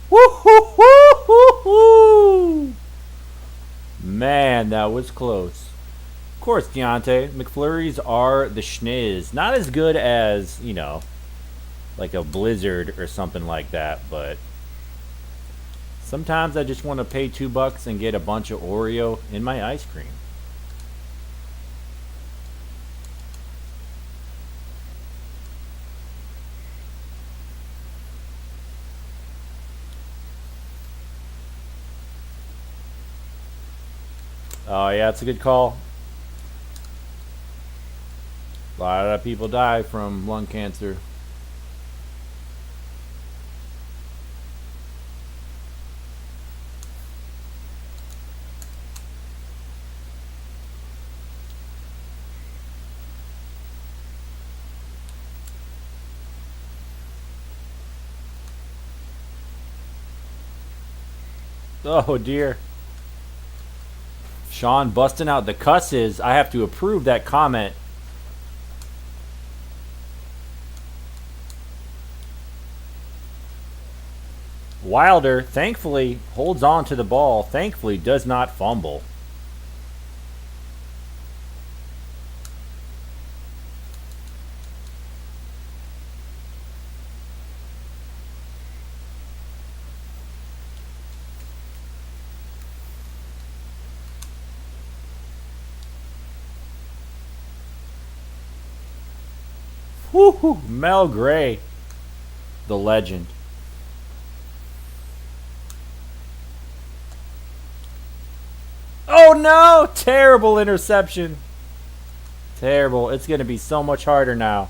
Woo-hoo-hoo-hoo-hoo! Man, that was close. Of course, Deontay, McFlurries are the schniz. Not as good as, you know, like a Blizzard or something like that, but sometimes I just want to pay $2 and get a bunch of Oreo in my ice cream. Oh, yeah, it's a good call. A lot of people die from lung cancer. Oh, dear. Sean busting out the cusses. I have to approve that comment. Wilder, thankfully, holds on to the ball. Thankfully, does not fumble. Woo-hoo, Mel Gray, the legend. Oh no! Terrible interception. Terrible. It's going to be so much harder now.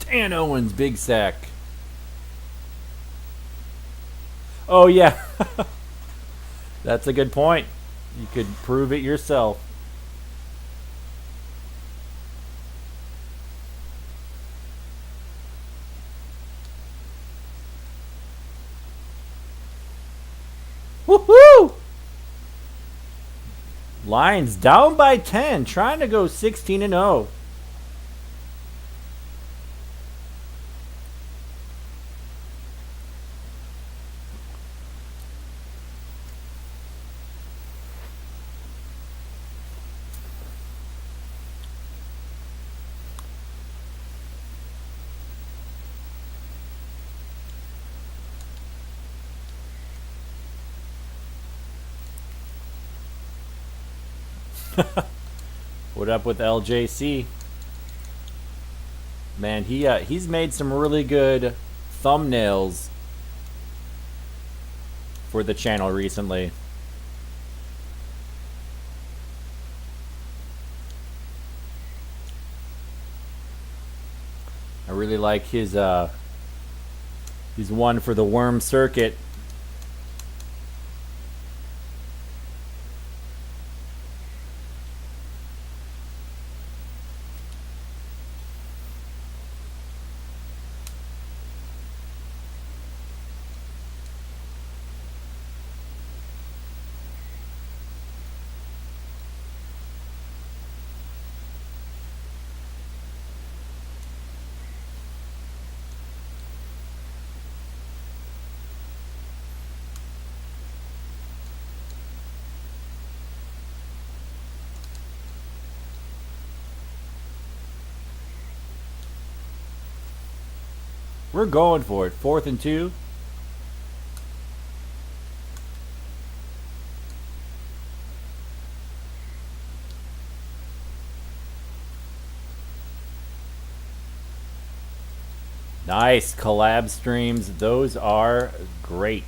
Dan Owens, big sack. Oh, yeah. That's a good point. You could prove it yourself. Woohoo! Lions down by 10, trying to go 16-0. What up with LJC? Man, he's made some really good thumbnails for the channel recently. I really like his one for the worm circuit. We're going for it. 4th and 2. Nice collab streams. Those are great.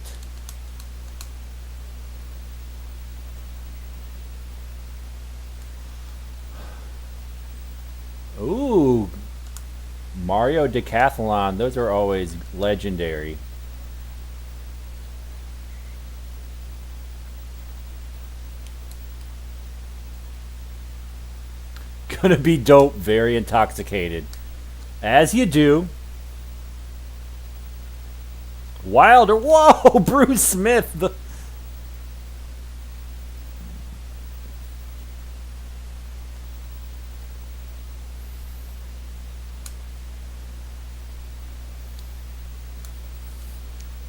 Ooh. Mario Decathlon, those are always legendary. Gonna be dope, very intoxicated. As you do. Wilder, whoa, Bruce Smith.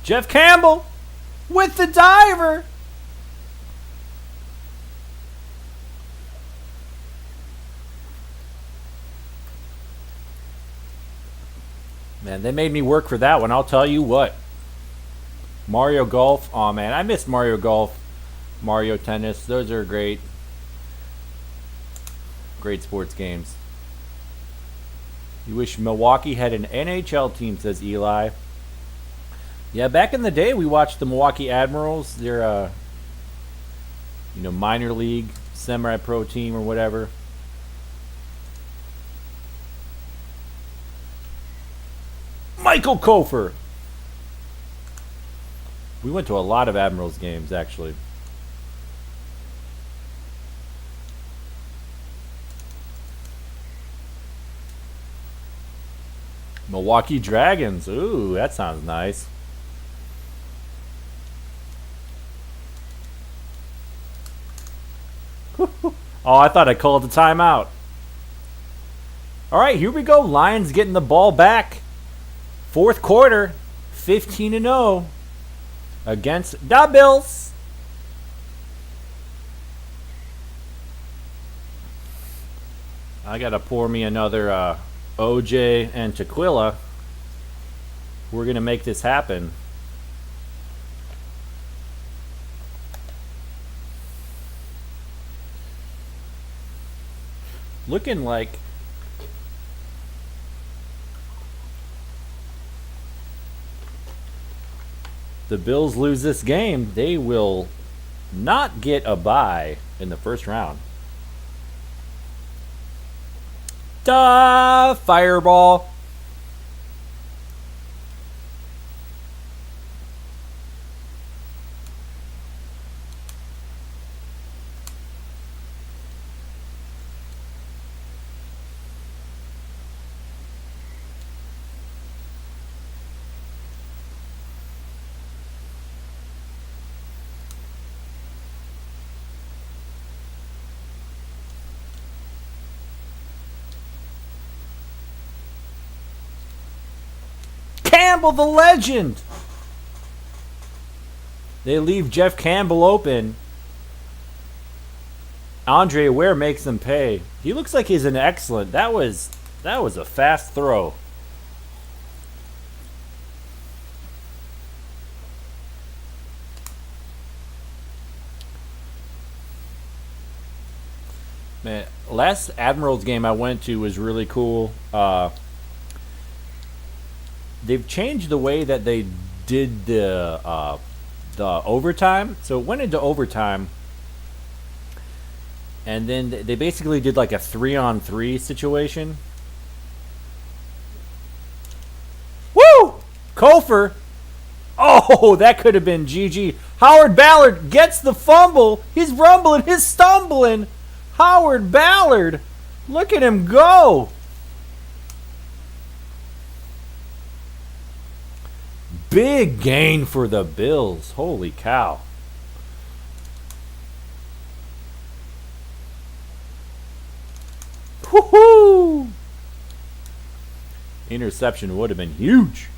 Jeff Campbell with the diver. Man, they made me work for that one. I'll tell you what. Mario Golf. Oh, man. I miss Mario Golf. Mario Tennis. Those are great. Great sports games. You wish Milwaukee had an NHL team, says Eli. Yeah, back in the day, we watched the Milwaukee Admirals. They're minor league, semi-pro team or whatever. Michael Cofer. We went to a lot of Admirals games, actually. Milwaukee Dragons. Ooh, that sounds nice. Oh, I thought I called the timeout. All right, here we go. Lions getting the ball back. Fourth quarter, 15-0 against the Bills. I got to pour me another OJ and Tequila. We're going to make this happen. Looking like the Bills lose this game, they will not get a bye in the first round. Duh! Fireball. Campbell, the legend. They leave Jeff Campbell open. Andre Ware makes them pay. He looks like he's an excellent. That was a fast throw. Man, last Admirals game I went to was really cool. They've changed the way that they did the overtime. So it went into overtime, and then they basically did like a 3-on-3 situation. Woo! Cofer. Oh, that could have been GG. Howard Ballard gets the fumble. He's rumbling. He's stumbling. Howard Ballard. Look at him go. Big gain for the Bills. Holy cow. Woohoo! Interception would have been huge.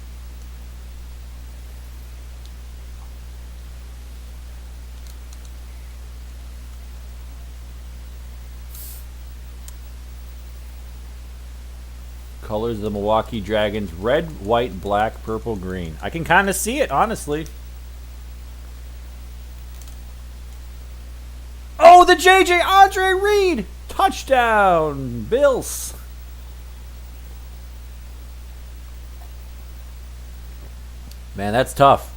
Colors of the Milwaukee Dragons: red, white, black, purple, green. I can kind of see it, honestly. Oh, the JJ Andre Reed touchdown, Bills. Man, that's tough.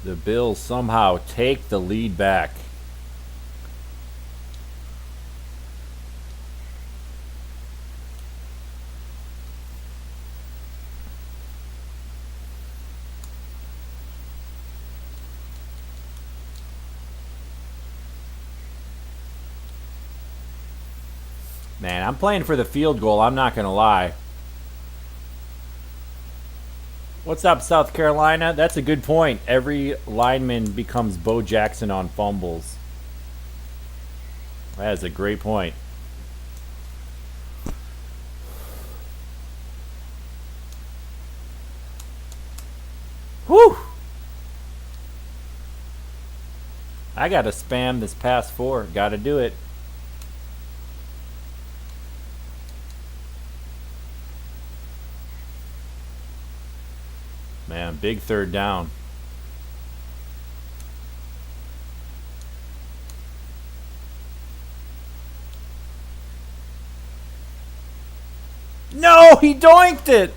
The Bills somehow take the lead back. Man, I'm playing for the field goal, I'm not going to lie. What's up, South Carolina? That's a good point. Every lineman becomes Bo Jackson on fumbles. That is a great point. Whew! I gotta spam this pass 4. Gotta do it. Man, big third down. No, he doinked it.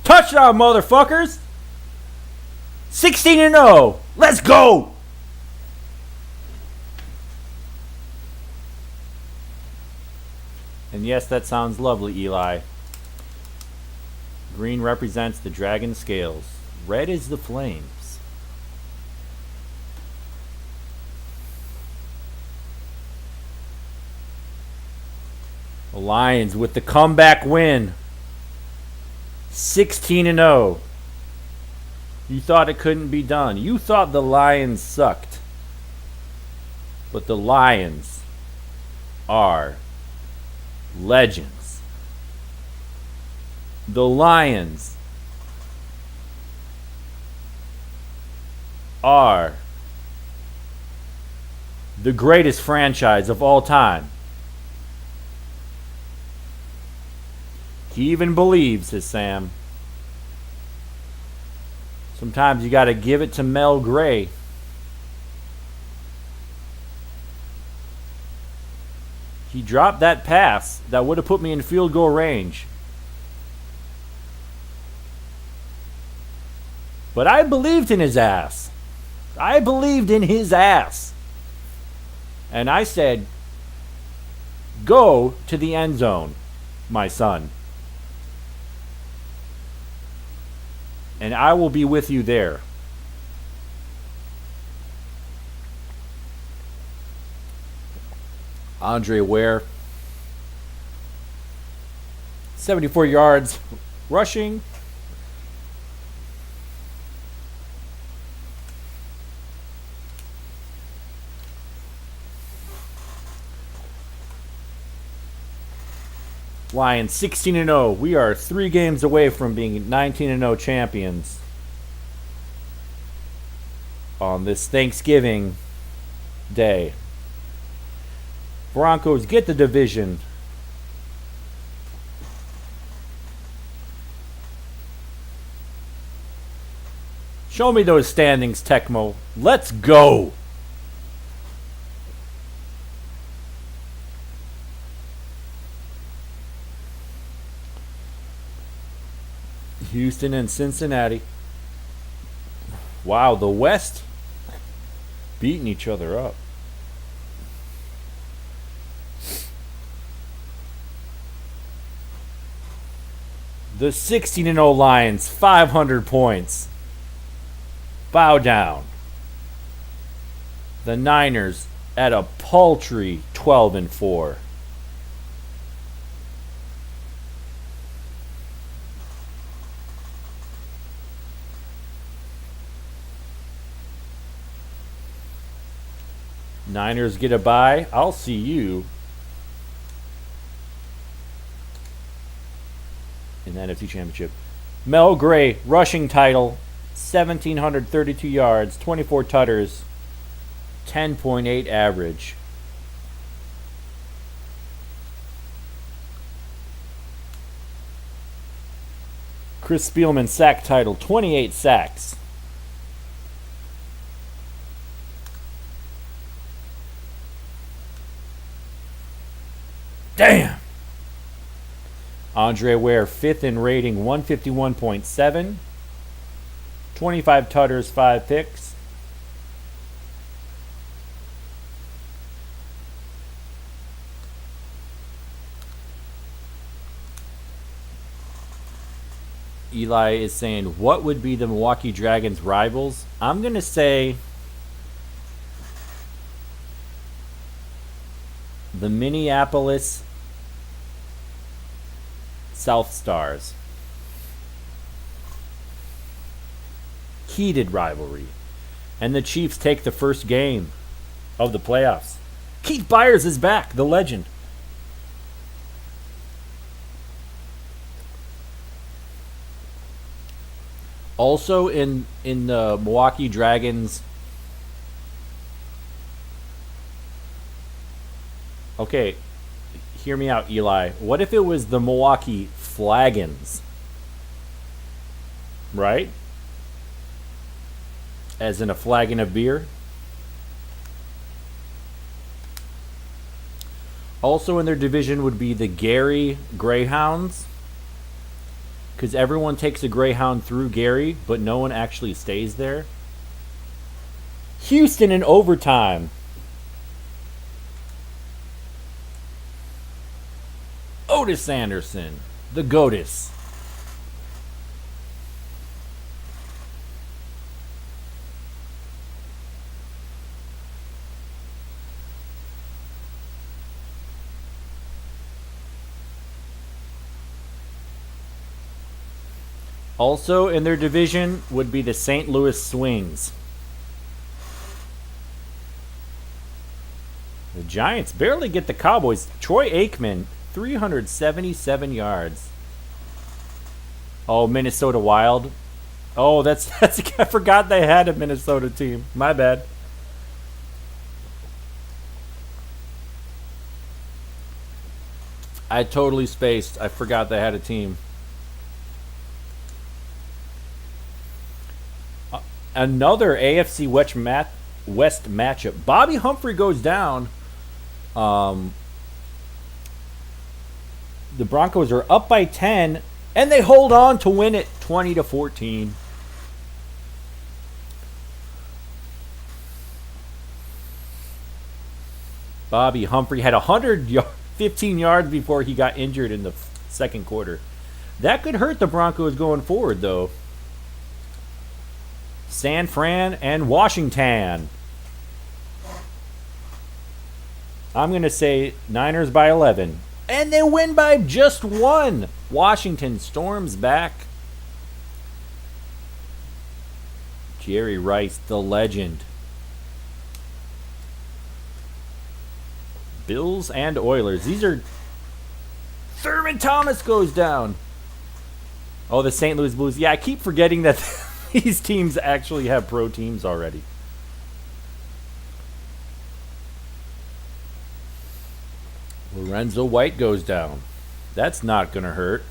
Touchdown, motherfuckers! 16-0. Let's go! And yes, that sounds lovely, Eli. Green represents the dragon scales. Red is the flames. The Lions with the comeback win. 16-0. You thought it couldn't be done. You thought the Lions sucked. But the Lions are legends. The Lions are the greatest franchise of all time. He even believes, says Sam. Sometimes you got to give it to Mel Gray. He dropped that pass that would have put me in field goal range. But I believed in his ass. I believed in his ass. And I said, go to the end zone, my son. And I will be with you there. Andre Ware, 74 yards rushing. Lions 16-0. We are 3 games away from being 19-0 champions on this Thanksgiving Day. Broncos get the division. Show me those standings, Tecmo. Let's go. Houston and Cincinnati. Wow, the West beating each other up. The 16-0 Lions, 500 points. Bow down. The Niners at a paltry 12-4. Niners get a bye. I'll see you in the NFC Championship. Mel Gray Rushing Title, 1,732 yards, 24 tutters, 10.8 average. Chris Spielman sack title, 28 sacks. Damn! Andre Ware, 5th in rating, 151.7. 25 tutters, 5 picks. Eli is saying, what would be the Milwaukee Dragons' rivals? I'm going to say the Minneapolis South Stars. Heated rivalry. And the Chiefs take the first game of the playoffs. Keith Byers is back, the legend. Also in the Milwaukee Dragons. Okay, hear me out, Eli. What if it was the Milwaukee Flagons? Right? As in a flagon of beer. Also in their division would be the Gary Greyhounds. Because everyone takes a Greyhound through Gary, but no one actually stays there. Houston in overtime. Otis Anderson, the GOATus. Also in their division would be the St. Louis Swings. The Giants barely get the Cowboys. Troy Aikman, 377 yards. Oh, Minnesota Wild. Oh, that's I forgot they had a Minnesota team. My bad. I totally spaced. I forgot they had a team. Another AFC West matchup. Bobby Humphrey goes down. The Broncos are up by 10, and they hold on to win it 20-14. Bobby Humphrey had 115 yards before he got injured in the second quarter. That could hurt the Broncos going forward, though. San Fran and Washington. I'm going to say Niners by 11. And they win by just 1. Washington storms back. Jerry Rice, the legend. Bills and Oilers. These are... Thurman Thomas goes down. Oh, the St. Louis Blues. Yeah, I keep forgetting that these teams actually have pro teams already. Lorenzo White goes down. That's not going to hurt.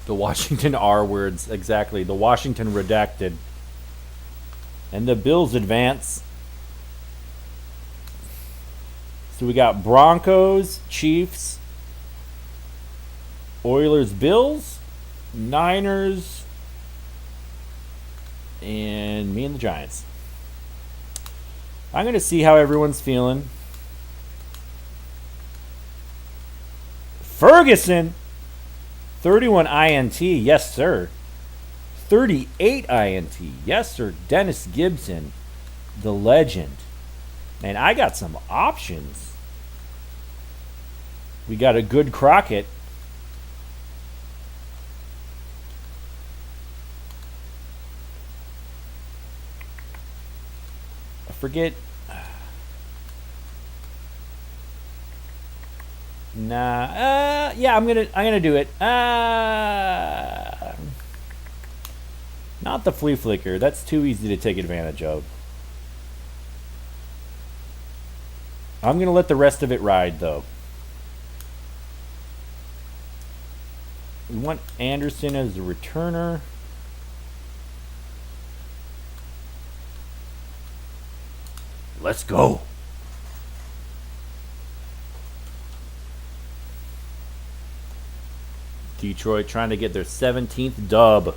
The Washington R words, exactly. The Washington redacted. And the Bills advance. So we got Broncos, Chiefs, Oilers, Bills, Niners, and me and the Giants. I'm going to see how everyone's feeling. Ferguson, 31 INT, yes sir. 38 INT, yes sir. Dennis Gibson, the legend. And I got some options. We got a good Crockett. I forget. Nah. Yeah, I'm gonna do it. Not the flea flicker. That's too easy to take advantage of. I'm going to let the rest of it ride, though. We want Anderson as a returner. Let's go. Detroit trying to get their 17th dub.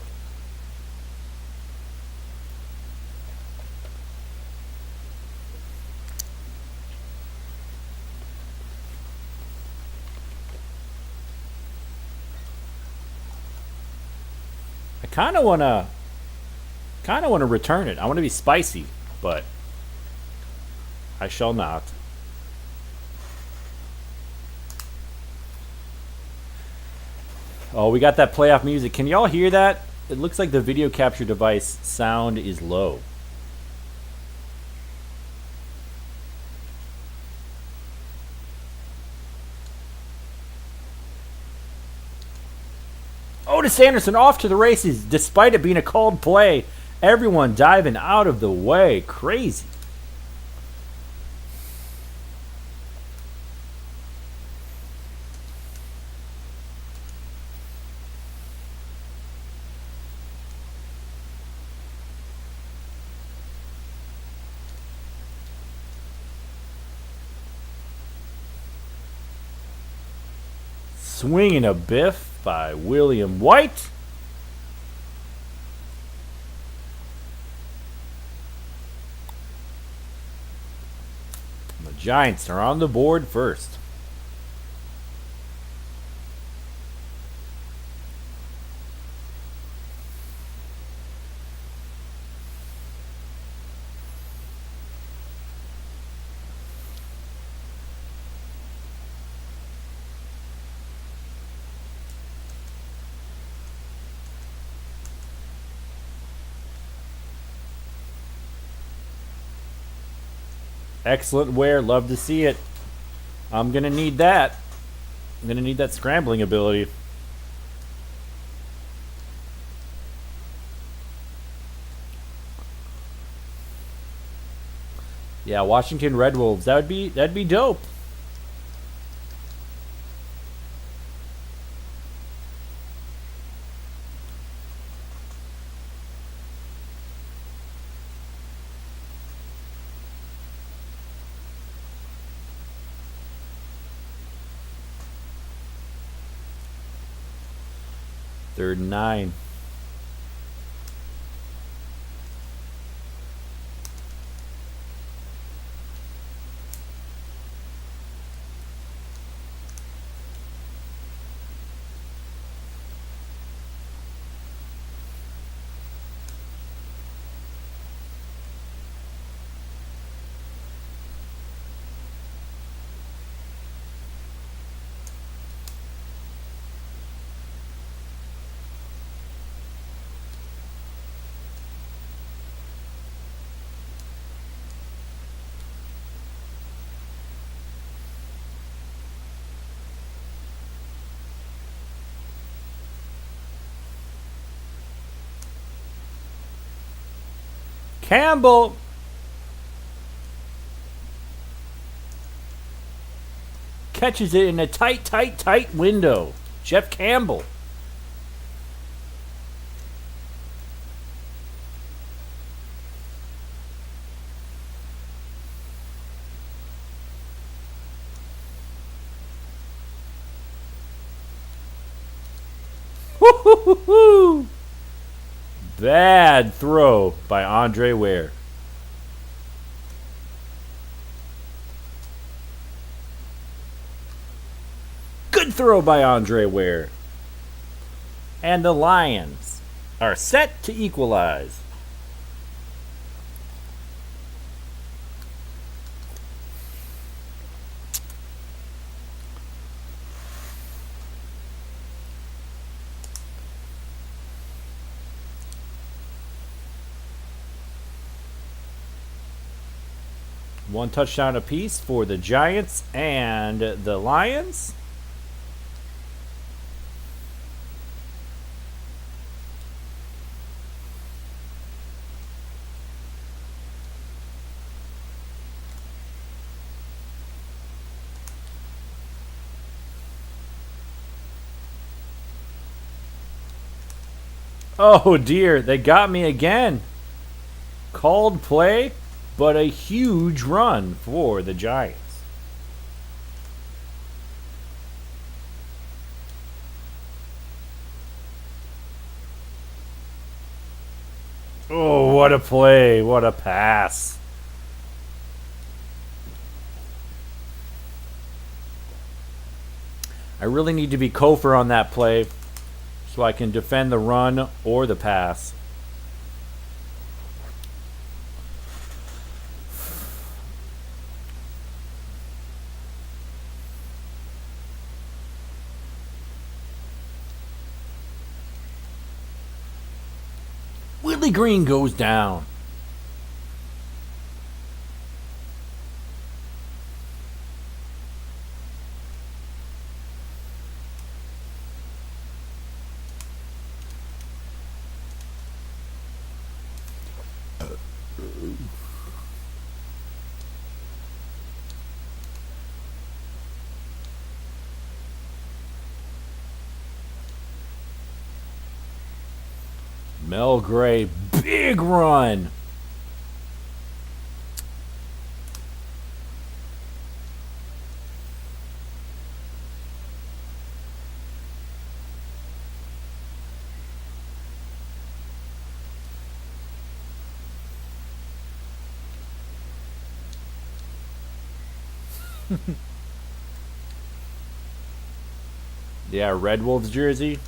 kind of wanna return it. I want to be spicy, but I shall not. Oh, we got that playoff music. Can y'all hear that? It looks like the video capture device sound is low. Otis Anderson off to the races despite it being a called play. Everyone diving out of the way. Crazy. Swinging a biff by William White. The Giants are on the board first. Excellent wear. Love to see it. I'm going to need that. I'm going to need that scrambling ability. Yeah, Washington Red Wolves. That'd be dope. Third and 9. Campbell. Catches it in a tight window. Jeff Campbell. Woo-hoo-hoo-hoo. Bad throw by Andre Ware. Good throw by Andre Ware. And the Lions are set to equalize. One touchdown apiece for the Giants and the Lions. Oh dear, they got me again. Called play, but a huge run for the Giants. Oh, what a play. What a pass. I really need to be Cofer on that play. so I can defend the run or the pass. Willie Green goes down. Mel Gray, big run. Yeah, Red Wolves jersey.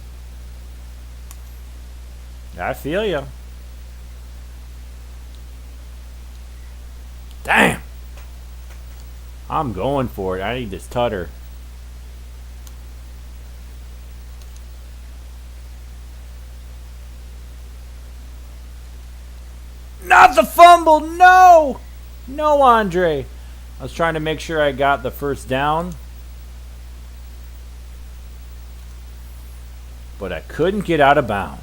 I feel ya. Damn. I'm going for it. I need this tutter. Not the fumble. No. No, Andre. I was trying to make sure I got the first down, but I couldn't get out of bounds.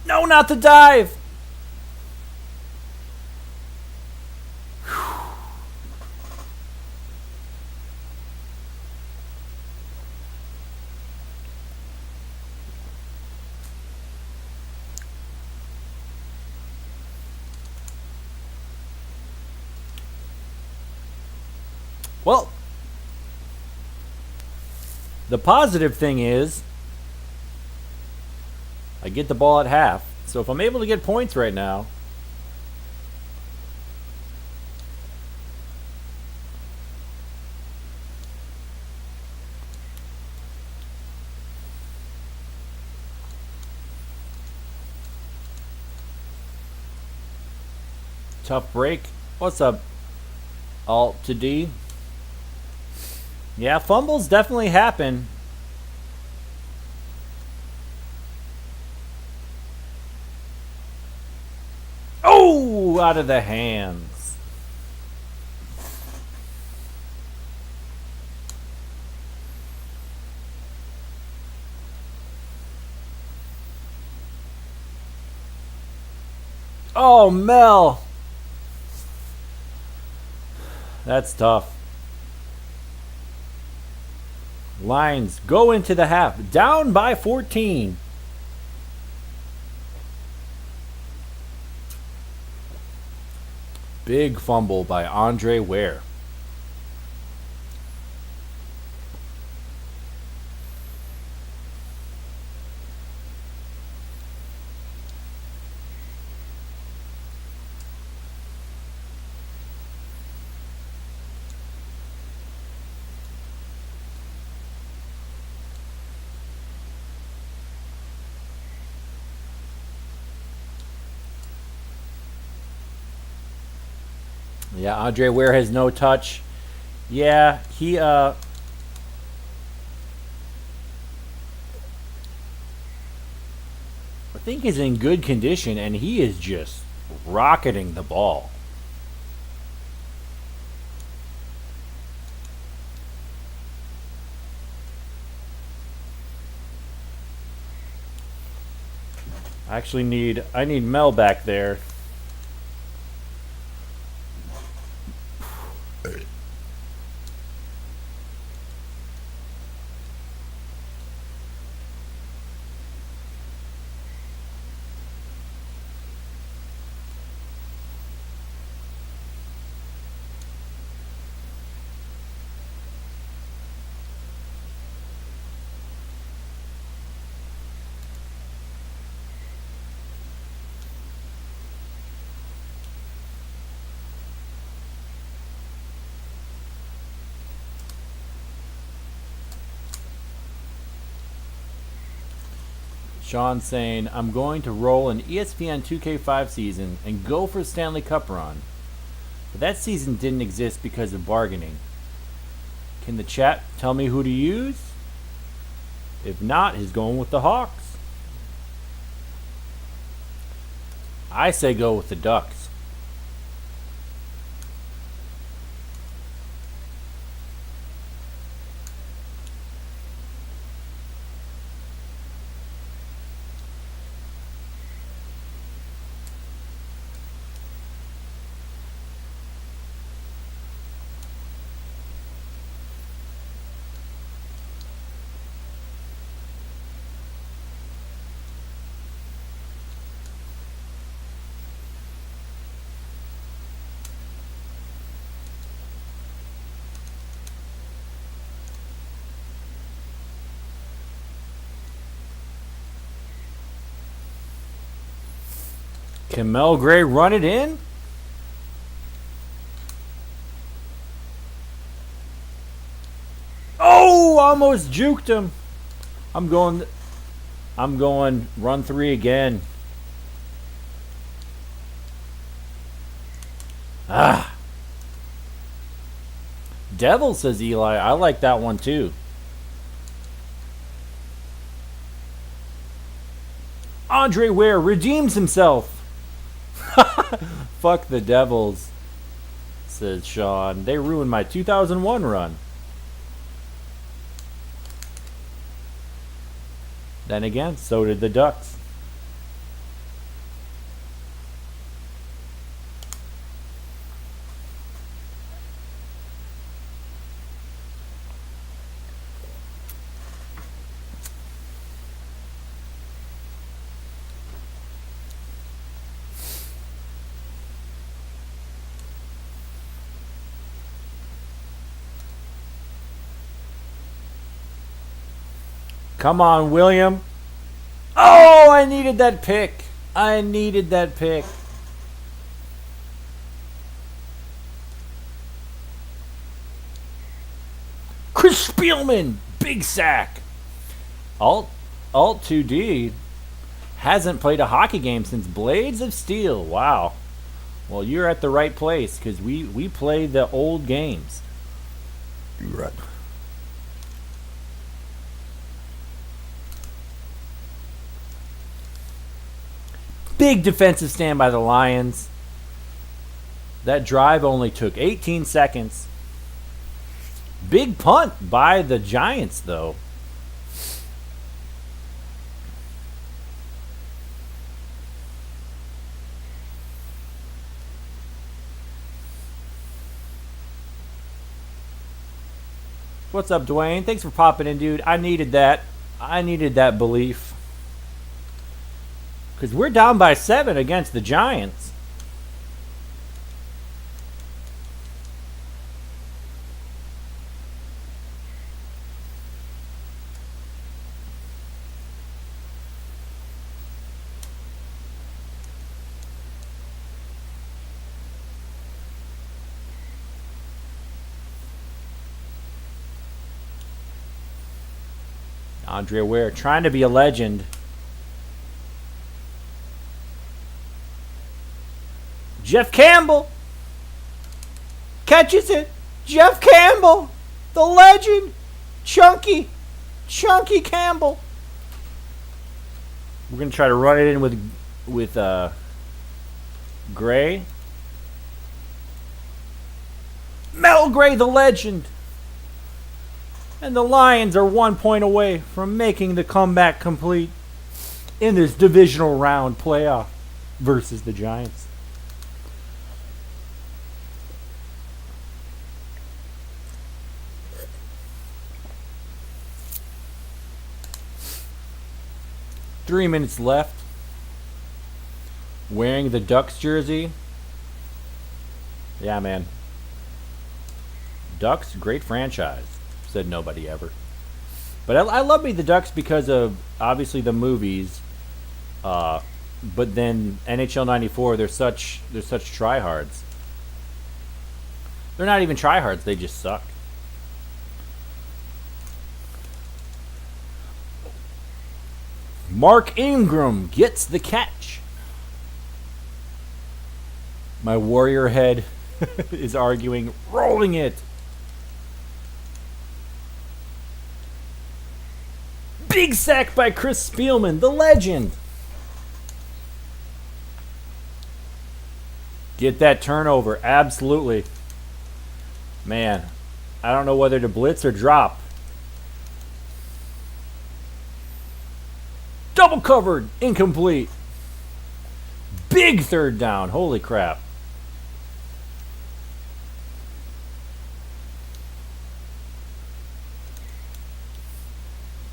No, not the dive. Well, the positive thing is I get the ball at half. So if I'm able to get points right now, tough break. What's up, Alt to D? Yeah, fumbles definitely happen. Oh, out of the hands. Oh, Mel. That's tough. Lions go into the half, down by 14. Big fumble by Andre Ware. Yeah, Andre Ware has no touch. Yeah, he I think he's in good condition, and he is just rocketing the ball. I need Mel back there. Sean saying, I'm going to roll an ESPN 2K5 season and go for Stanley Cup run. But that season didn't exist because of bargaining. Can the chat tell me who to use? If not, he's going with the Hawks. I say go with the Ducks. Can Mel Gray run it in? Oh, almost juked him. I'm going run 3 again. Ah. Devil, says Eli. I like that one too. Andre Ware redeems himself. Fuck the Devils, says Sean. They ruined my 2001 run. Then again, so did the Ducks. Come on, William. Oh, I needed that pick. I needed that pick. Chris Spielman, big sack. Alt 2D hasn't played a hockey game since Blades of Steel. Wow. Well, you're at the right place because we play the old games. You're right. Big defensive stand by the Lions. That drive only took 18 seconds. Big punt by the Giants, though. What's up, Dwayne? Thanks for popping in, dude. I needed that. I needed that belief. Because we're down by 7 against the Giants. Andre Ware trying to be a legend. Jeff Campbell catches it. Jeff Campbell, the legend. Chunky Campbell. We're going to try to run it in with Gray. Mel Gray, the legend. And the Lions are 1 point away from making the comeback complete in this divisional round playoff versus the Giants. Three minutes left. Wearing the Ducks jersey. Yeah, man. Ducks, great franchise. Said nobody ever. But I love me the Ducks because of obviously the movies. But then NHL '94, they're such tryhards. They're not even tryhards. They just suck. Mark Ingram gets the catch. My warrior head is arguing, rolling it. Big sack by Chris Spielman, the legend. Get that turnover, absolutely. Man, I don't know whether to blitz or drop. Double covered, incomplete. Big third down, holy crap.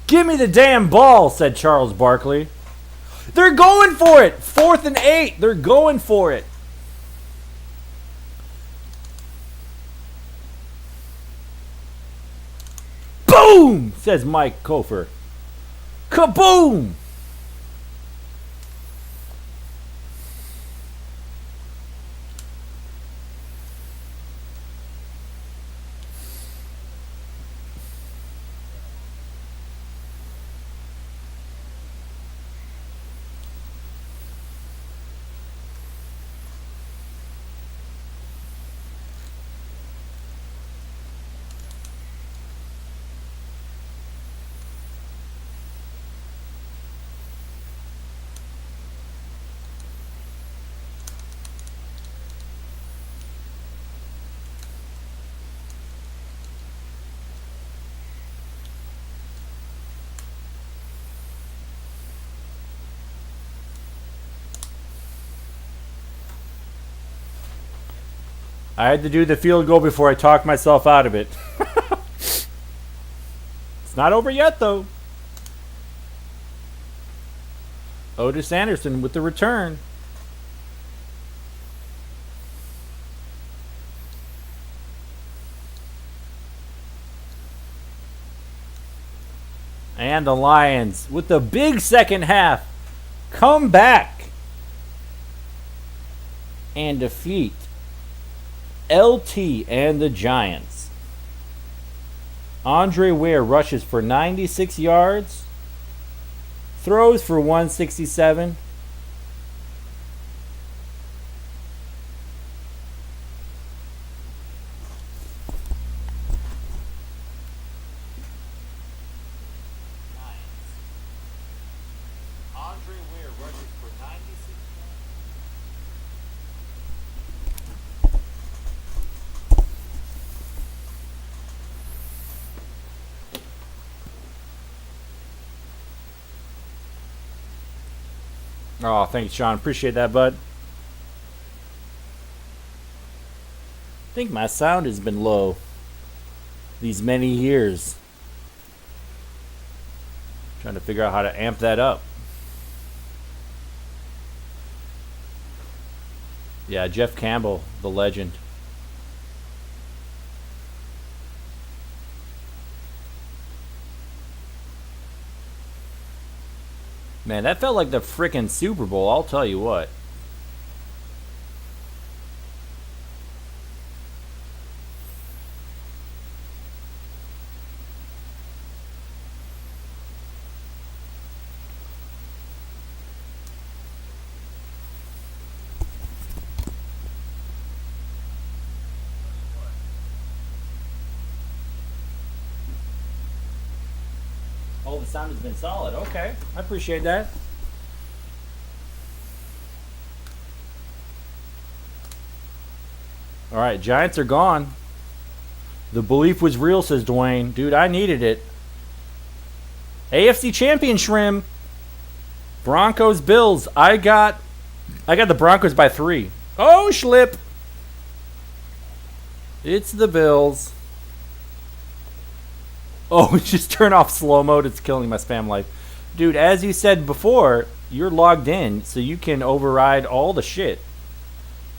Give me the damn ball, said Charles Barkley. They're going for it. 4th and 8. They're going for it. Boom, says Mike Cofer. Kaboom. I had to do the field goal before I talked myself out of it. It's not over yet, though. Otis Anderson with the return. And the Lions with the big second half come back and defeat LT and the Giants. Andre Ware rushes for 96 yards, throws for 167. Oh, thanks, Sean. Appreciate that, bud. I think my sound has been low these many years. Trying to figure out how to amp that up. Yeah, Jeff Campbell, the legend. Man, that felt like the frickin' Super Bowl, I'll tell you what. Oh, the sound has been solid. Okay, I appreciate that. All right, Giants are gone. The belief was real, says Dwayne. Dude, I needed it. AFC Champion Shrimp. Broncos, Bills. I got the Broncos by 3. Oh, Schlip. It's the Bills. Oh, just turn off slow mode. It's killing my spam life. Dude, as you said before, you're logged in, so you can override all the shit.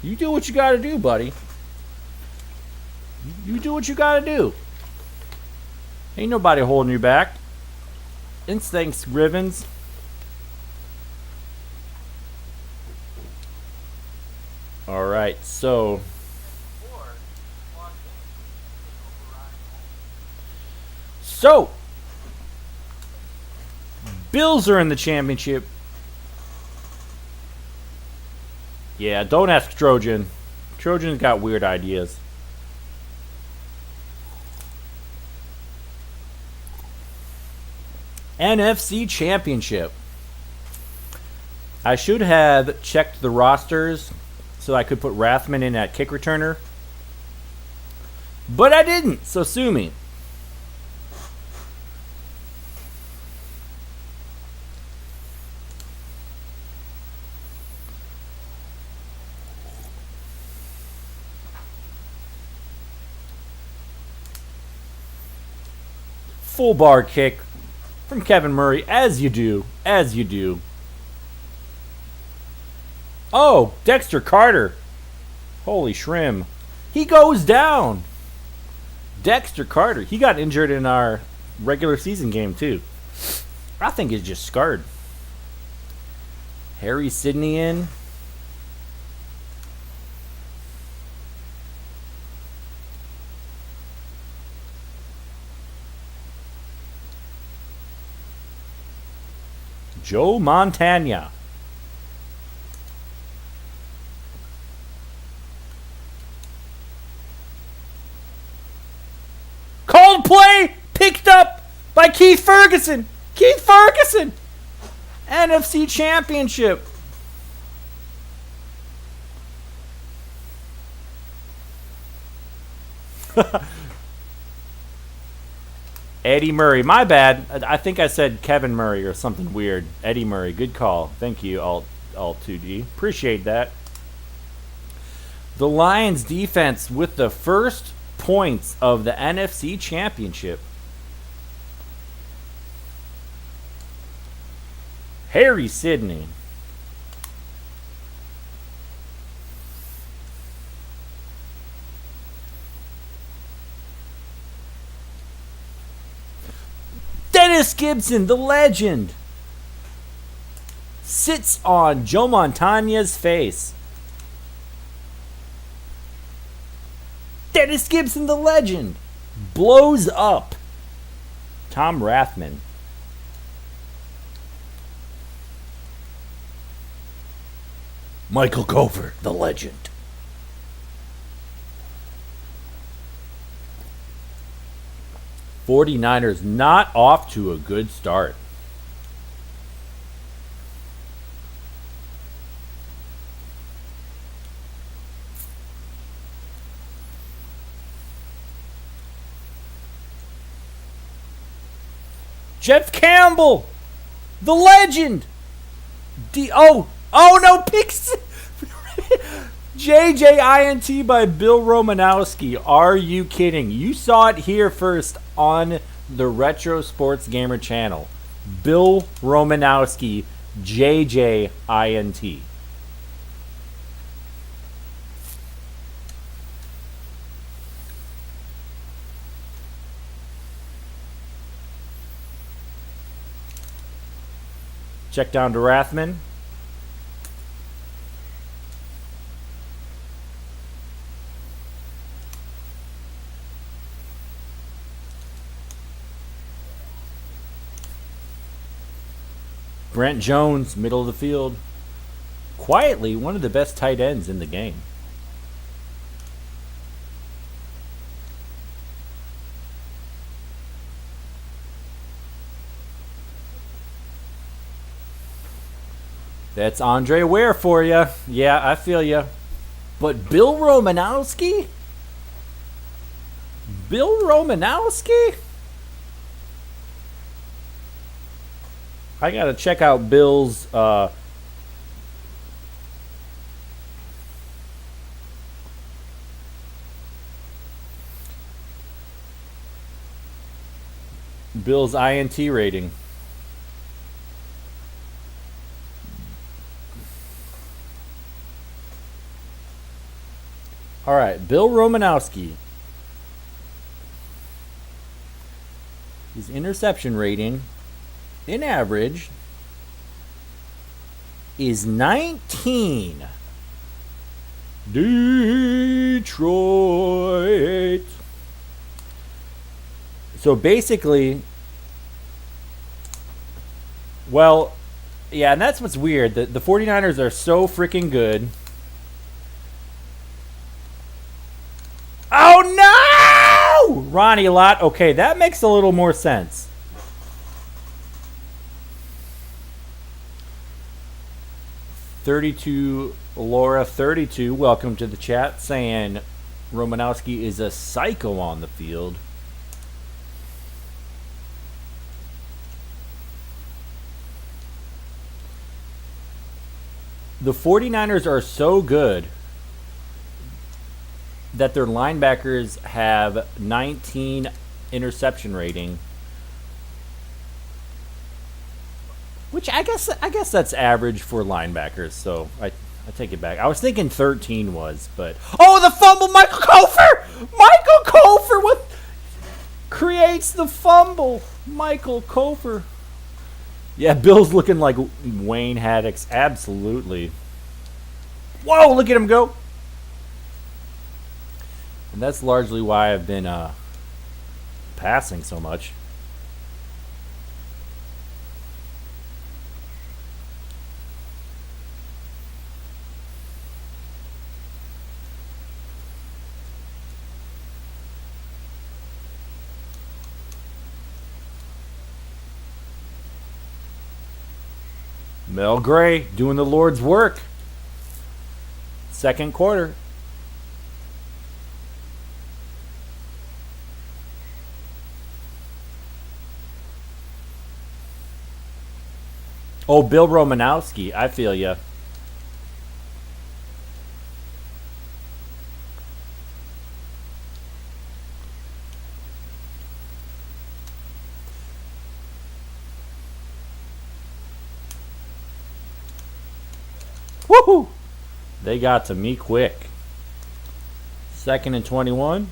You do what you gotta do, buddy. You do what you gotta do. Ain't nobody holding you back. Thanks, Rivens. Alright, so Bills are in the championship. Yeah, don't ask Trojan. Trojan's got weird ideas. NFC Championship. I should have checked the rosters so I could put Rathman in at kick returner. But I didn't, so sue me. Full bar kick from Kevin Murray, as you do. Oh, Dexter Carter. Holy shrim. He goes down. Dexter Carter. He got injured in our regular season game, too. I think he's just scarred. Harry Sidney in. Joe Montana. Called play, picked up by Keith Ferguson. Keith Ferguson. NFC Championship. Eddie Murray. My bad. I think I said Kevin Murray or something weird. Eddie Murray. Good call. Thank you, Alt2D. Appreciate that. The Lions defense with the first points of the NFC Championship. Harry Sidney. Dennis Gibson, the legend, sits on Joe Montana's face. Dennis Gibson, the legend, blows up Tom Rathman. Michael Cofer, the legend. '49ers not off to a good start. Jeff Campbell, the legend. Oh no, picks. JJINT by Bill Romanowski. Are you kidding? You saw it here first on the Retro Sports Gamer channel. Bill Romanowski, JJINT. Check down to Rathman. Brent Jones, middle of the field. Quietly, one of the best tight ends in the game. That's Andre Ware for you. Yeah, I feel you. But Bill Romanowski? Bill Romanowski? I gotta check out Bill's INT rating. All right, Bill Romanowski. His interception rating, in average, is 19. Detroit. So basically, Well, yeah, and that's what's weird. The 49ers are so freaking good. Oh, no! Ronnie Lott. Okay, that makes a little more sense. $32 Laura 32, welcome to the chat, saying Romanowski is a psycho on the field. The 49ers are so good that their linebackers have 19 interception rating, which I guess that's average for linebackers. So I take it back. I was thinking 13 was, but the fumble, Michael Cofer creates the fumble. Michael Cofer. Yeah, Bill's looking like Wayne Haddix. Absolutely. Whoa, look at him go. And that's largely why I've been passing so much. Mel Gray doing the Lord's work. Second quarter. Oh, Bill Romanowski. I feel ya. Woohoo! They got to me quick. 2nd and 21.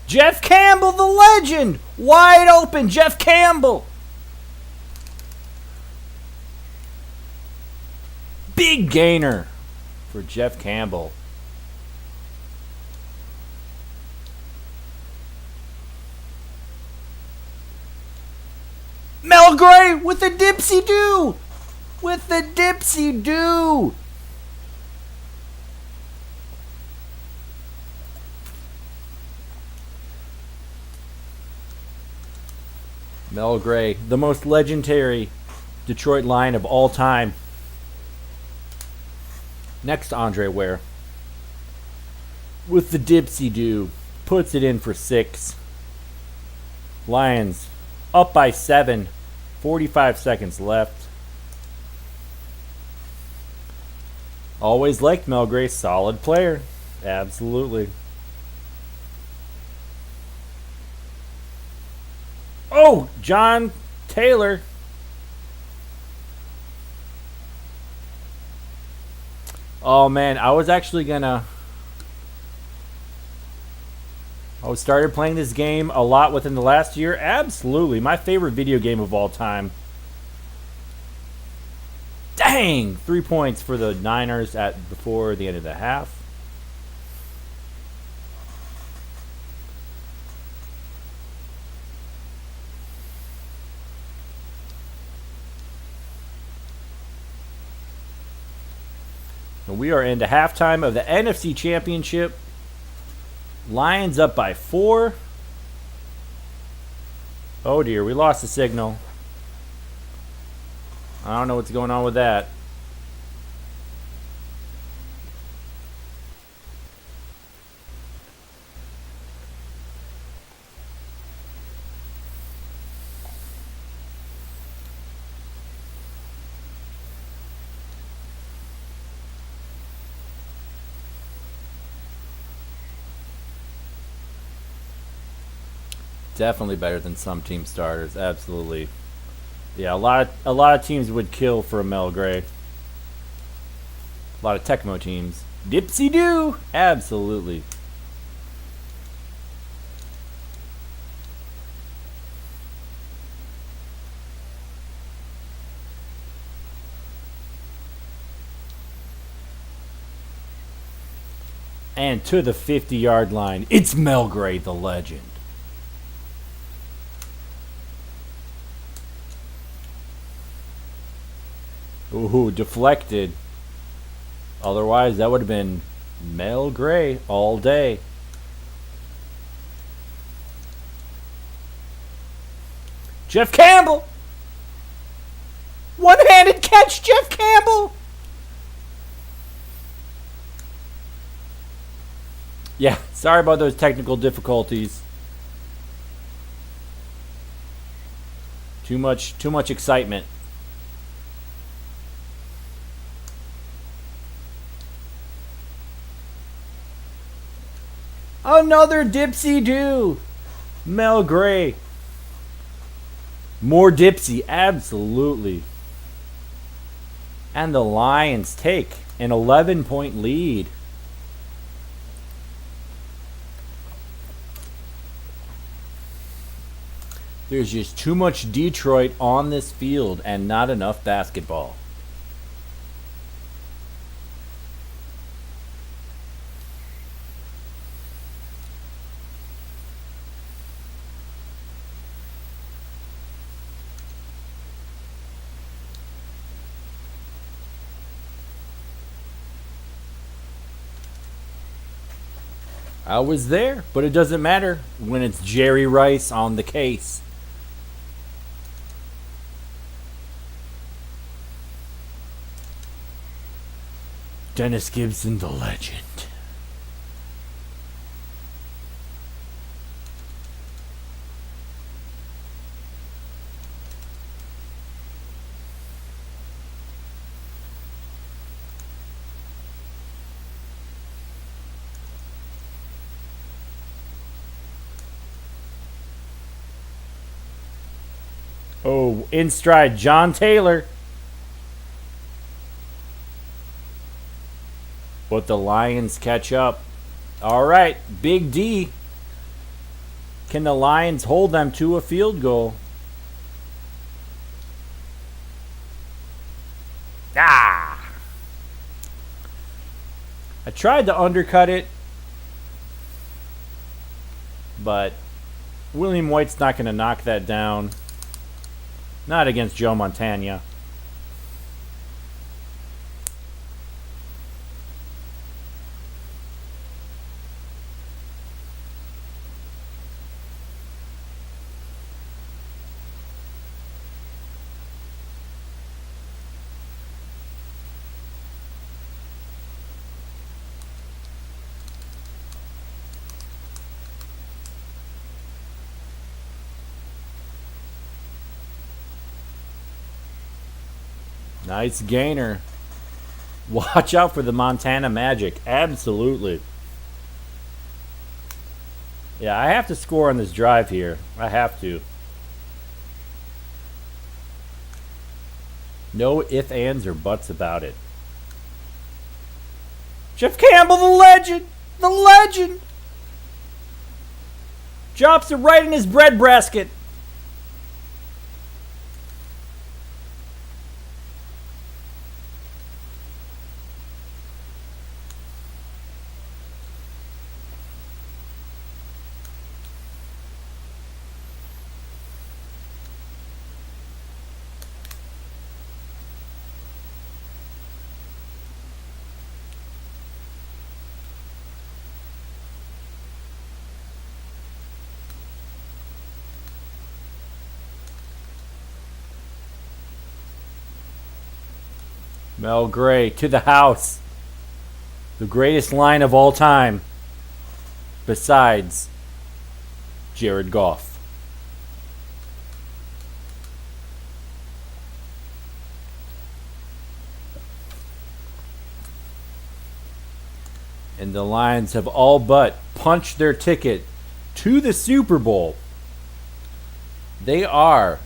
Jeff Campbell, the legend! Wide open, Jeff Campbell! Big gainer for Jeff Campbell. Mel Gray with the dipsy-do! With the dipsy-do! Mel Gray, the most legendary Detroit line of all time. Next, Andre Ware. With the dipsy-do. Puts it in for 6. Lions up by 7. 45 seconds left. Always liked Mel Gray. Solid player. Absolutely. Oh, John Taylor. Oh, man. I started playing this game a lot within the last year. Absolutely. My favorite video game of all time. Dang! 3 points for the Niners before the end of the half. And we are into halftime of the NFC Championship. Lions up by 4. Oh dear, we lost the signal. I don't know what's going on with that. Definitely better than some team starters. Absolutely. Yeah, a lot of teams would kill for a Mel Gray. A lot of Tecmo teams. Dipsy-doo! Absolutely. And to the 50-yard line, it's Mel Gray, the legend. Ooh, deflected. Otherwise, that would have been Mel Gray all day. Jeff Campbell! One-handed catch, Jeff Campbell! Yeah, sorry about those technical difficulties. Too much excitement. Another dipsy-do. Mel Gray. More dipsy, absolutely. And the Lions take an 11-point lead. There's just too much Detroit on this field and not enough basketball. I was there, but it doesn't matter when it's Jerry Rice on the case. Dennis Gibson, the legend. Oh, in stride, John Taylor. But the Lions catch up. All right, Big D. Can the Lions hold them to a field goal? Ah! I tried to undercut it, but William White's not going to knock that down. Not against Joe Montana. Nice gainer. Watch out for the Montana Majik. Absolutely. Yeah, I have to score on this drive here. I have to. No ifs, ands, or buts about it. Jeff Campbell, the legend! The legend! Drops it right in his bread basket. Mel Gray to the house. The greatest line of all time. Besides Jared Goff. And the Lions have all but punched their ticket to the Super Bowl. They are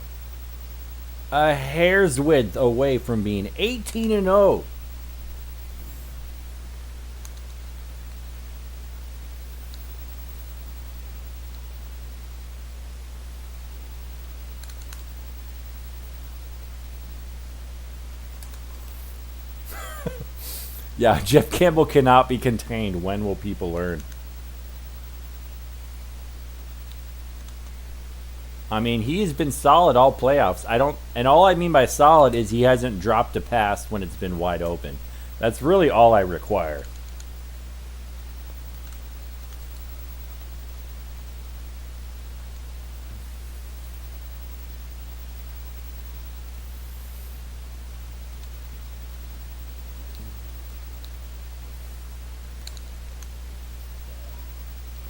a hair's width away from being 18-0. Yeah, Jeff Campbell cannot be contained. When will people learn? I mean, he's been solid all playoffs. And all I mean by solid is he hasn't dropped a pass when it's been wide open. That's really all I require.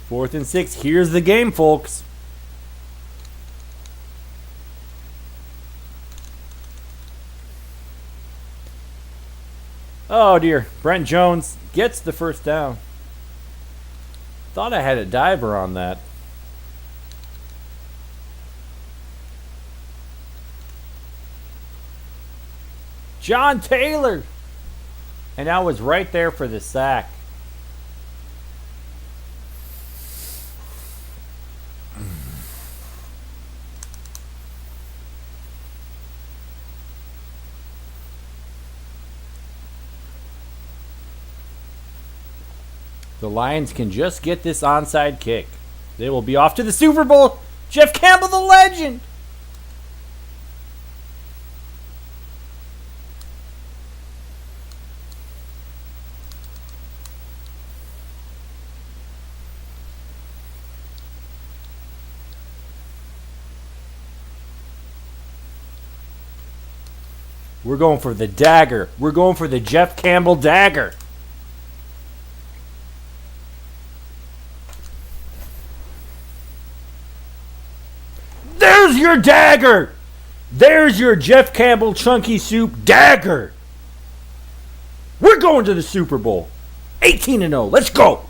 Fourth and 6. Here's the game, folks. Oh, dear. Brent Jones gets the first down. Thought I had a diver on that. John Taylor. And I was right there for the sack. The Lions can just get this onside kick. They will be off to the Super Bowl. Jeff Campbell, the legend. We're going for the dagger. We're going for the Jeff Campbell dagger. There's your dagger. There's your Jeff Campbell Chunky Soup dagger. We're going to the Super Bowl. 18-0. Let's go.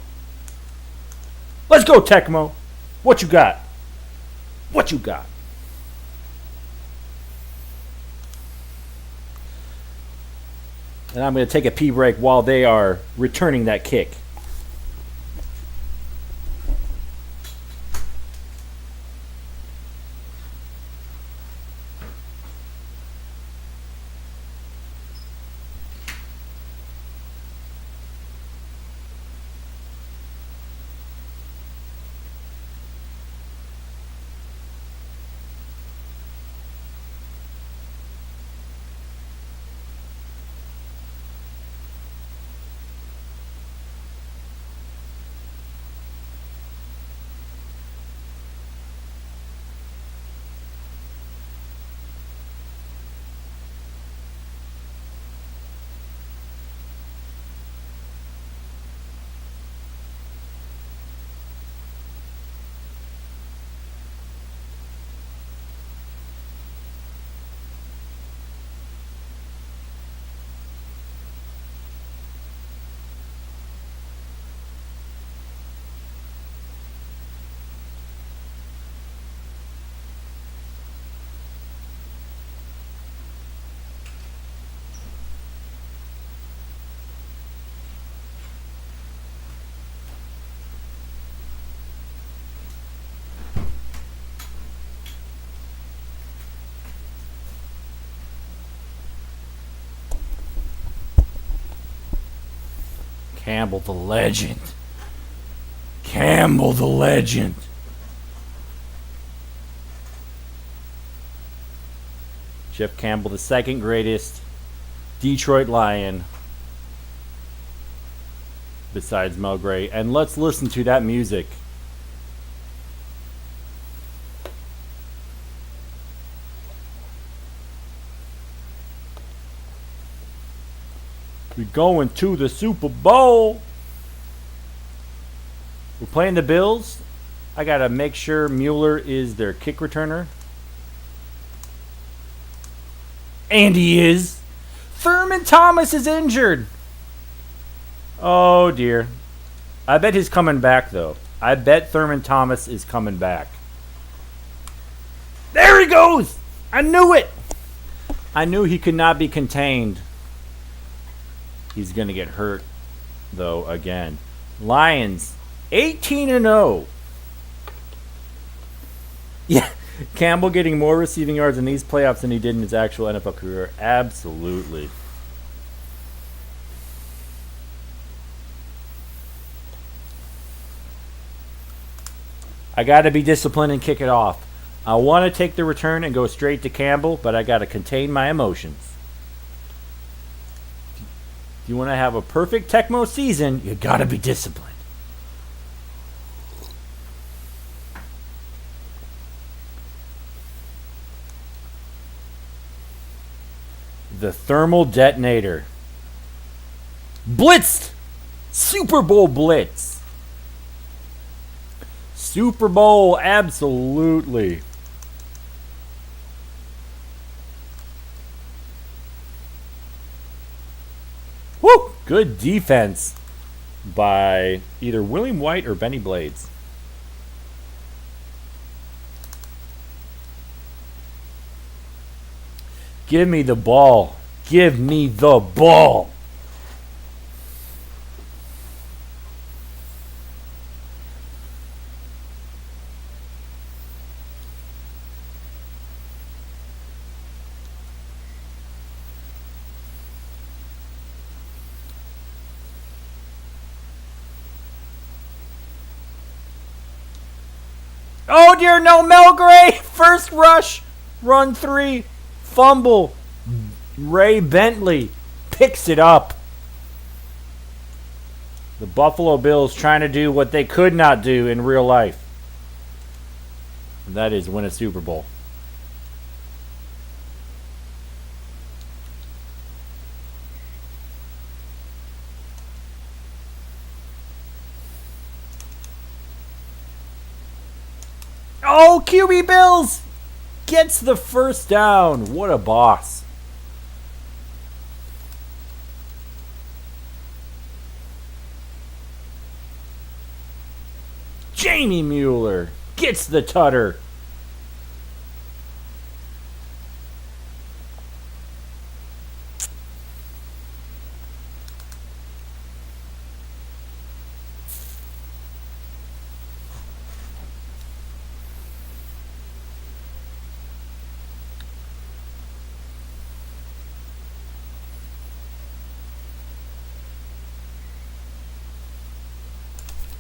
Let's go, Tecmo. What you got? What you got? And I'm going to take a pee break while they are returning that kick. Campbell the legend. Campbell the legend. Jeff Campbell, the second greatest Detroit Lion besides Mel Gray. And let's listen to that music. We're going to the Super Bowl. We're playing the Bills. I got to make sure Mueller is their kick returner. And he is. Thurman Thomas is injured. Oh, dear. I bet he's coming back, though. I bet Thurman Thomas is coming back. There he goes. I knew it. I knew he could not be contained. He's going to get hurt, though, again. Lions, 18-0. Yeah, Campbell getting more receiving yards in these playoffs than he did in his actual NFL career. Absolutely. I got to be disciplined and kick it off. I want to take the return and go straight to Campbell, but I got to contain my emotions. If you want to have a perfect Tecmo season, you got to be disciplined. The thermal detonator. Blitzed! Super Bowl blitz. Super Bowl, absolutely. Woo! Good defense by either William White or Bennie Blades. Give me the ball. Give me the ball. Oh dear, no, Mel Gray. First rush, run 3, fumble. Ray Bentley picks it up. The Buffalo Bills trying to do what they could not do in real life. And that is win a Super Bowl. Oh, QB Bills gets the first down. What a boss. Jamie Mueller gets the tutter.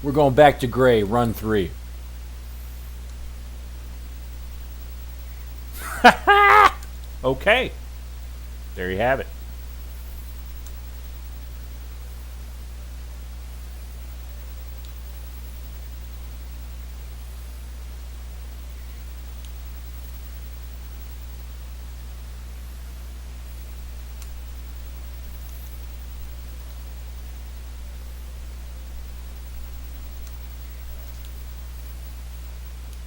We're going back to Gray, run 3. Okay. There you have it.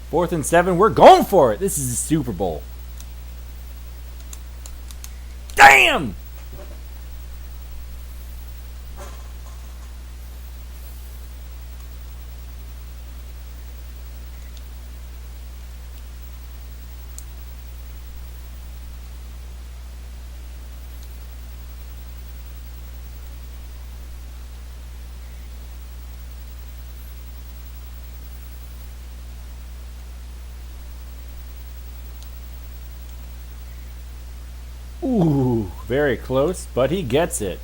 Fourth and 7, we're going for it. This is the Super Bowl. Damn! Ooh, very close, but he gets it.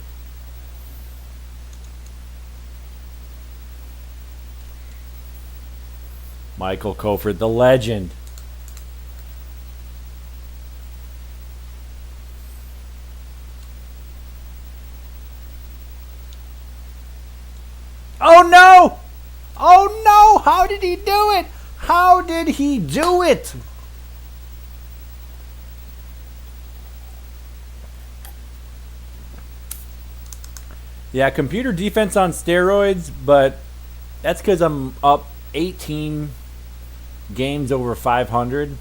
Michael Cofer, the legend. Oh no! Oh no! How did he do it? How did he do it? Yeah, computer defense on steroids, but that's because I'm up 18 games over 500.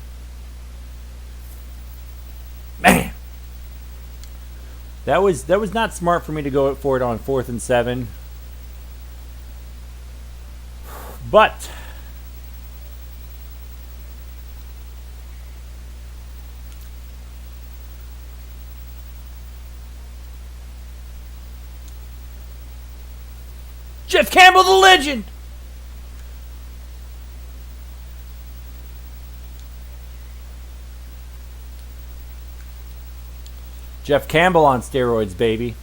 Man, that was not smart for me to go for it on 4th and 7. But Jeff Campbell, the legend. Jeff Campbell on steroids, baby.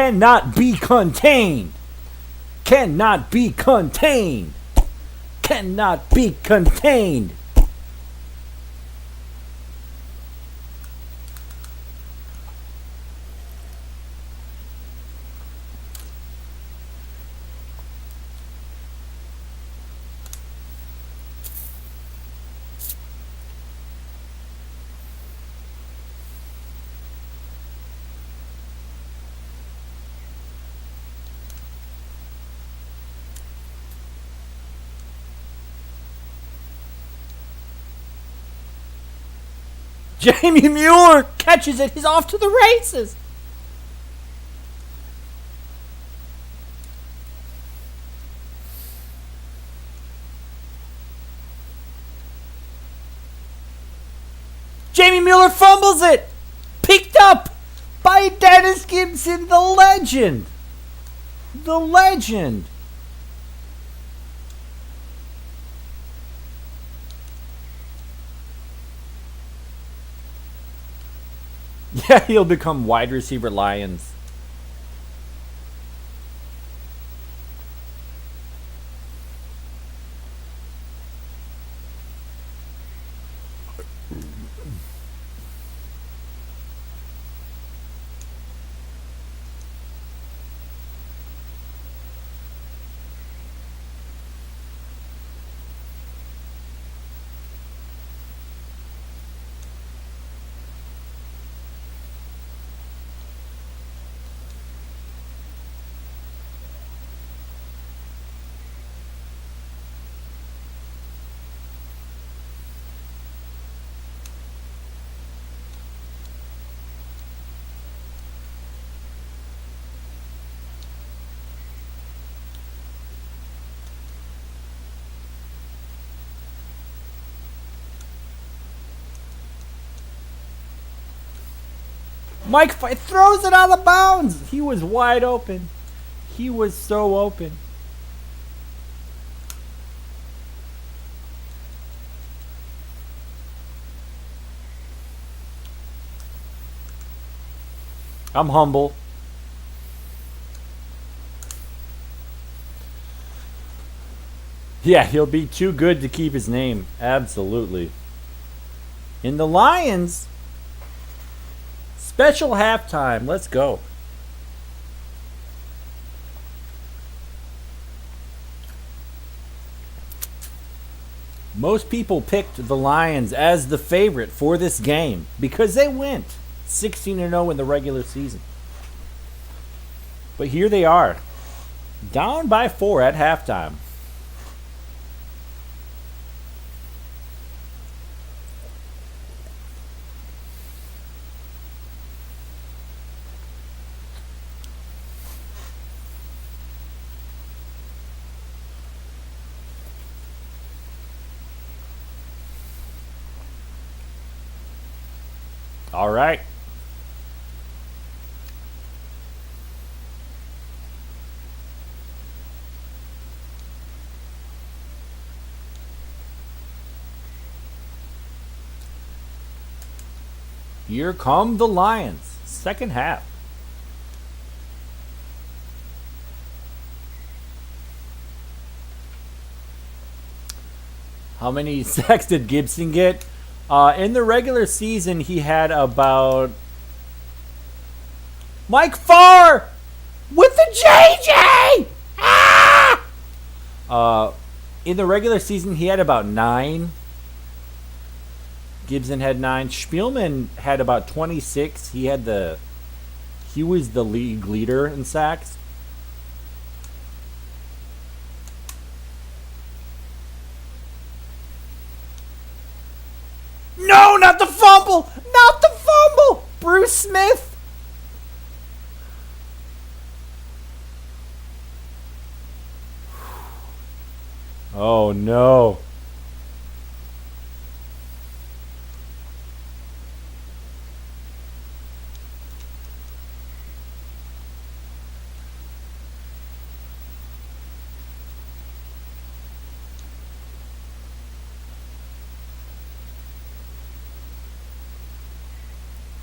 Cannot be contained. Cannot be contained. Cannot be contained. Jamie Mueller catches it. He's off to the races. Jamie Mueller fumbles it. Picked up by Dennis Gibson, the legend. The legend. Yeah, he'll become wide receiver Lions. Mike throws it out of bounds. He was wide open. He was so open. I'm humble. Yeah, he'll be too good to keep his name. Absolutely. In the Lions, special halftime. Let's go. Most people picked the Lions as the favorite for this game because they went 16-0 in the regular season. But here they are, down by 4 at halftime. All right. Here come the Lions. Second half. How many sacks did Gibson get? In the regular season, he had about... Mike Farr with the JJ! Ah! In the regular season, he had about 9. Gibson had 9. Spielman had about 26. He was the league leader in sacks. No, not the fumble! Not the fumble! Bruce Smith! Oh, no.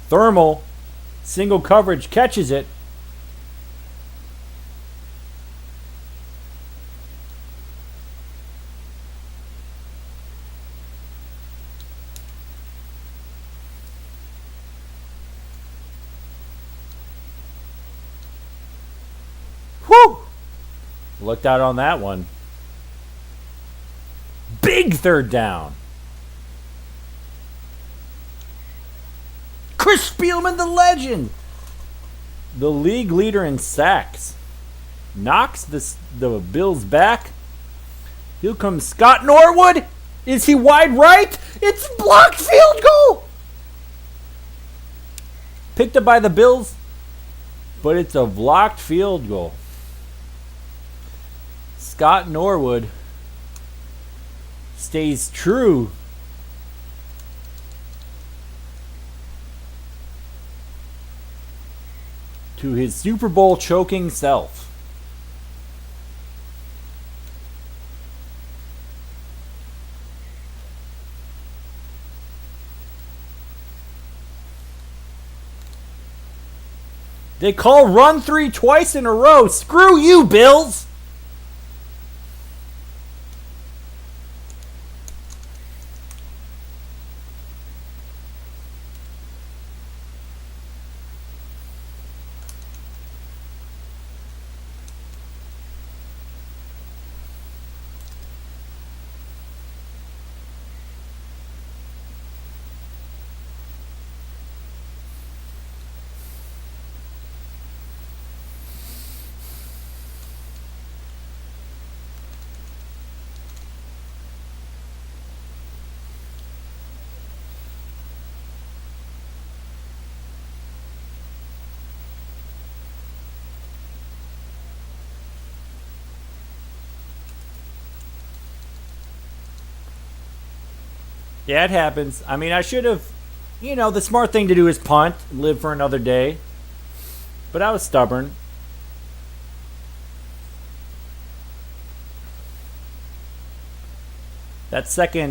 Thermal, single coverage, catches it. Whew! Looked out on that one. Big third down. Chris Spielman, the legend. The league leader in sacks. Knocks the Bills back. Here comes Scott Norwood. Is he wide right? It's blocked field goal. Picked up by the Bills, but it's a blocked field goal. Scott Norwood stays true to his Super Bowl choking self. They call run 3 twice in a row. Screw you, Bills! Yeah, it happens. I mean, I should have, the smart thing to do is punt and live for another day. But I was stubborn. That second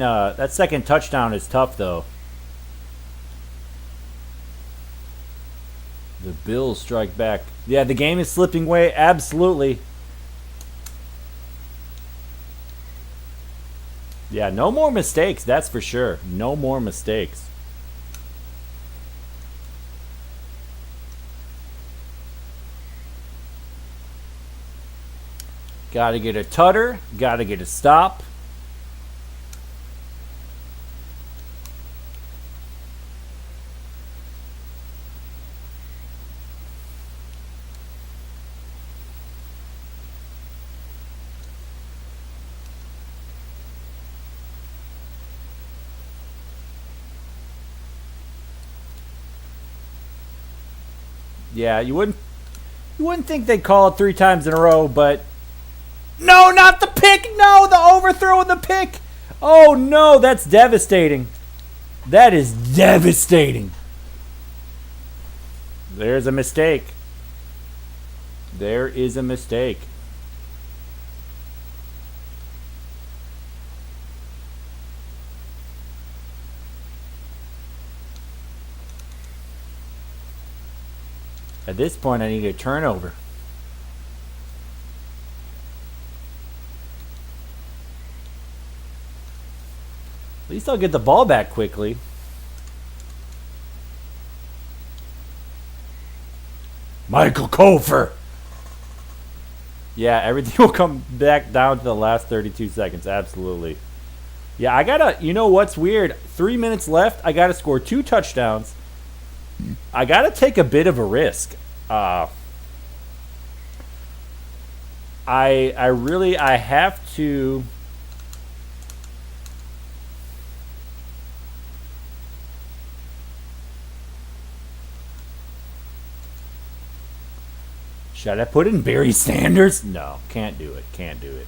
touchdown is tough, though. The Bills strike back. Yeah, the game is slipping away. Absolutely. Yeah, no more mistakes, that's for sure. No more mistakes. Gotta get a tutter. Gotta get a stop. Yeah, you wouldn't think they'd call it 3 times in a row, but no, not the pick. No, the overthrow and the pick. Oh no, that's devastating. That is devastating. There's a mistake. There is a mistake. At this point, I need a turnover. At least I'll get the ball back quickly. Michael Cofer. Yeah, everything will come back down to the last 32 seconds. Absolutely. Yeah, I gotta, what's weird? 3 minutes left. I gotta score 2 touchdowns. I gotta take a bit of a risk. I have to. Should I put in Barry Sanders? No, can't do it. Can't do it.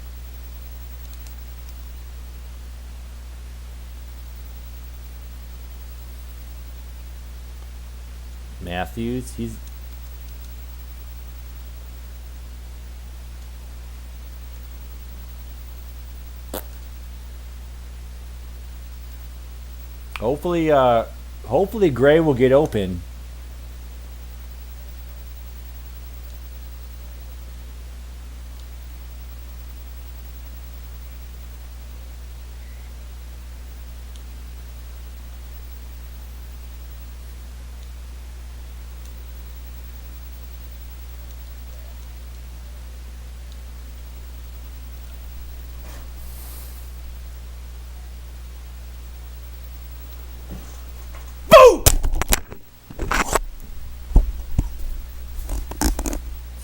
Matthews, he's hopefully Gray will get open.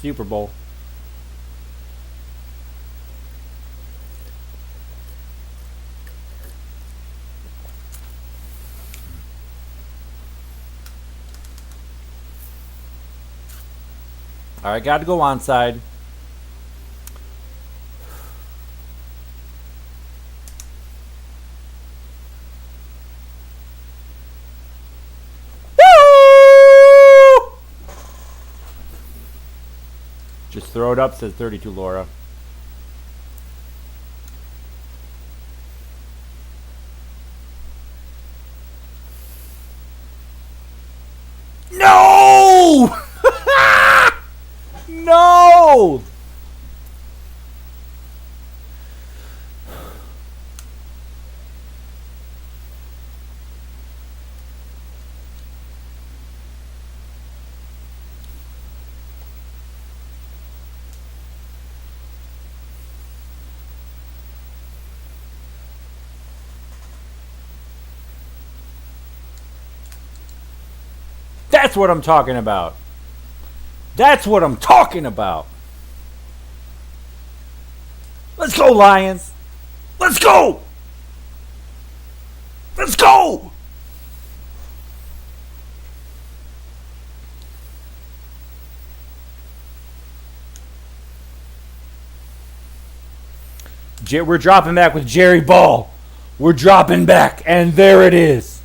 Super Bowl. All right, got to go onside. Woo! Just throw it up, says 32 Laura. No! No! That's what I'm talking about. That's what I'm talking about. Let's go, Lions. Let's go. Let's go. We're dropping back with Jerry Ball. We're dropping back, and there it is.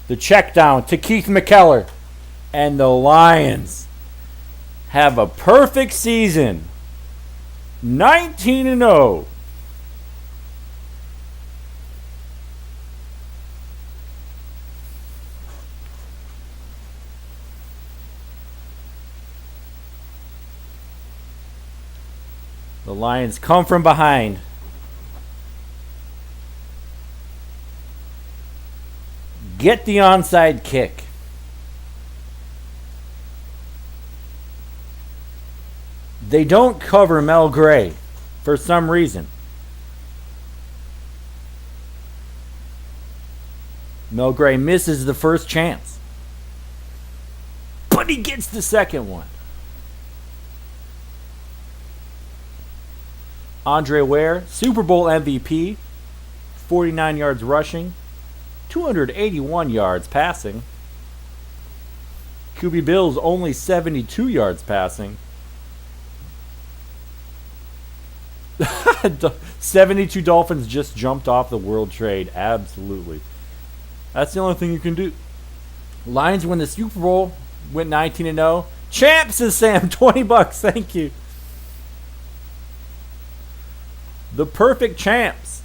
The check down to Keith McKellar. And the Lions have a perfect season. 19-0. The Lions come from behind. Get the onside kick. They don't cover Mel Gray for some reason. Mel Gray misses the first chance. But he gets the second one. Andre Ware, Super Bowl MVP, 49 yards rushing, 281 yards passing. QB Bills only 72 yards passing. 72 Dolphins just jumped off the World Trade. Absolutely. That's the only thing you can do. Lions win the Super Bowl. Went 19-0. Champ, says Sam. $20. Thank you. The perfect champs.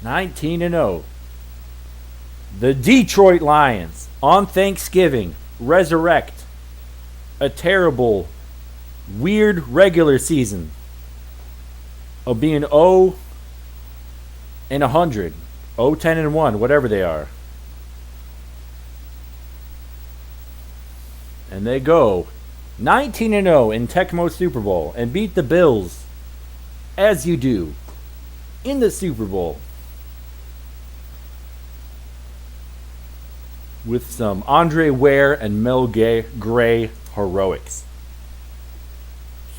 19-0. The Detroit Lions on Thanksgiving resurrect a terrible, weird regular season of being 0 and 100, 0, 10 and 1, whatever they are. And they go 19-0 in Tecmo Super Bowl and beat the Bills as you do in the Super Bowl with some Andre Ware and Mel Gray heroics.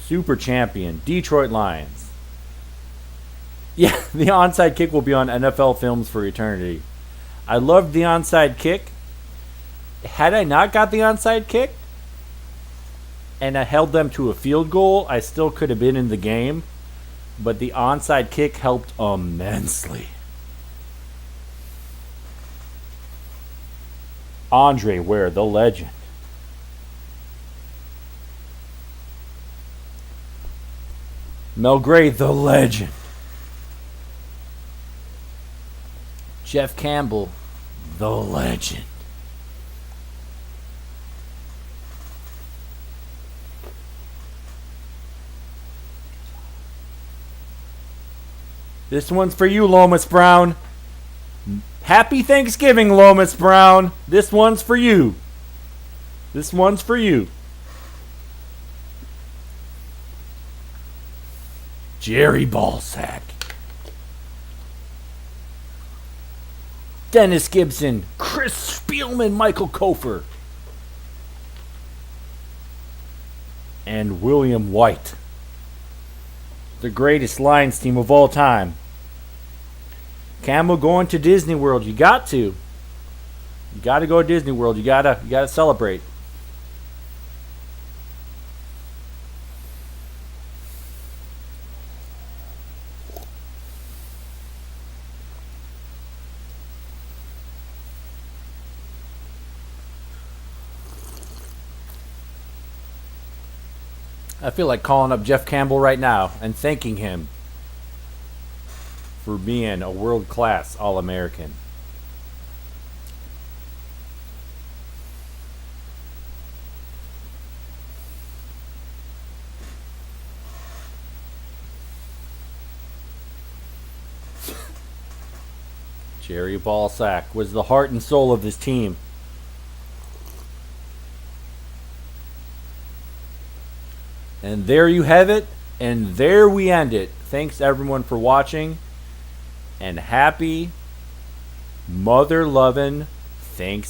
Super champion, Detroit Lions. Yeah, the onside kick will be on NFL films for eternity. I loved the onside kick. Had I not got the onside kick and I held them to a field goal, I still could have been in the game. But the onside kick helped immensely. Andre Ware, the legend. Mel Gray, the legend. Jeff Campbell, the legend. This one's for you, Lomas Brown. Happy Thanksgiving, Lomas Brown. This one's for you. This one's for you. Jerry Ballsack. Dennis Gibson. Chris Spielman. Michael Cofer. and William White. The greatest Lions team of all time. Campbell going to Disney World. You got to. You got to go to Disney World. You gotta celebrate. I feel like calling up Jeff Campbell right now and thanking him for being a world-class All-American. Jerry Balsack was the heart and soul of this team. And there you have it, and there we end it. Thanks everyone for watching, and happy mother-loving Thanksgiving.